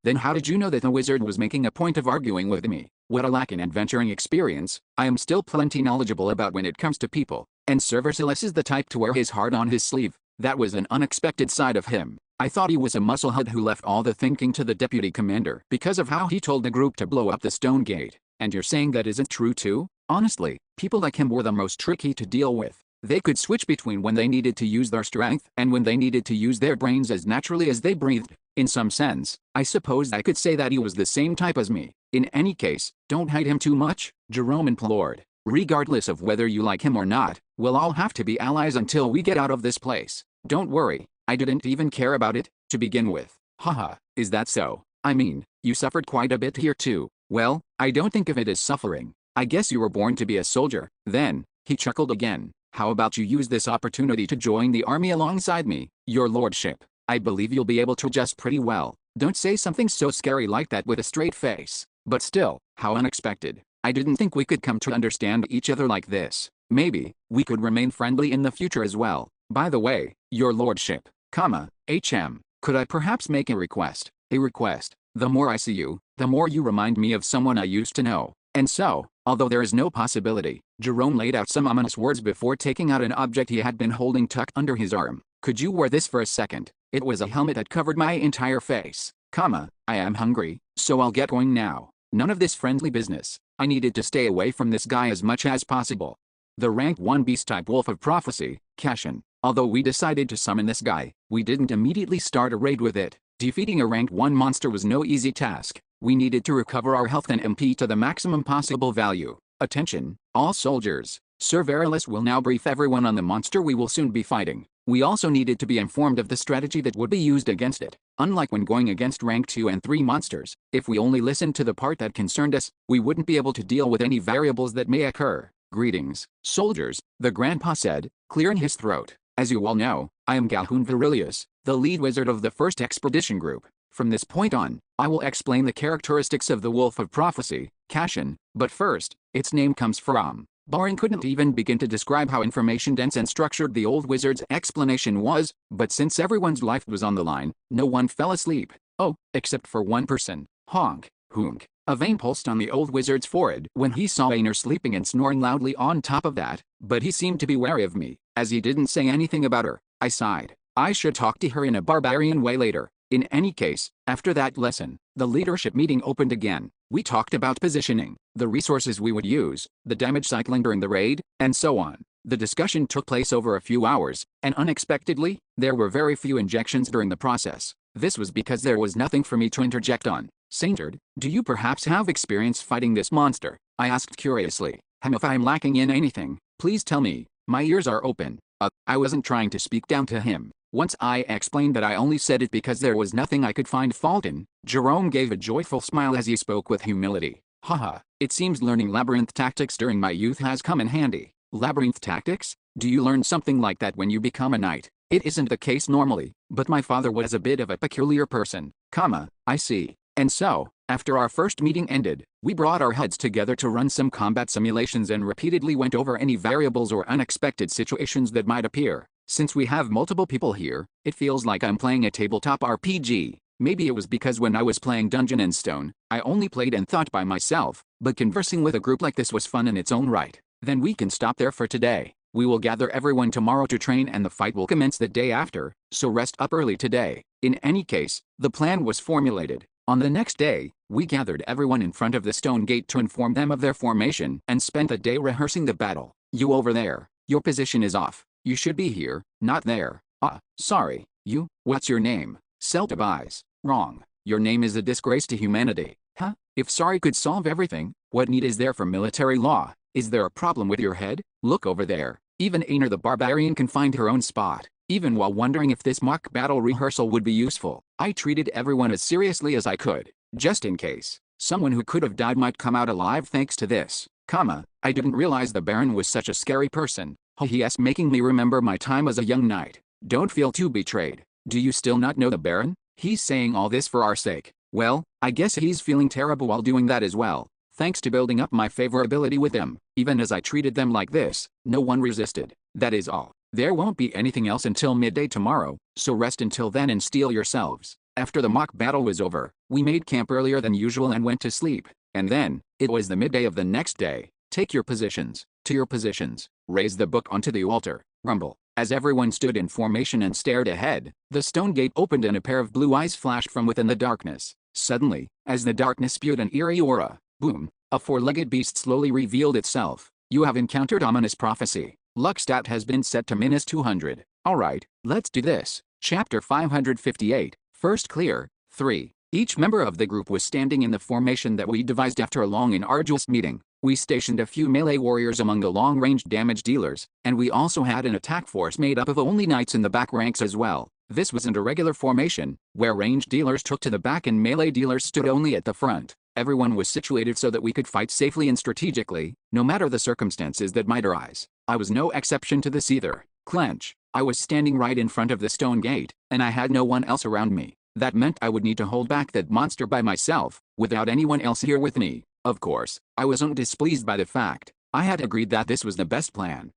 Then how did you know that the wizard was making a point of arguing with me? What a lack in adventuring experience. I am still plenty knowledgeable about when it comes to people. And Sir Versilis is the type to wear his heart on his sleeve. That was an unexpected side of him. I thought he was a musclehead who left all the thinking to the deputy commander because of how he told the group to blow up the stone gate. And you're saying that isn't true too? Honestly, people like him were the most tricky to deal with. They could switch between when they needed to use their strength and when they needed to use their brains as naturally as they breathed. In some sense, I suppose I could say that he was the same type as me. In any case, don't hide him too much, Jerome implored. Regardless of whether you like him or not, we'll all have to be allies until we get out of this place. Don't worry, I didn't even care about it, to begin with. Haha, is that so? I mean, you suffered quite a bit here too. Well, I don't think of it as suffering. I guess you were born to be a soldier. Then, he chuckled again. How about you use this opportunity to join the army alongside me, your lordship? I believe you'll be able to adjust pretty well. Don't say something so scary like that with a straight face. But still, how unexpected. I didn't think we could come to understand each other like this. Maybe, we could remain friendly in the future as well. By the way, your lordship, could I perhaps make a request? A request. The more I see you, the more you remind me of someone I used to know. And so, although there is no possibility, Jerome laid out some ominous words before taking out an object he had been holding tucked under his arm. Could you wear this for a second? It was a helmet that covered my entire face. I am hungry, so I'll get going now. None of this friendly business. I needed to stay away from this guy as much as possible. The rank 1 beast-type wolf of prophecy, Kashan. Although we decided to summon this guy, we didn't immediately start a raid with it. Defeating a rank 1 monster was no easy task. We needed to recover our health and MP to the maximum possible value. Attention, all soldiers. Sir Versilis will now brief everyone on the monster we will soon be fighting. We also needed to be informed of the strategy that would be used against it. Unlike when going against rank 2 and 3 monsters, if we only listened to the part that concerned us, we wouldn't be able to deal with any variables that may occur. Greetings, soldiers, the grandpa said, clearing his throat. As you all know, I am Galhoon Virilius, the lead wizard of the first expedition group. From this point on, I will explain the characteristics of the Wolf of Prophecy, Kashin, but first, its name comes from. Barin couldn't even begin to describe how information-dense and structured the old wizard's explanation was, but since everyone's life was on the line, no one fell asleep. Oh, except for one person. Honk, honk. A vein pulsed on the old wizard's forehead when he saw Aner sleeping and snoring loudly on top of that, but he seemed to be wary of me, as he didn't say anything about her. I sighed. I should talk to her in a barbarian way later. In any case, after that lesson, the leadership meeting opened again. We talked about positioning, the resources we would use, the damage cycling during the raid, and so on. The discussion took place over a few hours, and unexpectedly, there were very few injections during the process. This was because there was nothing for me to interject on. Saintard, do you perhaps have experience fighting this monster? I asked curiously. If I'm lacking in anything, please tell me. My ears are open. I wasn't trying to speak down to him. Once I explained that I only said it because there was nothing I could find fault in, Jerome gave a joyful smile as he spoke with humility. Haha, it seems learning labyrinth tactics during my youth has come in handy. Labyrinth tactics? Do you learn something like that when you become a knight? It isn't the case normally, but my father was a bit of a peculiar person. I see. And so, after our first meeting ended, we brought our heads together to run some combat simulations and repeatedly went over any variables or unexpected situations that might appear. Since we have multiple people here, it feels like I'm playing a tabletop RPG. Maybe it was because when I was playing Dungeon and Stone, I only played and thought by myself, but conversing with a group like this was fun in its own right. Then we can stop there for today. We will gather everyone tomorrow to train and the fight will commence the day after, so rest up early today. In any case, the plan was formulated. On the next day, we gathered everyone in front of the stone gate to inform them of their formation and spent the day rehearsing the battle. You over there, your position is off. You should be here, not there. Sorry. You, what's your name? Celtibies. Wrong. Your name is a disgrace to humanity. If sorry could solve everything, what need is there for military law? Is there a problem with your head? Look over there. Even Aner the barbarian can find her own spot. Even while wondering if this mock battle rehearsal would be useful, I treated everyone as seriously as I could, just in case. Someone who could have died might come out alive thanks to this. I didn't realize the Baron was such a scary person. Yes, making me remember my time as a young knight. Don't feel too betrayed. Do you still not know the Baron? He's saying all this for our sake. Well, I guess he's feeling terrible while doing that as well. Thanks to building up my favorability with them, even as I treated them like this, no one resisted. That is all. There won't be anything else until midday tomorrow, so rest until then and steel yourselves. After the mock battle was over, we made camp earlier than usual and went to sleep. And then, it was the midday of the next day. Take your positions. To your positions. Raise the book onto the altar. Rumble. As everyone stood in formation and stared ahead, the stone gate opened and a pair of blue eyes flashed from within the darkness. Suddenly, as the darkness spewed an eerie aura, boom, a four-legged beast slowly revealed itself. You have encountered ominous prophecy. Luck stat has been set to -200. Alright, let's do this. Chapter 558, First Clear, 3. Each member of the group was standing in the formation that we devised after a long and arduous meeting. We stationed a few melee warriors among the long-range damage dealers, and we also had an attack force made up of only knights in the back ranks as well. This wasn't a regular formation, where ranged dealers took to the back and melee dealers stood only at the front. Everyone was situated so that we could fight safely and strategically, no matter the circumstances that might arise. I was no exception to this either. Clench. I was standing right in front of the stone gate, and I had no one else around me. That meant I would need to hold back that monster by myself, without anyone else here with me. Of course, I wasn't displeased by the fact. I had agreed that this was the best plan.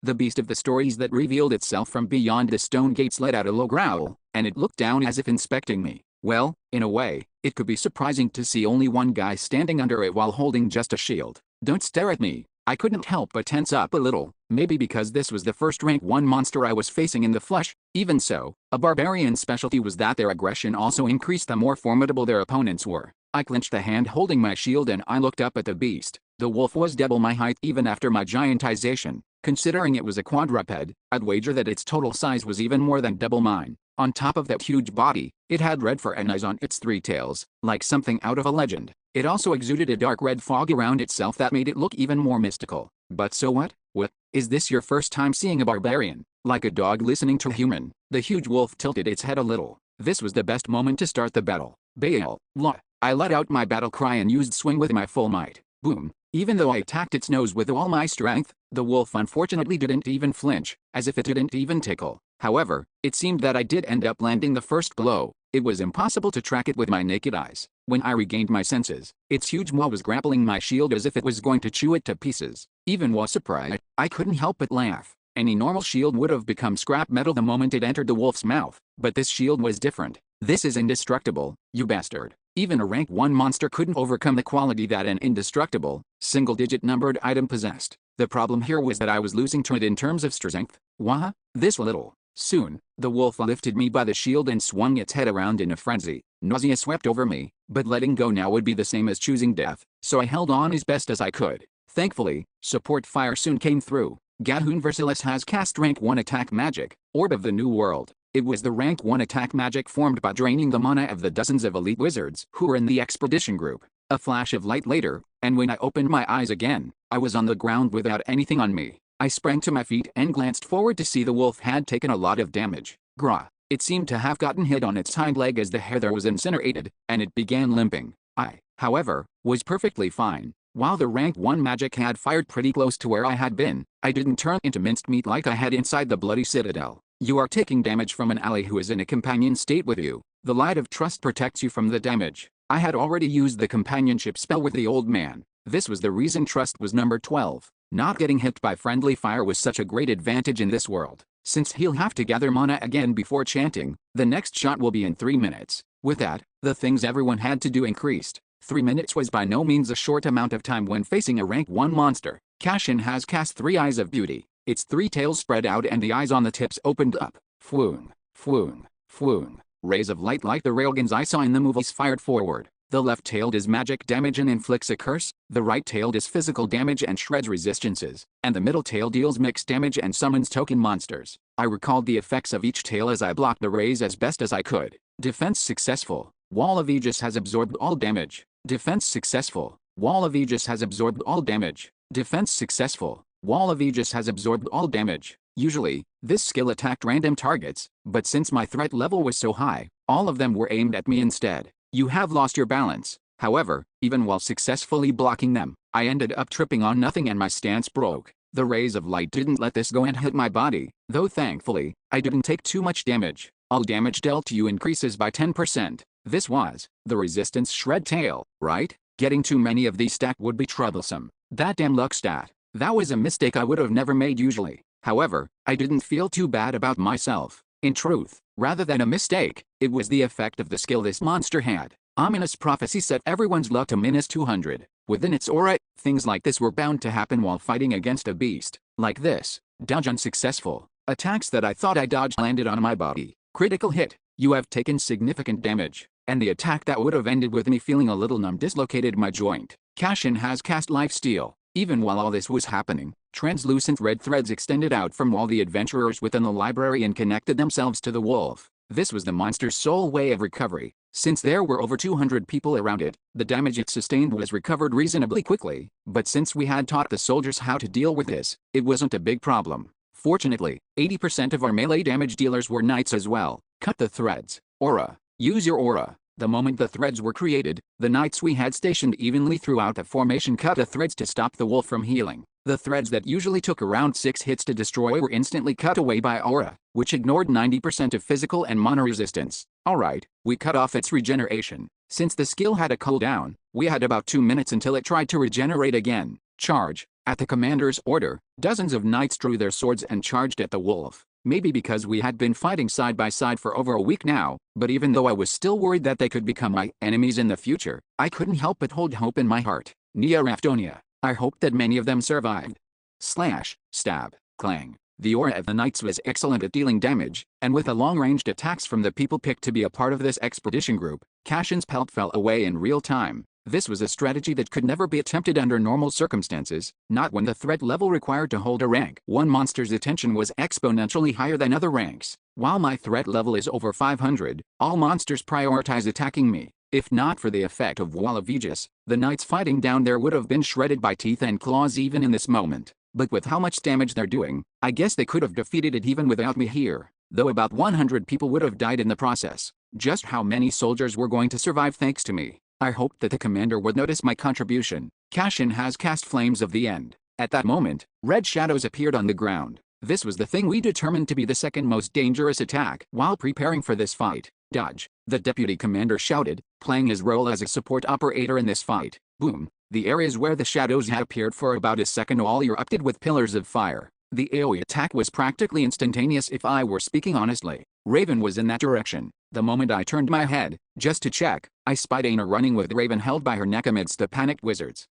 The beast of the stories that revealed itself from beyond the stone gates let out a low growl, and it looked down as if inspecting me. Well, in a way, it could be surprising to see only one guy standing under it while holding just a shield. Don't stare at me. I couldn't help but tense up a little, maybe because this was the first rank 1 monster I was facing in the flesh. Even so, a barbarian's specialty was that their aggression also increased the more formidable their opponents were. I clenched the hand holding my shield and I looked up at the beast. The wolf was double my height even after my giantization. Considering it was a quadruped, I'd wager that its total size was even more than double mine. On top of that huge body, it had red fur and eyes on its 3 tails, like something out of a legend. It also exuded a dark red fog around itself that made it look even more mystical. But so what? What? Is this your first time seeing a barbarian? Like a dog listening to a human, the huge wolf tilted its head a little. This was the best moment to start the battle. Baal, la. I let out my battle cry and used swing with my full might. Boom. Even though I attacked its nose with all my strength, the wolf unfortunately didn't even flinch, as if it didn't even tickle. However, it seemed that I did end up landing the first blow. It was impossible to track it with my naked eyes. When I regained my senses, its huge maw was grappling my shield as if it was going to chew it to pieces. Even while surprised, I couldn't help but laugh. Any normal shield would have become scrap metal the moment it entered the wolf's mouth, but this shield was different. This is indestructible, you bastard. Even a rank 1 monster couldn't overcome the quality that an indestructible, single-digit numbered item possessed. The problem here was that I was losing to it in terms of strength. Wah? This little. Soon, the wolf lifted me by the shield and swung its head around in a frenzy. Nausea swept over me, but letting go now would be the same as choosing death, so I held on as best as I could. Thankfully, support fire soon came through. Gahun Versilis has cast rank 1 attack magic, Orb of the New World. It was the rank 1 attack magic formed by draining the mana of the dozens of elite wizards who were in the expedition group. A flash of light later, and when I opened my eyes again, I was on the ground without anything on me. I sprang to my feet and glanced forward to see the wolf had taken a lot of damage. Grah. It seemed to have gotten hit on its hind leg as the hair there was incinerated, and it began limping. I, however, was perfectly fine. While the rank 1 magic had fired pretty close to where I had been, I didn't turn into minced meat like I had inside the bloody citadel. You are taking damage from an ally who is in a companion state with you. The light of trust protects you from the damage. I had already used the companionship spell with the old man. This was the reason trust was number 12. Not getting hit by friendly fire was such a great advantage in this world. Since he'll have to gather mana again before chanting, the next shot will be in 3 minutes. With that, the things everyone had to do increased. 3 minutes was by no means a short amount of time when facing a rank 1 monster. Kashin has cast 3 Eyes of Beauty. Its 3 tails spread out and the eyes on the tips opened up. Fwoong, fwoong, fwoong. Rays of light like the railguns I saw in the movies fired forward. The left tail does magic damage and inflicts a curse, the right tail does physical damage and shreds resistances, and the middle tail deals mixed damage and summons token monsters. I recalled the effects of each tail as I blocked the rays as best as I could. Defense successful. Wall of Aegis has absorbed all damage. Defense successful. Wall of Aegis has absorbed all damage. Defense successful. Wall of Aegis has absorbed all damage. Usually, this skill attacked random targets, but since my threat level was so high, all of them were aimed at me instead. You have lost your balance. However, even while successfully blocking them, I ended up tripping on nothing and my stance broke. The rays of light didn't let this go and hit my body, though thankfully, I didn't take too much damage. All damage dealt to you increases by 10%. This was the resistance shred tail, right? Getting too many of these stacked would be troublesome. That damn luck stat. That was a mistake I would have never made usually. However, I didn't feel too bad about myself. In truth, rather than a mistake, it was the effect of the skill this monster had. Ominous Prophecy set everyone's luck to -200. Within its aura, things like this were bound to happen while fighting against a beast. Like this. Dodge unsuccessful. Attacks that I thought I dodged landed on my body. Critical hit. You have taken significant damage. And the attack that would have ended with me feeling a little numb dislocated my joint. Kashin has cast Lifesteal. Even while all this was happening, translucent red threads extended out from all the adventurers within the library and connected themselves to the wolf. This was the monster's sole way of recovery. Since there were over 200 people around it, the damage it sustained was recovered reasonably quickly, but since we had taught the soldiers how to deal with this, it wasn't a big problem. Fortunately, 80% of our melee damage dealers were knights as well. Cut the threads. Aura. Use your aura. The moment the threads were created, the knights we had stationed evenly throughout the formation cut the threads to stop the wolf from healing. The threads that usually took around 6 hits to destroy were instantly cut away by aura, which ignored 90% of physical and mana resistance. Alright, we cut off its regeneration. Since the skill had a cooldown, we had about 2 minutes until it tried to regenerate again. Charge. At the commander's order, dozens of knights drew their swords and charged at the wolf. Maybe because we had been fighting side by side for over a week now, but even though I was still worried that they could become my enemies in the future, I couldn't help but hold hope in my heart. Nia Raftonia. I hoped that many of them survived. Slash, stab, clang. The aura of the knights was excellent at dealing damage, and with the long-ranged attacks from the people picked to be a part of this expedition group, Kashin's pelt fell away in real time. This was a strategy that could never be attempted under normal circumstances, not when the threat level required to hold a rank 1 monster's attention was exponentially higher than other ranks. While my threat level is over 500, all monsters prioritize attacking me. If not for the effect of Wall of Aegis, the knights fighting down there would have been shredded by teeth and claws even in this moment. but with how much damage they're doing, I guess they could have defeated it even without me here, though about 100 people would have died in the process. Just how many soldiers were going to survive thanks to me? I hoped that the commander would notice my contribution. Cashin has cast Flames of the End. At that moment, red shadows appeared on the ground. This was the thing we determined to be the second most dangerous attack. While preparing for this fight, dodge, the deputy commander shouted, playing his role as a support operator in this fight. Boom. The areas where the shadows had appeared for about a second all erupted with pillars of fire. The AoE attack was practically instantaneous if I were speaking honestly. Raven was in that direction. The moment I turned my head, just to check, I spied Aina running with Raven held by her neck amidst the panicked wizards.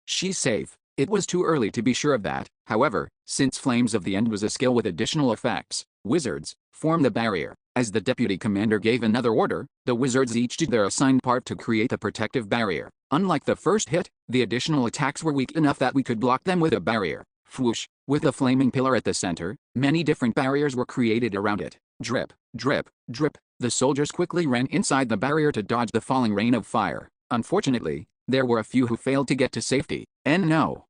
She's safe. It was too early to be sure of that. However, since Flames of the End was a skill with additional effects, wizards form the barrier. As the deputy commander gave another order, the wizards each did their assigned part to create the protective barrier. Unlike the first hit, the additional attacks were weak enough that we could block them with a barrier. Whoosh! With a flaming pillar at the center, many different barriers were created around it. Drip, drip, drip. The soldiers quickly ran inside the barrier to dodge the falling rain of fire. Unfortunately, there were a few who failed to get to safety. And no,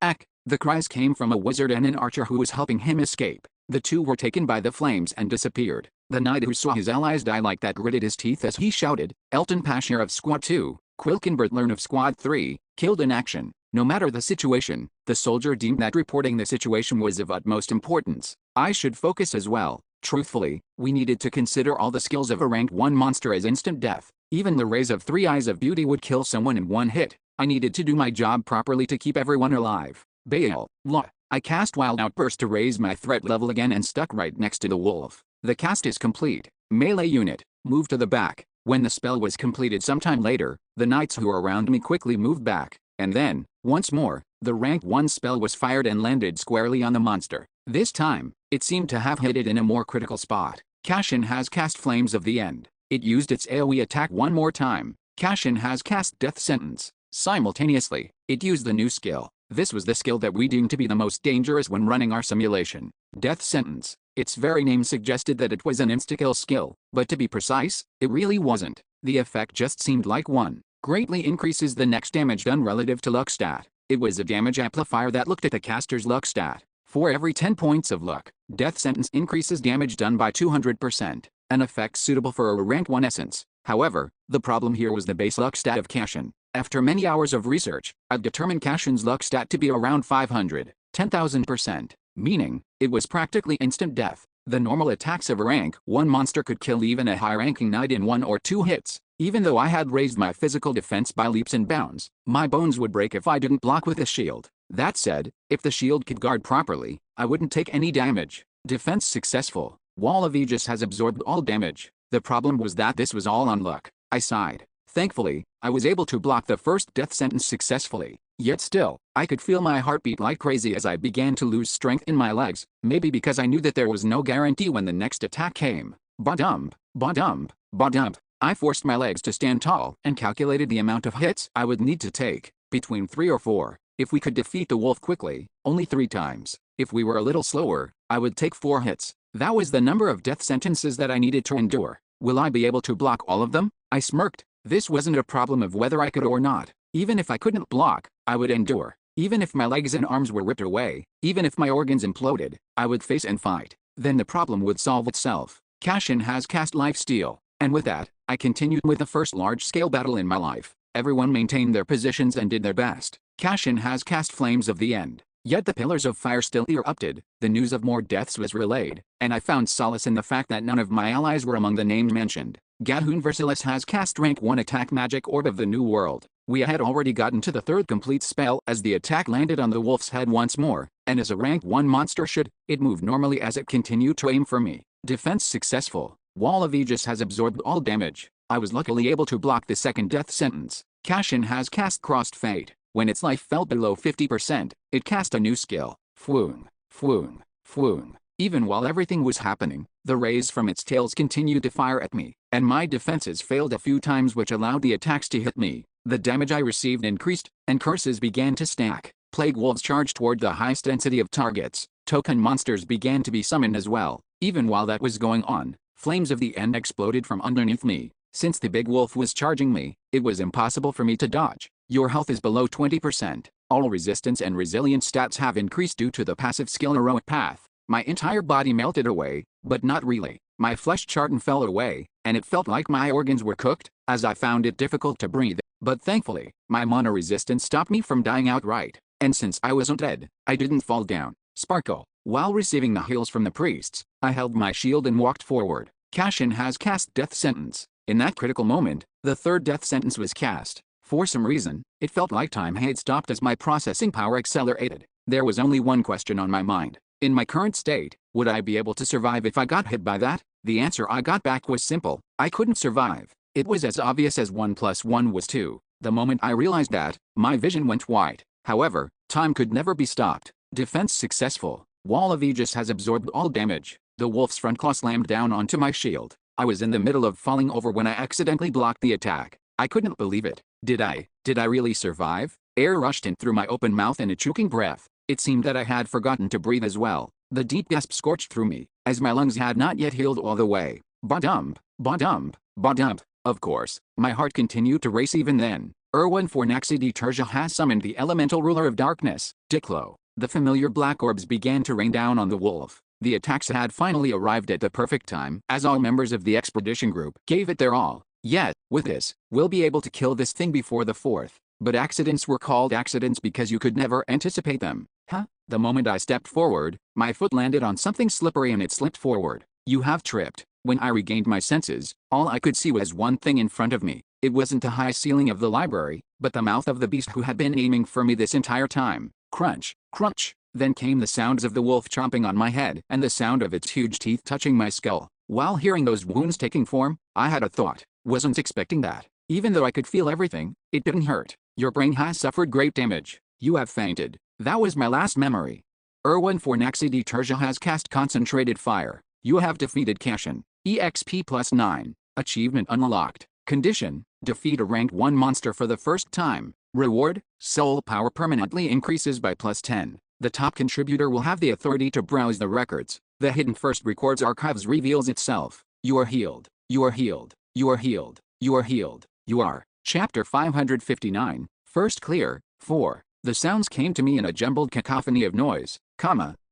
ack. The cries came from a wizard and an archer who was helping him escape. The two were taken by the flames and disappeared. The knight who saw his allies die like that gritted his teeth as he shouted, Elton Pashir of Squad 2, Quilkin Learn of Squad 3, killed in action. No matter the situation, the soldier deemed that reporting the situation was of utmost importance. I should focus as well. Truthfully, we needed to consider all the skills of a rank 1 monster as instant death. Even the rays of 3 Eyes of Beauty would kill someone in one hit. I needed to do my job properly to keep everyone alive. Baal, law. I cast Wild Outburst to raise my threat level again and stuck right next to the wolf. The cast is complete. Melee unit, move to the back. When the spell was completed sometime later, the knights who were around me quickly moved back. And then, once more, the rank 1 spell was fired and landed squarely on the monster. This time, it seemed to have hit it in a more critical spot. Cashin has cast Flames of the End. It used its AoE attack one more time. Cashin has cast Death Sentence. Simultaneously, it used the new skill. This was the skill that we deemed to be the most dangerous when running our simulation. Death Sentence. Its very name suggested that it was an insta-kill skill, but to be precise, it really wasn't. The effect just seemed like one. Greatly increases the next damage done relative to luck stat. It was a damage amplifier that looked at the caster's luck stat. For every 10 points of luck, Death Sentence increases damage done by 200%, an effect suitable for a rank 1 essence. However, the problem here was the base luck stat of Cashin. After many hours of research, I've determined Cashin's luck stat to be around 510,000%, meaning, it was practically instant death. The normal attacks of a rank 1 monster could kill even a high-ranking knight in 1 or 2 hits. Even though I had raised my physical defense by leaps and bounds, my bones would break if I didn't block with a shield. That said, if the shield could guard properly, I wouldn't take any damage. Defense successful. Wall of Aegis has absorbed all damage. The problem was that this was all on luck. I sighed. Thankfully, I was able to block the first death sentence successfully. Yet still, I could feel my heartbeat like crazy as I began to lose strength in my legs, maybe because I knew that there was no guarantee when the next attack came. Ba-dump, ba-dump, ba-dump. I forced my legs to stand tall and calculated the amount of hits I would need to take, between 3 or 4. If we could defeat the wolf quickly, only 3 times. If we were a little slower, I would take 4 hits. That was the number of death sentences that I needed to endure. Will I be able to block all of them? I smirked. This wasn't a problem of whether I could or not. Even if I couldn't block, I would endure. Even if my legs and arms were ripped away, even if my organs imploded, I would face and fight. Then the problem would solve itself. Cashin has cast Lifesteal. And with that, I continued with the first large-scale battle in my life. Everyone maintained their positions and did their best. Cashin has cast Flames of the End. Yet the pillars of fire still erupted. The news of more deaths was relayed, and I found solace in the fact that none of my allies were among the names mentioned. Gahun Versilis has cast rank 1 attack magic orb of the new world. We had already gotten to the 3rd complete spell as the attack landed on the wolf's head once more, and as a rank 1 monster should, it moved normally as it continued to aim for me. Defense successful. Wall of Aegis has absorbed all damage. I was luckily able to block the second death sentence. Cashin has cast Crossed Fate. When its life fell below 50%, it cast a new skill. Fwoong, fwoong, fwoong. Even while everything was happening, the rays from its tails continued to fire at me, and my defenses failed a few times which allowed the attacks to hit me. The damage I received increased, and curses began to stack. Plague wolves charged toward the highest density of targets. Token monsters began to be summoned as well. Even while that was going on, Flames of the End exploded from underneath me. Since the big wolf was charging me, it was impossible for me to dodge. Your health is below 20%. All resistance and resilience stats have increased due to the passive skill heroic path. My entire body melted away, but not really. My flesh charred and fell away, and it felt like my organs were cooked, as I found it difficult to breathe. But thankfully, my mana resistance stopped me from dying outright, and since I wasn't dead, I didn't fall down. Sparkle. While receiving the heals from the priests, I held my shield and walked forward. Cashin has cast Death Sentence. In that critical moment, the third death sentence was cast. For some reason, it felt like time had stopped as my processing power accelerated. There was only one question on my mind. In my current state, would I be able to survive if I got hit by that? The answer I got back was simple. I couldn't survive. It was as obvious as 1 + 1 was 2. The moment I realized that, my vision went white. However, time could never be stopped. Defense successful. Wall of Aegis has absorbed all damage. The wolf's front claw slammed down onto my shield. I was in the middle of falling over when I accidentally blocked the attack. I couldn't believe it. Did I really survive? Air rushed in through my open mouth in a choking breath. It seemed that I had forgotten to breathe as well. The deep gasp scorched through me, as my lungs had not yet healed all the way. Ba-dump, ba-dump, ba-dump. Of course, my heart continued to race even then. Erwin-For-Naxi-De-Terja has summoned the elemental ruler of darkness, Diklo. The familiar black orbs began to rain down on the wolf. The attacks had finally arrived at the perfect time, as all members of the expedition group gave it their all. Yet, with this, we'll be able to kill this thing before the 4th. But accidents were called accidents because you could never anticipate them. Huh? The moment I stepped forward, my foot landed on something slippery and it slipped forward. You have tripped. When I regained my senses, all I could see was one thing in front of me. It wasn't the high ceiling of the library, but the mouth of the beast who had been aiming for me this entire time. Crunch, crunch. Then came the sounds of the wolf chomping on my head and the sound of its huge teeth touching my skull. While hearing those wounds taking form, I had a thought. Wasn't expecting that. Even though I could feel everything, it didn't hurt. Your brain has suffered great damage. You have fainted. That was my last memory. Erwin-For-Naxi-De-Terja has cast Concentrated Fire. You have defeated Cashin. EXP +9. Achievement unlocked. Condition: defeat a rank 1 monster for the first time. Reward: soul power permanently increases by +10. The top contributor will have the authority to browse the records. The Hidden First Records archives reveals itself. You are healed. You are healed. You are healed. You are healed. You are. Chapter 559. First clear. 4. The sounds came to me in a jumbled cacophony of noise.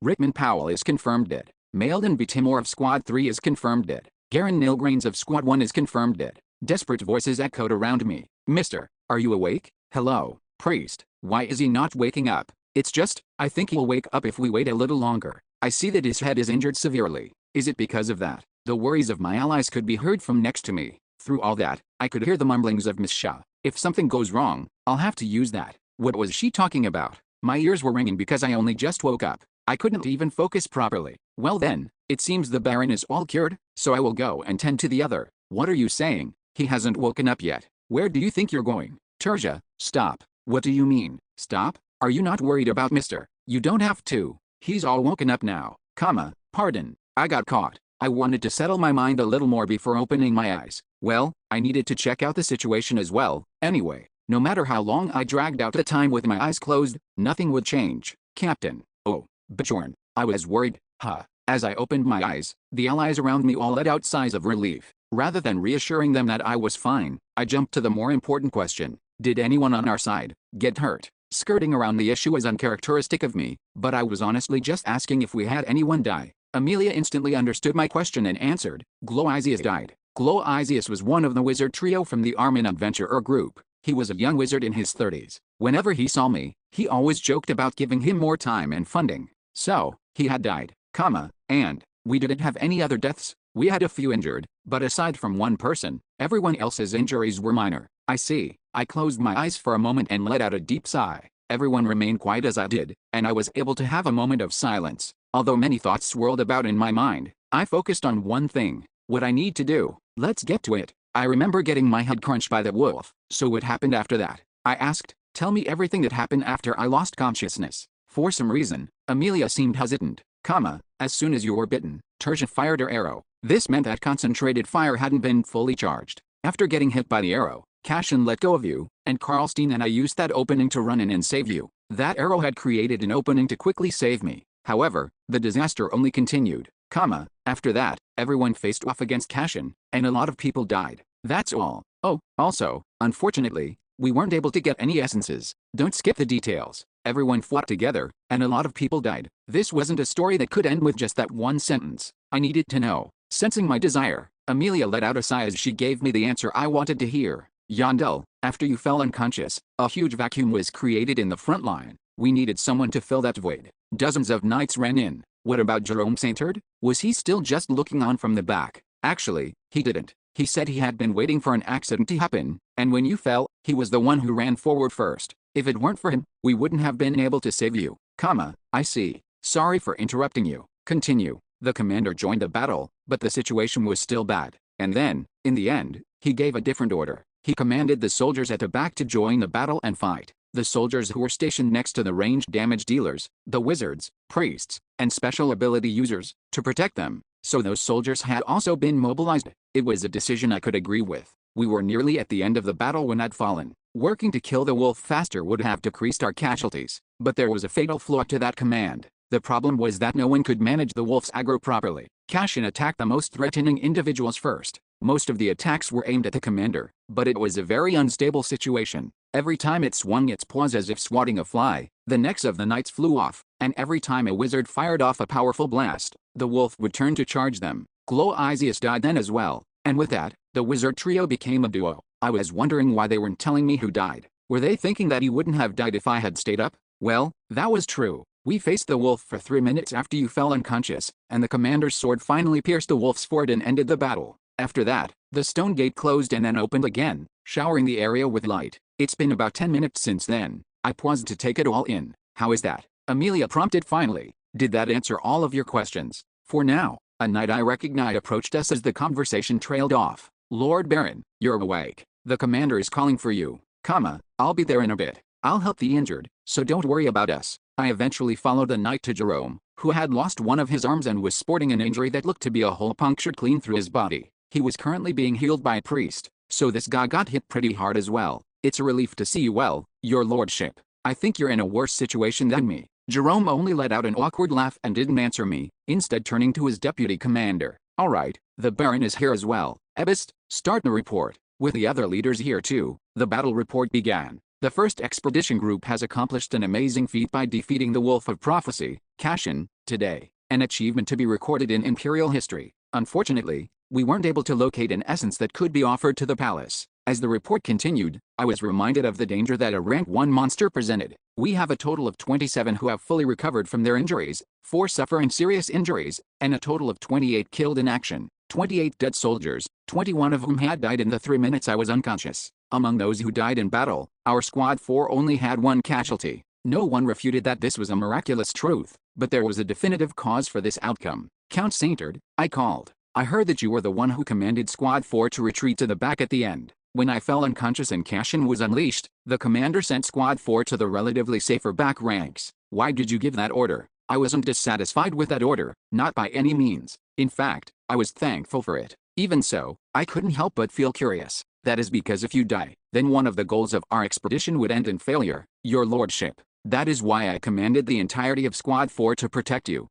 Rickman Powell is confirmed dead. Mailden B. Timor of Squad 3 is confirmed dead. Garen Nilgrains of Squad 1 is confirmed dead. Desperate voices echoed around me. Mister, are you awake? Hello, priest. Why is he not waking up? It's just, I think he'll wake up if we wait a little longer. I see that his head is injured severely. Is it because of that? The worries of my allies could be heard from next to me. Through all that, I could hear the mumblings of Miss Shah. If something goes wrong, I'll have to use that. What was she talking about? My ears were ringing because I only just woke up. I couldn't even focus properly. Well then, it seems the Baron is all cured, so I will go and tend to the other. What are you saying? He hasn't woken up yet. Where do you think you're going? Terja, stop. What do you mean, stop? Are you not worried about Mr.? You don't have to. He's all woken up now. Pardon. I got caught. I wanted to settle my mind a little more before opening my eyes. Well, I needed to check out the situation as well. Anyway, no matter how long I dragged out the time with my eyes closed, nothing would change. Captain. Oh, Bjorn. I was worried. As I opened my eyes, the allies around me all let out sighs of relief. Rather than reassuring them that I was fine, I jumped to the more important question. Did anyone on our side get hurt? Skirting around the issue is uncharacteristic of me, but I was honestly just asking if we had anyone die. Amelia instantly understood my question and answered. Gloisius died. Gloisius was one of the wizard trio from the Armin Adventurer group. He was a young wizard in his 30s. Whenever he saw me, he always joked about giving him more time and funding. So, he had died, and we didn't have any other deaths. We had a few injured, but aside from one person, everyone else's injuries were minor. I see. I closed my eyes for a moment and let out a deep sigh. Everyone remained quiet as I did, and I was able to have a moment of silence. Although many thoughts swirled about in my mind, I focused on one thing. What I need to do. Let's get to it. I remember getting my head crunched by the wolf. So what happened after that? I asked. Tell me everything that happened after I lost consciousness. For some reason, Amelia seemed hesitant. As soon as you were bitten, Tertia fired her arrow. This meant that concentrated fire hadn't been fully charged. After getting hit by the arrow, Cashin let go of you, and Karlstein and I used that opening to run in and save you. That arrow had created an opening to quickly save me. However, the disaster only continued. After that, everyone faced off against Cashin, and a lot of people died. That's all. Oh, also, unfortunately, We weren't able to get any essences. Don't skip the details. Everyone fought together, and a lot of people died. This wasn't a story that could end with just that one sentence. I needed to know. Sensing my desire, Amelia let out a sigh as she gave me the answer I wanted to hear. Yandel, after you fell unconscious, a huge vacuum was created in the front line. We needed someone to fill that void. Dozens of knights ran in. What about Jerome Saintard? Was he still just looking on from the back? Actually, he didn't. He said he had been waiting for an accident to happen, and when you fell, he was the one who ran forward first. If it weren't for him, we wouldn't have been able to save you. I see. Sorry for interrupting you. Continue. The commander joined the battle, but the situation was still bad. And then, in the end, he gave a different order. He commanded the soldiers at the back to join the battle and fight. The soldiers who were stationed next to the ranged damage dealers, the wizards, priests, and special ability users, to protect them. So those soldiers had also been mobilized. It was a decision I could agree with. We were nearly at the end of the battle when I'd fallen. Working to kill the wolf faster would have decreased our casualties, but there was a fatal flaw to that command. The problem was that no one could manage the wolf's aggro properly. Cashin attacked the most threatening individuals first. Most of the attacks were aimed at the commander, but it was a very unstable situation. Every time it swung its paws as if swatting a fly, the necks of the knights flew off, and every time a wizard fired off a powerful blast, the wolf would turn to charge them. Gloisius died then as well, and with that, the wizard trio became a duo. I was wondering why they weren't telling me who died. Were they thinking that he wouldn't have died if I had stayed up? Well, that was true. We faced the wolf for 3 minutes after you fell unconscious, and the commander's sword finally pierced the wolf's forehead and ended the battle. After that, the stone gate closed and then opened again, showering the area with light. It's been about 10 minutes since then. I paused to take it all in. How is that? Amelia prompted finally. Did that answer all of your questions? For now. A knight I recognized approached us as the conversation trailed off. Lord Baron, you're awake. The commander is calling for you. I'll be there in a bit. I'll help the injured, so don't worry about us. I eventually followed the knight to Jerome, who had lost one of his arms and was sporting an injury that looked to be a hole punctured clean through his body. He was currently being healed by a priest, so this guy got hit pretty hard as well. It's a relief to see you well, your lordship. I think you're in a worse situation than me. Jerome only let out an awkward laugh and didn't answer me, instead turning to his deputy commander. Alright, the Baron is here as well. Ebist, start the report. With the other leaders here too, the battle report began. The first expedition group has accomplished an amazing feat by defeating the Wolf of Prophecy, Cashin, today. An achievement to be recorded in Imperial history. Unfortunately, we weren't able to locate an essence that could be offered to the palace. As the report continued, I was reminded of the danger that a rank 1 monster presented. We have a total of 27 who have fully recovered from their injuries, 4 suffering serious injuries, and a total of 28 killed in action. 28 dead soldiers, 21 of whom had died in the 3 minutes I was unconscious. Among those who died in battle, our squad 4 only had 1 casualty. No one refuted that this was a miraculous truth, but there was a definitive cause for this outcome. Count Saintard, I called. I heard that you were the one who commanded Squad 4 to retreat to the back at the end. When I fell unconscious and Cashin was unleashed, the commander sent Squad 4 to the relatively safer back ranks. Why did you give that order? I wasn't dissatisfied with that order, not by any means. In fact, I was thankful for it. Even so, I couldn't help but feel curious. That is because if you die, then one of the goals of our expedition would end in failure, your lordship. That is why I commanded the entirety of Squad 4 to protect you.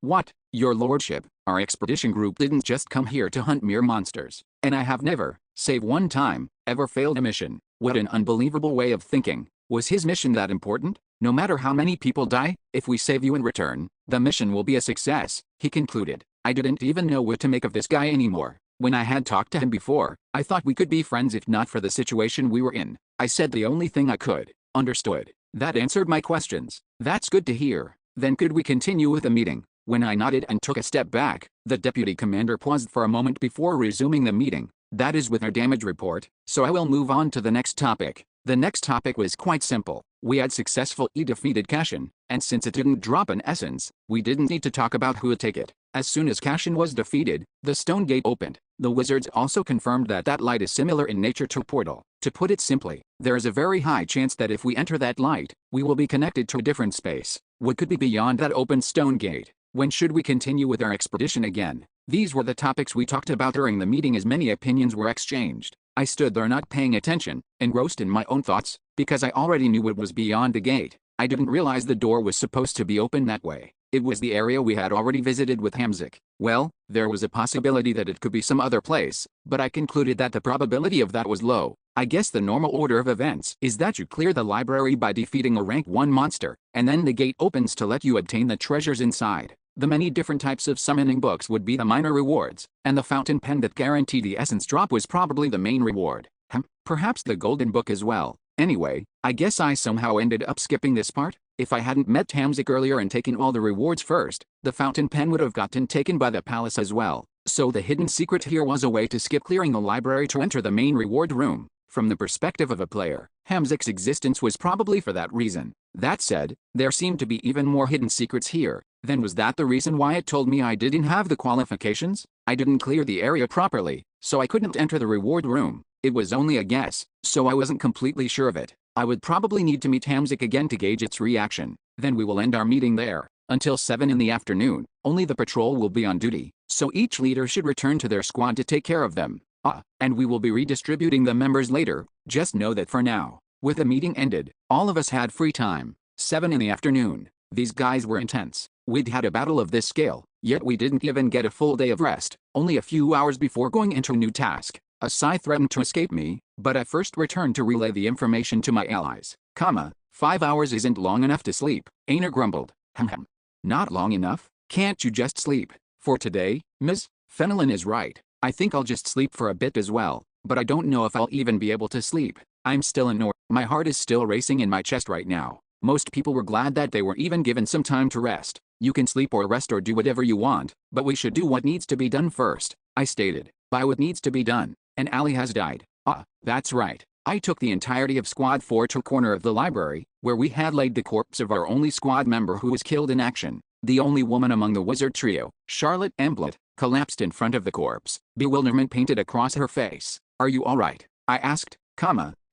What? Your lordship, our expedition group didn't just come here to hunt mere monsters. And I have never, save one time, ever failed a mission. What an unbelievable way of thinking. Was his mission that important? No matter how many people die, if we save you in return, the mission will be a success, he concluded. I didn't even know what to make of this guy anymore. When I had talked to him before, I thought we could be friends if not for the situation we were in. I said the only thing I could. Understood. That answered my questions. That's good to hear. Then could we continue with the meeting? When I nodded and took a step back, the deputy commander paused for a moment before resuming the meeting. That is with our damage report, so I will move on to the next topic. The next topic was quite simple. We had successfully defeated Cashin, and since it didn't drop an essence, we didn't need to talk about who would take it. As soon as Cashin was defeated, the stone gate opened. The wizards also confirmed that that light is similar in nature to a portal. To put it simply, there is a very high chance that if we enter that light, we will be connected to a different space. What could be beyond that open stone gate? When should we continue with our expedition again? These were the topics we talked about during the meeting as many opinions were exchanged. I stood there not paying attention, engrossed in my own thoughts, because I already knew what was beyond the gate. I didn't realize the door was supposed to be open that way. It was the area we had already visited with Hamzik. Well, there was a possibility that it could be some other place, but I concluded that the probability of that was low. I guess the normal order of events is that you clear the library by defeating a rank 1 monster, and then the gate opens to let you obtain the treasures inside. The many different types of summoning books would be the minor rewards, and the fountain pen that guaranteed the essence drop was probably the main reward. Perhaps the golden book as well. Anyway, I guess I somehow ended up skipping this part. If I hadn't met Tamzik earlier and taken all the rewards first, the fountain pen would have gotten taken by the palace as well. So the hidden secret here was a way to skip clearing the library to enter the main reward room. From the perspective of a player, Tamzik's existence was probably for that reason. That said, there seemed to be even more hidden secrets here. Then was that the reason why it told me I didn't have the qualifications? I didn't clear the area properly, so I couldn't enter the reward room. It was only a guess, so I wasn't completely sure of it. I would probably need to meet Tamzik again to gauge its reaction. Then we will end our meeting there. Until 7 in the afternoon, only the patrol will be on duty, so each leader should return to their squad to take care of them. And we will be redistributing the members later. Just know that for now, with the meeting ended, all of us had free time. 7 in the afternoon. These guys were intense. We'd had a battle of this scale, yet we didn't even get a full day of rest, only a few hours before going into a new task. A sigh threatened to escape me, but I first returned to relay the information to my allies. 5 hours isn't long enough to sleep, Aina grumbled. Not long enough? Can't you just sleep? For today, Ms. Fenelon is right. I think I'll just sleep for a bit as well, but I don't know if I'll even be able to sleep. I'm still annoyed. My heart is still racing in my chest right now. Most people were glad that they were even given some time to rest. You can sleep or rest or do whatever you want, but we should do what needs to be done first, I stated. By what needs to be done. And Ali has died. That's right. I took the entirety of Squad 4 to a corner of the library, where we had laid the corpse of our only squad member who was killed in action. The only woman among the wizard trio, Charlotte Emblet, collapsed in front of the corpse. Bewilderment painted across her face. Are you alright? I asked.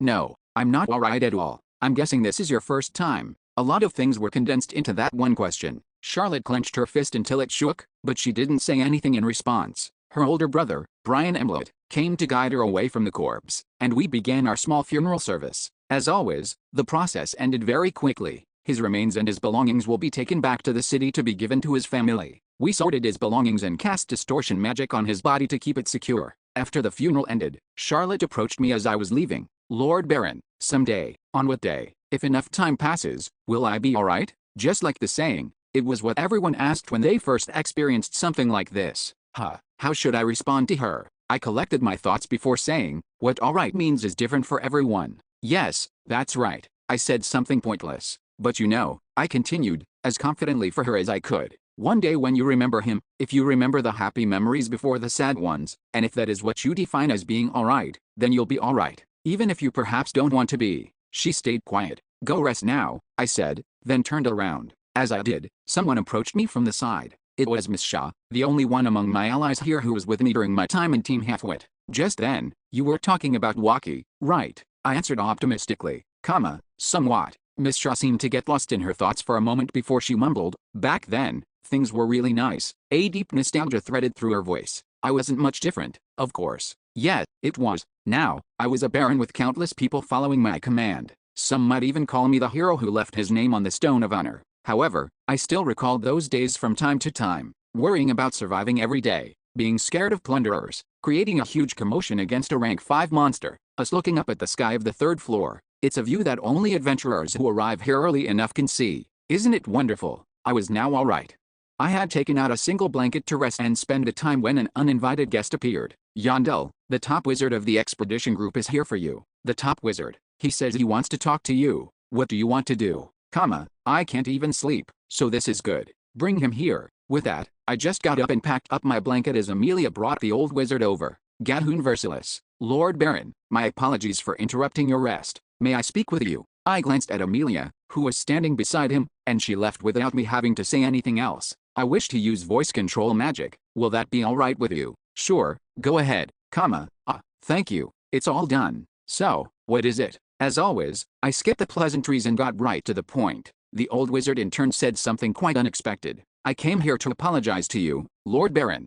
No, I'm not alright at all. I'm guessing this is your first time. A lot of things were condensed into that one question. Charlotte clenched her fist until it shook, but she didn't say anything in response. Her older brother, Brian Emblet, came to guide her away from the corpse, and we began our small funeral service. As always, the process ended very quickly. His remains and his belongings will be taken back to the city to be given to his family. We sorted his belongings and cast distortion magic on his body to keep it secure. After the funeral ended, Charlotte approached me as I was leaving. Lord Baron, someday, on what day, if enough time passes, will I be alright? Just like the saying, it was what everyone asked when they first experienced something like this. How should I respond to her? I collected my thoughts before saying, what alright means is different for everyone. Yes, that's right. I said something pointless. But you know, I continued, as confidently for her as I could. One day when you remember him, if you remember the happy memories before the sad ones, and if that is what you define as being alright, then you'll be alright. Even if you perhaps don't want to be. She stayed quiet. Go rest now, I said, then turned around. As I did, someone approached me from the side. It was Miss Shaw, the only one among my allies here who was with me during my time in Team Halfwit. Just then, you were talking about Waki, right? I answered optimistically, somewhat. Miss Shaw seemed to get lost in her thoughts for a moment before she mumbled, back then, things were really nice. A deep nostalgia threaded through her voice. I wasn't much different, of course. Yeah, it was. Now, I was a baron with countless people following my command. Some might even call me the hero who left his name on the Stone of Honor. However, I still recalled those days from time to time, worrying about surviving every day, being scared of plunderers, creating a huge commotion against a rank 5 monster, us looking up at the sky of the 3rd floor. It's a view that only adventurers who arrive here early enough can see. Isn't it wonderful? I was now alright. I had taken out a single blanket to rest and spend the time when an uninvited guest appeared. Yondel, the top wizard of the expedition group, is here for you. The top wizard. He says he wants to talk to you. What do you want to do? I can't even sleep, so this is good. Bring him here. With that, I just got up and packed up my blanket as Amelia brought the old wizard over. Gadhoon Versilis. Lord Baron, my apologies for interrupting your rest. May I speak with you? I glanced at Amelia, who was standing beside him, and she left without me having to say anything else. I wish to use voice control magic. Will that be alright with you? Sure, go ahead, thank you. It's all done. So, what is it? As always, I skipped the pleasantries and got right to the point. The old wizard in turn said something quite unexpected. I came here to apologize to you, Lord Baron.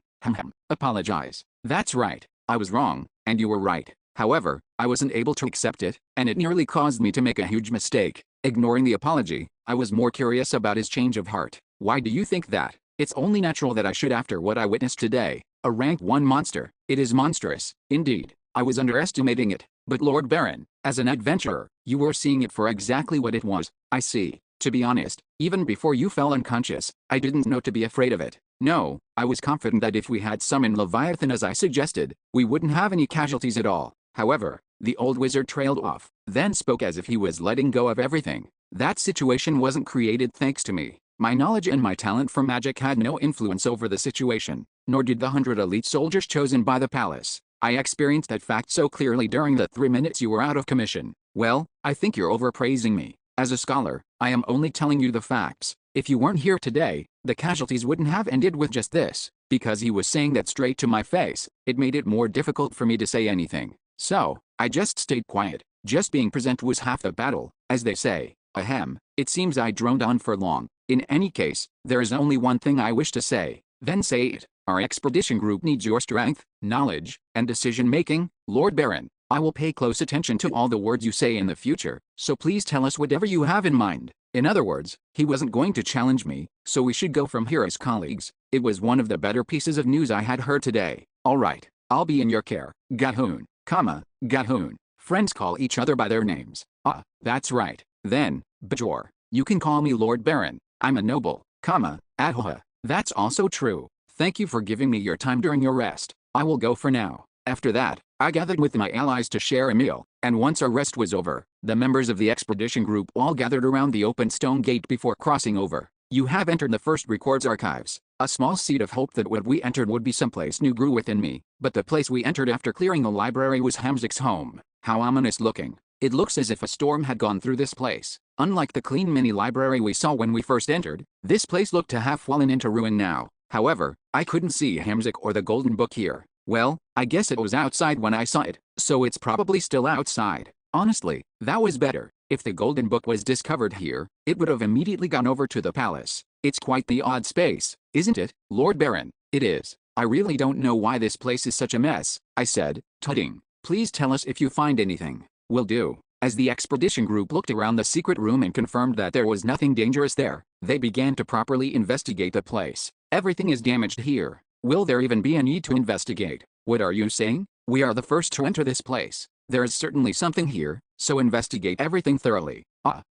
Apologize. That's right. I was wrong, and you were right. However, I wasn't able to accept it, and it nearly caused me to make a huge mistake. Ignoring the apology, I was more curious about his change of heart. Why do you think that? It's only natural that I should after what I witnessed today. A rank 1 monster. It is monstrous, indeed. I was underestimating it, but Lord Baron, as an adventurer, you were seeing it for exactly what it was. I see. To be honest, even before you fell unconscious, I didn't know to be afraid of it. No, I was confident that if we had summoned Leviathan as I suggested, we wouldn't have any casualties at all. However, the old wizard trailed off, then spoke as if he was letting go of everything. That situation wasn't created thanks to me. My knowledge and my talent for magic had no influence over the situation, nor did the 100 elite soldiers chosen by the palace. I experienced that fact so clearly during the 3 minutes you were out of commission. Well, I think you're overpraising me. As a scholar, I am only telling you the facts. If you weren't here today, the casualties wouldn't have ended with just this. Because he was saying that straight to my face, it made it more difficult for me to say anything. So, I just stayed quiet. Just being present was half the battle, as they say. Ahem, it seems I droned on for long. In any case, there is only one thing I wish to say. Then say it. Our expedition group needs your strength, knowledge, and decision-making, Lord Baron. I will pay close attention to all the words you say in the future, so please tell us whatever you have in mind. In other words, he wasn't going to challenge me, so we should go from here as colleagues. It was one of the better pieces of news I had heard today. Alright, I'll be in your care. Gahoon, Gahoon. Friends call each other by their names. Ah, that's right. Then, Bajor, you can call me Lord Baron. I'm a noble, Adhoha. That's also true. Thank you for giving me your time during your rest. I will go for now. After that, I gathered with my allies to share a meal, and once our rest was over, the members of the expedition group all gathered around the open stone gate before crossing over. You have entered the first records archives. A small seed of hope that what we entered would be someplace new grew within me, but the place we entered after clearing the library was Hamzik's home. How ominous looking. It looks as if a storm had gone through this place. Unlike the clean mini library we saw when we first entered, this place looked to have fallen into ruin now. However, I couldn't see Hamzik or the golden book here. Well, I guess it was outside when I saw it, so it's probably still outside. Honestly, that was better. If the golden book was discovered here, it would have immediately gone over to the palace. It's quite the odd space, isn't it, Lord Baron? It is. I really don't know why this place is such a mess, I said, tutting. Please tell us if you find anything. Will do. As the expedition group looked around the secret room and confirmed that there was nothing dangerous there, they began to properly investigate the place. Everything is damaged here. Will there even be a need to investigate? What are you saying? We are the first to enter this place. There is certainly something here, so investigate everything thoroughly.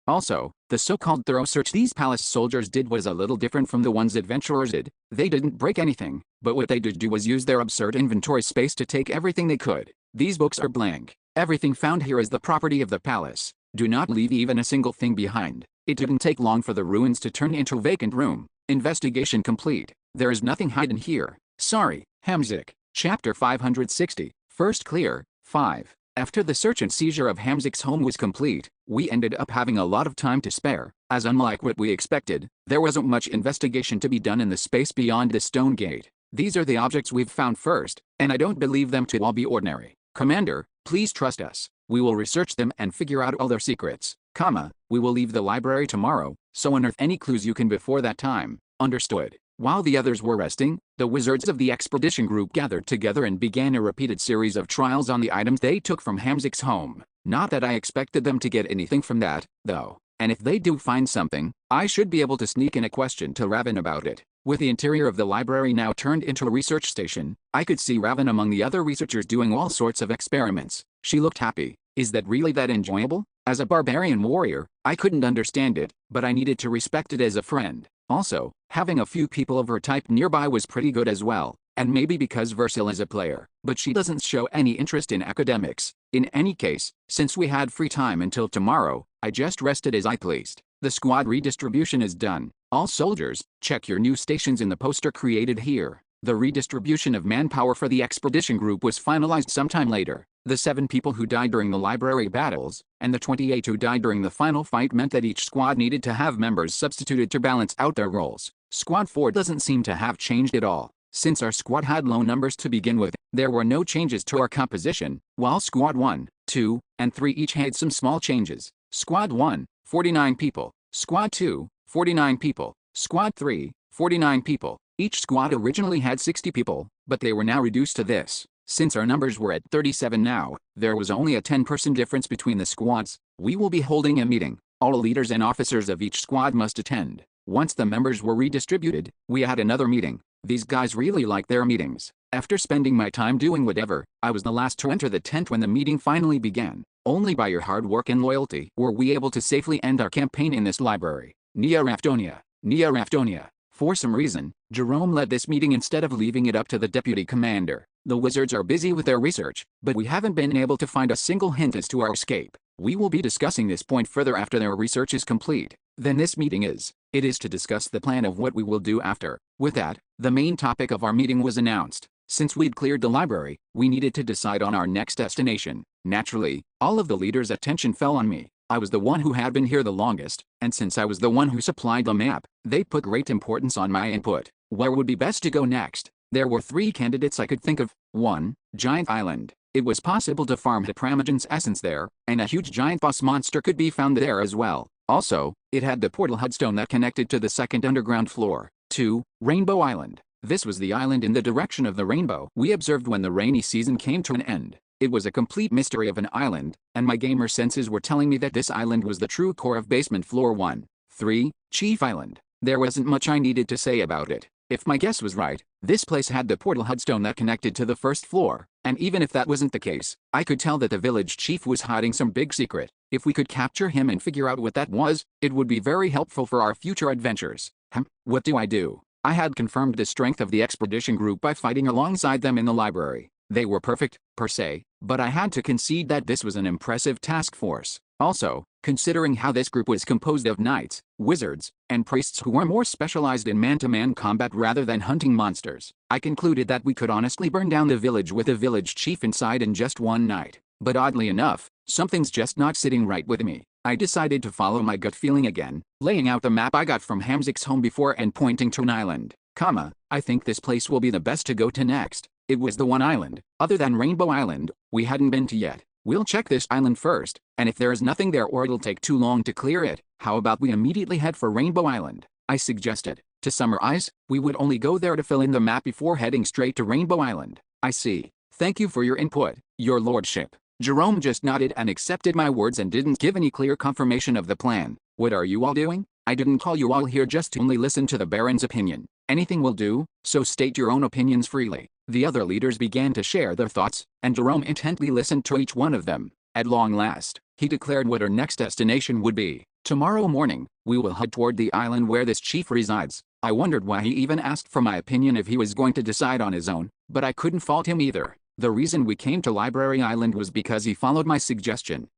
Also, the so-called thorough search these palace soldiers did was a little different from the ones adventurers did. They didn't break anything, but what they did do was use their absurd inventory space to take everything they could. These books are blank. Everything found here is the property of the palace. Do not leave even a single thing behind. It didn't take long for the ruins to turn into a vacant room. Investigation complete. There is nothing hidden here. Sorry, Hamzik. Chapter 560. First clear. 5. After the search and seizure of Hamzik's home was complete, we ended up having a lot of time to spare, as unlike what we expected, there wasn't much investigation to be done in the space beyond the stone gate. These are the objects we've found first, and I don't believe them to all be ordinary. Commander, please trust us. We will research them and figure out all their secrets. We will leave the library tomorrow, so unearth any clues you can before that time. Understood. While the others were resting, the wizards of the expedition group gathered together and began a repeated series of trials on the items they took from Hamzik's home. Not that I expected them to get anything from that, though, and if they do find something, I should be able to sneak in a question to Raven about it. With the interior of the library now turned into a research station, I could see Raven among the other researchers doing all sorts of experiments. She looked happy. Is that really that enjoyable? As a barbarian warrior, I couldn't understand it, but I needed to respect it as a friend. Also, having a few people of her type nearby was pretty good as well, and maybe because Versil is a player, but she doesn't show any interest in academics. In any case, since we had free time until tomorrow, I just rested as I pleased. The squad redistribution is done. All soldiers, check your new stations in the poster created here. The redistribution of manpower for the expedition group was finalized sometime later. The 7 people who died during the library battles, and the 28 who died during the final fight meant that each squad needed to have members substituted to balance out their roles. Squad 4 doesn't seem to have changed at all. Since our squad had low numbers to begin with, there were no changes to our composition, while Squad 1, 2, and 3 each had some small changes. Squad 1, 49 people. Squad 2, 49 people. Squad 3, 49 people. Each squad originally had 60 people, but they were now reduced to this. Since our numbers were at 37 now, there was only a 10-person difference between the squads. We will be holding a meeting. All leaders and officers of each squad must attend. Once the members were redistributed, we had another meeting. These guys really like their meetings. After spending my time doing whatever, I was the last to enter the tent when the meeting finally began. Only by your hard work and loyalty were we able to safely end our campaign in this library. Nia Raftonia. Nia Raftonia. For some reason, Jerome led this meeting instead of leaving it up to the deputy commander. The wizards are busy with their research, but we haven't been able to find a single hint as to our escape. We will be discussing this point further after their research is complete. Then this meeting is. It is to discuss the plan of what we will do after. With that, the main topic of our meeting was announced. Since we'd cleared the library, we needed to decide on our next destination. Naturally, all of the leaders' attention fell on me. I was the one who had been here the longest, and since I was the one who supplied the map, they put great importance on my input. Where would be best to go next? There were 3 candidates I could think of. 1. Giant Island. It was possible to farm the Primogen's essence there, and a huge giant boss monster could be found there as well. Also, it had the portal headstone that connected to the second underground floor. 2. Rainbow Island. This was the island in the direction of the rainbow we observed when the rainy season came to an end. It was a complete mystery of an island, and my gamer senses were telling me that this island was the true core of basement floor 1. 3. Chief Island. There wasn't much I needed to say about it. If my guess was right, this place had the portal headstone that connected to the first floor, and even if that wasn't the case, I could tell that the village chief was hiding some big secret. If we could capture him and figure out what that was, it would be very helpful for our future adventures. What do I do? I had confirmed the strength of the expedition group by fighting alongside them in the library. They were perfect, per se, but I had to concede that this was an impressive task force. Also, considering how this group was composed of knights, wizards, and priests who were more specialized in man-to-man combat rather than hunting monsters, I concluded that we could honestly burn down the village with the village chief inside in just one night. But oddly enough, something's just not sitting right with me. I decided to follow my gut feeling again, laying out the map I got from Hamzik's home before and pointing to an island. I think this place will be the best to go to next. It was the one island, other than Rainbow Island, we hadn't been to yet. We'll check this island first, and if there is nothing there or it'll take too long to clear it, how about we immediately head for Rainbow Island? I suggested. To summarize, we would only go there to fill in the map before heading straight to Rainbow Island. I see. Thank you for your input, your lordship. Jerome just nodded and accepted my words and didn't give any clear confirmation of the plan. What are you all doing? I didn't call you all here just to only listen to the Baron's opinion. Anything will do, so state your own opinions freely. The other leaders began to share their thoughts, and Jerome intently listened to each one of them. At long last, he declared what our next destination would be. Tomorrow morning, we will head toward the island where this chief resides. I wondered why he even asked for my opinion if he was going to decide on his own, but I couldn't fault him either. The reason we came to Library Island was because he followed my suggestion.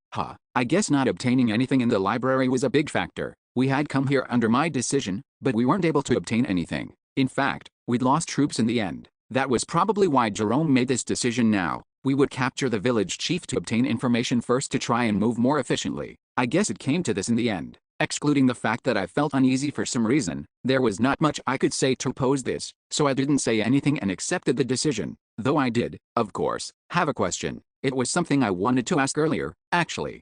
I guess not obtaining anything in the library was a big factor. We had come here under my decision, but we weren't able to obtain anything. In fact, we'd lost troops in the end. That was probably why Jerome made this decision now. We would capture the village chief to obtain information first to try and move more efficiently. I guess it came to this in the end. Excluding the fact that I felt uneasy for some reason, there was not much I could say to oppose this, so I didn't say anything and accepted the decision. Though I did, of course, have a question. It was something I wanted to ask earlier, actually.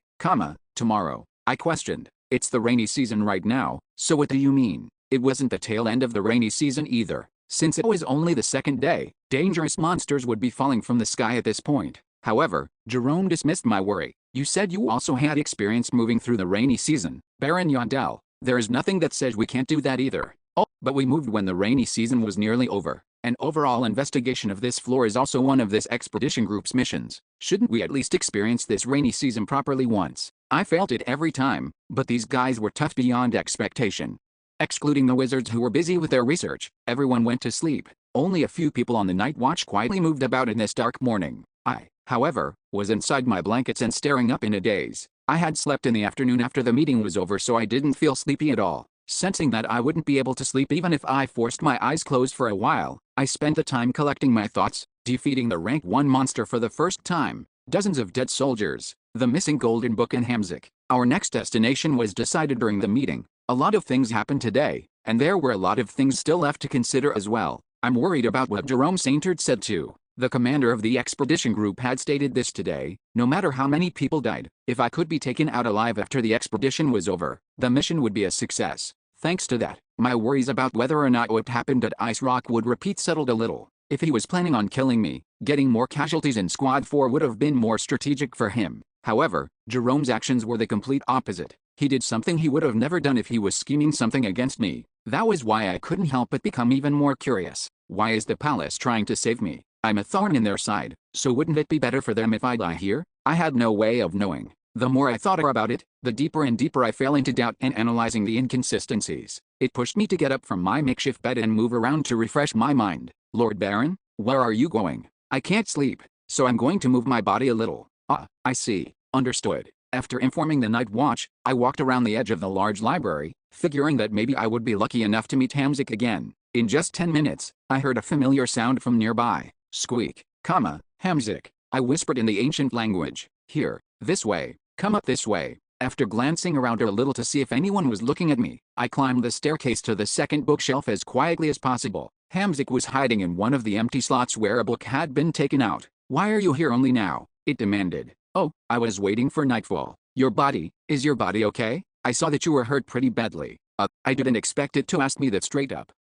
Tomorrow. I questioned. It's the rainy season right now, so what do you mean? It wasn't the tail end of the rainy season either. Since it was only the second day, dangerous monsters would be falling from the sky at this point. However, Jerome dismissed my worry. You said you also had experience moving through the rainy season, Baron Yondell. There is nothing that says we can't do that either. Oh, but we moved when the rainy season was nearly over. An overall investigation of this floor is also one of this expedition group's missions. Shouldn't we at least experience this rainy season properly once? I failed it every time, but these guys were tough beyond expectation. Excluding the wizards who were busy with their research, everyone went to sleep. Only a few people on the night watch quietly moved about in this dark morning. I, however, was inside my blankets and staring up in a daze. I had slept in the afternoon after the meeting was over, so I didn't feel sleepy at all. Sensing that I wouldn't be able to sleep even if I forced my eyes closed for a while, I spent the time collecting my thoughts, defeating the rank 1 monster for the first time, dozens of dead soldiers, the missing golden book in Hamzik. Our next destination was decided during the meeting. A lot of things happened today, and there were a lot of things still left to consider as well. I'm worried about what Jerome Saintard said too. The commander of the expedition group had stated this today: no matter how many people died, if I could be taken out alive after the expedition was over, the mission would be a success. Thanks to that, my worries about whether or not what happened at Ice Rock would repeat settled a little. If he was planning on killing me, getting more casualties in Squad 4 would have been more strategic for him. However, Jerome's actions were the complete opposite. He did something he would have never done if he was scheming something against me. That was why I couldn't help but become even more curious. Why is the palace trying to save me? I'm a thorn in their side, so wouldn't it be better for them if I die here? I had no way of knowing. The more I thought about it, the deeper and deeper I fell into doubt and analyzing the inconsistencies. It pushed me to get up from my makeshift bed and move around to refresh my mind. Lord Baron, where are you going? I can't sleep, so I'm going to move my body a little. Ah, I see. Understood. After informing the night watch, I walked around the edge of the large library, figuring that maybe I would be lucky enough to meet Hamzik again. In just 10 minutes, I heard a familiar sound from nearby. Squeak, Hamzik. I whispered in the ancient language. Here, this way, come up this way. After glancing around a little to see if anyone was looking at me, I climbed the staircase to the second bookshelf as quietly as possible. Hamzik was hiding in one of the empty slots where a book had been taken out. Why are you here only now? It demanded. Oh, I was waiting for nightfall. Is your body okay? I saw that you were hurt pretty badly. I didn't expect it to ask me that straight up.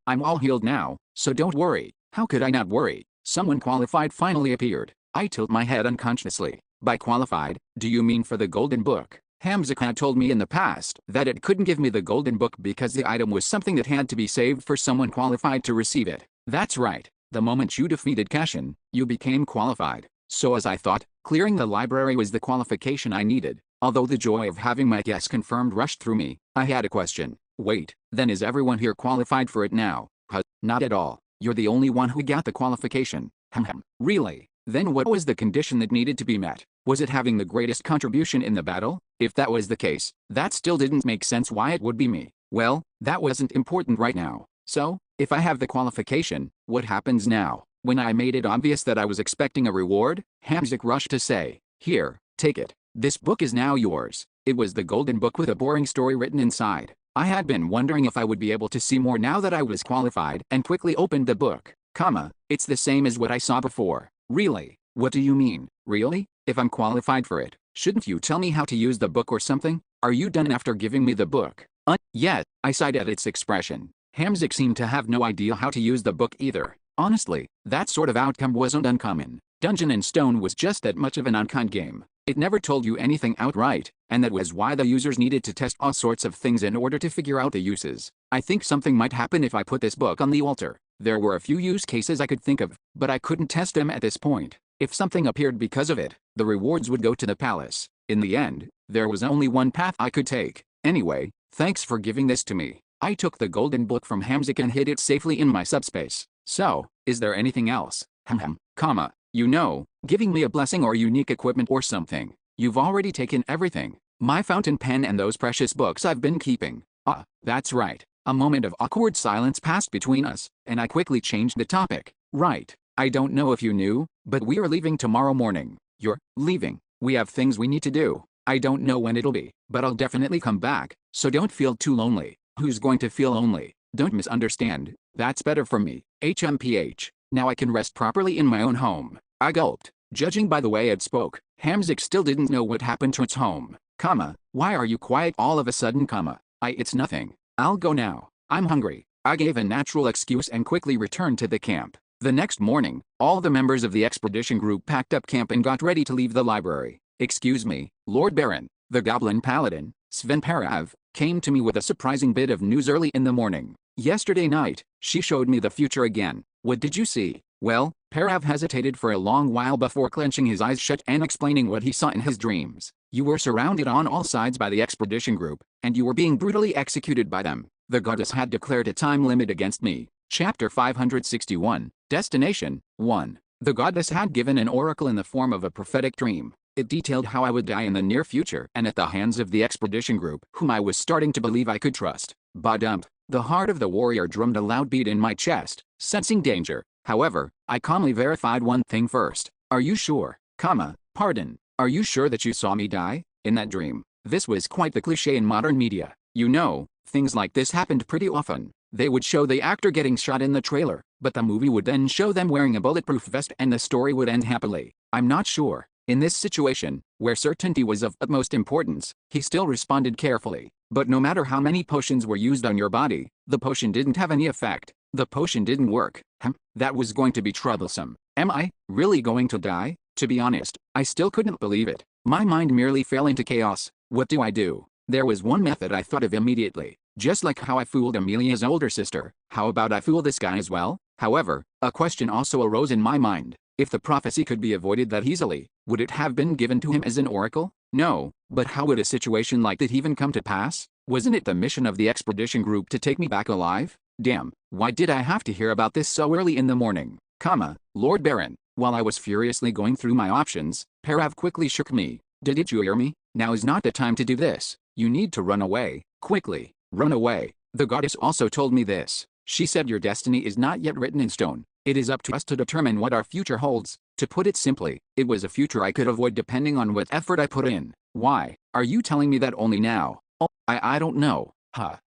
I'm all healed now, so don't worry. How could I not worry? Someone qualified finally appeared. I tilt my head unconsciously. By qualified, do you mean for the golden book? Hamzik had told me in the past that it couldn't give me the golden book because the item was something that had to be saved for someone qualified to receive it. That's right. The moment you defeated Kashin, you became qualified. So as I thought, clearing the library was the qualification I needed. Although the joy of having my guess confirmed rushed through me, I had a question. Wait, then is everyone here qualified for it now? Not at all. You're the only one who got the qualification. Really? Then what was the condition that needed to be met? Was it having the greatest contribution in the battle? If that was the case, that still didn't make sense why it would be me. Well, that wasn't important right now. So, if I have the qualification, what happens now? When I made it obvious that I was expecting a reward, Hamzik rushed to say, here, take it. This book is now yours. It was the golden book with a boring story written inside. I had been wondering if I would be able to see more now that I was qualified and quickly opened the book. It's the same as what I saw before. Really? What do you mean? Really? If I'm qualified for it, shouldn't you tell me how to use the book or something? Are you done after giving me the book? Yet, I sighed at its expression. Hamzik seemed to have no idea how to use the book either. Honestly, that sort of outcome wasn't uncommon. Dungeon and Stone was just that much of an unkind game. It never told you anything outright, and that was why the users needed to test all sorts of things in order to figure out the uses. I think something might happen if I put this book on the altar. There were a few use cases I could think of, but I couldn't test them at this point. If something appeared because of it, the rewards would go to the palace. In the end, there was only one path I could take. Anyway, thanks for giving this to me. I took the golden book from Hamzik and hid it safely in my subspace. So, is there anything else? Giving me a blessing or unique equipment or something. You've already taken everything. My fountain pen and those precious books I've been keeping. That's right. A moment of awkward silence passed between us, and I quickly changed the topic. Right. I don't know if you knew, but we are leaving tomorrow morning. You're leaving. We have things we need to do. I don't know when it'll be, but I'll definitely come back, so don't feel too lonely. Who's going to feel lonely? Don't misunderstand. That's better for me. HMPH. Now I can rest properly in my own home. I gulped. Judging by the way it spoke, Hamzik still didn't know what happened to its home. Why are you quiet all of a sudden? It's nothing. I'll go now. I'm hungry. I gave a natural excuse and quickly returned to the camp. The next morning, all the members of the expedition group packed up camp and got ready to leave the library. Excuse me, Lord Baron. The goblin paladin, Sven Parav, came to me with a surprising bit of news early in the morning. Yesterday night, she showed me the future again. What did you see? Well, Parav hesitated for a long while before clenching his eyes shut and explaining what he saw in his dreams. You were surrounded on all sides by the expedition group, and you were being brutally executed by them. The goddess had declared a time limit against me. Chapter 561, Destination 1. The goddess had given an oracle in the form of a prophetic dream. It detailed how I would die in the near future and at the hands of the expedition group, whom I was starting to believe I could trust. Badump. The heart of the warrior drummed a loud beat in my chest, sensing danger. However, I calmly verified one thing first. Are you sure? Pardon. Are you sure that you saw me die? In that dream. This was quite the cliché in modern media. Things like this happened pretty often. They would show the actor getting shot in the trailer, but the movie would then show them wearing a bulletproof vest and the story would end happily. I'm not sure. In this situation, where certainty was of utmost importance, he still responded carefully. But no matter how many potions were used on your body, the potion didn't have any effect. The potion didn't work. That was going to be troublesome. Am I really going to die? To be honest, I still couldn't believe it. My mind merely fell into chaos. What do I do? There was one method I thought of immediately. Just like how I fooled Amelia's older sister. How about I fool this guy as well? However, a question also arose in my mind. If the prophecy could be avoided that easily, would it have been given to him as an oracle? No, but how would a situation like that even come to pass? Wasn't it the mission of the expedition group to take me back alive? Damn, why did I have to hear about this so early in the morning? Lord Baron. While I was furiously going through my options, Parav quickly shook me. Did you hear me? Now is not the time to do this. You need to run away. Quickly, run away. The goddess also told me this. She said your destiny is not yet written in stone. It is up to us to determine what our future holds. To put it simply, it was a future I could avoid depending on what effort I put in. Why? Are you telling me that only now? Oh, I don't know.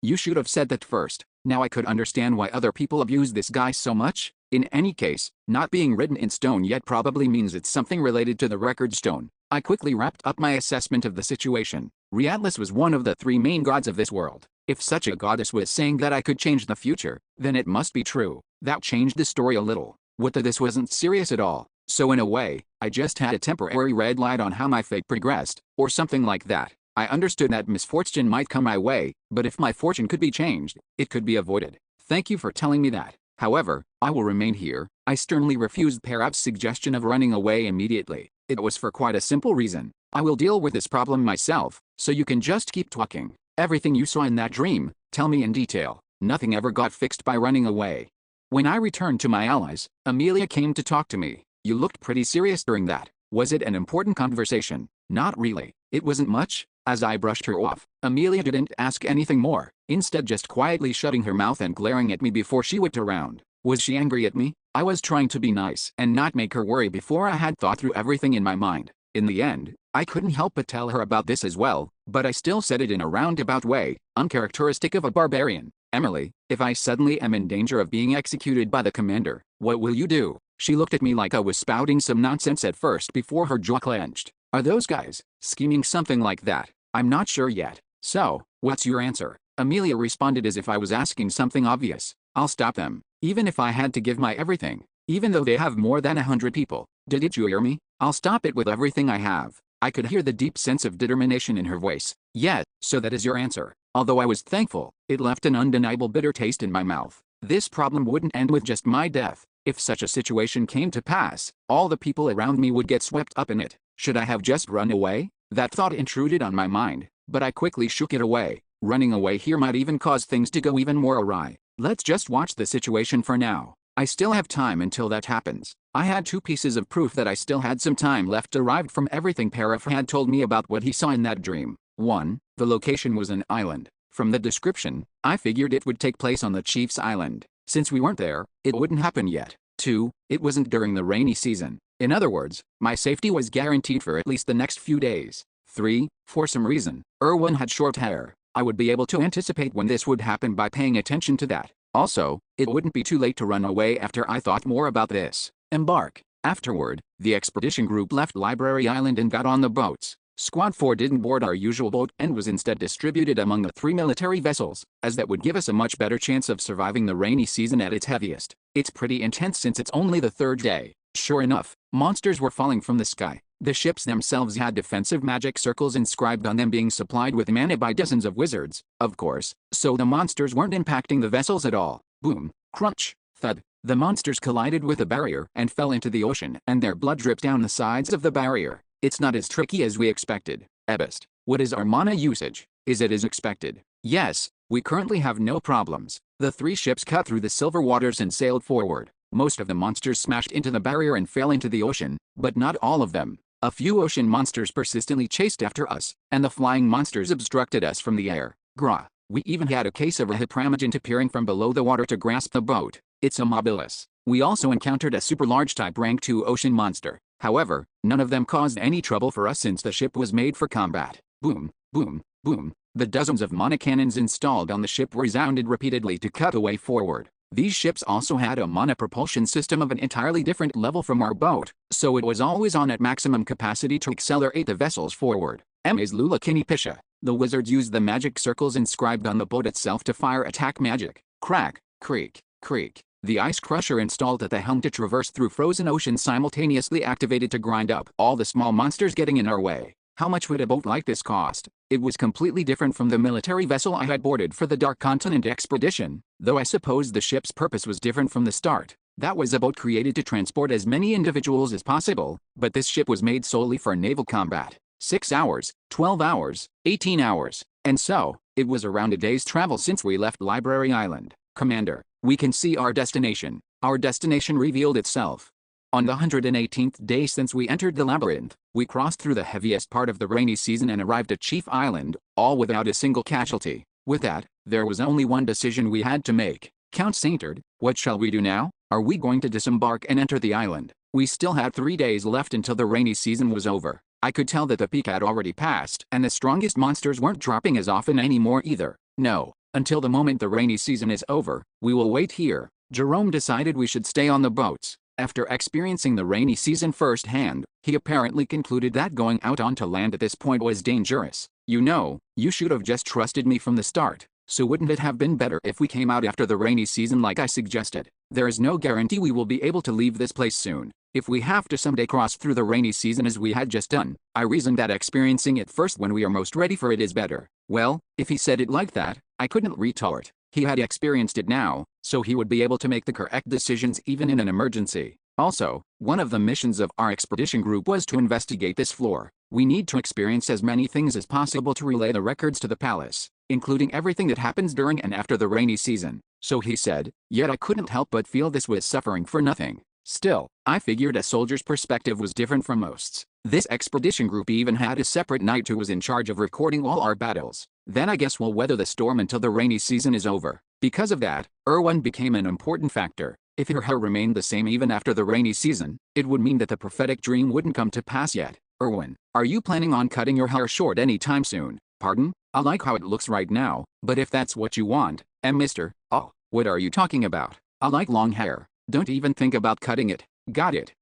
You should have said that first. Now I could understand why other people abuse this guy so much. In any case, not being written in stone yet probably means it's something related to the record stone. I quickly wrapped up my assessment of the situation. Atlas was one of the three main gods of this world. If such a goddess was saying that I could change the future, then it must be true. That changed the story a little. What if this wasn't serious at all? So in a way, I just had a temporary red light on how my fate progressed, or something like that. I understood that misfortune might come my way, but if my fortune could be changed, it could be avoided. Thank you for telling me that. However, I will remain here. I sternly refused Parav's suggestion of running away immediately. It was for quite a simple reason. I will deal with this problem myself, so you can just keep talking. Everything you saw in that dream, tell me in detail. Nothing ever got fixed by running away. When I returned to my allies, Amelia came to talk to me. You looked pretty serious during that. Was it an important conversation? Not really. It wasn't much. As I brushed her off, Amelia didn't ask anything more, instead just quietly shutting her mouth and glaring at me before she whipped around. Was she angry at me? I was trying to be nice and not make her worry before I had thought through everything in my mind. In the end, I couldn't help but tell her about this as well, but I still said it in a roundabout way, uncharacteristic of a barbarian. Emily, if I suddenly am in danger of being executed by the commander, what will you do? She looked at me like I was spouting some nonsense at first before her jaw clenched. Are those guys scheming something like that? I'm not sure yet. So, what's your answer? Amelia responded as if I was asking something obvious. I'll stop them, even if I had to give my everything, even though they have more than 100 people. Did you hear me? I'll stop it with everything I have. I could hear the deep sense of determination in her voice. Yeah, so that is your answer. Although I was thankful, it left an undeniable bitter taste in my mouth. This problem wouldn't end with just my death. If such a situation came to pass, all the people around me would get swept up in it. Should I have just run away? That thought intruded on my mind, but I quickly shook it away. Running away here might even cause things to go even more awry. Let's just watch the situation for now. I still have time until that happens. I had two pieces of proof that I still had some time left derived from everything Parav had told me about what he saw in that dream. 1. The location was an island. From the description, I figured it would take place on the Chief's Island. Since we weren't there, it wouldn't happen yet. 2. It wasn't during the rainy season. In other words, my safety was guaranteed for at least the next few days. 3. For some reason, Erwin had short hair. I would be able to anticipate when this would happen by paying attention to that. Also, it wouldn't be too late to run away after I thought more about this. Embark. Afterward, the expedition group left Library Island and got on the boats. Squad 4 didn't board our usual boat and was instead distributed among the 3 military vessels, as that would give us a much better chance of surviving the rainy season at its heaviest. It's pretty intense since it's only the 3rd day. Sure enough, monsters were falling from the sky. The ships themselves had defensive magic circles inscribed on them being supplied with mana by dozens of wizards, of course, so the monsters weren't impacting the vessels at all. Boom, crunch, thud. The monsters collided with a barrier and fell into the ocean, and their blood dripped down the sides of the barrier. It's not as tricky as we expected. Ebist, what is our mana usage? Is it as expected? Yes, we currently have no problems. The 3 ships cut through the silver waters and sailed forward. Most of the monsters smashed into the barrier and fell into the ocean, but not all of them. A few ocean monsters persistently chased after us, and the flying monsters obstructed us from the air. Grah. We even had a case of a hypramagant appearing from below the water to grasp the boat. It's a mobilis. We also encountered a super large type rank 2 ocean monster. However, none of them caused any trouble for us since the ship was made for combat. Boom, boom, boom. The dozens of mana cannons installed on the ship resounded repeatedly to cut the way forward. These ships also had a mana propulsion system of an entirely different level from our boat, so it was always on at maximum capacity to accelerate the vessels forward. M.'s Lula Kinipisha. The wizards used the magic circles inscribed on the boat itself to fire attack magic. Crack, creak, creak. The ice crusher installed at the helm to traverse through frozen ocean simultaneously activated to grind up all the small monsters getting in our way. How much would a boat like this cost? It was completely different from the military vessel I had boarded for the Dark Continent expedition. though I suppose the ship's purpose was different from the start. That was a boat created to transport as many individuals as possible, but this ship was made solely for naval combat. 6 hours, 12 hours, 18 hours, and so, it was around a day's travel since we left Library Island. Commander, we can see our destination. Our destination revealed itself. On the 118th day since we entered the labyrinth, we crossed through the heaviest part of the rainy season and arrived at Chief Island, all without a single casualty. With that, there was only one decision we had to make. Count Saintard, what shall we do now? Are we going to disembark and enter the island? We still had 3 days left until the rainy season was over. I could tell that the peak had already passed and the strongest monsters weren't dropping as often anymore either. No, until the moment the rainy season is over, we will wait here. Jerome decided we should stay on the boats. After experiencing the rainy season firsthand, he apparently concluded that going out onto land at this point was dangerous. You know, you should have just trusted me from the start. So wouldn't it have been better if we came out after the rainy season like I suggested? There is no guarantee we will be able to leave this place soon. If we have to someday cross through the rainy season as we had just done, I reasoned that experiencing it first when we are most ready for it is better. Well, if he said it like that, I couldn't retort. He had experienced it now, so he would be able to make the correct decisions even in an emergency. Also, one of the missions of our expedition group was to investigate this floor. We need to experience as many things as possible to relay the records to the palace, including everything that happens during and after the rainy season. So he said, yet I couldn't help but feel this was suffering for nothing. Still, I figured a soldier's perspective was different from most. This expedition group even had a separate knight who was in charge of recording all our battles. Then I guess we'll weather the storm until the rainy season is over. Because of that, Erwin became an important factor. If her hair remained the same even after the rainy season, it would mean that the prophetic dream wouldn't come to pass yet. Erwin, are you planning on cutting your hair short anytime soon? Pardon? I like how it looks right now, but if that's what you want, mister, oh, what are you talking about? I like long hair. Don't even think about cutting it. Got it?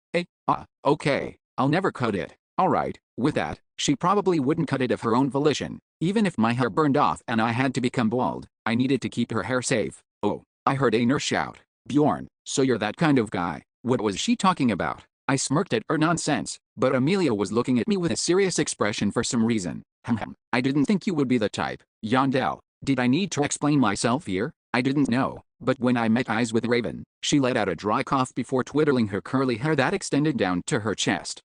Okay. I'll never cut it. Alright, with that, she probably wouldn't cut it of her own volition. Even if my hair burned off and I had to become bald, I needed to keep her hair safe. Oh, I heard a nurse shout. Bjorn, so you're that kind of guy. What was she talking about? I smirked at her nonsense, but Amelia was looking at me with a serious expression for some reason. I didn't think you would be the type. Yandel, did I need to explain myself here? I didn't know, but when I met eyes with Raven, she let out a dry cough before twiddling her curly hair that extended down to her chest.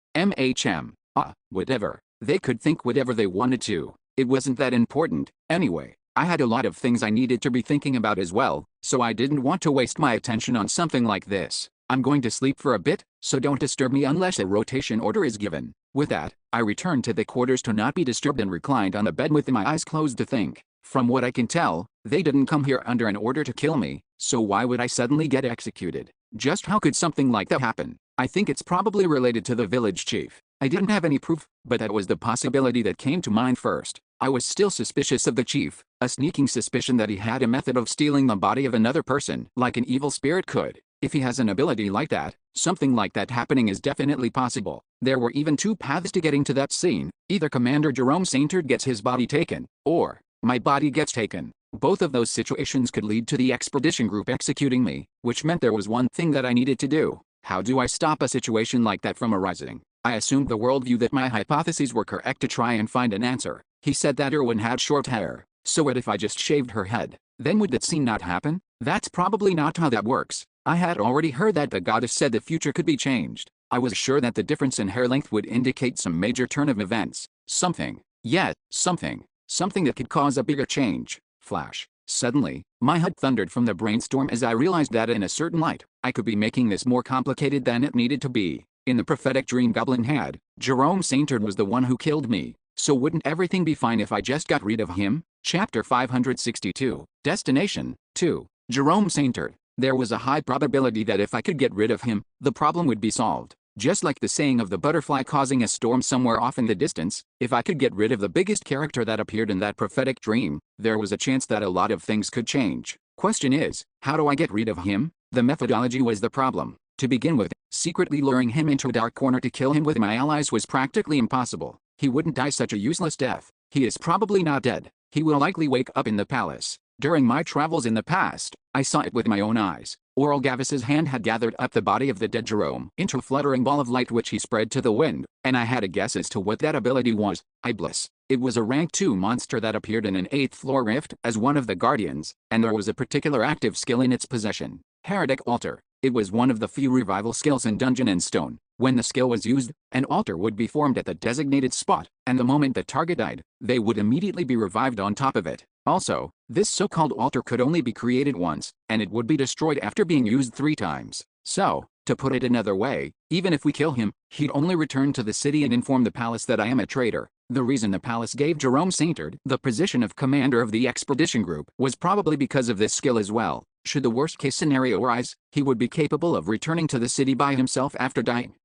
Whatever. They could think whatever they wanted to. It wasn't that important. Anyway, I had a lot of things I needed to be thinking about as well, so I didn't want to waste my attention on something like this. I'm going to sleep for a bit, so don't disturb me unless a rotation order is given. With that, I returned to the quarters to not be disturbed and reclined on the bed with my eyes closed to think. From what I can tell, they didn't come here under an order to kill me, so why would I suddenly get executed? Just how could something like that happen? I think it's probably related to the village chief. I didn't have any proof, but that was the possibility that came to mind first. I was still suspicious of the chief, a sneaking suspicion that he had a method of stealing the body of another person, like an evil spirit could. If he has an ability like that, something like that happening is definitely possible. There were even 2 paths to getting to that scene. Either Commander Jerome Saintard gets his body taken, or my body gets taken. Both of those situations could lead to the expedition group executing me, which meant there was one thing that I needed to do. How do I stop a situation like that from arising? I assumed the worldview that my hypotheses were correct to try and find an answer. He said that Erwin had short hair, so what if I just shaved her head? Then would that scene not happen? That's probably not how that works. I had already heard that the goddess said the future could be changed. I was sure that the difference in hair length would indicate some major turn of events. Something that could cause a bigger change. Flash. Suddenly, my head thundered from the brainstorm as I realized that in a certain light, I could be making this more complicated than it needed to be. In the prophetic dream Goblin had, Jerome Saintard was the one who killed me. So wouldn't everything be fine if I just got rid of him? Chapter 562. Destination 2. Jerome Saintard. There was a high probability that if I could get rid of him, the problem would be solved. Just like the saying of the butterfly causing a storm somewhere off in the distance, if I could get rid of the biggest character that appeared in that prophetic dream, there was a chance that a lot of things could change. Question is, how do I get rid of him? The methodology was the problem. To begin with, secretly luring him into a dark corner to kill him with my allies was practically impossible. He wouldn't die such a useless death. He is probably not dead. He will likely wake up in the palace. During my travels in the past, I saw it with my own eyes. Orelgavis's hand had gathered up the body of the dead Jerome into a fluttering ball of light which he spread to the wind, and I had a guess as to what that ability was. Iblis. It was a rank 2 monster that appeared in an 8th floor rift as one of the guardians, and there was a particular active skill in its possession. Heretic Altar. It was one of the few revival skills in Dungeon and Stone. When the skill was used, an altar would be formed at the designated spot, and the moment the target died, they would immediately be revived on top of it. Also, this so-called altar could only be created once, and it would be destroyed after being used 3 times. So, to put it another way, even if we kill him, he'd only return to the city and inform the palace that I am a traitor. The reason the palace gave Jerome Saintard the position of commander of the expedition group was probably because of this skill as well. Should the worst-case scenario arise, he would be capable of returning to the city by himself after dying.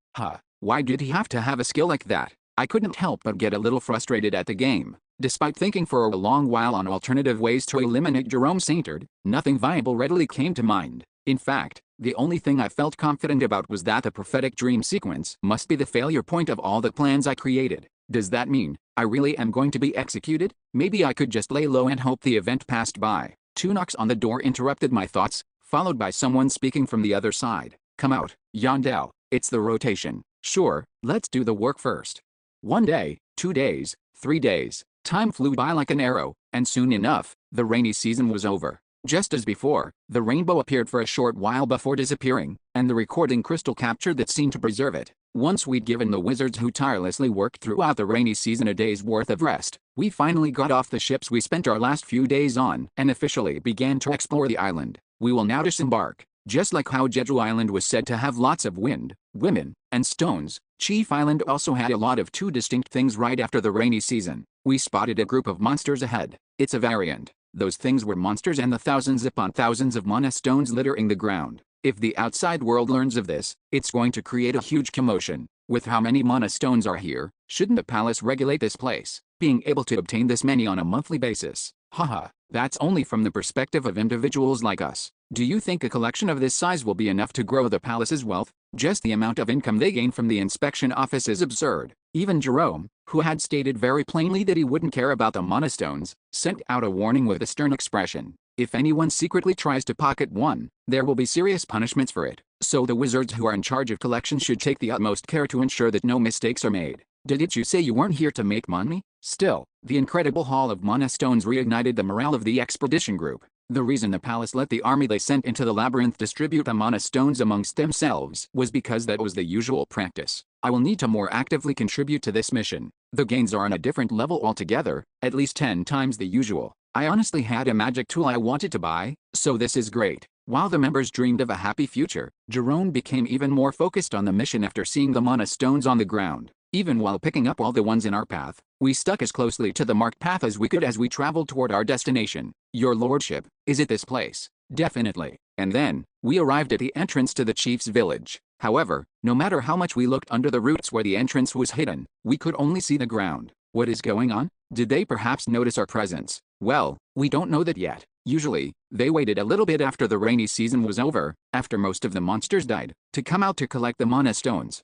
Why did he have to have a skill like that? I couldn't help but get a little frustrated at the game. Despite thinking for a long while on alternative ways to eliminate Jerome Saintard, nothing viable readily came to mind. In fact, the only thing I felt confident about was that the prophetic dream sequence must be the failure point of all the plans I created. Does that mean I really am going to be executed? Maybe I could just lay low and hope the event passed by. 2 knocks on the door interrupted my thoughts, followed by someone speaking from the other side. Come out, Yandel. It's the rotation. Sure, let's do the work first. 1 day, 2 days, 3 days. Time flew by like an arrow, and soon enough, the rainy season was over. Just as before, the rainbow appeared for a short while before disappearing, and the recording crystal captured that scene to preserve it. Once we'd given the wizards who tirelessly worked throughout the rainy season a day's worth of rest, we finally got off the ships we spent our last few days on and officially began to explore the island. We will now disembark. Just like how Jeju Island was said to have lots of wind, women, and stones, Chief Island also had a lot of 2 distinct things right after the rainy season. We spotted a group of monsters ahead. It's a variant. Those things were monsters and the thousands upon thousands of mana stones littering the ground. If the outside world learns of this, it's going to create a huge commotion. With how many mana stones are here, shouldn't the palace regulate this place? Being able to obtain this many on a monthly basis. Haha, that's only from the perspective of individuals like us. Do you think a collection of this size will be enough to grow the palace's wealth? Just the amount of income they gain from the inspection office is absurd. Even Jerome, who had stated very plainly that he wouldn't care about the mana stones, sent out a warning with a stern expression. If anyone secretly tries to pocket one, there will be serious punishments for it. So the wizards who are in charge of collection should take the utmost care to ensure that no mistakes are made. Didn't you say you weren't here to make money? Still, the incredible haul of mana stones reignited the morale of the expedition group. The reason the palace let the army they sent into the labyrinth distribute the mana stones amongst themselves was because that was the usual practice. I will need to more actively contribute to this mission. The gains are on a different level altogether, at least 10 times the usual. I honestly had a magic tool I wanted to buy, so this is great. While the members dreamed of a happy future, Jerome became even more focused on the mission after seeing the mana stones on the ground. Even while picking up all the ones in our path, we stuck as closely to the marked path as we could as we traveled toward our destination. Your lordship, is it this place? Definitely. And then, we arrived at the entrance to the chief's village. However, no matter how much we looked under the roots where the entrance was hidden, we could only see the ground. What is going on? Did they perhaps notice our presence? Well, we don't know that yet. Usually, they waited a little bit after the rainy season was over, after most of the monsters died, to come out to collect the mana stones.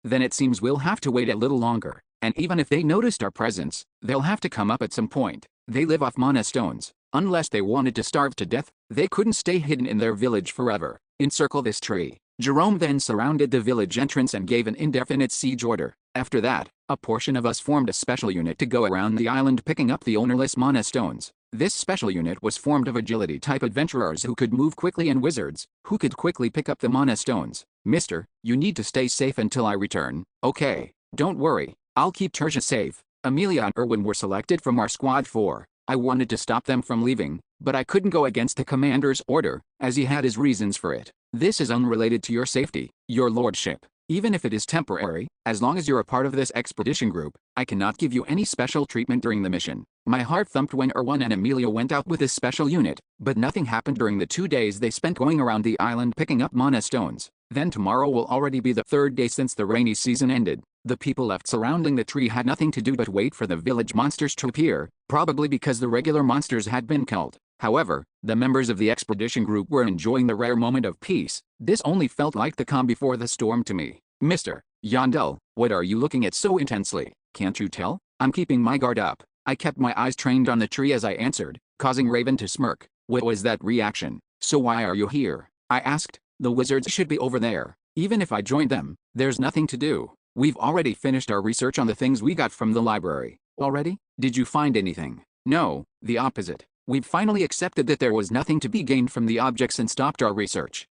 Then it seems we'll have to wait a little longer. And even if they noticed our presence, they'll have to come up at some point. They live off mana stones. Unless they wanted to starve to death, they couldn't stay hidden in their village forever. Encircle this tree. Jerome then surrounded the village entrance and gave an indefinite siege order. After that, a portion of us formed a special unit to go around the island picking up the ownerless mana stones. This special unit was formed of agility-type adventurers who could move quickly and wizards, who could quickly pick up the mana stones. Mister, you need to stay safe until I return. Okay, don't worry, I'll keep Tertia safe. Amelia and Erwin were selected from our squad 4. I wanted to stop them from leaving, but I couldn't go against the commander's order, as he had his reasons for it. This is unrelated to your safety, your lordship. Even if it is temporary, as long as you're a part of this expedition group, I cannot give you any special treatment during the mission. My heart thumped when Erwin and Amelia went out with this special unit, but nothing happened during the 2 days they spent going around the island picking up mana stones. Then tomorrow will already be the 3rd day since the rainy season ended. The people left surrounding the tree had nothing to do but wait for the village monsters to appear, probably because the regular monsters had been killed. However, the members of the expedition group were enjoying the rare moment of peace. This only felt like the calm before the storm to me. Mr. Yandel, what are you looking at so intensely? Can't you tell? I'm keeping my guard up. I kept my eyes trained on the tree as I answered, causing Raven to smirk. What was that reaction? So why are you here? I asked. The wizards should be over there. Even if I joined them, there's nothing to do. We've already finished our research on the things we got from the library. Already? Did you find anything? No, the opposite. We've finally accepted that there was nothing to be gained from the objects and stopped our research.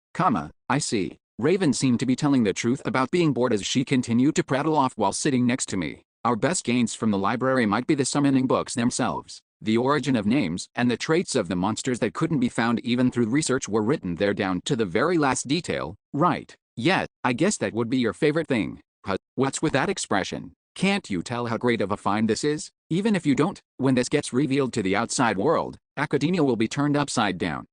I see. Raven seemed to be telling the truth about being bored as she continued to prattle off while sitting next to me. Our best gains from the library might be the summoning books themselves. The origin of names and the traits of the monsters that couldn't be found even through research were written there down to the very last detail, right? Yeah, I guess that would be your favorite thing. What's with that expression? Can't you tell how great of a find this is? Even if you don't, when this gets revealed to the outside world, academia will be turned upside down,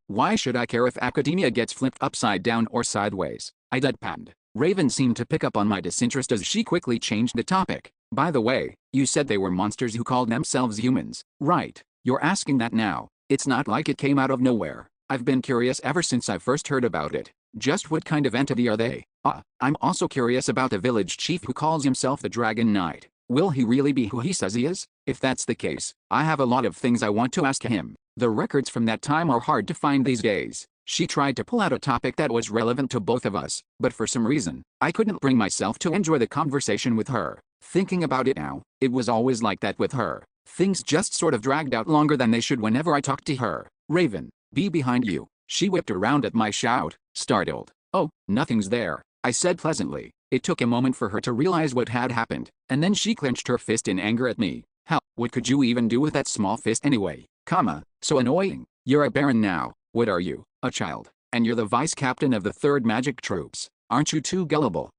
why should I care if academia gets flipped upside down or sideways? I deadpanned. Raven seemed to pick up on my disinterest as she quickly changed the topic. By the way, you said they were monsters who called themselves humans, right? You're asking that now. It's not like it came out of nowhere. I've been curious ever since I first heard about it. Just what kind of entity are they? I'm also curious about the village chief who calls himself the Dragon Knight. Will he really be who he says he is? If that's the case, I have a lot of things I want to ask him. The records from that time are hard to find these days. She tried to pull out a topic that was relevant to both of us, but for some reason, I couldn't bring myself to enjoy the conversation with her. Thinking about it now, it was always like that with her. Things just sort of dragged out longer than they should whenever I talked to her. Raven, be behind you. She whipped around at my shout, startled. Oh, nothing's there, I said pleasantly. It took a moment for her to realize what had happened, and then she clenched her fist in anger at me. Hell, what could you even do with that small fist anyway? So annoying. You're a baron now. What are you? A child. And you're the vice captain of the 3rd Magic Troops. Aren't you too gullible?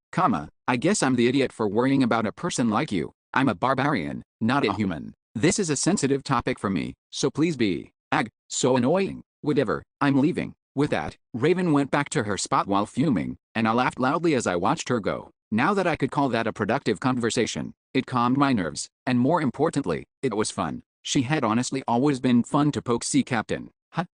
I guess I'm the idiot for worrying about a person like you. I'm a barbarian, not a human. This is a sensitive topic for me, so please be. So annoying. Whatever, I'm leaving. With that, Raven went back to her spot while fuming, and I laughed loudly as I watched her go. Now that I could call that a productive conversation, it calmed my nerves, and more importantly, it was fun. She had honestly always been fun to poke. Sea Captain.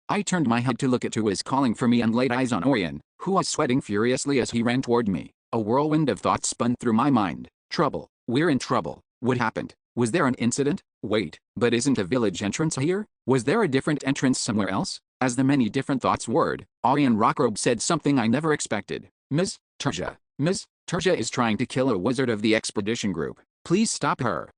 I turned my head to look at who was calling for me and laid eyes on Orion, who was sweating furiously as he ran toward me. A whirlwind of thoughts spun through my mind. Trouble. We're in trouble. What happened? Was there an incident? Wait, but isn't the village entrance here? Was there a different entrance somewhere else? As the many different thoughts whirred, Orion Rockrobe said something I never expected. Miss Tertia. Miss Tertia is trying to kill a wizard of the expedition group. Please stop her.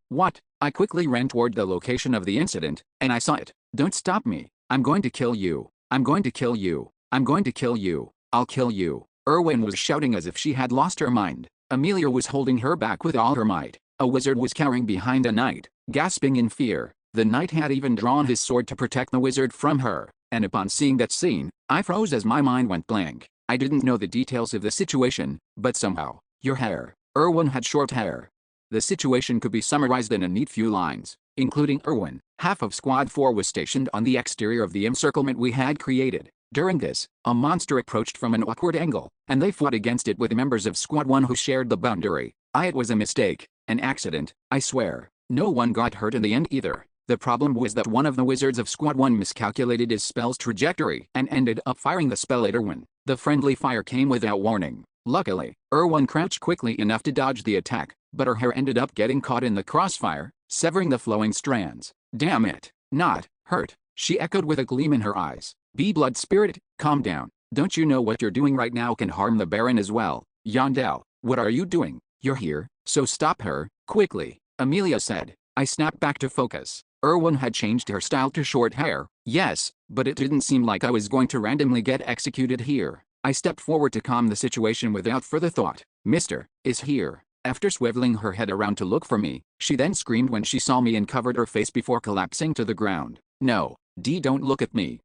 What? I quickly ran toward the location of the incident, and I saw it. Don't stop me. I'm going to kill you. I'm going to kill you. I'm going to kill you. I'll kill you. Erwin was shouting as if she had lost her mind. Amelia was holding her back with all her might. A wizard was cowering behind a knight, gasping in fear. The knight had even drawn his sword to protect the wizard from her, and upon seeing that scene, I froze as my mind went blank. I didn't know the details of the situation, but somehow, your hair. Erwin had short hair. The situation could be summarized in a neat few lines, including Erwin. Half of Squad 4 was stationed on the exterior of the encirclement we had created. During this, a monster approached from an awkward angle, and they fought against it with members of Squad 1 who shared the boundary. It was a mistake, an accident, I swear. No one got hurt in the end either. The problem was that one of the wizards of Squad 1 miscalculated his spell's trajectory and ended up firing the spell at Erwin. The friendly fire came without warning. Luckily, Erwin crouched quickly enough to dodge the attack, but her hair ended up getting caught in the crossfire, severing the flowing strands. Damn it. Not hurt, she echoed with a gleam in her eyes. Be blood spirit, calm down. Don't you know what you're doing right now can harm the Baron as well? Yandel, what are you doing? You're here, so stop her, quickly, Amelia said. I snapped back to focus. Erwin had changed her style to short hair. Yes, but it didn't seem like I was going to randomly get executed here. I stepped forward to calm the situation without further thought. Mr. is here. After swiveling her head around to look for me, she then screamed when she saw me and covered her face before collapsing to the ground. No, don't look at me.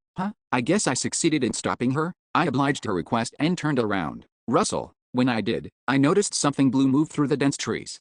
I guess I succeeded in stopping her. I obliged her request and turned around. Russell. When I did, I noticed something blue move through the dense trees.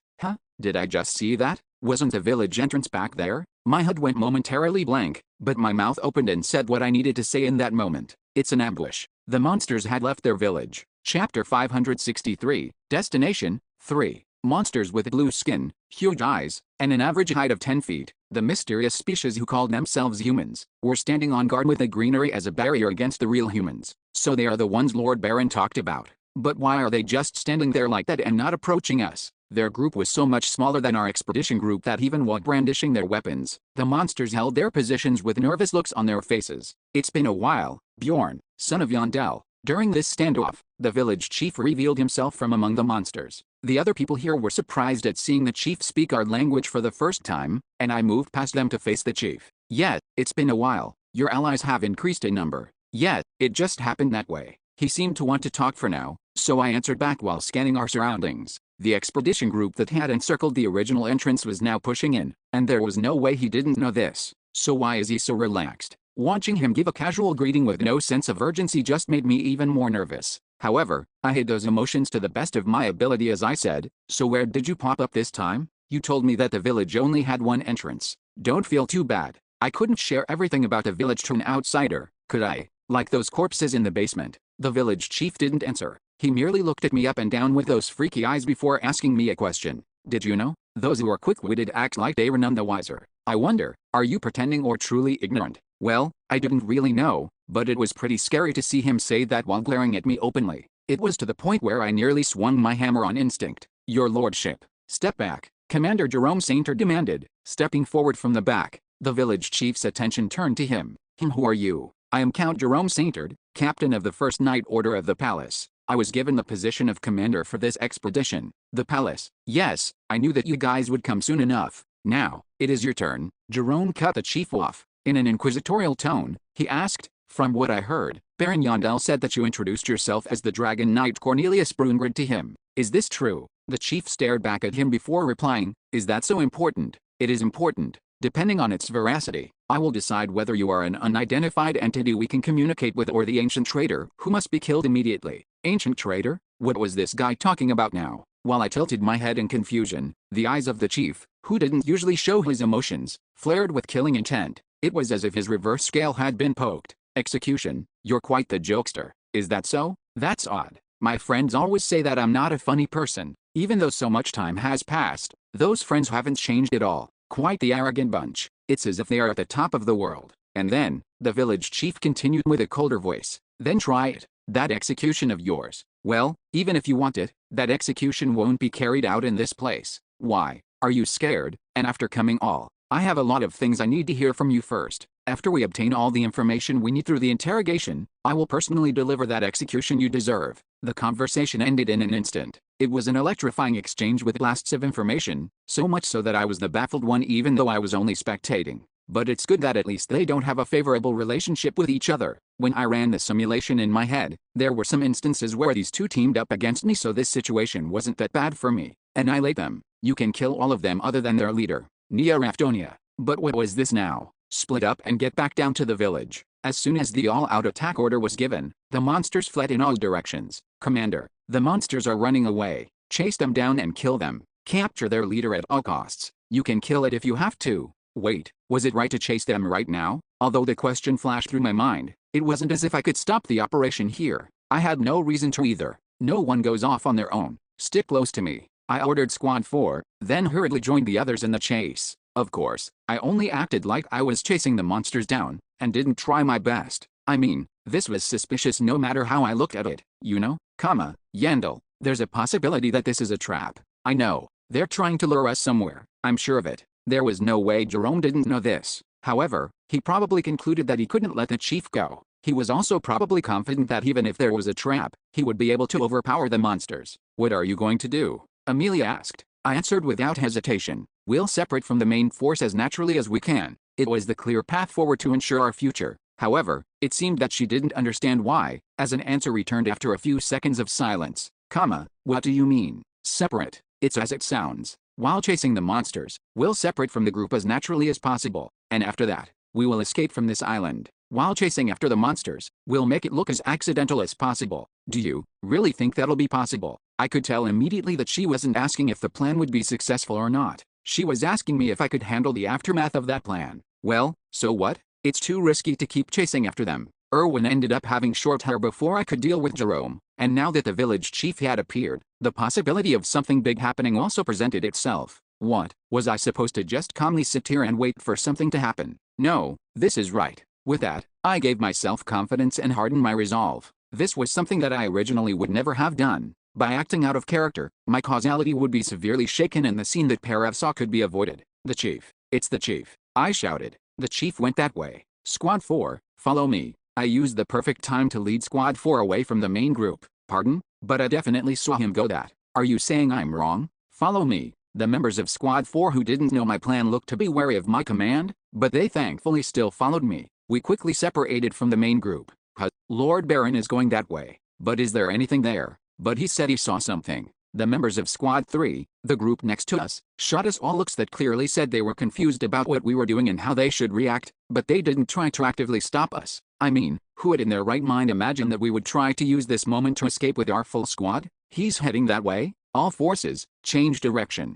Did I just see that? Wasn't the village entrance back there? My head went momentarily blank, but my mouth opened and said what I needed to say in that moment. It's an ambush. The monsters had left their village. Chapter 563, Destination 3. Monsters with blue skin, huge eyes, and an average height of 10 feet, the mysterious species who called themselves humans, were standing on guard with the greenery as a barrier against the real humans. So they are the ones Lord Baron talked about. But why are they just standing there like that and not approaching us? Their group was so much smaller than our expedition group that even while brandishing their weapons, the monsters held their positions with nervous looks on their faces. It's been a while, Bjorn, son of Yandel, During this standoff, the village chief revealed himself from among the monsters. The other people here were surprised at seeing the chief speak our language for the first time, and I moved past them to face the chief. Yet, it's been a while. Your allies have increased in number. Yet, it just happened that way. He seemed to want to talk for now, so I answered back while scanning our surroundings. The expedition group that had encircled the original entrance was now pushing in, and there was no way he didn't know this. So why is he so relaxed? Watching him give a casual greeting with no sense of urgency just made me even more nervous. However, I hid those emotions to the best of my ability as I said, "So where did you pop up this time? You told me that the village only had one entrance. Don't feel too bad. I couldn't share everything about the village to an outsider, could I? Like those corpses in the basement." The village chief didn't answer. He merely looked at me up and down with those freaky eyes before asking me a question. "Did you know? Those who are quick-witted act like they were none the wiser. I wonder, are you pretending or truly ignorant?" Well, I didn't really know, but it was pretty scary to see him say that while glaring at me openly. It was to the point where I nearly swung my hammer on instinct. "Your lordship, step back," Commander Jerome Sainter demanded, stepping forward from the back. The village chief's attention turned to him. Who are you?" "I am Count Jerome Sainter, captain of the First Knight Order of the Palace. I was given the position of commander for this expedition." "The palace? Yes, I knew that you guys would come soon enough. Now, it is your turn." Jerome cut the chief off. In an inquisitorial tone, he asked, "From what I heard, Baron Yondell said that you introduced yourself as the Dragon Knight Cornelius Brungrid to him. Is this true?" The chief stared back at him before replying, "Is that so important?" "It is important. Depending on its veracity, I will decide whether you are an unidentified entity we can communicate with or the ancient traitor who must be killed immediately." Ancient traitor? What was this guy talking about now? While I tilted my head in confusion, the eyes of the chief, who didn't usually show his emotions, flared with killing intent. It was as if his reverse scale had been poked. "Execution? You're quite the jokester. Is that so? That's odd. My friends always say that I'm not a funny person, even though so much time has passed. Those friends haven't changed at all. Quite the arrogant bunch. It's as if they are at the top of the world." And then, the village chief continued with a colder voice, "Then try it. That execution of yours. Well, even if you want it, that execution won't be carried out in this place." "Why? Are you scared?" "And after coming all, I have a lot of things I need to hear from you first. After we obtain all the information we need through the interrogation, I will personally deliver that execution you deserve." The conversation ended in an instant. It was an electrifying exchange with blasts of information, so much so that I was the baffled one even though I was only spectating. But it's good that at least they don't have a favorable relationship with each other. When I ran the simulation in my head, there were some instances where these two teamed up against me, so this situation wasn't that bad for me. Annihilate them. You can kill all of them other than their leader, Nia Raftonia. But what was this now? Split up and get back down to the village. As soon as the all-out attack order was given, the monsters fled in all directions. "Commander, the monsters are running away. Chase them down and kill them. Capture their leader at all costs. You can kill it if you have to." Wait, was it right to chase them right now? Although the question flashed through my mind, it wasn't as if I could stop the operation here. I had no reason to either. No one goes off on their own. "Stick close to me," I ordered Squad 4, then hurriedly joined the others in the chase. Of course, I only acted like I was chasing the monsters down, and didn't try my best. I mean, this was suspicious no matter how I looked at it, you know? Yandel, there's a possibility that this is a trap. I know, they're trying to lure us somewhere, I'm sure of it. There was no way Jerome didn't know this. However, he probably concluded that he couldn't let the chief go. He was also probably confident that even if there was a trap, he would be able to overpower the monsters. "What are you going to do?" Amelia asked. I answered without hesitation. "We'll separate from the main force as naturally as we can." It was the clear path forward to ensure our future. However, it seemed that she didn't understand why, as an answer returned after a few seconds of silence. What do you mean, separate? It's as it sounds. While chasing the monsters, we'll separate from the group as naturally as possible, and after that, we will escape from this island. While chasing after the monsters, we'll make it look as accidental as possible. Do you really think that'll be possible? I could tell immediately that she wasn't asking if the plan would be successful or not. She was asking me if I could handle the aftermath of that plan. Well, so what? It's too risky to keep chasing after them. Erwin ended up having short hair before I could deal with Jerome, and now that the village chief had appeared, the possibility of something big happening also presented itself. What, was I supposed to just calmly sit here and wait for something to happen? No, this is right. With that, I gave myself confidence and hardened my resolve. This was something that I originally would never have done. By acting out of character, my causality would be severely shaken and the scene that Parav saw could be avoided. "The chief. It's the chief," I shouted. The chief went that way. "Squad 4, follow me," I used the perfect time to lead Squad 4 away from the main group. Pardon? But I definitely saw him go that. Are you saying I'm wrong? Follow me. The members of Squad 4 who didn't know my plan looked to be wary of my command, but they thankfully still followed me. We quickly separated from the main group. Lord Baron is going that way. But is there anything there? But he said he saw something. The members of Squad 3, the group next to us, shot us all looks that clearly said they were confused about what we were doing and how they should react, but they didn't try to actively stop us. I mean, who would in their right mind imagine that we would try to use this moment to escape with our full squad? He's heading that way. All forces, change direction.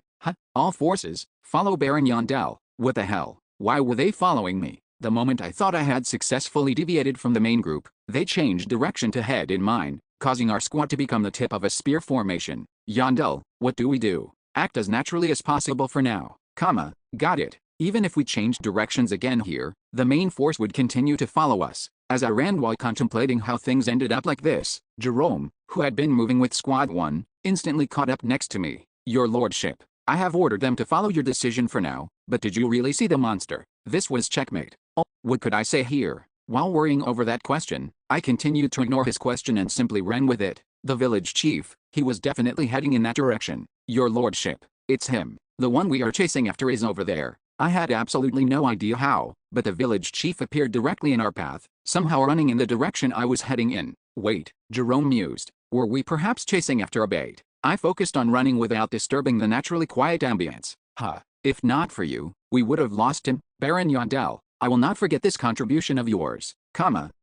All forces, follow Baron.To. What the hell? Why were they following me? The moment I thought I had successfully deviated from the main group, they changed direction to head in mine, causing our squad to become the tip of a spear formation. Yandel, what do we do? Act as naturally as possible for now. Got it. Even if we changed directions again here, the main force would continue to follow us. As I ran while contemplating how things ended up like this, Jerome, who had been moving with Squad 1, instantly caught up next to me. Your lordship, I have ordered them to follow your decision for now, but did you really see the monster? This was checkmate. Oh, what could I say here? While worrying over that question, I continued to ignore his question and simply ran with it. The village chief, he was definitely heading in that direction. Your lordship, it's him. The one we are chasing after is over there. I had absolutely no idea how, but the village chief appeared directly in our path, somehow running in the direction I was heading in. Wait, Jerome mused. Were we perhaps chasing after a bait? I focused on running without disturbing the naturally quiet ambience. If not for you, we would have lost him. Baron.To, I will not forget this contribution of yours.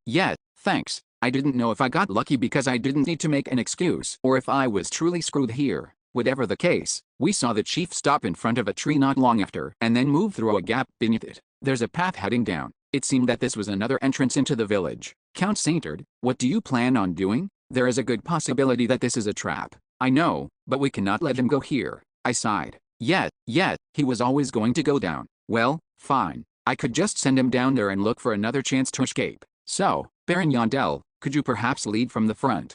Yeah, thanks. I didn't know if I got lucky because I didn't need to make an excuse or if I was truly screwed here. Whatever the case, we saw the chief stop in front of a tree not long after and then move through a gap beneath it. There's a path heading down. It seemed that this was another entrance into the village. Count Saintard, what do you plan on doing? There is a good possibility that this is a trap. I know, but we cannot let him go here. I sighed. Yeah, he was always going to go down. Well, fine. I could just send him down there and look for another chance to escape. So, Baron.To, could you perhaps lead from the front?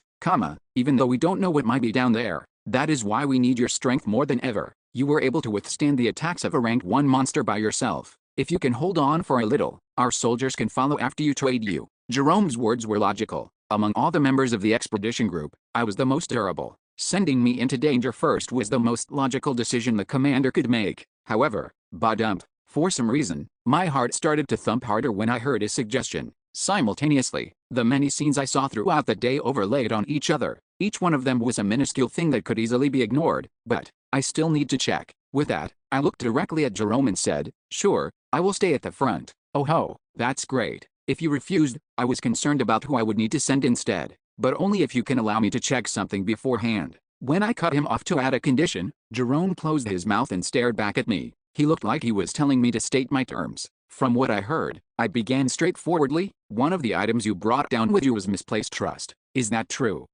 Even though we don't know what might be down there, that is why we need your strength more than ever. You were able to withstand the attacks of a rank 1 monster by yourself. If you can hold on for a little, our soldiers can follow after you to aid you. Jerome's words were logical. Among all the members of the expedition group, I was the most durable. Sending me into danger first was the most logical decision the commander could make. However, for some reason, my heart started to thump harder when I heard his suggestion. Simultaneously, the many scenes I saw throughout the day overlaid on each other. Each one of them was a minuscule thing that could easily be ignored, but I still need to check. With that, I looked directly at Jerome and said, sure, I will stay at the front. Oh ho, that's great. If you refused, I was concerned about who I would need to send instead, but only if you can allow me to check something beforehand. When I cut him off to add a condition, Jerome closed his mouth and stared back at me. He looked like he was telling me to state my terms. From what I heard, I began straightforwardly. One of the items you brought down with you was misplaced trust. Is that true?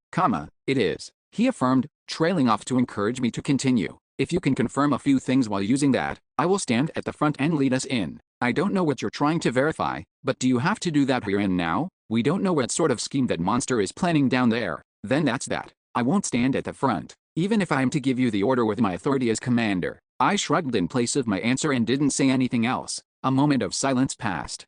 It is. He affirmed, trailing off to encourage me to continue. If you can confirm a few things while using that, I will stand at the front and lead us in. I don't know what you're trying to verify, but do you have to do that here and now? We don't know what sort of scheme that monster is planning down there. Then that's that. I won't stand at the front, even if I am to give you the order with my authority as commander. I shrugged in place of my answer and didn't say anything else. A moment of silence passed.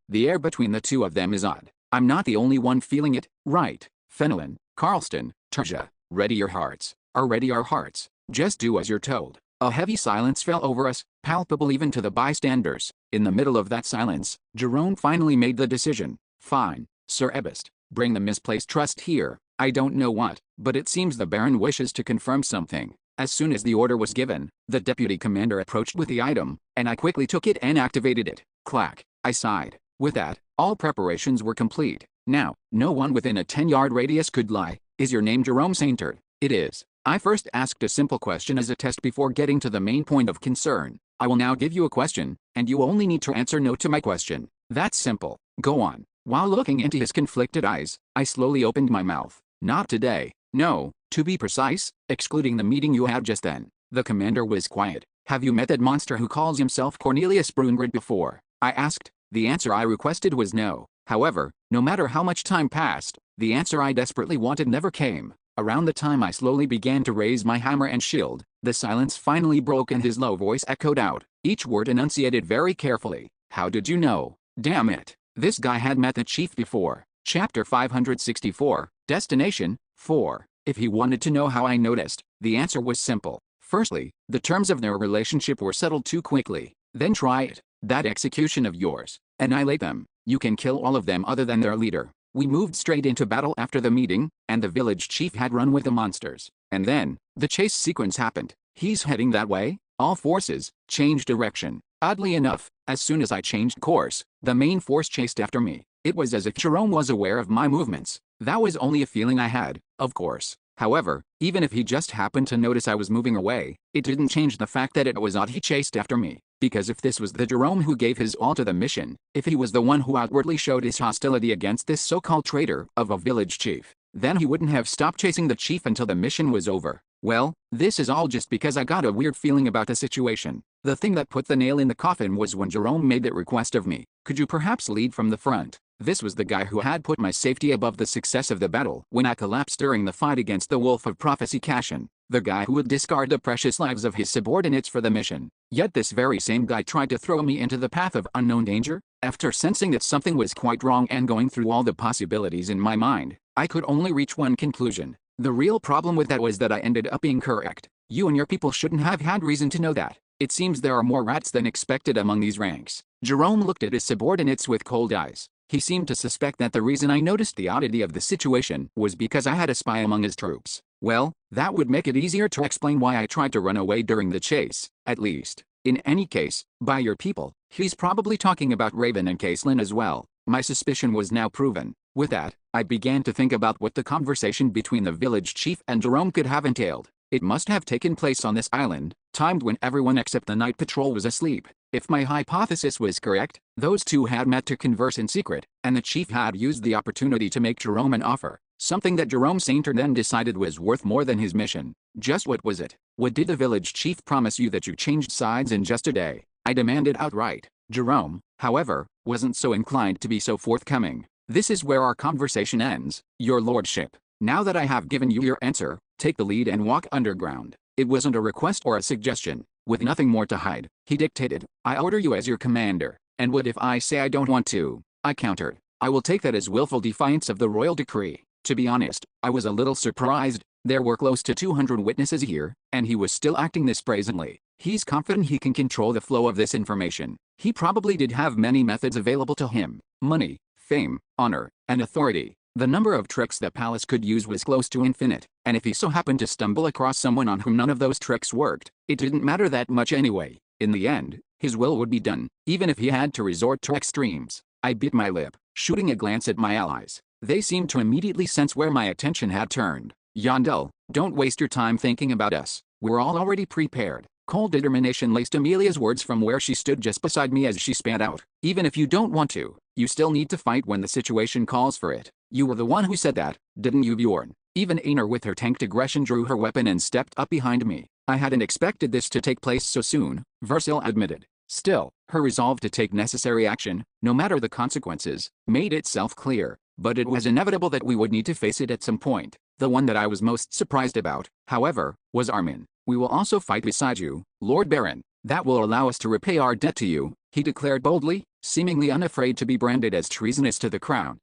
The air between the two of them is odd. I'm not the only one feeling it, right? Fenelon, Carlston, Terja, ready your hearts. Ready our hearts. Just do as you're told. A heavy silence fell over us, palpable even to the bystanders. In the middle of that silence, Jerome finally made the decision. Fine, Sir Ebist, bring the misplaced trust here. I don't know what, but it seems the Baron wishes to confirm something. As soon as the order was given, the deputy commander approached with the item, and I quickly took it and activated it. Clack, I sighed. With that, all preparations were complete. Now, no one within a 10-yard radius could lie. Is your name Jerome Saintard? It is. I first asked a simple question as a test before getting to the main point of concern. I will now give you a question, and you only need to answer no to my question. That's simple. Go on. While looking into his conflicted eyes, I slowly opened my mouth. Not today. No, to be precise, excluding the meeting you had just then. The commander was quiet. Have you met that monster who calls himself Cornelius Brungrid before? I asked. The answer I requested was no. However, no matter how much time passed, the answer I desperately wanted never came. Around the time I slowly began to raise my hammer and shield, the silence finally broke and his low voice echoed out, each word enunciated very carefully. How did you know? Damn it. This guy had met the chief before. Chapter 564, Destination 4. If he wanted to know how I noticed, the answer was simple. Firstly, the terms of their relationship were settled too quickly. Then try it. That execution of yours. Annihilate them. You can kill all of them other than their leader. We moved straight into battle after the meeting, and the village chief had run with the monsters. And then, the chase sequence happened. He's heading that way. All forces changed direction. Oddly enough, as soon as I changed course, the main force chased after me. It was as if Jerome was aware of my movements. That was only a feeling I had, of course. However, even if he just happened to notice I was moving away, it didn't change the fact that it was odd he chased after me. Because if this was the Jerome who gave his all to the mission, if he was the one who outwardly showed his hostility against this so-called traitor of a village chief, then he wouldn't have stopped chasing the chief until the mission was over. Well, this is all just because I got a weird feeling about the situation. The thing that put the nail in the coffin was when Jerome made that request of me. Could you perhaps lead from the front? This was the guy who had put my safety above the success of the battle when I collapsed during the fight against the Wolf of Prophecy Cashin. The guy who would discard the precious lives of his subordinates for the mission. Yet this very same guy tried to throw me into the path of unknown danger. After sensing that something was quite wrong and going through all the possibilities in my mind, I could only reach one conclusion. The real problem with that was that I ended up being correct. You and your people shouldn't have had reason to know that. It seems there are more rats than expected among these ranks. Jerome looked at his subordinates with cold eyes. He seemed to suspect that the reason I noticed the oddity of the situation was because I had a spy among his troops. Well, that would make it easier to explain why I tried to run away during the chase, at least. In any case, by your people, he's probably talking about Raven and Caitlin as well. My suspicion was now proven. With that, I began to think about what the conversation between the village chief and Jerome could have entailed. It must have taken place on this island, timed when everyone except the night patrol was asleep. If my hypothesis was correct, those two had met to converse in secret, and the chief had used the opportunity to make Jerome an offer. Something that Jerome Sainter then decided was worth more than his mission. Just what was it? What did the village chief promise you that you changed sides in just a day? I demanded outright. Jerome, however, wasn't so inclined to be so forthcoming. This is where our conversation ends, your lordship. Now that I have given you your answer, take the lead and walk underground. It wasn't a request or a suggestion. With nothing more to hide, he dictated, I order you as your commander. And what if I say I don't want to? I countered. I will take that as willful defiance of the royal decree. To be honest, I was a little surprised. There were close to 200 witnesses here, and he was still acting this brazenly. He's confident he can control the flow of this information. He probably did have many methods available to him. Money, fame, honor, and authority. The number of tricks that Palace could use was close to infinite, and if he so happened to stumble across someone on whom none of those tricks worked, it didn't matter that much anyway. In the end, his will would be done, even if he had to resort to extremes. I bit my lip, shooting a glance at my allies. They seemed to immediately sense where my attention had turned. Yandel, don't waste your time thinking about us. We're all already prepared. Cold determination laced Amelia's words from where she stood just beside me as she spat out. Even if you don't want to, you still need to fight when the situation calls for it. You were the one who said that, didn't you, Bjorn? Even Einar with her tanked aggression drew her weapon and stepped up behind me. I hadn't expected this to take place so soon, Versil admitted. Still, her resolve to take necessary action, no matter the consequences, made itself clear. But it was inevitable that we would need to face it at some point. The one that I was most surprised about, however, was Armin. We will also fight beside you, Lord Baron. That will allow us to repay our debt to you, he declared boldly, seemingly unafraid to be branded as treasonous to the crown.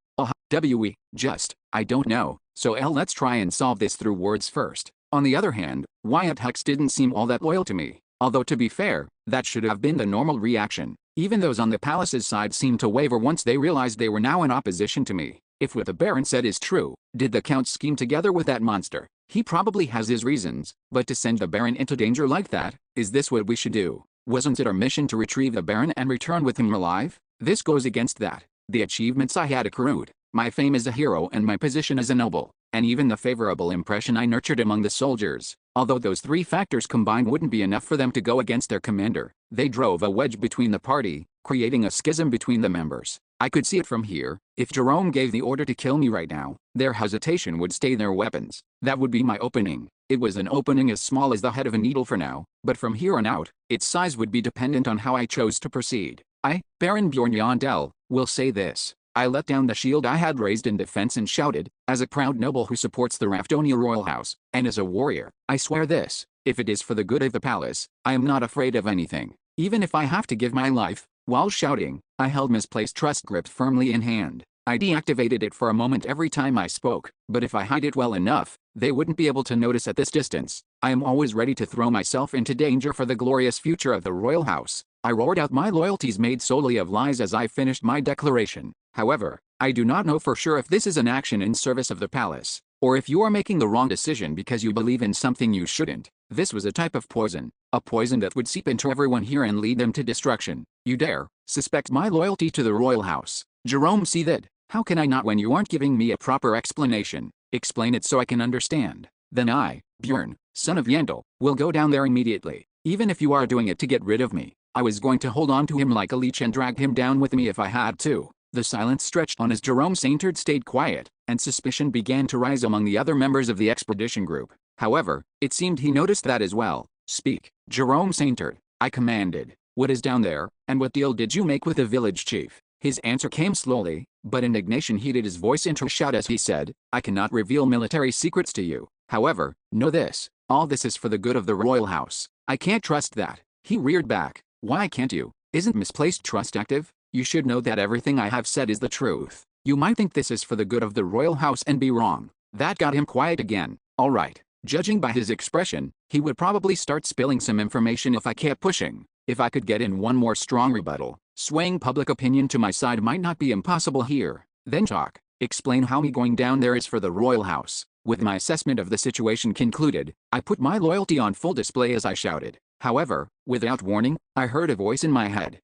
I don't know, so let's try and solve this through words first. On the other hand, Wyatt Hux didn't seem all that loyal to me. Although to be fair, that should have been the normal reaction. Even those on the palace's side seemed to waver once they realized they were now in opposition to me. If what the Baron said is true, did the Count scheme together with that monster? He probably has his reasons, but to send the Baron into danger like that, is this what we should do? Wasn't it our mission to retrieve the Baron and return with him alive? This goes against that. The achievements I had accrued, my fame as a hero and my position as a noble, and even the favorable impression I nurtured among the soldiers. Although those three factors combined wouldn't be enough for them to go against their commander, they drove a wedge between the party, creating a schism between the members. I could see it from here. If Jerome gave the order to kill me right now, their hesitation would stay their weapons. That would be my opening. It was an opening as small as the head of a needle for now, but from here on out, its size would be dependent on how I chose to proceed. I, Baron Bjorn Yandel, will say this. I let down the shield I had raised in defense and shouted, as a proud noble who supports the Raftonia royal house, and as a warrior, I swear this, if it is for the good of the palace, I am not afraid of anything. Even if I have to give my life, While shouting, I held misplaced trust gripped firmly in hand. I deactivated it for a moment every time I spoke, but if I hide it well enough, they wouldn't be able to notice at this distance. I am always ready to throw myself into danger for the glorious future of the royal house. I roared out my loyalties made solely of lies as I finished my declaration. However, I do not know for sure if this is an action in service of the palace, or if you are making the wrong decision because you believe in something you shouldn't. This was a type of poison, a poison that would seep into everyone here and lead them to destruction. You dare suspect my loyalty to the royal house? Jerome seethed. How can I not when you aren't giving me a proper explanation? Explain it so I can understand. Then I, Bjorn, son of Yandel, will go down there immediately. Even if you are doing it to get rid of me, I was going to hold on to him like a leech and drag him down with me if I had to. The silence stretched on as Jerome Saintard stayed quiet, and suspicion began to rise among the other members of the expedition group. However, it seemed he noticed that as well. Speak, Jerome Saintard, I commanded. What is down there, and what deal did you make with the village chief? His answer came slowly, but indignation heated his voice into a shout as he said, I cannot reveal military secrets to you. However, know this, all this is for the good of the royal house. I can't trust that. He reared back. Why can't you? Isn't misplaced trust active? You should know that everything I have said is the truth. You might think this is for the good of the royal house and be wrong. That got him quiet again. All right. Judging by his expression, he would probably start spilling some information if I kept pushing. If I could get in one more strong rebuttal, swaying public opinion to my side might not be impossible here. Then talk. Explain how me going down there is for the royal house. With my assessment of the situation concluded, I put my loyalty on full display as I shouted. However, without warning, I heard a voice in my head,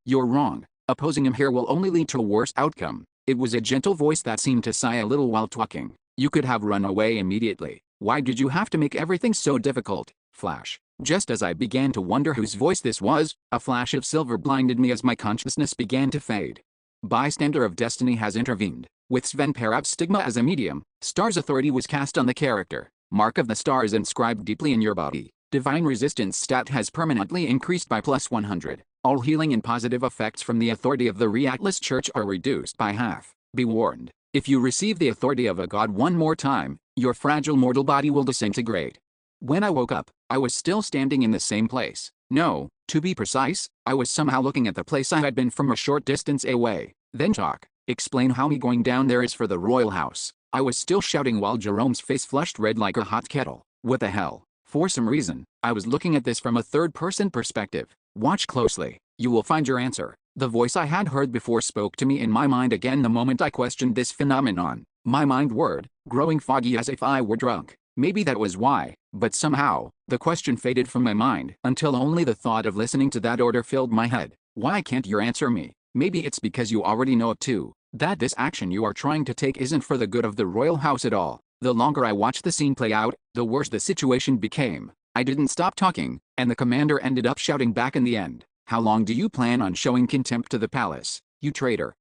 you're wrong. Opposing him here will only lead to a worse outcome. It was a gentle voice that seemed to sigh a little while talking. You could have run away immediately. Why did you have to make everything so difficult? Flash. Just as I began to wonder whose voice this was, a flash of silver blinded me as my consciousness began to fade. Bystander of Destiny has intervened. With Sven Perav's stigma as a medium, Star's authority was cast on the character. Mark of the Star is inscribed deeply in your body. Divine resistance stat has permanently increased by +100. All healing and positive effects from the authority of the Reactless Church are reduced by half. Be warned, if you receive the authority of a god one more time, your fragile mortal body will disintegrate. When I woke up, I was still standing in the same place. No, to be precise, I was somehow looking at the place I had been from a short distance away. Then talk. Explain how me going down there is for the royal house. I was still shouting while Jerome's face flushed red like a hot kettle. What the hell? For some reason, I was looking at this from a third-person perspective. Watch closely. You will find your answer. The voice I had heard before spoke to me in my mind again the moment I questioned this phenomenon. My mind whirred, growing foggy as if I were drunk. Maybe that was why, but somehow, the question faded from my mind until only the thought of listening to that order filled my head. Why can't you answer me? Maybe it's because you already know it too, that this action you are trying to take isn't for the good of the royal house at all. The longer I watched the scene play out, the worse the situation became. I didn't stop talking, and the commander ended up shouting back in the end. How long do you plan on showing contempt to the palace? You traitor.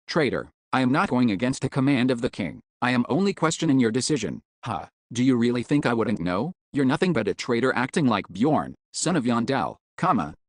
Traitor. I am not going against the command of the king. I am only questioning your decision. Do you really think I wouldn't know? You're nothing but a traitor acting like Bjorn, son of Yandel,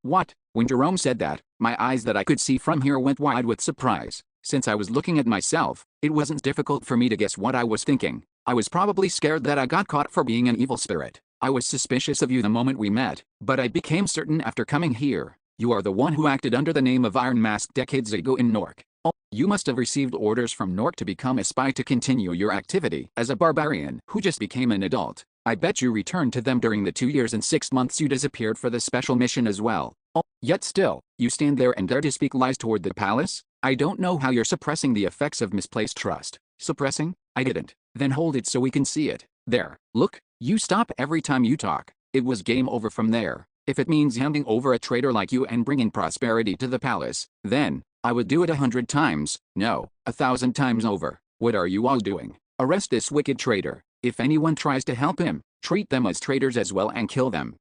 what? When Jerome said that, my eyes that I could see from here went wide with surprise. Since I was looking at myself, it wasn't difficult for me to guess what I was thinking. I was probably scared that I got caught for being an evil spirit. I was suspicious of you the moment we met, but I became certain after coming here. You are the one who acted under the name of Iron Mask decades ago in Nork. You must have received orders from Nork to become a spy to continue your activity as a barbarian who just became an adult. I bet you returned to them during the 2 years and 6 months you disappeared for the special mission as well. Yet still, you stand there and dare to speak lies toward the palace? I don't know how you're suppressing the effects of misplaced trust. Suppressing? I didn't. Then hold it so we can see it. There. Look, you stop every time you talk. It was game over from there. If it means handing over a traitor like you and bringing prosperity to the palace, then I would do it 100 times, no, 1,000 times over. What are you all doing? Arrest this wicked traitor. If anyone tries to help him, treat them as traitors as well and kill them.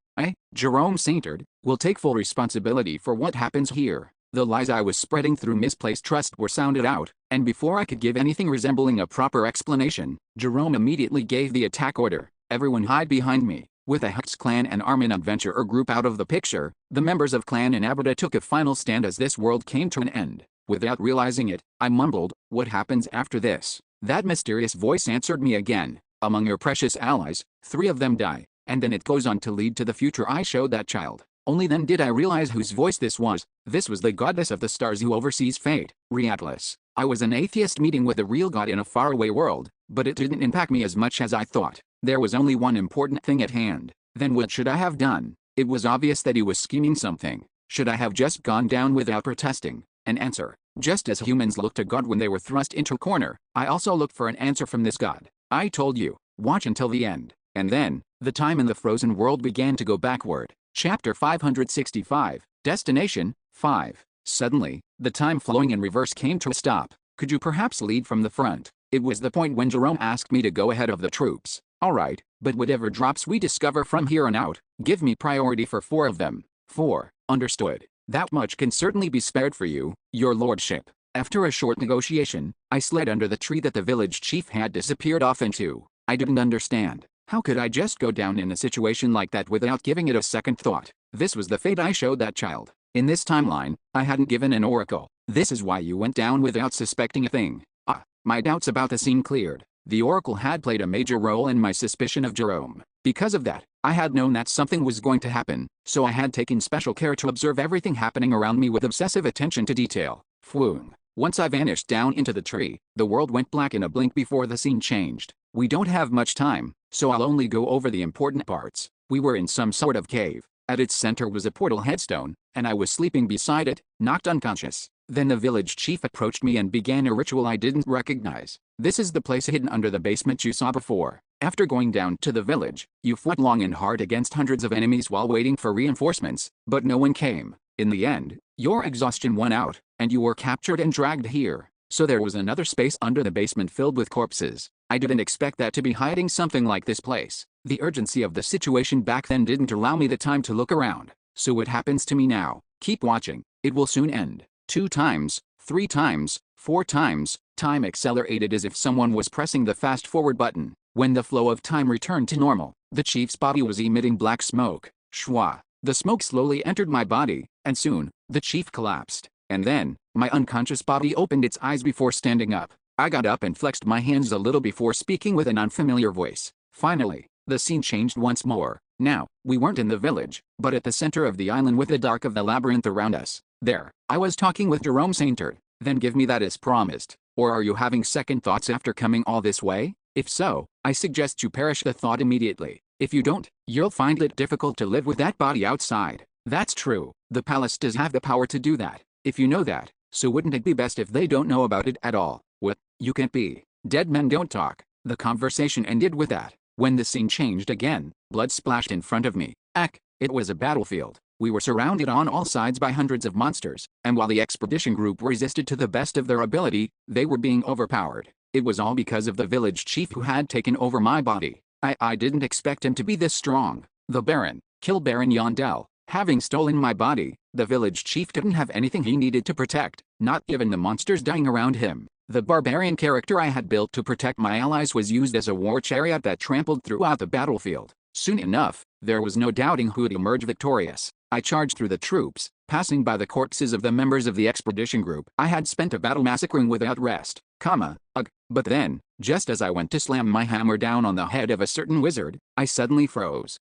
Jerome Saintard, will take full responsibility for what happens here. The lies I was spreading through misplaced trust were sounded out, and before I could give anything resembling a proper explanation, Jerome immediately gave the attack order. Everyone hide behind me. With a Hex clan and Armin adventurer group out of the picture, the members of Clan and Abrada took a final stand as this world came to an end. Without realizing it, I mumbled, what happens after this? That mysterious voice answered me again. Among your precious allies, 3 of them die, and then it goes on to lead to the future I showed that child. Only then did I realize whose voice this was. This was the goddess of the stars who oversees fate, Atlas. I was an atheist meeting with a real god in a faraway world, but it didn't impact me as much as I thought. There was only one important thing at hand. Then what should I have done? It was obvious that he was scheming something. Should I have just gone down without protesting? An answer. Just as humans look to God when they were thrust into a corner, I also looked for an answer from this god. I told you, watch until the end. And then, the time in the frozen world began to go backward. Chapter 565, Destination, 5. Suddenly, the time flowing in reverse came to a stop. Could you perhaps lead from the front? It was the point when Jerome asked me to go ahead of the troops. Alright, but whatever drops we discover from here on out, give me priority for 4 of them. 4. Understood. That much can certainly be spared for you, your lordship. After a short negotiation, I slid under the tree that the village chief had disappeared off into. I didn't understand. How could I just go down in a situation like that without giving it a second thought? This was the fate I showed that child. In this timeline, I hadn't given an oracle. This is why you went down without suspecting a thing. My doubts about the scene cleared. The oracle had played a major role in my suspicion of Jerome. Because of that, I had known that something was going to happen, so I had taken special care to observe everything happening around me with obsessive attention to detail. Phoom. Once I vanished down into the tree, the world went black in a blink before the scene changed. We don't have much time, so I'll only go over the important parts. We were in some sort of cave. At its center was a portal headstone, and I was sleeping beside it, knocked unconscious. Then the village chief approached me and began a ritual I didn't recognize. This is the place hidden under the basement you saw before. After going down to the village, you fought long and hard against hundreds of enemies while waiting for reinforcements, but no one came. In the end, your exhaustion won out, and you were captured and dragged here. So there was another space under the basement filled with corpses. I didn't expect that to be hiding something like this place. The urgency of the situation back then didn't allow me the time to look around. So what happens to me now? Keep watching. It will soon end. 2 times, 3 times, 4 times, time accelerated as if someone was pressing the fast forward button. When the flow of time returned to normal, the chief's body was emitting black smoke. Shwa. The smoke slowly entered my body, and soon, the chief collapsed. And then, my unconscious body opened its eyes before standing up. I got up and flexed my hands a little before speaking with an unfamiliar voice. Finally, the scene changed once more. Now, we weren't in the village, but at the center of the island with the dark of the labyrinth around us. There, I was talking with Jerome Saintard. Then give me that as promised. Or are you having second thoughts after coming all this way? If so, I suggest you perish the thought immediately. If you don't, you'll find it difficult to live with that body outside. That's true. The palace does have the power to do that. If you know that, so wouldn't it be best if they don't know about it at all? What? You can't be. Dead men don't talk. The conversation ended with that. When the scene changed again, blood splashed in front of me. It was a battlefield. We were surrounded on all sides by hundreds of monsters, and while the expedition group resisted to the best of their ability, they were being overpowered. It was all because of the village chief who had taken over my body. I didn't expect him to be this strong. The Baron, kill Baron Yondell, having stolen my body, the village chief didn't have anything he needed to protect, not even the monsters dying around him. The barbarian character I had built to protect my allies was used as a war chariot that trampled throughout the battlefield. Soon enough, there was no doubting who would emerge victorious. I charged through the troops, passing by the corpses of the members of the expedition group I had spent a battle massacring without rest, but then, just as I went to slam my hammer down on the head of a certain wizard, I suddenly froze.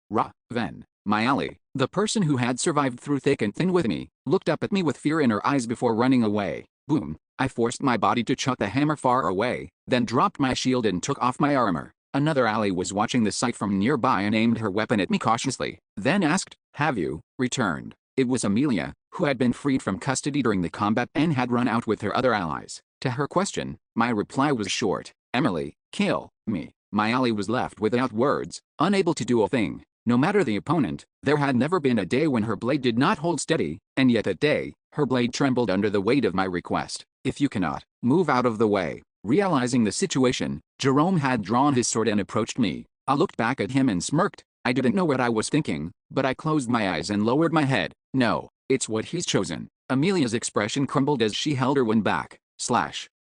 Then, my ally, the person who had survived through thick and thin with me, looked up at me with fear in her eyes before running away. Boom. I forced my body to chuck the hammer far away, then dropped my shield and took off my armor. Another ally was watching the sight from nearby and aimed her weapon at me cautiously, then asked, "Have you returned?" It was Amelia, who had been freed from custody during the combat and had run out with her other allies. To her question, my reply was short. Emily, kill me. My ally was left without words, unable to do a thing. No matter the opponent, there had never been a day when her blade did not hold steady, and yet that day, her blade trembled under the weight of my request. If you cannot, move out of the way. Realizing the situation, Jerome had drawn his sword and approached me. I looked back at him and smirked. I didn't know what I was thinking, but I closed my eyes and lowered my head. No, it's what he's chosen. Amelia's expression crumbled as she held her one back.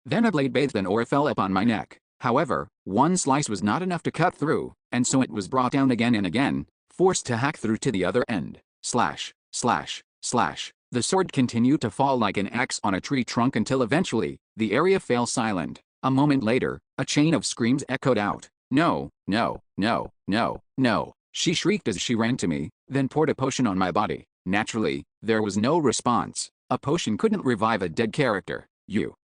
Then a blade bathed an oar fell upon my neck. However, one slice was not enough to cut through, and so it was brought down again and again, forced to hack through to the other end. The sword continued to fall like an axe on a tree trunk until eventually, the area fell silent. A moment later, a chain of screams echoed out. No, no, no, no, no. She shrieked as she ran to me, then poured a potion on my body. Naturally, there was no response. A potion couldn't revive a dead character.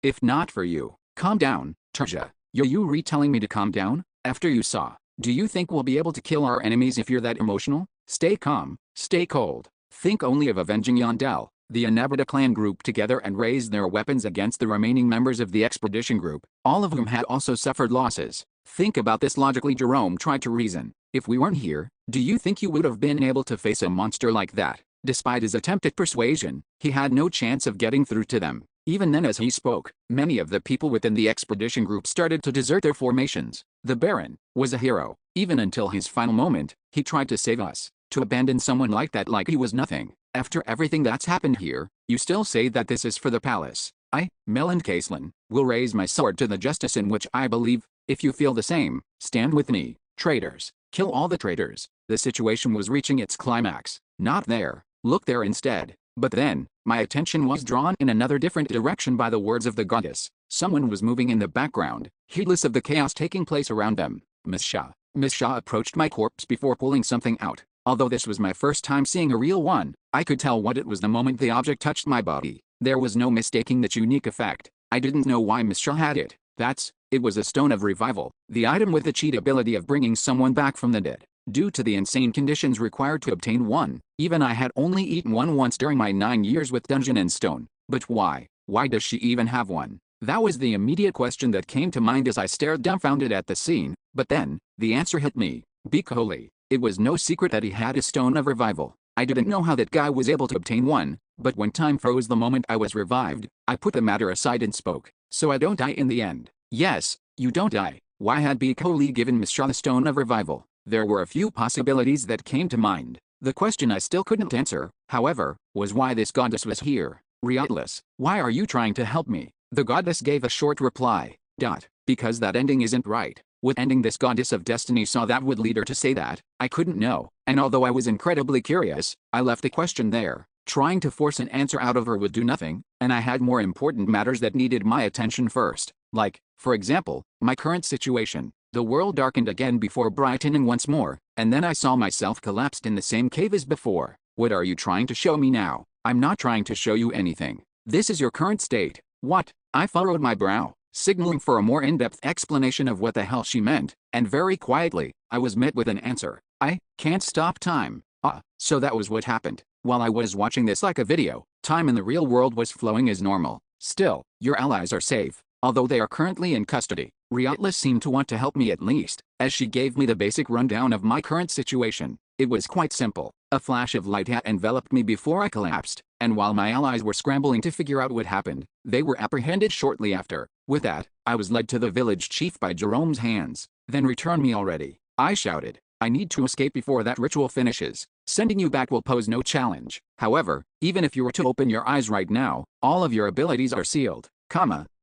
If not for you. Calm down, Terja. You retelling me to calm down? After you saw. Do you think we'll be able to kill our enemies if you're that emotional? Stay calm, stay cold. Think only of avenging Yandel. The Anabata clan grouped together and raised their weapons against the remaining members of the expedition group, all of whom had also suffered losses. Think about this logically. Jerome tried to reason. If we weren't here, do you think you would have been able to face a monster like that? Despite his attempt at persuasion, he had no chance of getting through to them. Even then, as he spoke, many of the people within the expedition group started to desert their formations. The Baron was a hero. Even until his final moment, he tried to save us. To abandon someone like that like he was nothing. After everything that's happened here, you still say that this is for the palace. I, Melon Caslin, will raise my sword to the justice in which I believe. If you feel the same, stand with me. Traitors. Kill all the traitors. The situation was reaching its climax. Not there. Look there instead. But then, my attention was drawn in another different direction by the words of the goddess. Someone was moving in the background, heedless of the chaos taking place around them. Miss Shah. Miss Shah approached my corpse before pulling something out. Although this was my first time seeing a real one, I could tell what it was the moment the object touched my body. There was no mistaking that unique effect. I didn't know why Miss Shah had it. It was a stone of revival, the item with the cheat ability of bringing someone back from the dead. Due to the insane conditions required to obtain one, even I had only eaten one once during my 9 years with Dungeon and Stone. But why? Why does she even have one? That was the immediate question that came to mind as I stared dumbfounded at the scene, but then, the answer hit me. Because it was no secret that he had a stone of revival. I didn't know how that guy was able to obtain one, but when time froze the moment I was revived, I put the matter aside and spoke. So I don't die in the end. Yes, you don't die. Why had Bikoli given Miss Shah the stone of revival? There were a few possibilities that came to mind. The question I still couldn't answer, however, was why this goddess was here. Riatless, why are you trying to help me? The goddess gave a short reply. Because that ending isn't right. With ending, this goddess of destiny saw that would lead her to say that. I couldn't know, and although I was incredibly curious, I left the question there. Trying to force an answer out of her would do nothing, and I had more important matters that needed my attention first. Like, for example, my current situation. The world darkened again before brightening once more, and then I saw myself collapsed in the same cave as before. What are you trying to show me now? I'm not trying to show you anything. This is your current state. What? I furrowed my brow, signaling for a more in-depth explanation of what the hell she meant, and very quietly, I was met with an answer. I can't stop time. So that was what happened. While I was watching this like a video, time in the real world was flowing as normal. Still, your allies are safe, although they are currently in custody. Riatla seemed to want to help me at least, as she gave me the basic rundown of my current situation. It was quite simple. A flash of light had enveloped me before I collapsed, and while my allies were scrambling to figure out what happened, they were apprehended shortly after. With that, I was led to the village chief by Jerome's hands. Then return me already, I shouted. I need to escape before that ritual finishes. Sending you back will pose no challenge. However, even if you were to open your eyes right now, all of your abilities are sealed.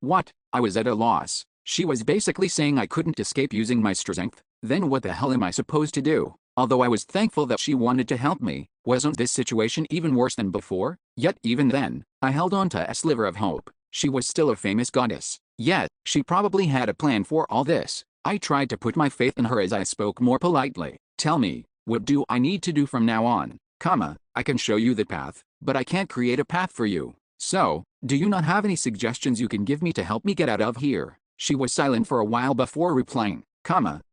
What? I was at a loss. She was basically saying I couldn't escape using my strength. Then what the hell am I supposed to do? Although I was thankful that she wanted to help me, wasn't this situation even worse than before? Yet even then, I held on to a sliver of hope. She was still a famous goddess. Yet, she probably had a plan for all this. I tried to put my faith in her as I spoke more politely. Tell me, what do I need to do from now on? I can show you the path, but I can't create a path for you. So, do you not have any suggestions you can give me to help me get out of here? She was silent for a while before replying.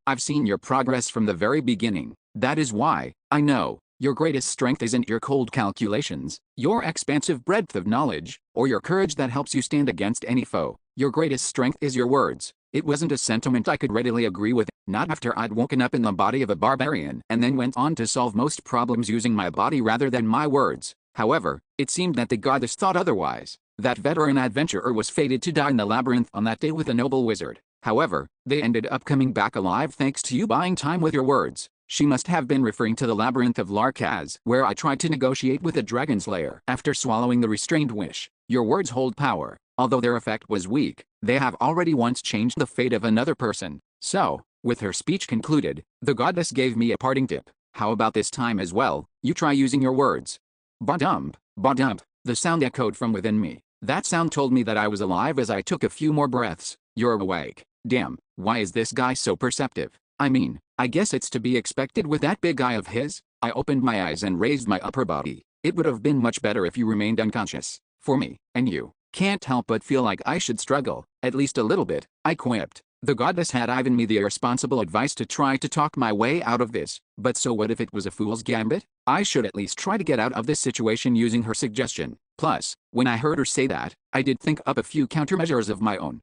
I've seen your progress from the very beginning. That is why, I know, your greatest strength isn't your cold calculations, your expansive breadth of knowledge, or your courage that helps you stand against any foe. Your greatest strength is your words. It wasn't a sentiment I could readily agree with, not after I'd woken up in the body of a barbarian and then went on to solve most problems using my body rather than my words. However, it seemed that the goddess thought otherwise. That veteran adventurer was fated to die in the labyrinth on that day with a noble wizard. However, they ended up coming back alive thanks to you buying time with your words. She must have been referring to the labyrinth of Larkaz, where I tried to negotiate with a dragon slayer after swallowing the restrained wish. Your words hold power. Although their effect was weak, they have already once changed the fate of another person. So, with her speech concluded, the goddess gave me a parting tip. How about this time as well, you try using your words. Ba-dump, ba-dump, the sound echoed from within me. That sound told me that I was alive as I took a few more breaths. You're awake. Damn, why is this guy so perceptive? I mean, I guess it's to be expected with that big eye of his. I opened my eyes and raised my upper body. It would have been much better if you remained unconscious. For me, and you, can't help but feel like I should struggle, at least a little bit, I quipped. The goddess had given me the irresponsible advice to try to talk my way out of this, but so what if it was a fool's gambit? I should at least try to get out of this situation using her suggestion. Plus, when I heard her say that, I did think up a few countermeasures of my own.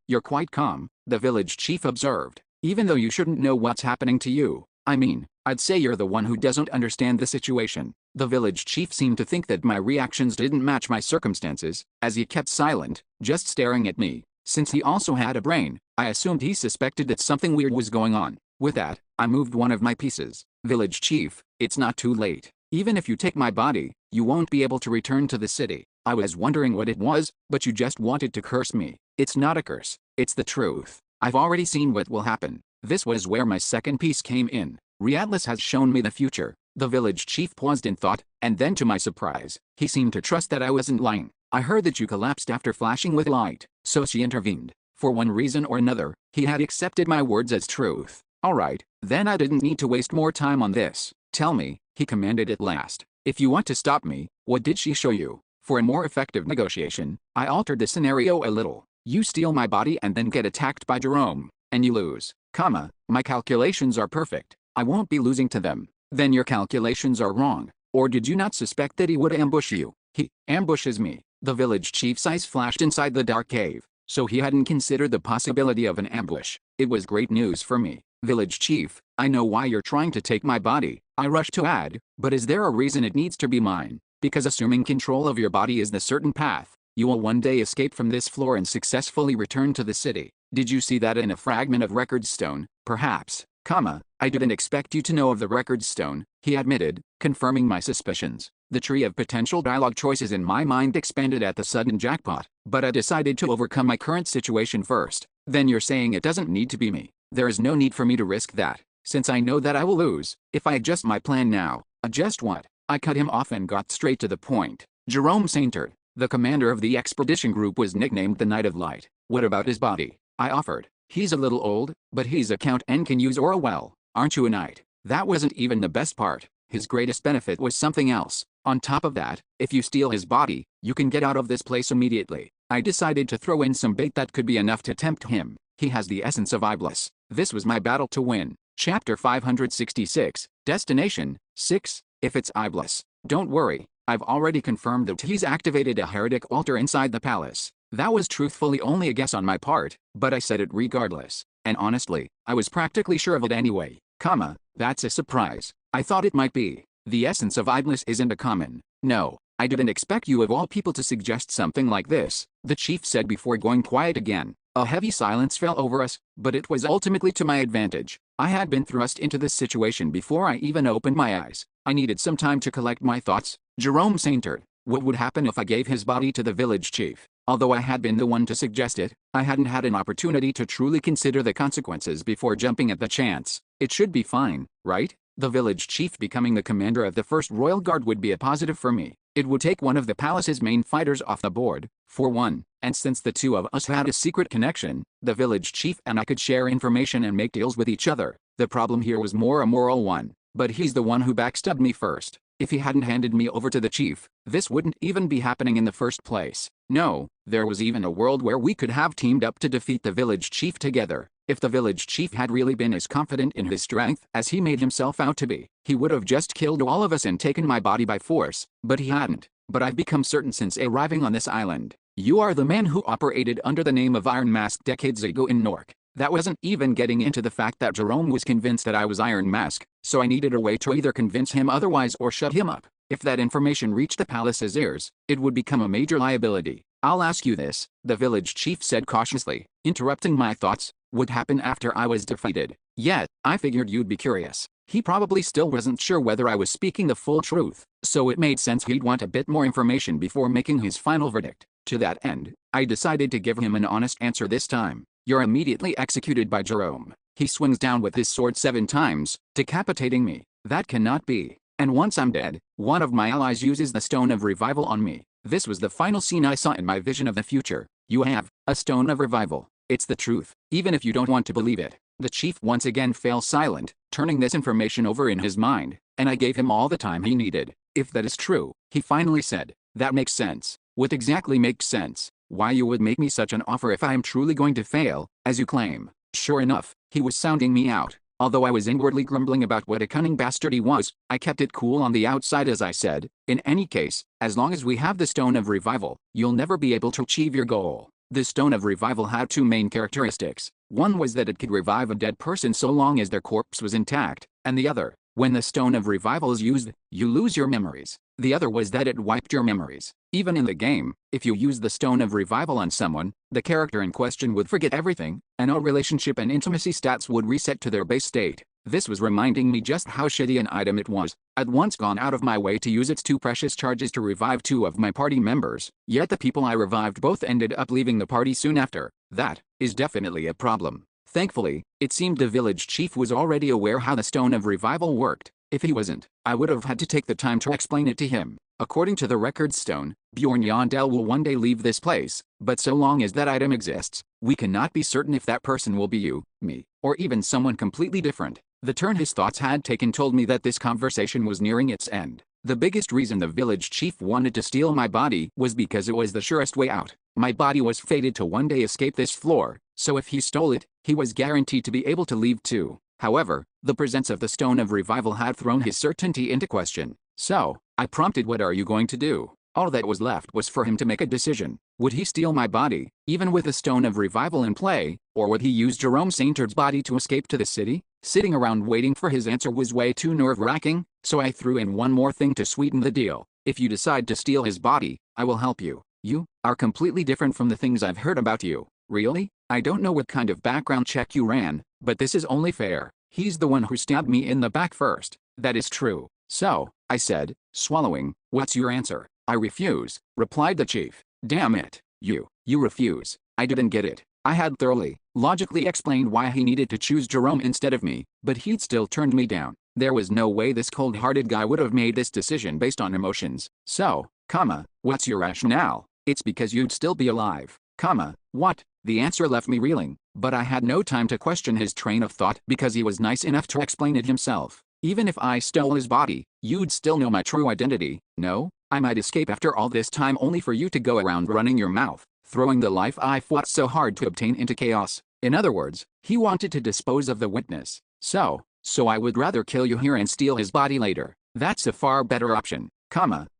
You're quite calm, the village chief observed, even though you shouldn't know what's happening to you. I mean, I'd say you're the one who doesn't understand the situation. The village chief seemed to think that my reactions didn't match my circumstances, as he kept silent, just staring at me. Since he also had a brain, I assumed he suspected that something weird was going on. With that, I moved one of my pieces. Village chief, it's not too late. Even if you take my body, you won't be able to return to the city. I was wondering what it was, but you just wanted to curse me. It's not a curse, it's the truth. I've already seen what will happen. This was where my second piece came in. Atlas has shown me the future. The village chief paused in thought, and then to my surprise, he seemed to trust that I wasn't lying. I heard that you collapsed after flashing with light, so she intervened. For one reason or another, he had accepted my words as truth. Alright, then I didn't need to waste more time on this. Tell me, he commanded at last. If you want to stop me, what did she show you? For a more effective negotiation, I altered the scenario a little. You steal my body and then get attacked by Jerome, and you lose. My calculations are perfect. I won't be losing to them. Then your calculations are wrong. Or did you not suspect that he would ambush you? He ambushes me. The village chief's eyes flashed inside the dark cave. So he hadn't considered the possibility of an ambush. It was great news for me. Village chief, I know why you're trying to take my body, I rushed to add, but is there a reason it needs to be mine? Because assuming control of your body is the certain path, you will one day escape from this floor and successfully return to the city. Did you see that in a fragment of record stone? Perhaps. I didn't expect you to know of the record stone, he admitted, confirming my suspicions. The tree of potential dialogue choices in my mind expanded at the sudden jackpot, but I decided to overcome my current situation first. Then you're saying it doesn't need to be me. There is no need for me to risk that, since I know that I will lose. If I adjust my plan now, adjust what? I cut him off and got straight to the point. Jerome Saintard, the commander of the expedition group, was nicknamed the Knight of Light. What about his body? I offered. He's a little old, but he's a count and can use aura well. Aren't you a knight? That wasn't even the best part. His greatest benefit was something else. On top of that, if you steal his body, you can get out of this place immediately. I decided to throw in some bait that could be enough to tempt him. He has the essence of Iblis. This was my battle to win. Chapter 566, Destination 6. If it's Iblis, don't worry. I've already confirmed that he's activated a heretic altar inside the palace. That was truthfully only a guess on my part, but I said it regardless. And honestly, I was practically sure of it anyway. That's a surprise. I thought it might be. The essence of Iblis isn't a common. No, I didn't expect you of all people to suggest something like this, the chief said before going quiet again. A heavy silence fell over us, but it was ultimately to my advantage. I had been thrust into this situation before I even opened my eyes. I needed some time to collect my thoughts. Jerome Saintard, what would happen if I gave his body to the village chief? Although I had been the one to suggest it, I hadn't had an opportunity to truly consider the consequences before jumping at the chance. It should be fine, right? The village chief becoming the commander of the 1st Royal Guard would be a positive for me. It would take one of the palace's main fighters off the board, for one, and since the two of us had a secret connection, the village chief and I could share information and make deals with each other. The problem here was more a moral one, but he's the one who backstabbed me first. If he hadn't handed me over to the chief, this wouldn't even be happening in the first place. No, there was even a world where we could have teamed up to defeat the village chief together. If the village chief had really been as confident in his strength as he made himself out to be, he would have just killed all of us and taken my body by force, but he hadn't. But I've become certain since arriving on this island. You are the man who operated under the name of Iron Mask decades ago in Nork. That wasn't even getting into the fact that Jerome was convinced that I was Iron Mask, so I needed a way to either convince him otherwise or shut him up. If that information reached the palace's ears, it would become a major liability. I'll ask you this, the village chief said cautiously, interrupting my thoughts. What happened after I was defeated? Yet, I figured you'd be curious. He probably still wasn't sure whether I was speaking the full truth, so it made sense he'd want a bit more information before making his final verdict. To that end, I decided to give him an honest answer this time. You're immediately executed by Jerome. He swings down with his sword 7 times, decapitating me. That cannot be. And once I'm dead, one of my allies uses the Stone of Revival on me. This was the final scene I saw in my vision of the future. You have a Stone of Revival. It's the truth, even if you don't want to believe it. The chief once again fell silent, turning this information over in his mind, and I gave him all the time he needed. If that is true, he finally said, that makes sense. What exactly makes sense? Why you would make me such an offer if I am truly going to fail, as you claim? Sure enough, he was sounding me out. Although I was inwardly grumbling about what a cunning bastard he was, I kept it cool on the outside as I said, in any case, as long as we have the Stone of Revival, you'll never be able to achieve your goal. The Stone of Revival had two main characteristics. One was that it could revive a dead person so long as their corpse was intact, and the other, when the Stone of Revival is used, you lose your memories. The other was that it wiped your memories. Even in the game, if you use the Stone of Revival on someone, the character in question would forget everything, and all relationship and intimacy stats would reset to their base state. This was reminding me just how shitty an item it was. I'd once gone out of my way to use its 2 precious charges to revive 2 of my party members, yet the people I revived both ended up leaving the party soon after. That is definitely a problem. Thankfully, it seemed the village chief was already aware how the Stone of Revival worked. If he wasn't, I would have had to take the time to explain it to him. According to the record stone, Bjorn Yandel will one day leave this place, but so long as that item exists, we cannot be certain if that person will be you, me, or even someone completely different. The turn his thoughts had taken told me that this conversation was nearing its end. The biggest reason the village chief wanted to steal my body was because it was the surest way out. My body was fated to one day escape this floor, so if he stole it, he was guaranteed to be able to leave too. However, the presence of the Stone of Revival had thrown his certainty into question. So, I prompted, what are you going to do? All that was left was for him to make a decision. Would he steal my body, even with the Stone of Revival in play, or would he use Jerome Saintard's body to escape to the city? Sitting around waiting for his answer was way too nerve-wracking, so I threw in one more thing to sweeten the deal. If you decide to steal his body, I will help you. You are completely different from the things I've heard about you. Really? I don't know what kind of background check you ran, but this is only fair. He's the one who stabbed me in the back first. That is true. So, I said, swallowing, what's your answer? I refuse, replied the chief. Damn it. You refuse. I didn't get it. I had thoroughly, logically explained why he needed to choose Jerome instead of me, but he'd still turned me down. There was no way this cold-hearted guy would have made this decision based on emotions. So, what's your rationale? It's because you'd still be alive, what? The answer left me reeling, but I had no time to question his train of thought because he was nice enough to explain it himself. Even if I stole his body, you'd still know my true identity, no? I might escape after all this time only for you to go around running your mouth, throwing the life I fought so hard to obtain into chaos. In other words, he wanted to dispose of the witness. So I would rather kill you here and steal his body later. That's a far better option,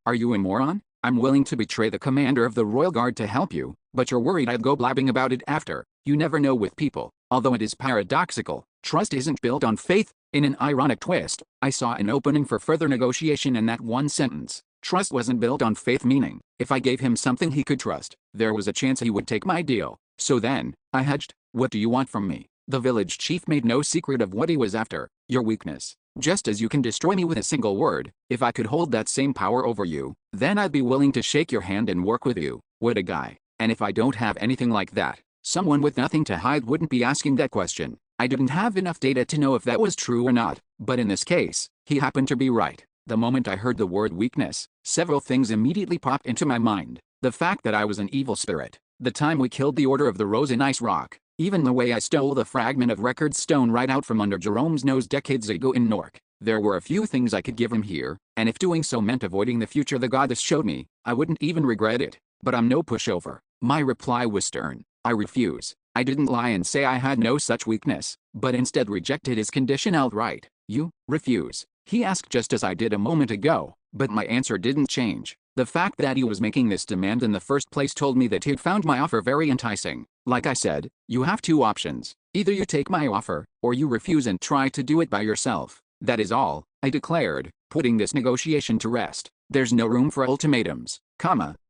are you a moron? I'm willing to betray the commander of the Royal Guard to help you, but you're worried I'd go blabbing about it after. You never know with people. Although it is paradoxical, trust isn't built on faith. In an ironic twist, I saw an opening for further negotiation in that one sentence. Trust wasn't built on faith, meaning, if I gave him something he could trust, there was a chance he would take my deal. So then, I hedged. What do you want from me? The village chief made no secret of what he was after. Your weakness. Just as you can destroy me with a single word, if I could hold that same power over you, then I'd be willing to shake your hand and work with you. What a guy. And if I don't have anything like that, someone with nothing to hide wouldn't be asking that question. I didn't have enough data to know if that was true or not, but in this case, he happened to be right. The moment I heard the word weakness, several things immediately popped into my mind. The fact that I was an evil spirit, the time we killed the Order of the Rose in Ice Rock, even the way I stole the fragment of record stone right out from under Jerome's nose decades ago in Nork. There were a few things I could give him here, and if doing so meant avoiding the future the goddess showed me, I wouldn't even regret it. But I'm no pushover. My reply was stern. I refuse. I didn't lie and say I had no such weakness, but instead rejected his condition outright. You refuse? He asked just as I did a moment ago, but my answer didn't change. The fact that he was making this demand in the first place told me that he'd found my offer very enticing. Like I said, you have two options. Either you take my offer, or you refuse and try to do it by yourself. That is all, I declared, putting this negotiation to rest. There's no room for ultimatums,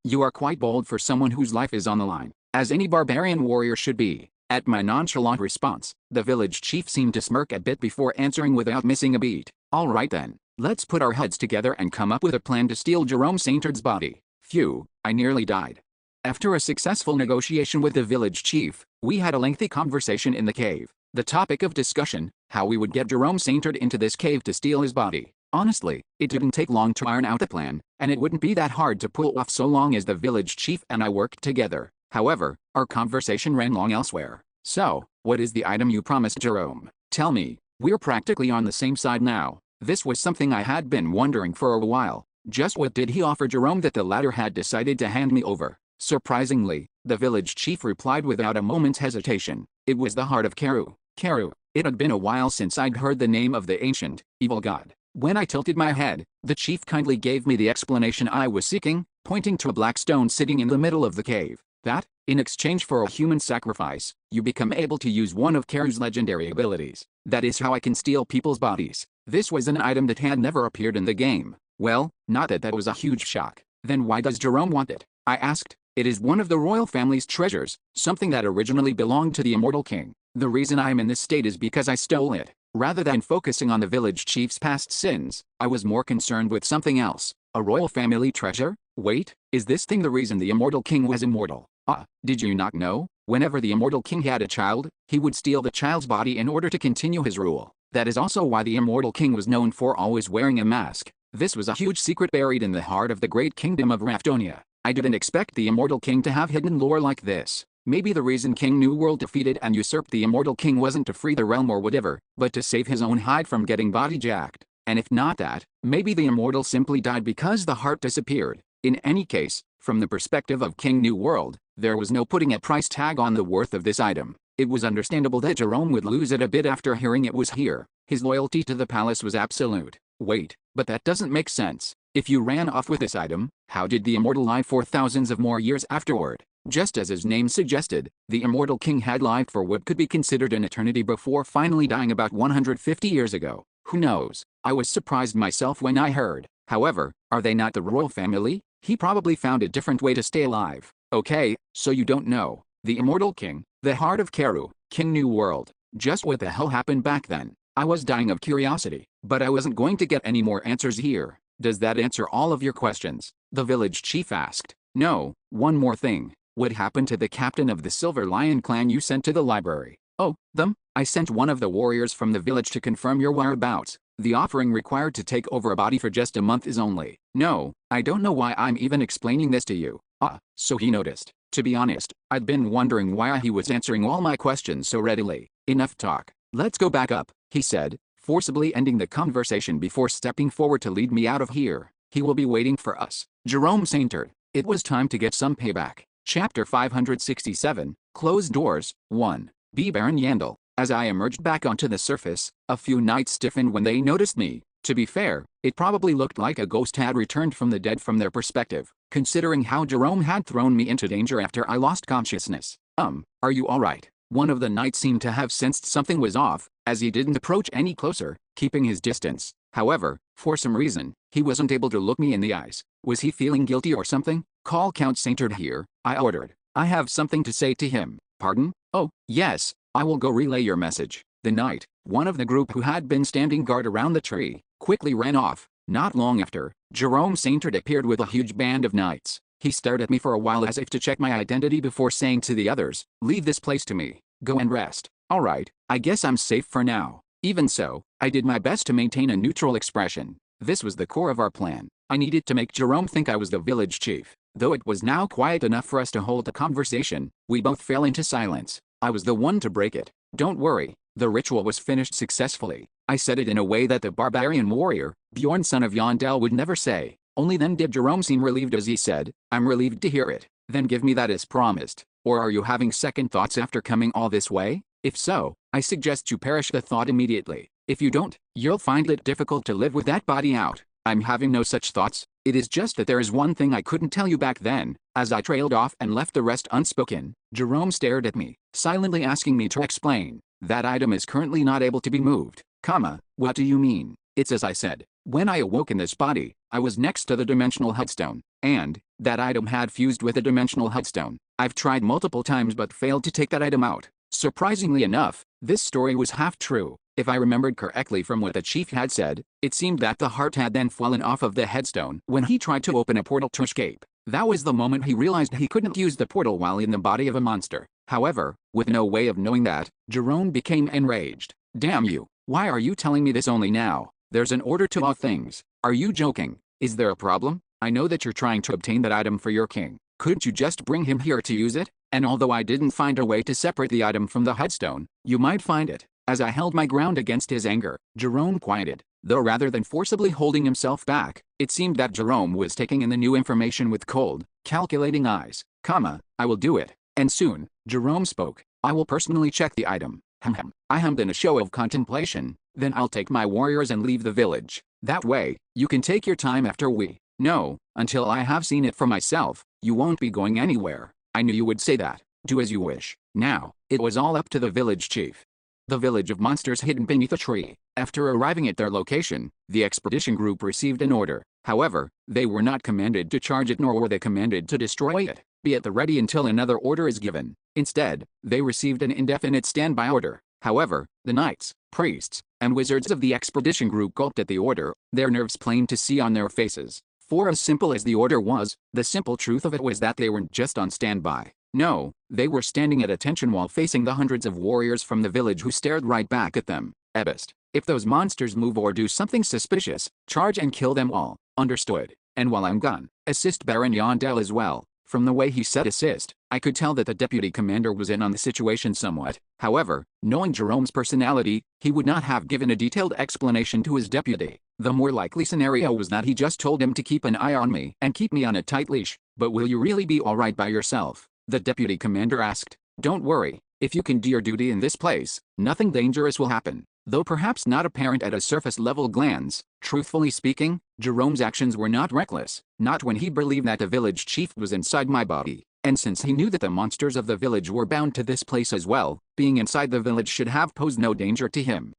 you are quite bold for someone whose life is on the line, as any barbarian warrior should be. At my nonchalant response, the village chief seemed to smirk a bit before answering without missing a beat. All right then, let's put our heads together and come up with a plan to steal Jerome Saintard's body. Phew, I nearly died. After a successful negotiation with the village chief, we had a lengthy conversation in the cave. The topic of discussion, how we would get Jerome Saintard into this cave to steal his body. Honestly, it didn't take long to iron out the plan, and it wouldn't be that hard to pull off so long as the village chief and I worked together. However, our conversation ran long elsewhere. So, what is the item you promised Jerome? Tell me. We're practically on the same side now. This was something I had been wondering for a while. Just what did he offer Jerome that the latter had decided to hand me over? Surprisingly, the village chief replied without a moment's hesitation. It was the heart of Karu. Karu. It had been a while since I'd heard the name of the ancient, evil god. When I tilted my head, the chief kindly gave me the explanation I was seeking, pointing to a black stone sitting in the middle of the cave. That, in exchange for a human sacrifice, you become able to use one of Karu's legendary abilities. That is how I can steal people's bodies. This was an item that had never appeared in the game. Well, not that that was a huge shock. Then why does Jerome want it? I asked. It is one of the royal family's treasures, something that originally belonged to the immortal king. The reason I am in this state is because I stole it. Rather than focusing on the village chief's past sins, I was more concerned with something else. A royal family treasure? Wait, is this thing the reason the immortal king was immortal? Did you not know? Whenever the immortal king had a child, he would steal the child's body in order to continue his rule. That is also why the immortal king was known for always wearing a mask. This was a huge secret buried in the heart of the great kingdom of Raftonia. I didn't expect the immortal king to have hidden lore like this. Maybe the reason King New World defeated and usurped the immortal king wasn't to free the realm or whatever, but to save his own hide from getting body jacked. And if not that, maybe the immortal simply died because the heart disappeared. In any case, from the perspective of King New World, there was no putting a price tag on the worth of this item. It was understandable that Jerome would lose it a bit after hearing it was here. His loyalty to the palace was absolute. Wait, but that doesn't make sense. If you ran off with this item, how did the immortal live for thousands of more years afterward? Just as his name suggested, the immortal king had lived for what could be considered an eternity before finally dying about 150 years ago. Who knows? I was surprised myself when I heard. However, are they not the royal family? He probably found a different way to stay alive. Okay, so you don't know. The immortal king, the heart of Karu, King New World. Just what the hell happened back then? I was dying of curiosity, but I wasn't going to get any more answers here. Does that answer all of your questions? The village chief asked. No, one more thing. What happened to the captain of the Silver Lion clan you sent to the library? Oh, them? I sent one of the warriors from the village to confirm your whereabouts. The offering required to take over a body for just a month is only. No, I don't know why I'm even explaining this to you. So he noticed. To be honest, I'd been wondering why he was answering all my questions so readily. Enough talk. Let's go back up, he said, forcibly ending the conversation before stepping forward to lead me out of here. He will be waiting for us. Jerome sauntered. It was time to get some payback. Chapter 567, Closed Doors, 1. Barbarian.To. As I emerged back onto the surface, a few knights stiffened when they noticed me. To be fair, it probably looked like a ghost had returned from the dead from their perspective, considering how Jerome had thrown me into danger after I lost consciousness. Are you alright? One of the knights seemed to have sensed something was off, as he didn't approach any closer, keeping his distance. However, for some reason, he wasn't able to look me in the eyes. Was he feeling guilty or something? Call Count Saintard here, I ordered. I have something to say to him. Pardon? Oh, yes, I will go relay your message. The knight, one of the group who had been standing guard around the tree, quickly ran off. Not long after, Jerome Saintard appeared with a huge band of knights. He stared at me for a while as if to check my identity before saying to the others, leave this place to me. Go and rest. Alright, I guess I'm safe for now. Even so, I did my best to maintain a neutral expression. This was the core of our plan. I needed to make Jerome think I was the village chief. Though it was now quiet enough for us to hold a conversation, we both fell into silence. I was the one to break it. Don't worry, the ritual was finished successfully. I said it in a way that the barbarian warrior, Bjorn son of Yondel, would never say. Only then did Jerome seem relieved as he said, I'm relieved to hear it. Then give me that as promised. Or are you having second thoughts after coming all this way? If so, I suggest you perish the thought immediately. If you don't, you'll find it difficult to live with that body out. I'm having no such thoughts. It is just that there is one thing I couldn't tell you back then. As I trailed off and left the rest unspoken, Jerome stared at me, silently asking me to explain. That item is currently not able to be moved. What do you mean? It's as I said. When I awoke in this body, I was next to the dimensional headstone, and that item had fused with the dimensional headstone. I've tried multiple times but failed to take that item out. Surprisingly enough, this story was half true. If I remembered correctly from what the chief had said, it seemed that the heart had then fallen off of the headstone when he tried to open a portal to escape. That was the moment he realized he couldn't use the portal while in the body of a monster. However, with no way of knowing that, Jerome became enraged. Damn you, why are you telling me this only now? There's an order to all things. Are you joking? Is there a problem? I know that you're trying to obtain that item for your king. Couldn't you just bring him here to use it? And although I didn't find a way to separate the item from the headstone, you might find it. As I held my ground against his anger, Jerome quieted. though rather than forcibly holding himself back, it seemed that Jerome was taking in the new information with cold, calculating eyes. I will do it. And soon, Jerome spoke. I will personally check the item. I hummed in a show of contemplation. Then I'll take my warriors and leave the village. That way, you can take your time after we. No, until I have seen it for myself, you won't be going anywhere. I knew you would say that. Do as you wish. Now, it was all up to the village chief. The village of monsters hidden beneath a tree. After arriving at their location, the expedition group received an order. However, they were not commanded to charge it nor were they commanded to destroy it. Be at the ready until another order is given. Instead, they received an indefinite standby order. However, the knights, priests, and wizards of the expedition group gulped at the order, their nerves plain to see on their faces. For as simple as the order was, the simple truth of it was that they weren't just on standby. No, they were standing at attention while facing the hundreds of warriors from the village who stared right back at them. Ebist, if those monsters move or do something suspicious, charge and kill them all. Understood. And while I'm gone, assist Baron Yondell as well. From the way he said assist, I could tell that the deputy commander was in on the situation somewhat. However, knowing Jerome's personality, he would not have given a detailed explanation to his deputy. The more likely scenario was that he just told him to keep an eye on me and keep me on a tight leash. But will you really be alright by yourself? The deputy commander asked. Don't worry, if you can do your duty in this place, nothing dangerous will happen. Though perhaps not apparent at a surface-level glance, truthfully speaking, Jerome's actions were not reckless, not when he believed that the village chief was inside my body. And since he knew that the monsters of the village were bound to this place as well, being inside the village should have posed no danger to him.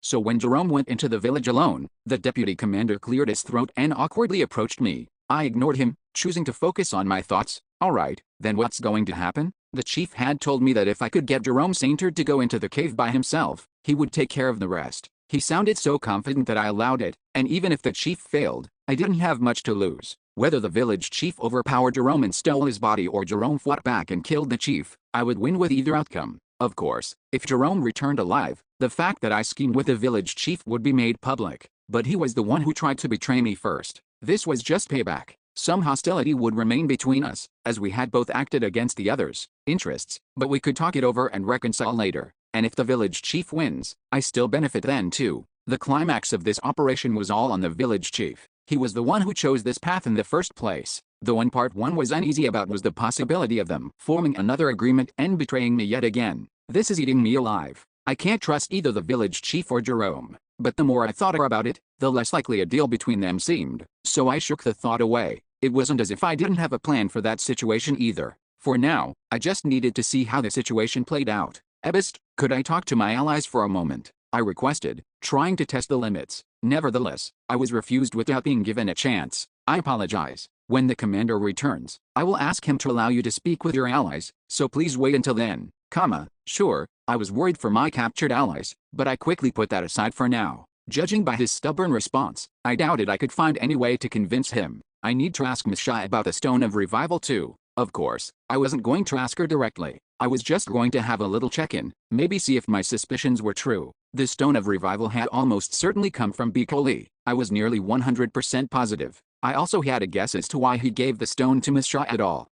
So when Jerome went into the village alone, the deputy commander cleared his throat and awkwardly approached me. I ignored him, choosing to focus on my thoughts. Alright, then what's going to happen? The chief had told me that if I could get Jerome Sainter to go into the cave by himself, he would take care of the rest. He sounded so confident that I allowed it, and even if the chief failed, I didn't have much to lose. Whether the village chief overpowered Jerome and stole his body or Jerome fought back and killed the chief, I would win with either outcome. Of course, if Jerome returned alive, the fact that I schemed with the village chief would be made public. But he was the one who tried to betray me first. This was just payback. Some hostility would remain between us, as we had both acted against the others' interests, but we could talk it over and reconcile later. And if the village chief wins, I still benefit then too. The climax of this operation was all on the village chief. He was the one who chose this path in the first place. The one part one was uneasy about was the possibility of them forming another agreement and betraying me yet again. This is eating me alive. I can't trust either the village chief or Jerome. But the more I thought about it, the less likely a deal between them seemed. So I shook the thought away. It wasn't as if I didn't have a plan for that situation either. For now, I just needed to see how the situation played out. Ebist, could I talk to my allies for a moment? I requested, trying to test the limits. Nevertheless, I was refused without being given a chance. I apologize. When the commander returns, I will ask him to allow you to speak with your allies, so please wait until then. Sure, I was worried for my captured allies, but I quickly put that aside for now. Judging by his stubborn response, I doubted I could find any way to convince him. I need to ask Miss Shai about the Stone of Revival too. Of course, I wasn't going to ask her directly. I was just going to have a little check-in, maybe see if my suspicions were true. The Stone of Revival had almost certainly come from Bikoli. I was nearly 100% positive. I also had a guess as to why he gave the stone to Miss Shai at all.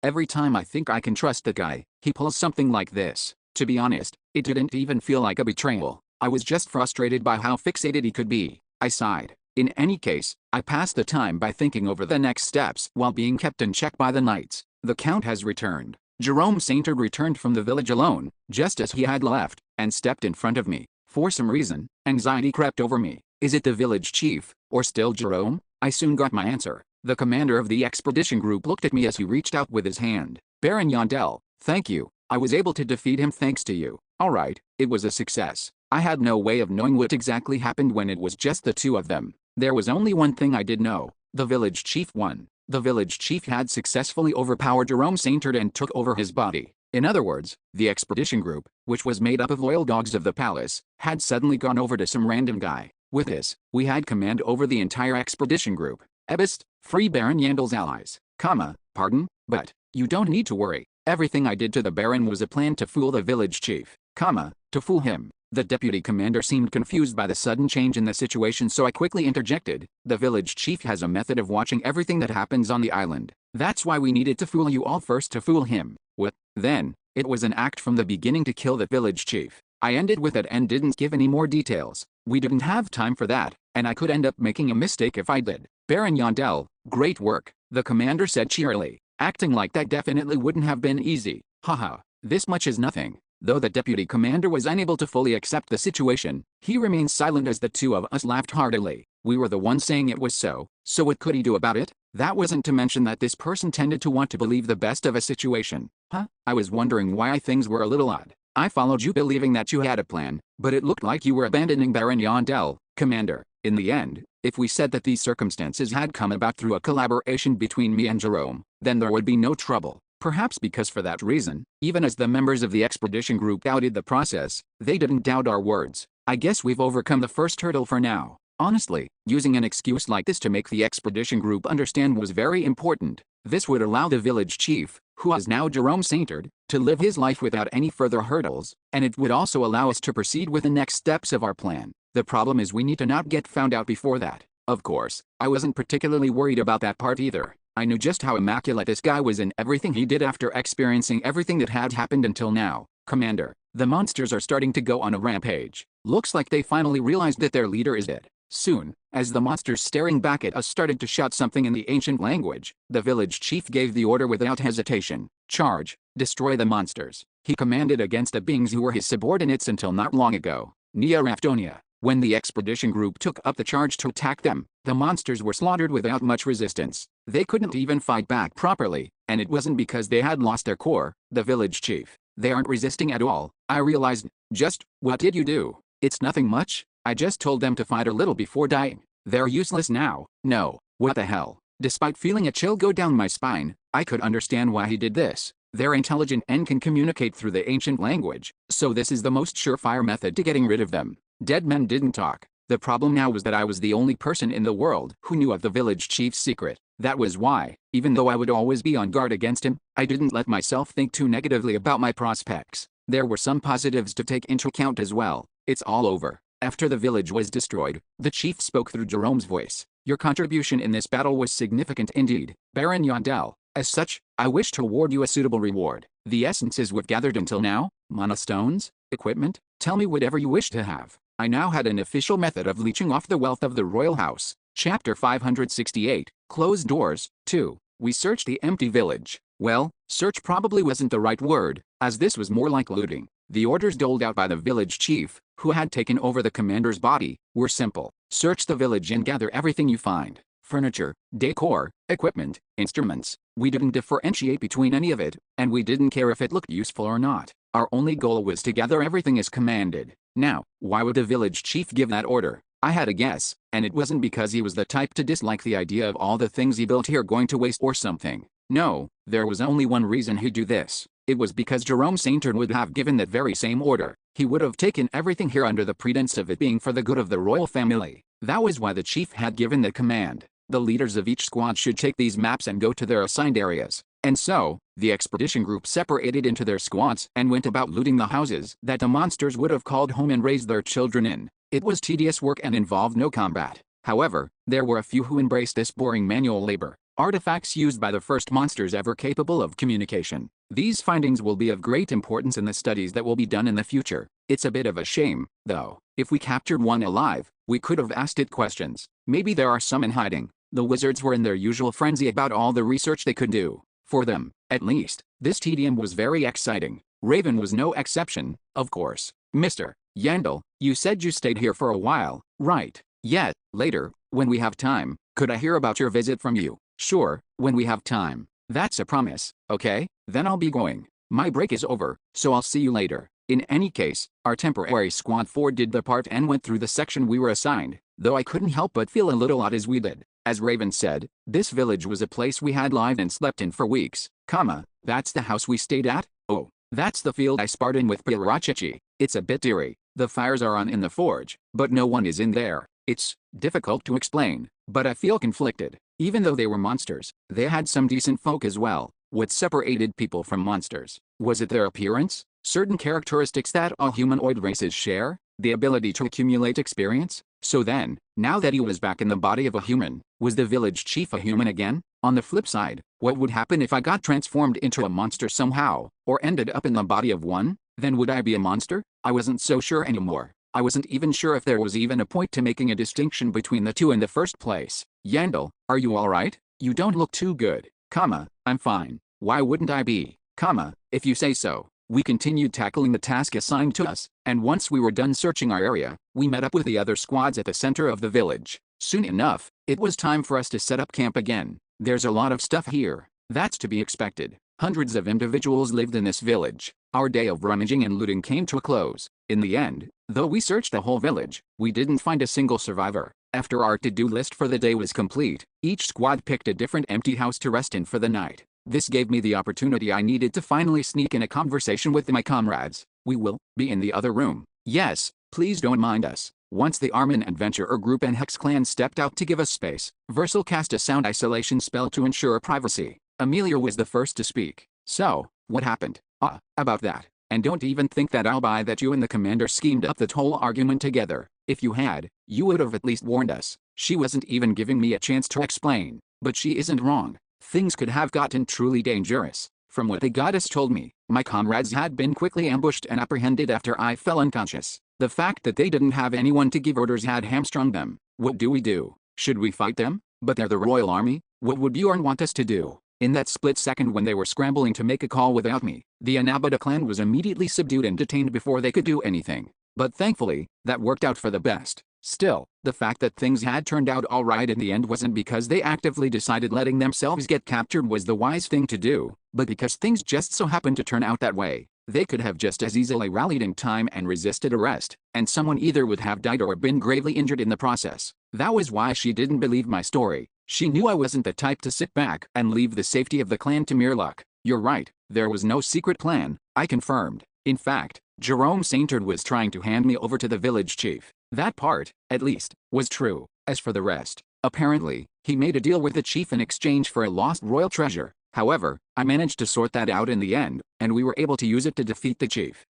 Every time I think I can trust the guy, he pulls something like this. To be honest, it didn't even feel like a betrayal. I was just frustrated by how fixated he could be. I sighed. In any case, I passed the time by thinking over the next steps while being kept in check by the knights. The count has returned. Jerome Sainter returned from the village alone, just as he had left, and stepped in front of me. For some reason, anxiety crept over me. Is it the village chief, or still Jerome? I soon got my answer. The commander of the expedition group looked at me as he reached out with his hand. Baron Yondell, thank you. I was able to defeat him thanks to you. Alright, it was a success. I had no way of knowing what exactly happened when it was just the two of them. There was only one thing I did know. The village chief won. The village chief had successfully overpowered Jerome Sainter and took over his body. In other words, the expedition group, which was made up of loyal dogs of the palace, had suddenly gone over to some random guy. With this, we had command over the entire expedition group. Ebist, free Baron Yandel's allies. Pardon? But, you don't need to worry. Everything I did to the Baron was a plan to fool the village chief. To fool him. The deputy commander seemed confused by the sudden change in the situation, so I quickly interjected. The village chief has a method of watching everything that happens on the island. That's why we needed to fool you all first to fool him. What? Then, it was an act from the beginning to kill the village chief. I ended with it and didn't give any more details. We didn't have time for that, and I could end up making a mistake if I did. Baron, great work, the commander said cheerily, acting like that definitely wouldn't have been easy. Haha, this much is nothing. Though the deputy commander was unable to fully accept the situation, he remained silent as the two of us laughed heartily. We were the ones saying it was so what could he do about it? That wasn't to mention that this person tended to want to believe the best of a situation. Huh? I was wondering why things were a little odd. I followed you believing that you had a plan, but it looked like you were abandoning Baron, Commander. In the end, if we said that these circumstances had come about through a collaboration between me and Jerome, then there would be no trouble. Perhaps because for that reason, even as the members of the expedition group doubted the process, they didn't doubt our words. I guess we've overcome the first hurdle for now. Honestly, using an excuse like this to make the expedition group understand was very important. This would allow the village chief, who is now Jerome Saintard, to live his life without any further hurdles, and it would also allow us to proceed with the next steps of our plan. The problem is we need to not get found out before that. Of course, I wasn't particularly worried about that part either. I knew just how immaculate this guy was in everything he did after experiencing everything that had happened until now. Commander, the monsters are starting to go on a rampage. Looks like they finally realized that their leader is dead. Soon, as the monsters staring back at us started to shout something in the ancient language, the village chief gave the order without hesitation. Charge, destroy the monsters. He commanded against the beings who were his subordinates until not long ago. Nia Raftonia. When the expedition group took up the charge to attack them, the monsters were slaughtered without much resistance. They couldn't even fight back properly, and it wasn't because they had lost their core, the village chief. They aren't resisting at all. I realized. Just, what did you do? It's nothing much. I just told them to fight a little before dying. They're useless now. No, what the hell? Despite feeling a chill go down my spine, I could understand why he did this. They're intelligent and can communicate through the ancient language, so this is the most surefire method to getting rid of them. Dead men didn't talk. The problem now was that I was the only person in the world who knew of the village chief's secret. That was why, even though I would always be on guard against him, I didn't let myself think too negatively about my prospects. There were some positives to take into account as well. It's all over. After the village was destroyed, the chief spoke through Jerome's voice. Your contribution in this battle was significant indeed, Baron. As such, I wish to award you a suitable reward. The essences we've gathered until now, mana stones, equipment, tell me whatever you wish to have. I now had an official method of leeching off the wealth of the royal house. Chapter 568, Closed Doors, 2. We searched the empty village. Well, search probably wasn't the right word, as this was more like looting. The orders doled out by the village chief, who had taken over the commander's body, were simple. Search the village and gather everything you find. Furniture, decor, equipment, instruments. We didn't differentiate between any of it, and we didn't care if it looked useful or not. Our only goal was to gather everything as commanded. Now, why would the village chief give that order? I had a guess, and it wasn't because he was the type to dislike the idea of all the things he built here going to waste or something. No, there was only one reason he'd do this. It was because Jerome Saintard would have given that very same order. He would have taken everything here under the pretense of it being for the good of the royal family. That was why the chief had given the command. The leaders of each squad should take these maps and go to their assigned areas. And so, the expedition group separated into their squads and went about looting the houses that the monsters would have called home and raised their children in. It was tedious work and involved no combat. However, there were a few who embraced this boring manual labor. Artifacts used by the first monsters ever capable of communication. These findings will be of great importance in the studies that will be done in the future. It's a bit of a shame, though. If we captured one alive, we could have asked it questions. Maybe there are some in hiding. The wizards were in their usual frenzy about all the research they could do. For them, at least, this tedium was very exciting. Raven was no exception, of course. Mr. Yandel, you said you stayed here for a while, right? Yeah, later, when we have time, could I hear about your visit from you? Sure, when we have time. That's a promise, okay? Then I'll be going. My break is over, so I'll see you later. In any case, our temporary squad 4 did their part and went through the section we were assigned, though I couldn't help but feel a little odd as we did. As Raven said, this village was a place we had lived and slept in for weeks, that's the house we stayed at? Oh, that's the field I sparred in with Pirachichi. It's a bit eerie. The fires are on in the forge, but no one is in there. It's difficult to explain, but I feel conflicted. Even though they were monsters, they had some decent folk as well. What separated people from monsters? Was it their appearance? Certain characteristics that all humanoid races share? The ability to accumulate experience? So then, now that he was back in the body of a human, was the village chief a human again? On the flip side, what would happen if I got transformed into a monster somehow, or ended up in the body of one? Then would I be a monster? I wasn't so sure anymore. I wasn't even sure if there was even a point to making a distinction between the two in the first place. Yandel, are you alright? You don't look too good. I'm fine. Why wouldn't I be? If you say so. We continued tackling the task assigned to us, and once we were done searching our area, we met up with the other squads at the center of the village. Soon enough, it was time for us to set up camp again. There's a lot of stuff here. That's to be expected. Hundreds of individuals lived in this village. Our day of rummaging and looting came to a close. In the end, though we searched the whole village, we didn't find a single survivor. After our to-do list for the day was complete, each squad picked a different empty house to rest in for the night. This gave me the opportunity I needed to finally sneak in a conversation with my comrades. We will be in the other room. Yes, please don't mind us. Once the Armin Adventurer group and Hex clan stepped out to give us space, Versil cast a sound isolation spell to ensure privacy. Amelia was the first to speak. So, what happened? About that. And don't even think that I'll buy that you and the commander schemed up the whole argument together. If you had, you would have at least warned us. She wasn't even giving me a chance to explain. But she isn't wrong. Things could have gotten truly dangerous. From what the goddess told me, my comrades had been quickly ambushed and apprehended after I fell unconscious. The fact that they didn't have anyone to give orders had hamstrung them. What do we do? Should we fight them? But they're the royal army. What would Bjorn want us to do? In that split second when they were scrambling to make a call without me, the Anabata clan was immediately subdued and detained before they could do anything. But thankfully, that worked out for the best. Still, the fact that things had turned out alright in the end wasn't because they actively decided letting themselves get captured was the wise thing to do, but because things just so happened to turn out that way. They could have just as easily rallied in time and resisted arrest, and someone either would have died or been gravely injured in the process. That was why she didn't believe my story. She knew I wasn't the type to sit back and leave the safety of the clan to mere luck. You're right, there was no secret plan, I confirmed. In fact, Jerome Saintard was trying to hand me over to the village chief. That part, at least, was true. As for the rest, apparently, he made a deal with the chief in exchange for a lost royal treasure. However, I managed to sort that out in the end, and we were able to use it to defeat the chief.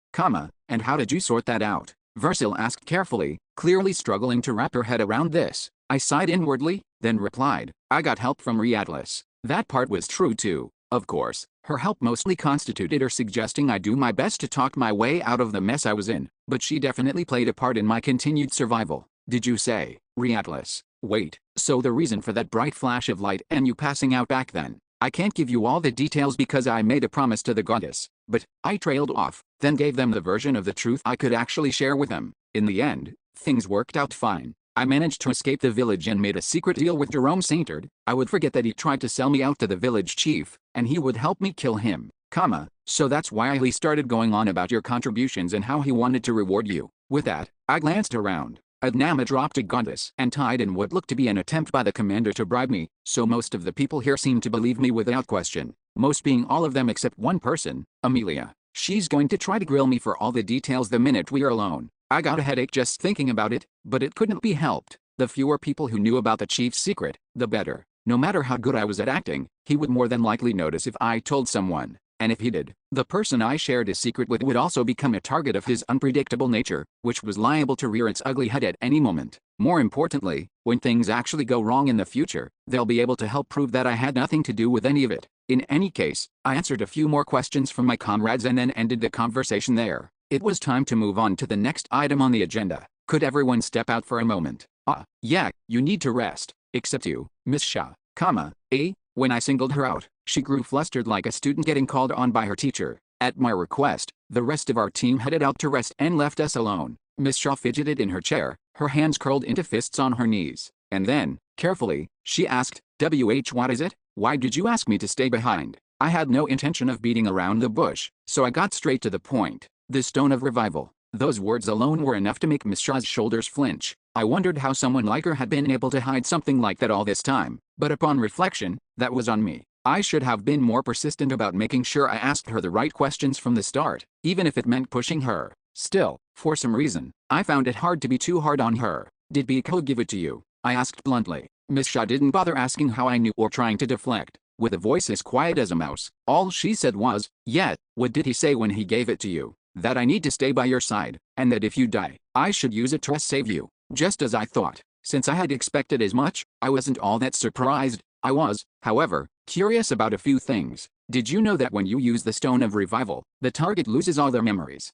And how did you sort that out? Versil asked carefully, clearly struggling to wrap her head around this. I sighed inwardly, then replied, I got help from Riatlis. That part was true too. Of course, her help mostly constituted her suggesting I do my best to talk my way out of the mess I was in, but she definitely played a part in my continued survival. Did you say, Riatlis? Wait, so the reason for that bright flash of light and you passing out back then? I can't give you all the details because I made a promise to the goddess, but I trailed off, then gave them the version of the truth I could actually share with them. In the end, things worked out fine. I managed to escape the village and made a secret deal with Jerome Saintard. I would forget that he tried to sell me out to the village chief, and he would help me kill him, so that's why he started going on about your contributions and how he wanted to reward you. With that, I glanced around. Adnama dropped a goddess and tied in what looked to be an attempt by the commander to bribe me, so most of the people here seemed to believe me without question. Most being all of them except one person, Amelia. She's going to try to grill me for all the details the minute we are alone. I got a headache just thinking about it, but it couldn't be helped. The fewer people who knew about the chief's secret, the better. No matter how good I was at acting, he would more than likely notice if I told someone. And if he did, the person I shared his secret with would also become a target of his unpredictable nature, which was liable to rear its ugly head at any moment. More importantly, when things actually go wrong in the future, they'll be able to help prove that I had nothing to do with any of it. In any case, I answered a few more questions from my comrades and then ended the conversation there. It was time to move on to the next item on the agenda. Could everyone step out for a moment? Yeah, you need to rest. Except you, Miss Shah, When I singled her out, she grew flustered like a student getting called on by her teacher. At my request, the rest of our team headed out to rest and left us alone. Miss Shaw fidgeted in her chair, her hands curled into fists on her knees. And then, carefully, she asked, what is it? Why did you ask me to stay behind? I had no intention of beating around the bush, so I got straight to the point. The Stone of Revival. Those words alone were enough to make Miss Shaw's shoulders flinch. I wondered how someone like her had been able to hide something like that all this time, but upon reflection, that was on me. I should have been more persistent about making sure I asked her the right questions from the start, even if it meant pushing her. Still, for some reason, I found it hard to be too hard on her. Did Biko give it to you? I asked bluntly. Miss Shaw didn't bother asking how I knew or trying to deflect. With a voice as quiet as a mouse, all she said was, yeah, what did he say when he gave it to you? That I need to stay by your side, and that if you die, I should use it to save you. Just as I thought. Since I had expected as much, I wasn't all that surprised. I was, however, curious about a few things. Did you know that when you use the Stone of Revival, the target loses all their memories?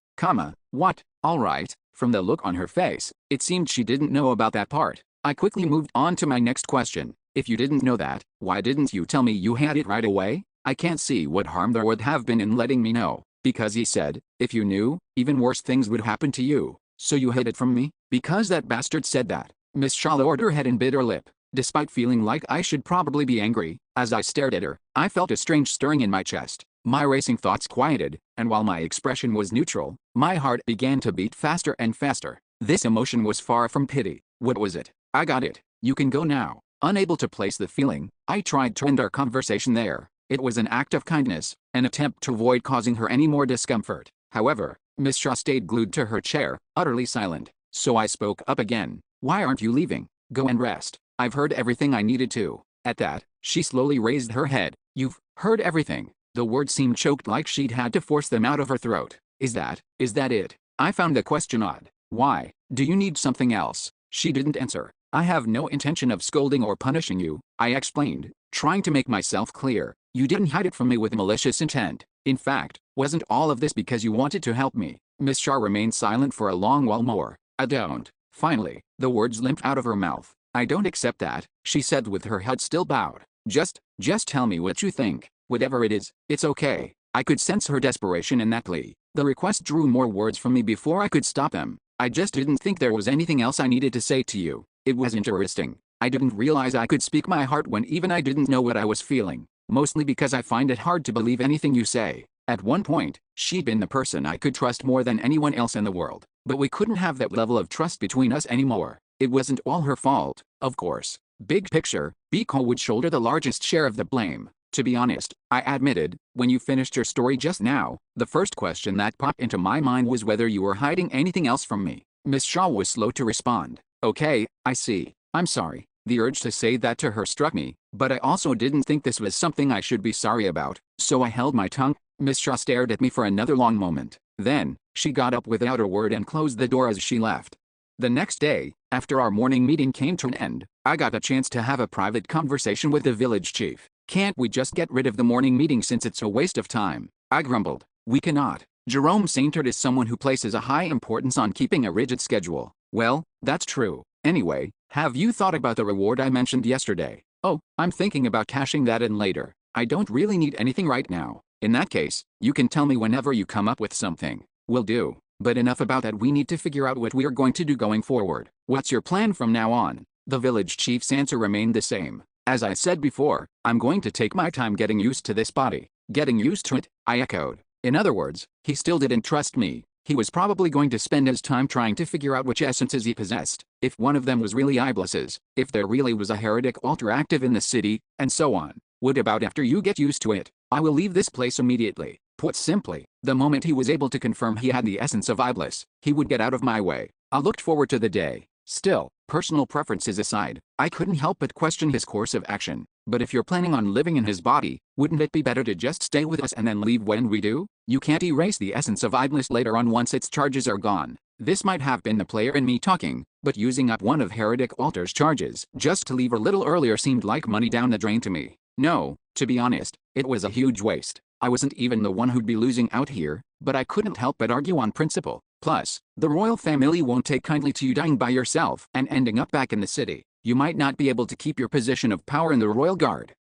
What? Alright, from the look on her face, it seemed she didn't know about that part. I quickly moved on to my next question. If you didn't know that, why didn't you tell me you had it right away? I can't see what harm there would have been in letting me know. Because he said, if you knew, even worse things would happen to you. So you hid it from me? Because that bastard said that. Miss Shaw lowered her head and bit her lip. Despite feeling like I should probably be angry, as I stared at her, I felt a strange stirring in my chest. My racing thoughts quieted, and while my expression was neutral, my heart began to beat faster and faster. This emotion was far from pity. What was it? I got it. You can go now. Unable to place the feeling, I tried to end our conversation there. It was an act of kindness, an attempt to avoid causing her any more discomfort. However, Miss Shaw stayed glued to her chair, utterly silent. So I spoke up again. Why aren't you leaving? Go and rest. I've heard everything I needed to. At that, she slowly raised her head. You've heard everything. The words seemed choked, like she'd had to force them out of her throat. Is that it? I found the question odd. Why? Do you need something else? She didn't answer. I have no intention of scolding or punishing you, I explained, trying to make myself clear. You didn't hide it from me with malicious intent. In fact, wasn't all of this because you wanted to help me? Miss Shaw remained silent for a long while more. I don't. Finally, the words limped out of her mouth. I don't accept that, she said with her head still bowed. Just tell me what you think. Whatever it is, it's okay. I could sense her desperation in that plea. The request drew more words from me before I could stop them. I just didn't think there was anything else I needed to say to you. It was interesting. I didn't realize I could speak my heart when even I didn't know what I was feeling. Mostly because I find it hard to believe anything you say. At one point, she'd been the person I could trust more than anyone else in the world. But we couldn't have that level of trust between us anymore. It wasn't all her fault, of course. Big picture, Biko would shoulder the largest share of the blame. To be honest, I admitted, when you finished your story just now, the first question that popped into my mind was whether you were hiding anything else from me. Miss Shaw was slow to respond. Okay, I see. I'm sorry. The urge to say that to her struck me, but I also didn't think this was something I should be sorry about, so I held my tongue. Miss Shaw stared at me for another long moment. Then, she got up without a word and closed the door as she left. The next day, after our morning meeting came to an end, I got a chance to have a private conversation with the village chief. Can't we just get rid of the morning meeting since it's a waste of time? I grumbled. We cannot. Jerome Saintard is someone who places a high importance on keeping a rigid schedule. Well, that's true. Anyway, have you thought about the reward I mentioned yesterday? Oh, I'm thinking about cashing that in later. I don't really need anything right now. In that case, you can tell me whenever you come up with something. Will do. But enough about that, we need to figure out what we're going to do going forward. What's your plan from now on? The village chief's answer remained the same. As I said before, I'm going to take my time getting used to this body. Getting used to it, I echoed. In other words, he still didn't trust me. He was probably going to spend his time trying to figure out which essences he possessed, if one of them was really Iblis's, if there really was a heretic altar active in the city, and so on. What about after you get used to it? I will leave this place immediately. Put simply, the moment he was able to confirm he had the essence of Iblis, he would get out of my way. I looked forward to the day. Still, personal preferences aside, I couldn't help but question his course of action. But if you're planning on living in his body, wouldn't it be better to just stay with us and then leave when we do? You can't erase the essence of Iblis later on once its charges are gone. This might have been the player in me talking, but using up one of Heretic Altar's charges just to leave a little earlier seemed like money down the drain to me. No, to be honest, it was a huge waste. I wasn't even the one who'd be losing out here, but I couldn't help but argue on principle. Plus, the royal family won't take kindly to you dying by yourself and ending up back in the city. You might not be able to keep your position of power in the royal guard.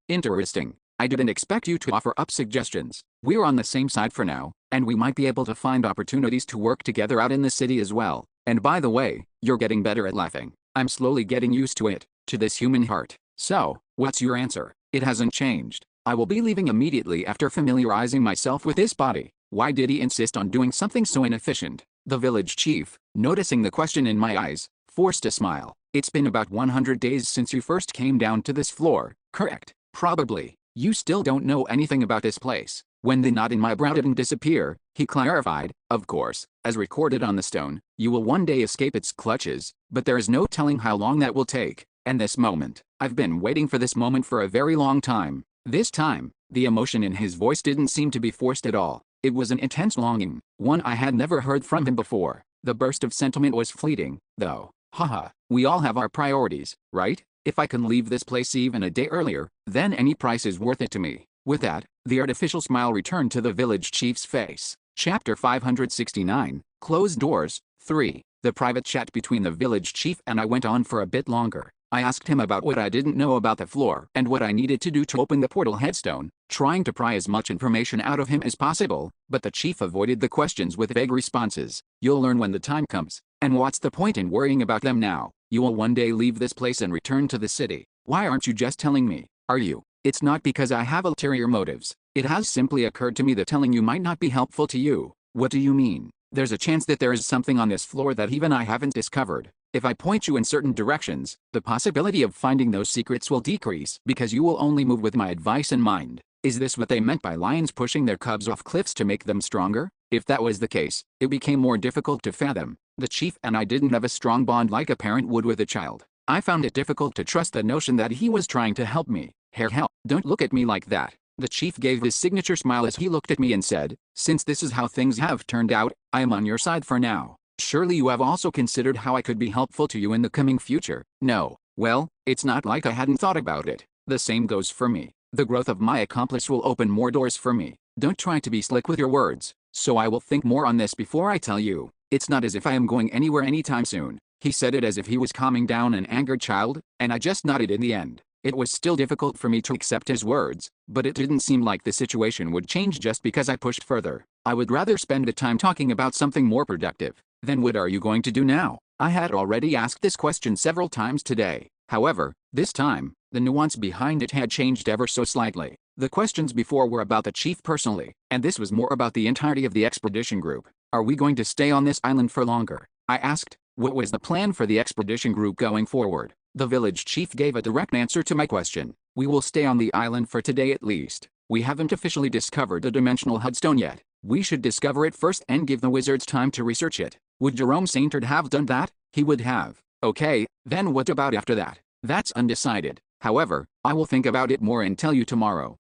Interesting. I didn't expect you to offer up suggestions. We're on the same side for now, and we might be able to find opportunities to work together out in the city as well. And by the way, you're getting better at laughing. I'm slowly getting used to it, to this human heart. So, what's your answer? It hasn't changed. I will be leaving immediately after familiarizing myself with this body. Why did he insist on doing something so inefficient? The village chief, noticing the question in my eyes, forced a smile. It's been about 100 days since you first came down to this floor, correct? Probably. You still don't know anything about this place. When the knot in my brow didn't disappear, he clarified, of course, as recorded on the stone, you will one day escape its clutches, but there is no telling how long that will take. And this moment, I've been waiting for this moment for a very long time. This time, the emotion in his voice didn't seem to be forced at all. It was an intense longing, one I had never heard from him before. The burst of sentiment was fleeting, though. Haha, we all have our priorities, right? If I can leave this place even a day earlier, then any price is worth it to me. With that, the artificial smile returned to the village chief's face. Chapter 569, Closed doors. 3. The private chat between the village chief and I went on for a bit longer. I asked him about what I didn't know about the floor and what I needed to do to open the portal headstone, trying to pry as much information out of him as possible, but the chief avoided the questions with vague responses. You'll learn when the time comes. And what's the point in worrying about them now? You will one day leave this place and return to the city. Why aren't you just telling me? Are you? It's not because I have ulterior motives. It has simply occurred to me that telling you might not be helpful to you. What do you mean? There's a chance that there is something on this floor that even I haven't discovered. If I point you in certain directions, the possibility of finding those secrets will decrease because you will only move with my advice in mind. Is this what they meant by lions pushing their cubs off cliffs to make them stronger? If that was the case, it became more difficult to fathom. The chief and I didn't have a strong bond like a parent would with a child. I found it difficult to trust the notion that he was trying to help me. Hell, don't look at me like that. The chief gave his signature smile as he looked at me and said, since this is how things have turned out, I am on your side for now. Surely you have also considered how I could be helpful to you in the coming future. No. Well, it's not like I hadn't thought about it. The same goes for me. The growth of my accomplice will open more doors for me. Don't try to be slick with your words. So I will think more on this before I tell you. It's not as if I am going anywhere anytime soon. He said it as if he was calming down an angered child, and I just nodded in the end. It was still difficult for me to accept his words, but it didn't seem like the situation would change just because I pushed further. I would rather spend the time talking about something more productive. Then what are you going to do now? I had already asked this question several times today. However, this time, the nuance behind it had changed ever so slightly. The questions before were about the chief personally, and this was more about the entirety of the expedition group. Are we going to stay on this island for longer? I asked. What was the plan for the expedition group going forward? The village chief gave a direct answer to my question. We will stay on the island for today at least. We haven't officially discovered the dimensional headstone yet. We should discover it first and give the wizards time to research it. Would Jerome Saintard have done that? He would have. Okay, then what about after that? That's undecided. However, I will think about it more and tell you tomorrow.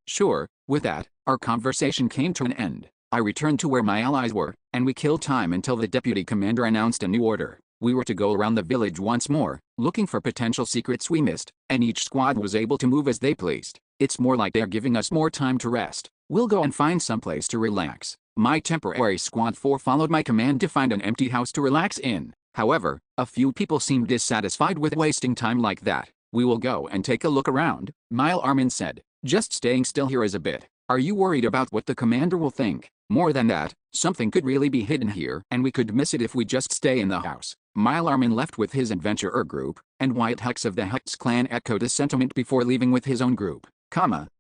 Sure. With that, our conversation came to an end. I returned to where my allies were, and we killed time until the deputy commander announced a new order. We were to go around the village once more, looking for potential secrets we missed, and each squad was able to move as they pleased. It's more like they're giving us more time to rest. We'll go and find someplace to relax. My temporary squad 4 followed my command to find an empty house to relax in. However, a few people seemed dissatisfied with wasting time like that. We will go and take a look around, Mile Armin said. Just staying still here is a bit. Are you worried about what the commander will think? More than that, something could really be hidden here and we could miss it if we just stay in the house. Mile Armin left with his adventurer group, and Wyatt Hex of the Hex clan echoed a sentiment before leaving with his own group.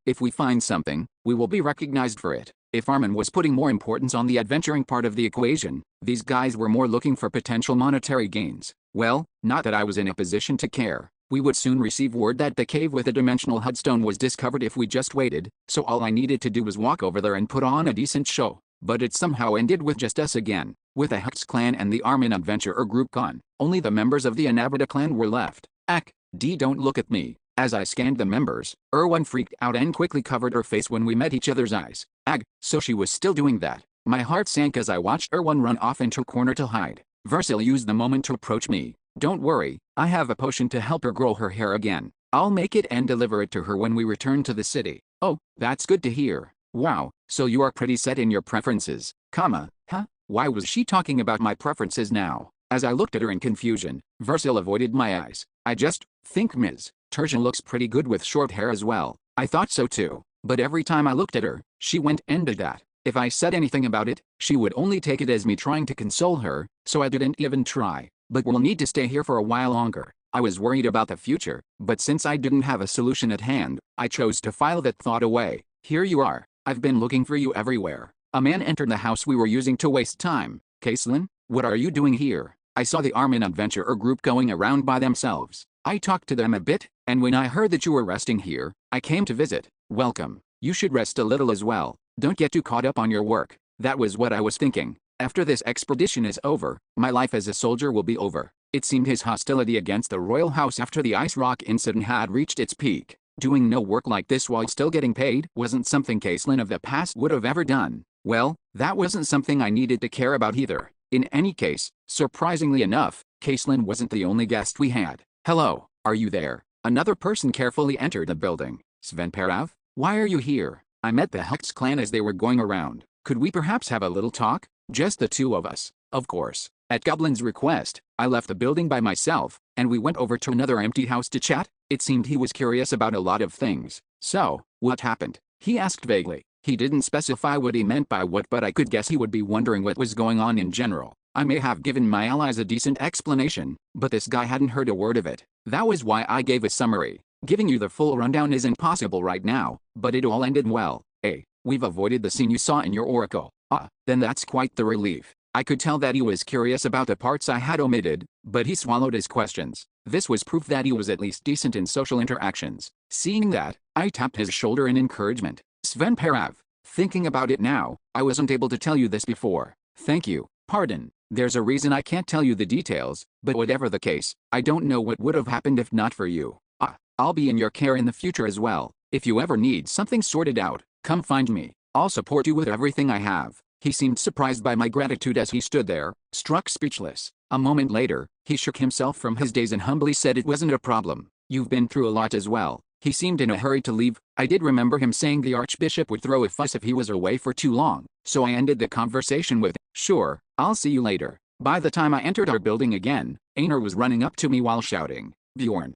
If we find something, we will be recognized for it. If Armin was putting more importance on the adventuring part of the equation, these guys were more looking for potential monetary gains. Well, not that I was in a position to care. We would soon receive word that the cave with the dimensional headstone was discovered if we just waited, so all I needed to do was walk over there and put on a decent show. But it somehow ended with just us again. With the Hex clan and the Armin adventurer group gone, only the members of the Anabata clan were left. Don't look at me. As I scanned the members, Erwan freaked out and quickly covered her face when we met each other's eyes. So she was still doing that. My heart sank as I watched Erwan run off into a corner to hide. Versil used the moment to approach me. Don't worry, I have a potion to help her grow her hair again. I'll make it and deliver it to her when we return to the city. Oh, that's good to hear. Wow, so you are pretty set in your preferences, Why was she talking about my preferences now? As I looked at her in confusion, Versil avoided my eyes. I just think Ms. Tertia looks pretty good with short hair as well. I thought so too, but every time I looked at her, she went and did that. If I said anything about it, she would only take it as me trying to console her, so I didn't even try. But we'll need to stay here for a while longer. I was worried about the future, but since I didn't have a solution at hand, I chose to file that thought away. Here you are. I've been looking for you everywhere. A man entered the house we were using to waste time. Caitlin, what are you doing here? I saw the Armin adventurer group going around by themselves. I talked to them a bit, and when I heard that you were resting here, I came to visit. Welcome. You should rest a little as well. Don't get too caught up on your work. That was what I was thinking. After this expedition is over, my life as a soldier will be over. It seemed his hostility against the royal house after the Ice Rock incident had reached its peak. Doing no work like this while still getting paid wasn't something Caitlin of the past would have ever done. Well, that wasn't something I needed to care about either. In any case, surprisingly enough, Caitlin wasn't the only guest we had. Hello, are you there? Another person carefully entered the building. Sven Parav? Why are you here? I met the Hex clan as they were going around. Could we perhaps have a little talk? Just the two of us, of course. At Goblin's request, I left the building by myself, and we went over to another empty house to chat. It seemed he was curious about a lot of things. So, what happened? He asked vaguely. He didn't specify what he meant by what, but I could guess he would be wondering what was going on in general. I may have given my allies a decent explanation, but this guy hadn't heard a word of it. That was why I gave a summary. Giving you the full rundown isn't possible right now, but it all ended well. We've avoided the scene you saw in your oracle. Then that's quite the relief. I could tell that he was curious about the parts I had omitted, but he swallowed his questions. This was proof that he was at least decent in social interactions. Seeing that, I tapped his shoulder in encouragement. Sven Parav. Thinking about it now, I wasn't able to tell you this before. Thank you. Pardon. There's a reason I can't tell you the details, but whatever the case, I don't know what would have happened if not for you. I'll be in your care in the future as well. If you ever need something sorted out, come find me. I'll support you with everything I have. He seemed surprised by my gratitude as he stood there, struck speechless. A moment later, he shook himself from his daze and humbly said it wasn't a problem. You've been through a lot as well. He seemed in a hurry to leave. I did remember him saying the Archbishop would throw a fuss if he was away for too long, so I ended the conversation with, "Sure, I'll see you later." By the time I entered our building again, Einar was running up to me while shouting, "Bjorn."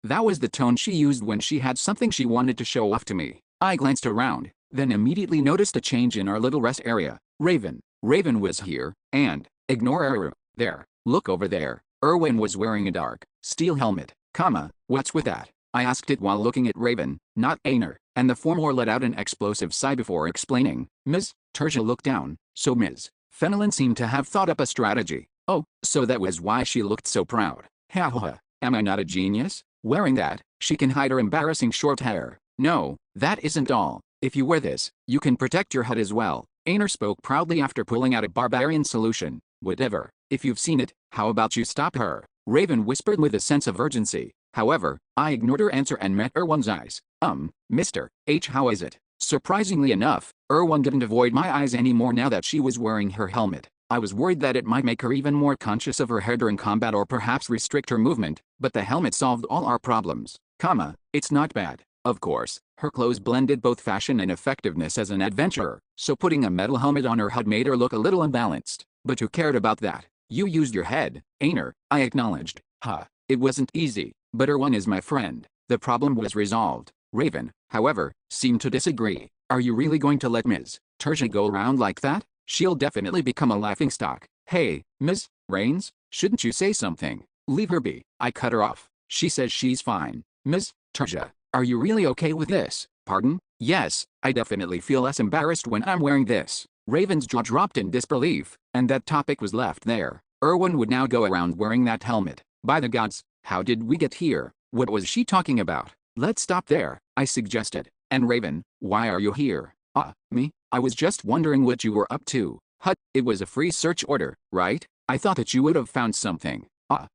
That was the tone she used when she had something she wanted to show off to me. I glanced around, then immediately noticed a change in our little rest area. Raven was here, and, ignore Eru, there, look over there. Erwin was wearing a dark, steel helmet, what's with that? I asked it while looking at Raven, not Einar, and the former let out an explosive sigh before explaining. Ms. Tertia looked down, so Ms. Fenelon seemed to have thought up a strategy. Oh, so that was why she looked so proud. Ha ha, am I not a genius? Wearing that, she can hide her embarrassing short hair. No, that isn't all. If you wear this, you can protect your head as well. Einar spoke proudly after pulling out a barbarian solution. Whatever. If you've seen it, how about you stop her? Raven whispered with a sense of urgency. However, I ignored her answer and met Erwan's eyes. Mr. H, how is it? Surprisingly enough, Erwan didn't avoid my eyes anymore now that she was wearing her helmet. I was worried that it might make her even more conscious of her hair during combat or perhaps restrict her movement, but the helmet solved all our problems. It's not bad. Of course, her clothes blended both fashion and effectiveness as an adventurer, so putting a metal helmet on her head made her look a little unbalanced. But who cared about that? You used your head, Einar, I acknowledged. It wasn't easy, but Erwan is my friend. The problem was resolved. Raven, however, seemed to disagree. Are you really going to let Ms. Tertia go around like that? She'll definitely become a laughingstock. Hey, Ms. Rains, shouldn't you say something? Leave her be. I cut her off. She says she's fine. Ms. Tertia, are you really okay with this? Pardon? Yes, I definitely feel less embarrassed when I'm wearing this. Raven's jaw dropped in disbelief, and that topic was left there. Erwan would now go around wearing that helmet. By the gods, how did we get here? What was she talking about? Let's stop there, I suggested. And Raven, why are you here? Me? I was just wondering what you were up to. It was a free search order, right? I thought that you would have found something.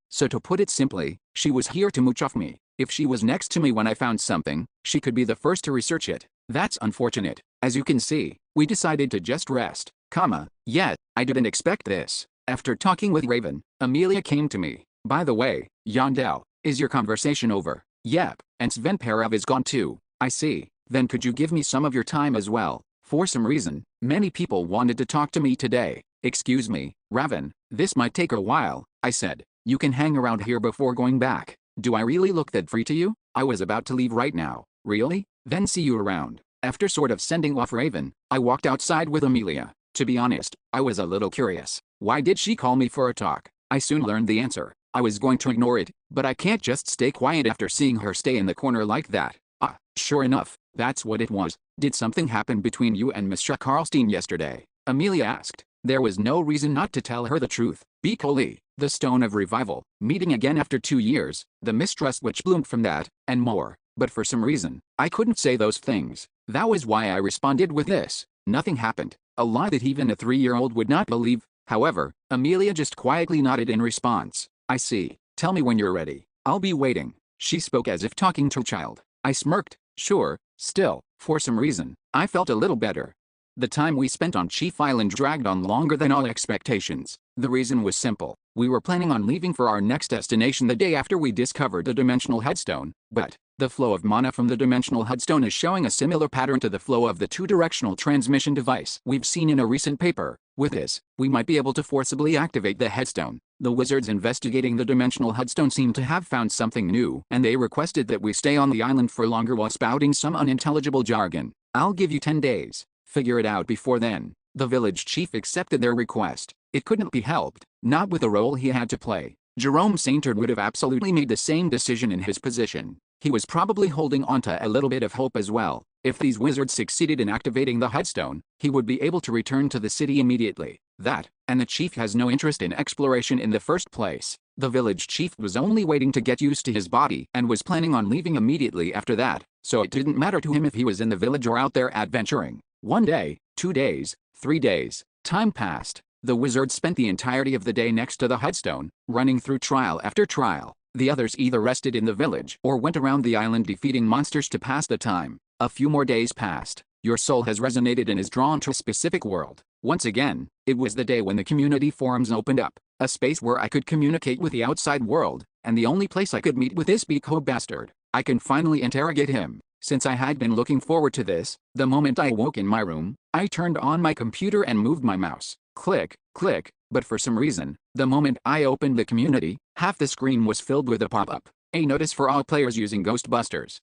So to put it simply, she was here to mooch off me. If she was next to me when I found something, she could be the first to research it. That's unfortunate. As you can see, we decided to just rest. Yeah, I didn't expect this. After talking with Raven, Amelia came to me. By the way, Yandel, is your conversation over? Yep, and Sven Parav is gone too. I see. Then could you give me some of your time as well? For some reason, many people wanted to talk to me today. Excuse me, Raven, this might take a while, I said. You can hang around here before going back. Do I really look that free to you? I was about to leave right now. Really? Then see you around. After sort of sending off Raven, I walked outside with Amelia. To be honest, I was a little curious. Why did she call me for a talk? I soon learned the answer. I was going to ignore it, but I can't just stay quiet after seeing her stay in the corner like that. Sure enough, that's what it was. Did something happen between you and Mr. Karlstein yesterday? Amelia asked. There was no reason not to tell her the truth. Bicoli, the stone of revival, meeting again after 2 years, the mistrust which bloomed from that, and more. But for some reason, I couldn't say those things. That was why I responded with this. Nothing happened. A lie that even a 3-year-old would not believe. However, Amelia just quietly nodded in response. I see. Tell me when you're ready. I'll be waiting. She spoke as if talking to a child. I smirked. Sure. Still, for some reason, I felt a little better. The time we spent on Chief Island dragged on longer than all expectations. The reason was simple. We were planning on leaving for our next destination the day after we discovered the dimensional headstone, but the flow of mana from the dimensional headstone is showing a similar pattern to the flow of the 2-directional transmission device we've seen in a recent paper. With this, we might be able to forcibly activate the headstone. The wizards investigating the dimensional headstone seemed to have found something new, and they requested that we stay on the island for longer while spouting some unintelligible jargon. I'll give you 10 days. Figure it out before then. The village chief accepted their request. It couldn't be helped, not with the role he had to play. Jerome Saintard would have absolutely made the same decision in his position. He was probably holding onto a little bit of hope as well. If these wizards succeeded in activating the headstone, he would be able to return to the city immediately. That, and the chief has no interest in exploration in the first place. The village chief was only waiting to get used to his body and was planning on leaving immediately after that, so it didn't matter to him if he was in the village or out there adventuring. 1 day, 2 days, 3 days. Time passed. The wizard spent the entirety of the day next to the headstone, running through trial after trial. The others either rested in the village or went around the island defeating monsters to pass the time. A few more days passed. Your soul has resonated and is drawn to a specific world. Once again, it was the day when the community forums opened up, a space where I could communicate with the outside world, and the only place I could meet with this Beako bastard. I can finally interrogate him. Since I had been looking forward to this, the moment I woke in my room, I turned on my computer and moved my mouse. Click, click, but for some reason, the moment I opened the community, half the screen was filled with a pop-up. A notice for all players using Ghostbusters,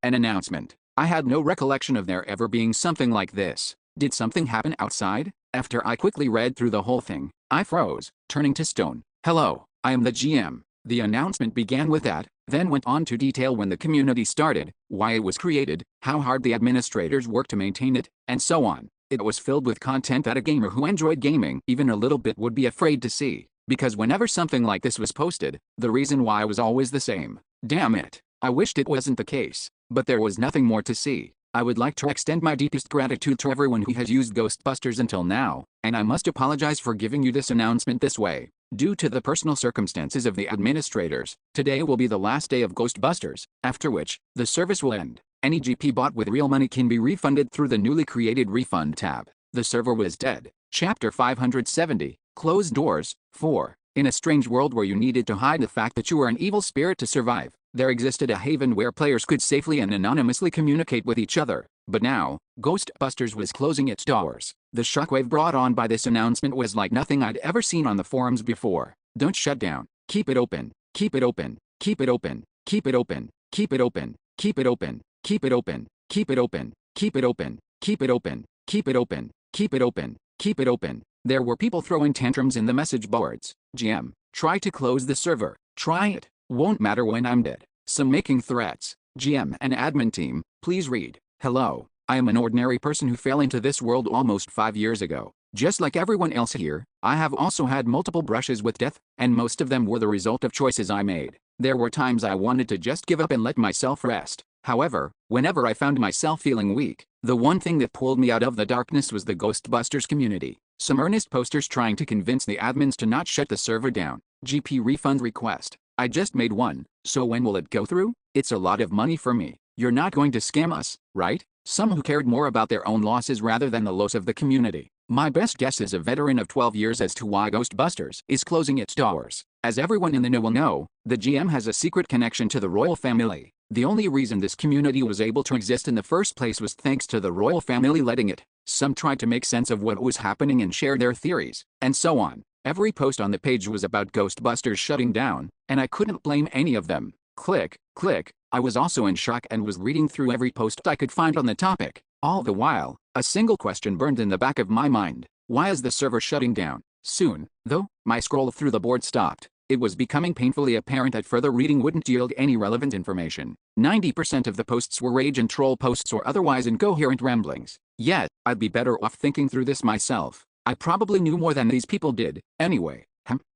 an announcement. I had no recollection of there ever being something like this. Did something happen outside? After I quickly read through the whole thing, I froze, turning to stone. Hello, I am the GM. The announcement began with that, then went on to detail when the community started, why it was created, how hard the administrators worked to maintain it, and so on. It was filled with content that a gamer who enjoyed gaming even a little bit would be afraid to see, because whenever something like this was posted, the reason why was always the same. Damn it, I wished it wasn't the case, but there was nothing more to see. I would like to extend my deepest gratitude to everyone who has used Ghostbusters until now, and I must apologize for giving you this announcement this way. Due to the personal circumstances of the administrators, today will be the last day of Ghostbusters, after which, the service will end. Any GP bought with real money can be refunded through the newly created Refund tab. The server was dead. Chapter 570, Closed Doors, 4. In a strange world where you needed to hide the fact that you were an evil spirit to survive, there existed a haven where players could safely and anonymously communicate with each other. But now, Ghostbusters was closing its doors. The shockwave brought on by this announcement was like nothing I'd ever seen on the forums before. Don't shut down. Keep it open. Keep it open. Keep it open. Keep it open. Keep it open. Keep it open. Keep it open. Keep it open. Keep it open. Keep it open. Keep it open. Keep it open. Keep it open. There were people throwing tantrums in the message boards. GM, try to close the server. Try it. Won't matter when I'm dead. Some making threats. GM and admin team, please read. Hello, I am an ordinary person who fell into this world almost 5 years ago. Just like everyone else here, I have also had multiple brushes with death, and most of them were the result of choices I made. There were times I wanted to just give up and let myself rest. However, whenever I found myself feeling weak, the one thing that pulled me out of the darkness was the Ghostbusters community. Some earnest posters trying to convince the admins to not shut the server down. GP refund request. I just made one, so when will it go through? It's a lot of money for me. You're not going to scam us, right? Some who cared more about their own losses rather than the loss of the community. My best guess is a veteran of 12 years as to why Ghostbusters is closing its doors. As everyone in the know will know, the GM has a secret connection to the royal family. The only reason this community was able to exist in the first place was thanks to the royal family letting it. Some tried to make sense of what was happening and share their theories, and so on. Every post on the page was about Ghostbusters shutting down, and I couldn't blame any of them. Click, click. I was also in shock and was reading through every post I could find on the topic. All the while, a single question burned in the back of my mind. Why is the server shutting down? Soon, though, my scroll through the board stopped. It was becoming painfully apparent that further reading wouldn't yield any relevant information. 90% of the posts were rage and troll posts or otherwise incoherent ramblings. Yet, I'd be better off thinking through this myself. I probably knew more than these people did, anyway.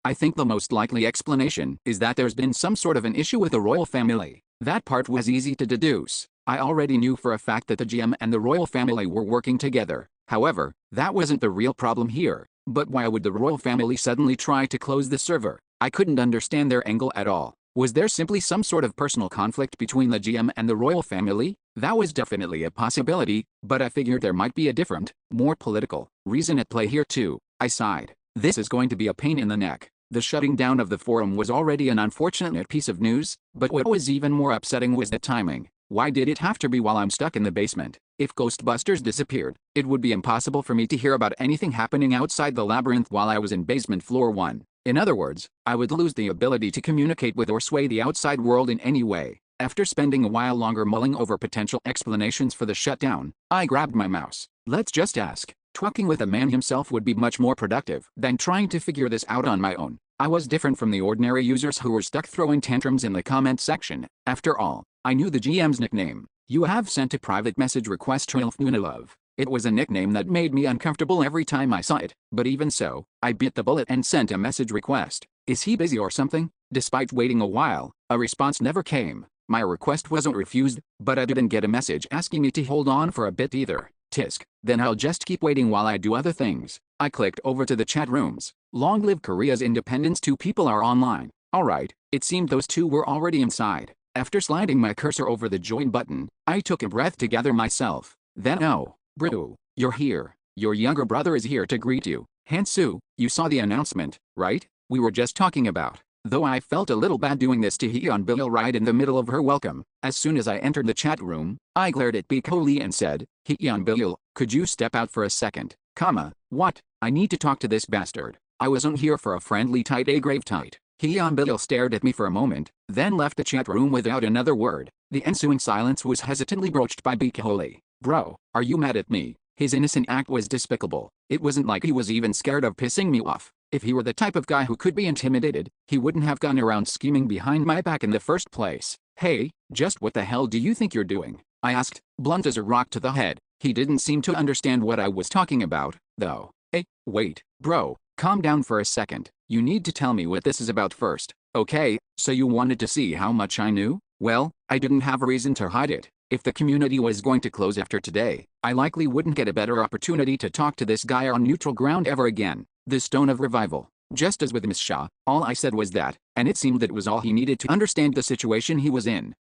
I think the most likely explanation is that there's been some sort of an issue with the royal family. That part was easy to deduce. I already knew for a fact that the GM and the royal family were working together. However, that wasn't the real problem here. But why would the royal family suddenly try to close the server? I couldn't understand their angle at all. Was there simply some sort of personal conflict between the GM and the royal family? That was definitely a possibility, but I figured there might be a different, more political, reason at play here too. I sighed. This is going to be a pain in the neck. The shutting down of the forum was already an unfortunate piece of news, but what was even more upsetting was the timing. Why did it have to be while I'm stuck in the basement? If Ghostbusters disappeared, it would be impossible for me to hear about anything happening outside the labyrinth while I was in basement floor 1. In other words, I would lose the ability to communicate with or sway the outside world in any way. After spending a while longer mulling over potential explanations for the shutdown, I grabbed my mouse. Let's just ask. Talking with the man himself would be much more productive than trying to figure this out on my own. I was different from the ordinary users who were stuck throwing tantrums in the comment section. After all, I knew the GM's nickname. You have sent a private message request to love. It was a nickname that made me uncomfortable every time I saw it, but even so, I bit the bullet and sent a message request. Is he busy or something? Despite waiting a while, a response never came. My request wasn't refused, but I didn't get a message asking me to hold on for a bit either. Tisk. Then I'll just keep waiting while I do other things. I clicked over to the chat rooms. Long live Korea's independence. 2 people are online. Alright, it seemed those 2 were already inside. After sliding my cursor over the join button, I took a breath to gather myself. Then oh, bro, you're here. Your younger brother is here to greet you. Hansu, you saw the announcement, right? We were just talking about. Though I felt a little bad doing this to Hyunbil right in the middle of her welcome. As soon as I entered the chat room, I glared at Biko Lee and said, Hyunbil, could you step out for a second? What? I need to talk to this bastard. I wasn't here for a friendly tight a grave tight. Hyunbil stared at me for a moment, then left the chat room without another word. The ensuing silence was hesitantly broached by Biko Lee. Bro, are you mad at me? His innocent act was despicable. It wasn't like he was even scared of pissing me off. If he were the type of guy who could be intimidated, he wouldn't have gone around scheming behind my back in the first place. Hey, just what the hell do you think you're doing? I asked, blunt as a rock to the head. He didn't seem to understand what I was talking about, though. Hey, wait, bro, calm down for a second. You need to tell me what this is about first. Okay, so you wanted to see how much I knew? Well, I didn't have a reason to hide it. If the community was going to close after today, I likely wouldn't get a better opportunity to talk to this guy on neutral ground ever again. The Stone of Revival. Just as with Miss Shaw, all I said was that, and it seemed that was all he needed to understand the situation he was in.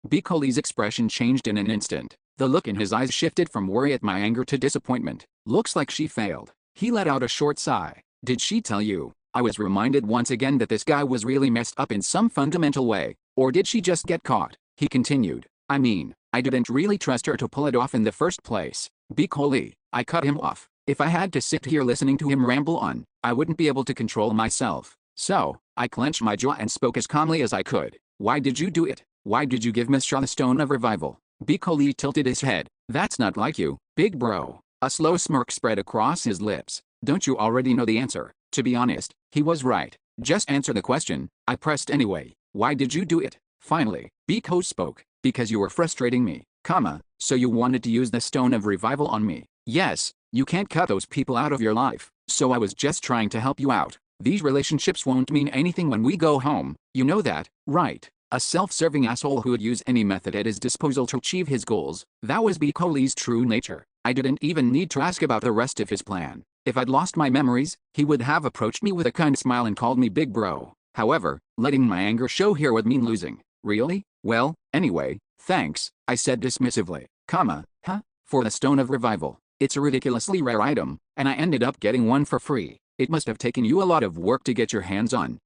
Biko Lee's expression changed in an instant. The look in his eyes shifted from worry at my anger to disappointment. Looks like she failed. He let out a short sigh. Did she tell you? I was reminded once again that this guy was really messed up in some fundamental way. Or did she just get caught? He continued. I mean, I didn't really trust her to pull it off in the first place. Biko Lee. I cut him off. If I had to sit here listening to him ramble on, I wouldn't be able to control myself. So, I clenched my jaw and spoke as calmly as I could. Why did you do it? Why did you give Miss Shaw the Stone of Revival? Biko Lee tilted his head. That's not like you, big bro. A slow smirk spread across his lips. Don't you already know the answer? To be honest, he was right. Just answer the question. I pressed anyway. Why did you do it? Finally, Biko spoke. Because you were frustrating me, so you wanted to use the Stone of Revival on me. Yes, you can't cut those people out of your life, so I was just trying to help you out. These relationships won't mean anything when we go home, you know that, right? A self-serving asshole who would use any method at his disposal to achieve his goals. That was Biko Lee's true nature. I didn't even need to ask about the rest of his plan. If I'd lost my memories, he would have approached me with a kind smile and called me big bro. However, letting my anger show here would mean losing. Really? Well, anyway, thanks, I said dismissively. For the Stone of Revival. It's a ridiculously rare item, and I ended up getting one for free. It must have taken you a lot of work to get your hands on.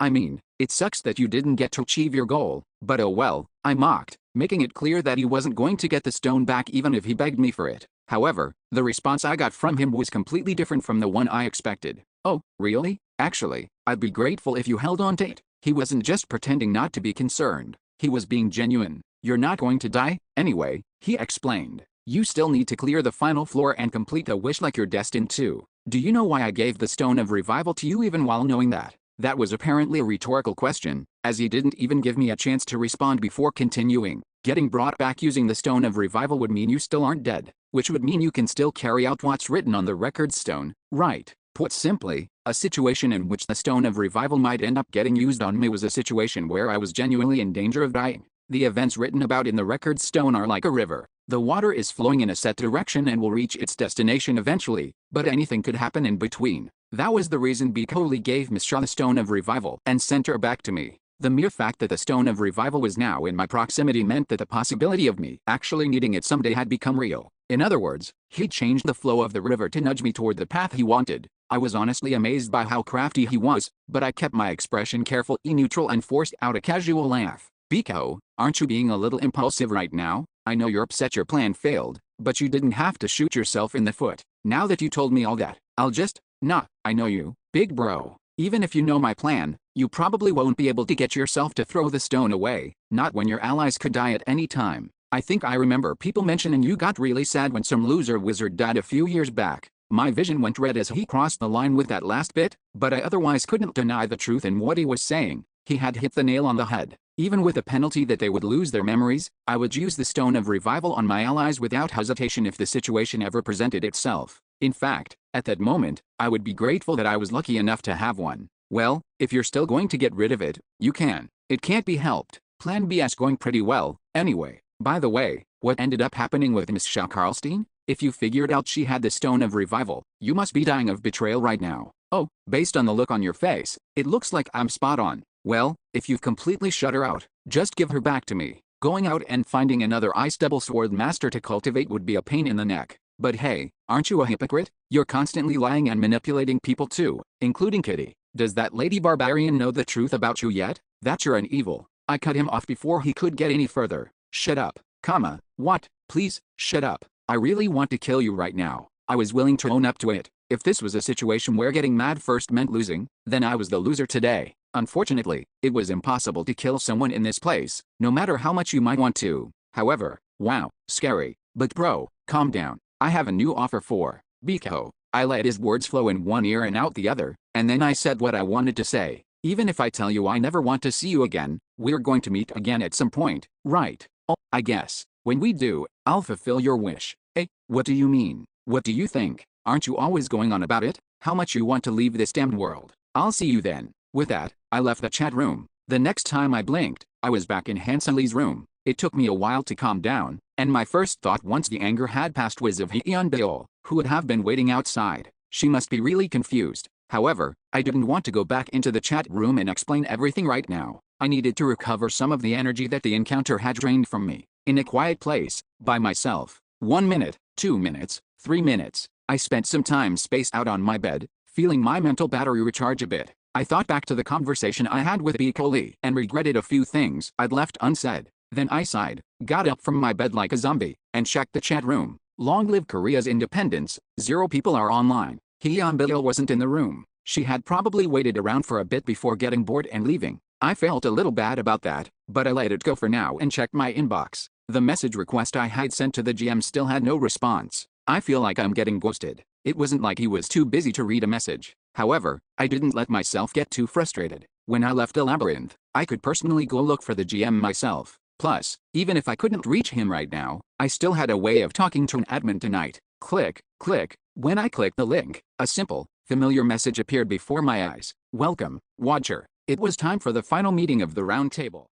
I mean, it sucks that you didn't get to achieve your goal, but oh well, I mocked, making it clear that he wasn't going to get the stone back even if he begged me for it. However, the response I got from him was completely different from the one I expected. Oh, really? Actually, I'd be grateful if you held on to it. He wasn't just pretending not to be concerned. He was being genuine. You're not going to die, anyway, he explained. You still need to clear the final floor and complete the wish like you're destined to. Do you know why I gave the Stone of Revival to you even while knowing that? That was apparently a rhetorical question, as he didn't even give me a chance to respond before continuing. Getting brought back using the Stone of Revival would mean you still aren't dead, which would mean you can still carry out what's written on the record stone, right? Put simply, a situation in which the Stone of Revival might end up getting used on me was a situation where I was genuinely in danger of dying. The events written about in the record stone are like a river. The water is flowing in a set direction and will reach its destination eventually, but anything could happen in between. That was the reason Biko Lee gave Miss Shaw the Stone of Revival and sent her back to me. The mere fact that the Stone of Revival was now in my proximity meant that the possibility of me actually needing it someday had become real. In other words, he'd changed the flow of the river to nudge me toward the path he wanted. I was honestly amazed by how crafty he was, but I kept my expression carefully neutral and forced out a casual laugh. Biko, aren't you being a little impulsive right now? I know you're upset your plan failed, but you didn't have to shoot yourself in the foot. Now that you told me all that, I'll just, nah, I know you, big bro. Even if you know my plan, you probably won't be able to get yourself to throw the stone away, not when your allies could die at any time. I think I remember people mentioning you got really sad when some loser wizard died a few years back. My vision went red as he crossed the line with that last bit, but I otherwise couldn't deny the truth in what he was saying. He had hit the nail on the head. Even with the penalty that they would lose their memories, I would use the Stone of Revival on my allies without hesitation if the situation ever presented itself. In fact, at that moment, I would be grateful that I was lucky enough to have one. Well, if you're still going to get rid of it, you can. It can't be helped. Plan B is going pretty well, anyway. By the way, what ended up happening with Miss Shaw Karlstein? If you figured out she had the Stone of Revival, you must be dying of betrayal right now. Oh, based on the look on your face, it looks like I'm spot on. Well, if you've completely shut her out, just give her back to me. Going out and finding another Ice Double Sword Master to cultivate would be a pain in the neck. But hey, aren't you a hypocrite? You're constantly lying and manipulating people too, including Kitty. Does that lady barbarian know the truth about you yet? That you're an evil. I cut him off before he could get any further. Shut up, comma, what? Please, shut up. I really want to kill you right now. I was willing to own up to it. If this was a situation where getting mad first meant losing, then I was the loser today. Unfortunately, it was impossible to kill someone in this place, no matter how much you might want to. However, wow, scary. But bro, calm down. I have a new offer for Biko. I let his words flow in one ear and out the other, and then I said what I wanted to say. Even if I tell you I never want to see you again, we're going to meet again at some point, right? Oh, I guess. When we do, I'll fulfill your wish. Eh, what do you mean? What do you think? Aren't you always going on about it? How much you want to leave this damned world? I'll see you then. With that, I left the chat room. The next time I blinked, I was back in Hansenli's room. It took me a while to calm down, and my first thought once the anger had passed was of Hyunbil, who would have been waiting outside. She must be really confused. However, I didn't want to go back into the chat room and explain everything right now. I needed to recover some of the energy that the encounter had drained from me. In a quiet place, by myself. 1 minute, 2 minutes, 3 minutes. I spent some time spaced out on my bed, feeling my mental battery recharge a bit. I thought back to the conversation I had with Bikoli and regretted a few things I'd left unsaid. Then I sighed, got up from my bed like a zombie, and checked the chat room. Long live Korea's independence, 0 people are online. Hyunbil wasn't in the room. She had probably waited around for a bit before getting bored and leaving. I felt a little bad about that, but I let it go for now and checked my inbox. The message request I had sent to the GM still had no response. I feel like I'm getting ghosted. It wasn't like he was too busy to read a message. However, I didn't let myself get too frustrated. When I left the labyrinth, I could personally go look for the GM myself. Plus, even if I couldn't reach him right now, I still had a way of talking to an admin tonight. Click, click. When I clicked the link, a simple, familiar message appeared before my eyes. Welcome, Watcher. It was time for the final meeting of the round table.